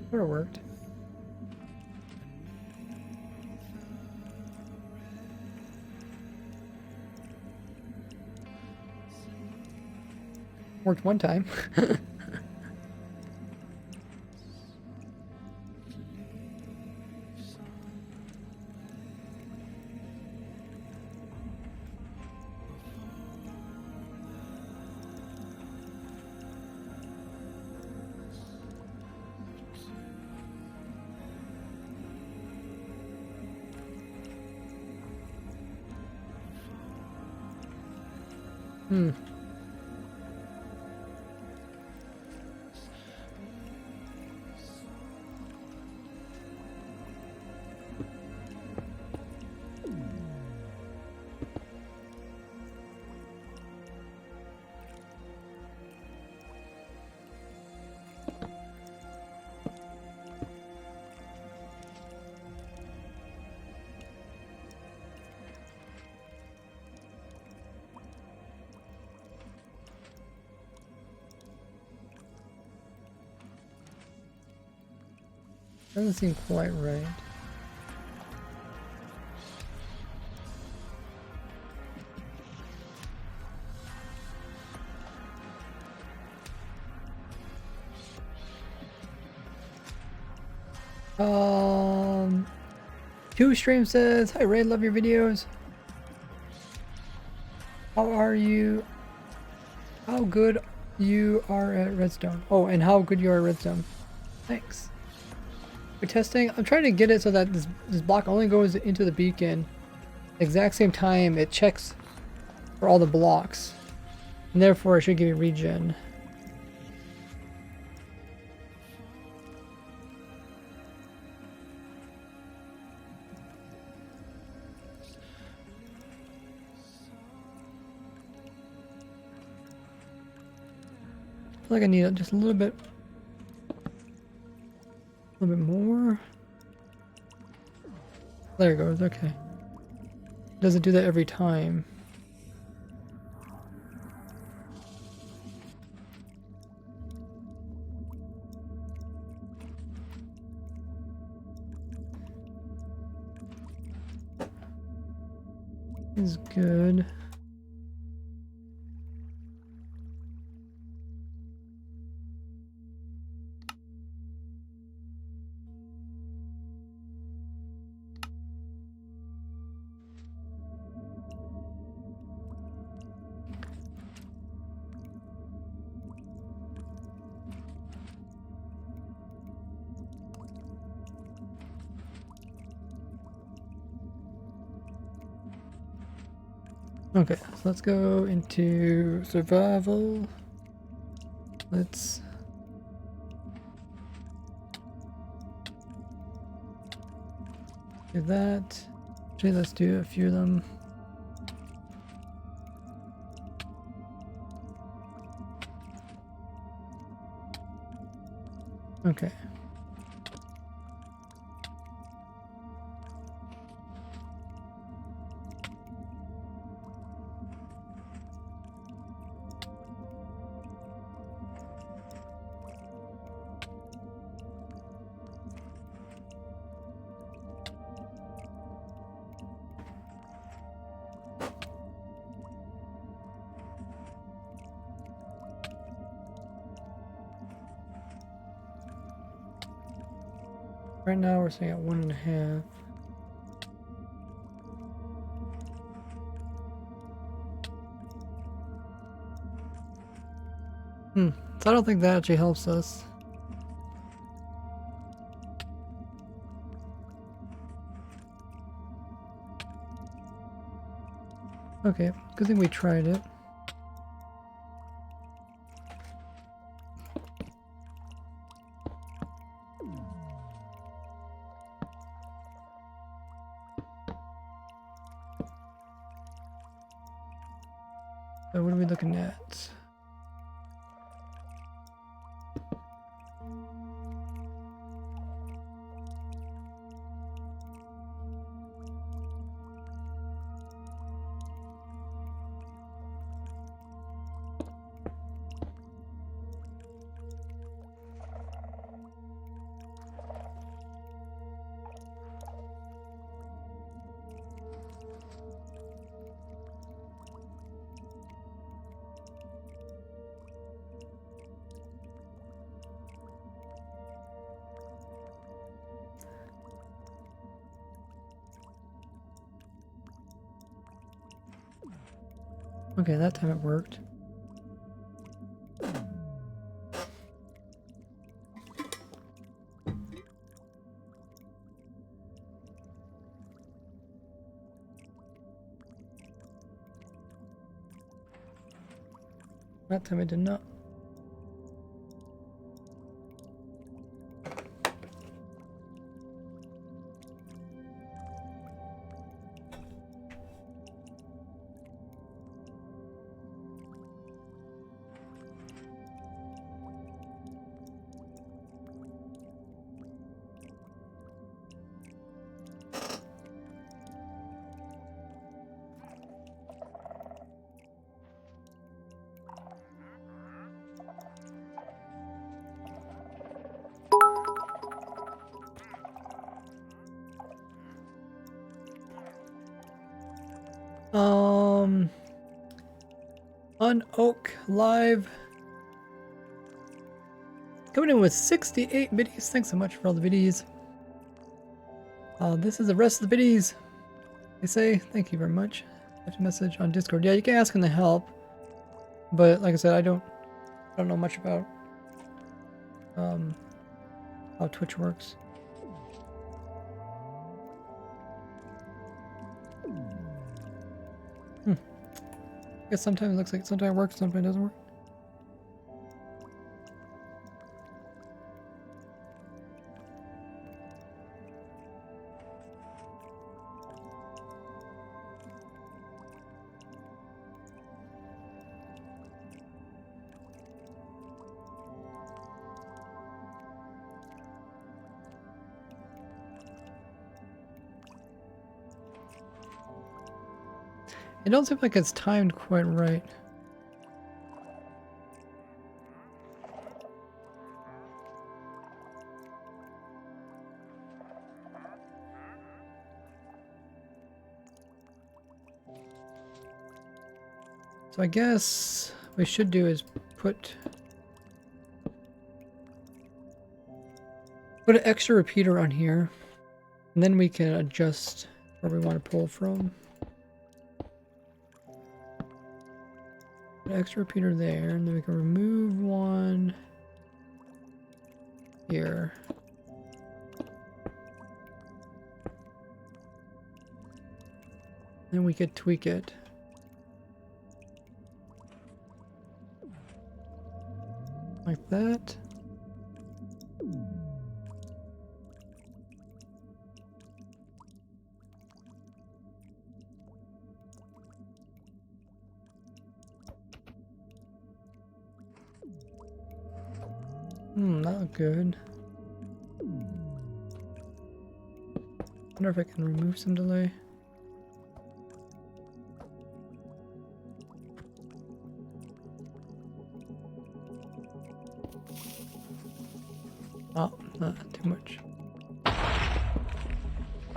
Sort of worked. Worked one time. Doesn't seem quite right. Two Stream says, "Hi Ray, love your videos. How are you? How good you are at redstone? Oh, and how good you are at redstone. Thanks. We're testing. I'm trying to get it so that this block only goes into the beacon. Exact same time it checks for all the blocks, and therefore it should give you regen." I feel like I need just a little bit more. There it goes. Okay. Doesn't do that every time. Is good. Okay, so let's go into survival. Let's do that. Actually, let's do a few of them. Okay. Right now we're sitting at 1.5. So I don't think that actually helps us. Okay, good thing we tried it. So what are we looking at? Okay, that time it worked. That time it did not. On Oak Live. Coming in with 68 biddies. Thanks so much for all the biddies. This is the rest of the biddies. They say thank you very much. Left a message on Discord. Yeah, you can ask them to help. But like I said, I don't know much about how Twitch works. I guess sometimes it looks like sometimes it works, sometimes it doesn't work. It don't seem like it's timed quite right. So I guess what we should do is put an extra repeater on here, and then we can adjust where we want to pull from. Put an extra repeater there, and then we can remove one here. Then we could tweak it. Like that. Not good. Wonder if I can remove some delay. Oh, not too much.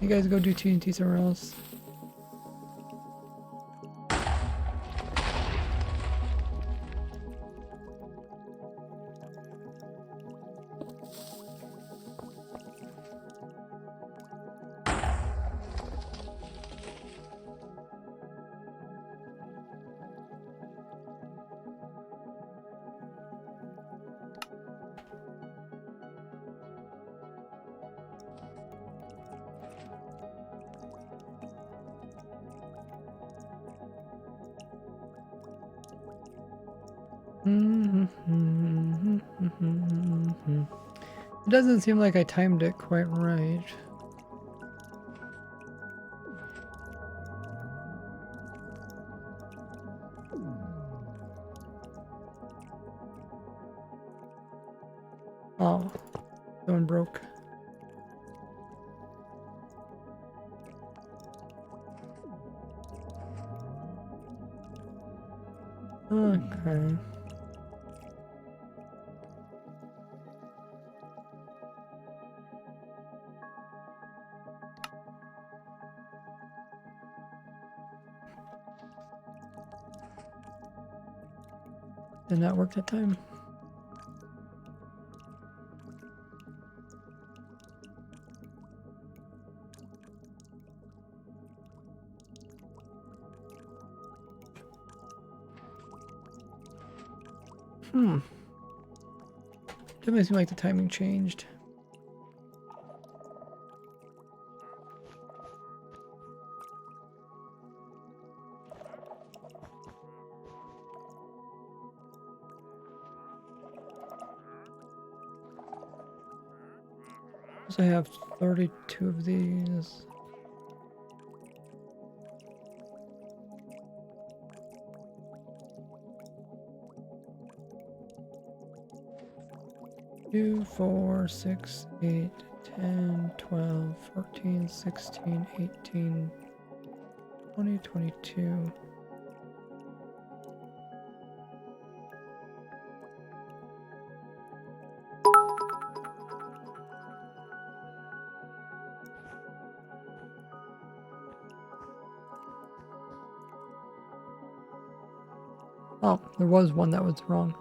You guys go do TNT somewhere else. It doesn't seem like I timed it quite right. Oh, that one broke. Okay. Did not work that time. Definitely seemed like the timing changed. I have 32 of these. Two, 4, 6, 8, 10, 12, 14, 16, 18, 20, 22. Oh, there was one that was wrong.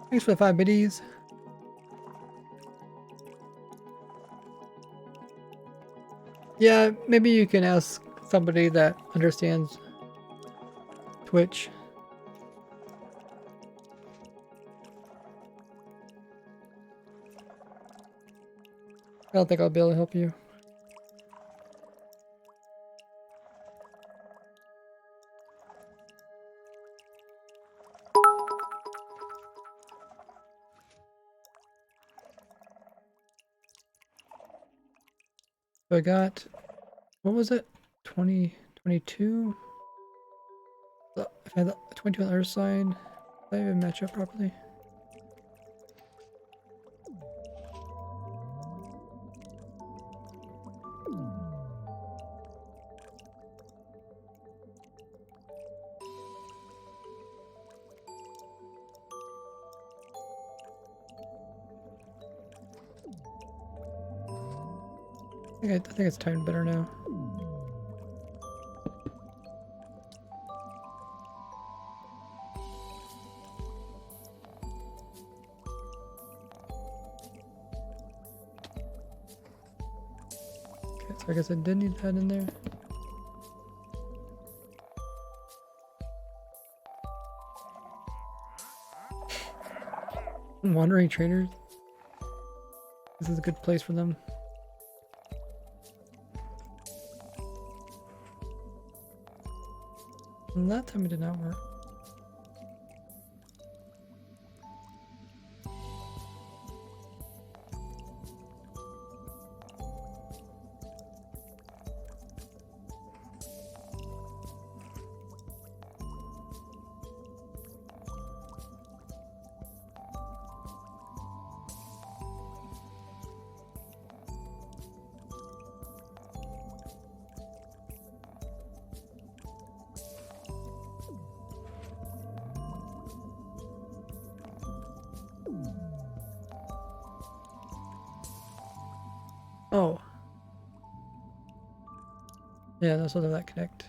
Thanks for the 5 biddies. Yeah, maybe you can ask somebody that understands Twitch. I don't think I'll be able to help you. So I got, what was it? 22? If I had the 22 on the other side, did I even match up properly? I think it's timed better now. Okay, so I guess I did need that in there. Wandering traders. This is a good place for them. And that time it did not work. Oh. Yeah, that's how that connect.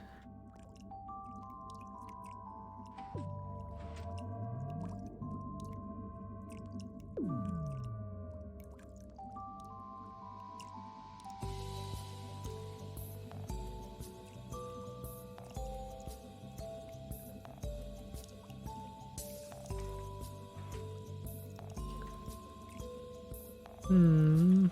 Hmm.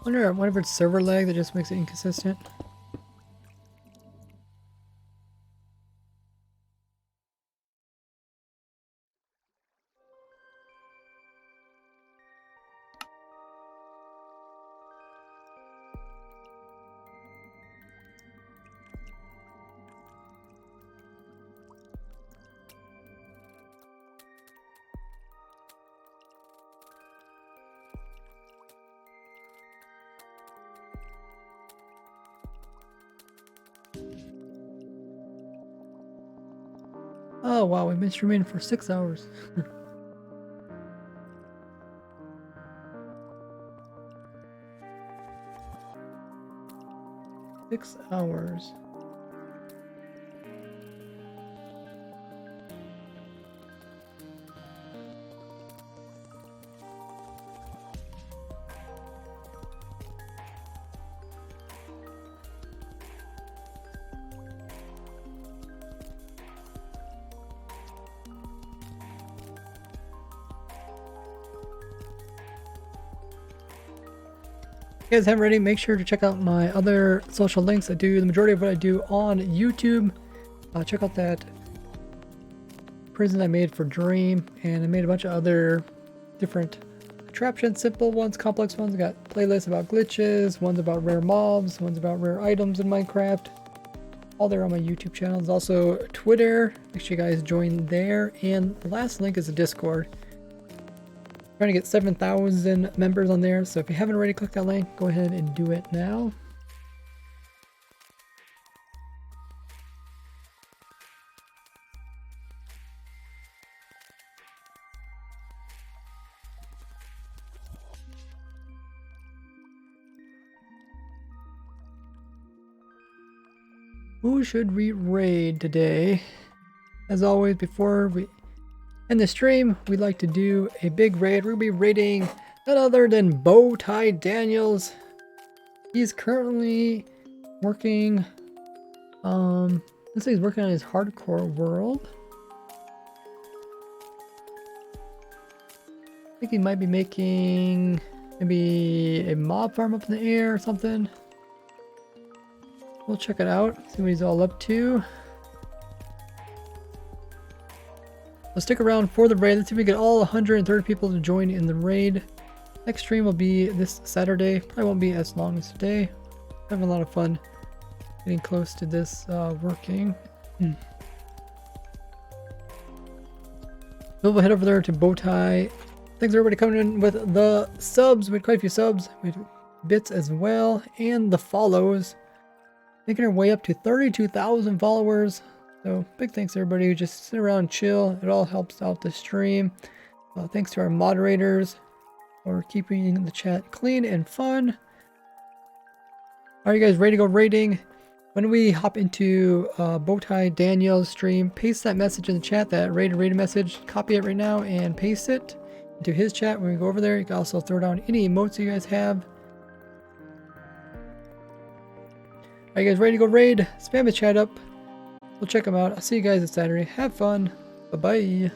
Wonder if it's server lag that just makes it inconsistent. Oh wow, we've been streaming for 6 hours. 6 hours. If you guys haven't already, make sure to check out my other social links. I do the majority of what I do on YouTube. Check out that prison I made for Dream, and I made a bunch of other different attractions, simple ones, complex ones. I got playlists about glitches, ones about rare mobs, ones about rare items in Minecraft. All there on my YouTube channel. There's also Twitter. Make sure you guys join there. And the last link is a Discord. Trying to get 7,000 members on there, so if you haven't already clicked that link, go ahead and do it now. Who should we raid today? As always, before we end the stream, we like to do a big raid. We'll be raiding none other than Bowtie Daniels. He's currently working, looks like he's working on his hardcore world. I think he might be making maybe a mob farm up in the air or something. We'll check it out, see what he's all up to. So stick around for the raid. Let's see if we get all 130 people to join in the raid. Next stream will be this Saturday. Probably won't be as long as today. Having a lot of fun getting close to this working. We'll head over there to Bowtie. Thanks everybody coming in with the subs. We had quite a few subs. We had bits as well, and the follows. Making our way up to 32,000 followers. So big thanks to everybody who just sit around and chill. It all helps out the stream. Thanks to our moderators for keeping the chat clean and fun. Are you guys ready to go raiding? When we hop into Bowtie Daniel's stream, paste that message in the chat, that raid message. Copy it right now and paste it into his chat. When we go over there, you can also throw down any emotes you guys have. Are you guys ready to go raid? Spam the chat up. We'll check them out. I'll see you guys this Saturday. Have fun. Bye-bye.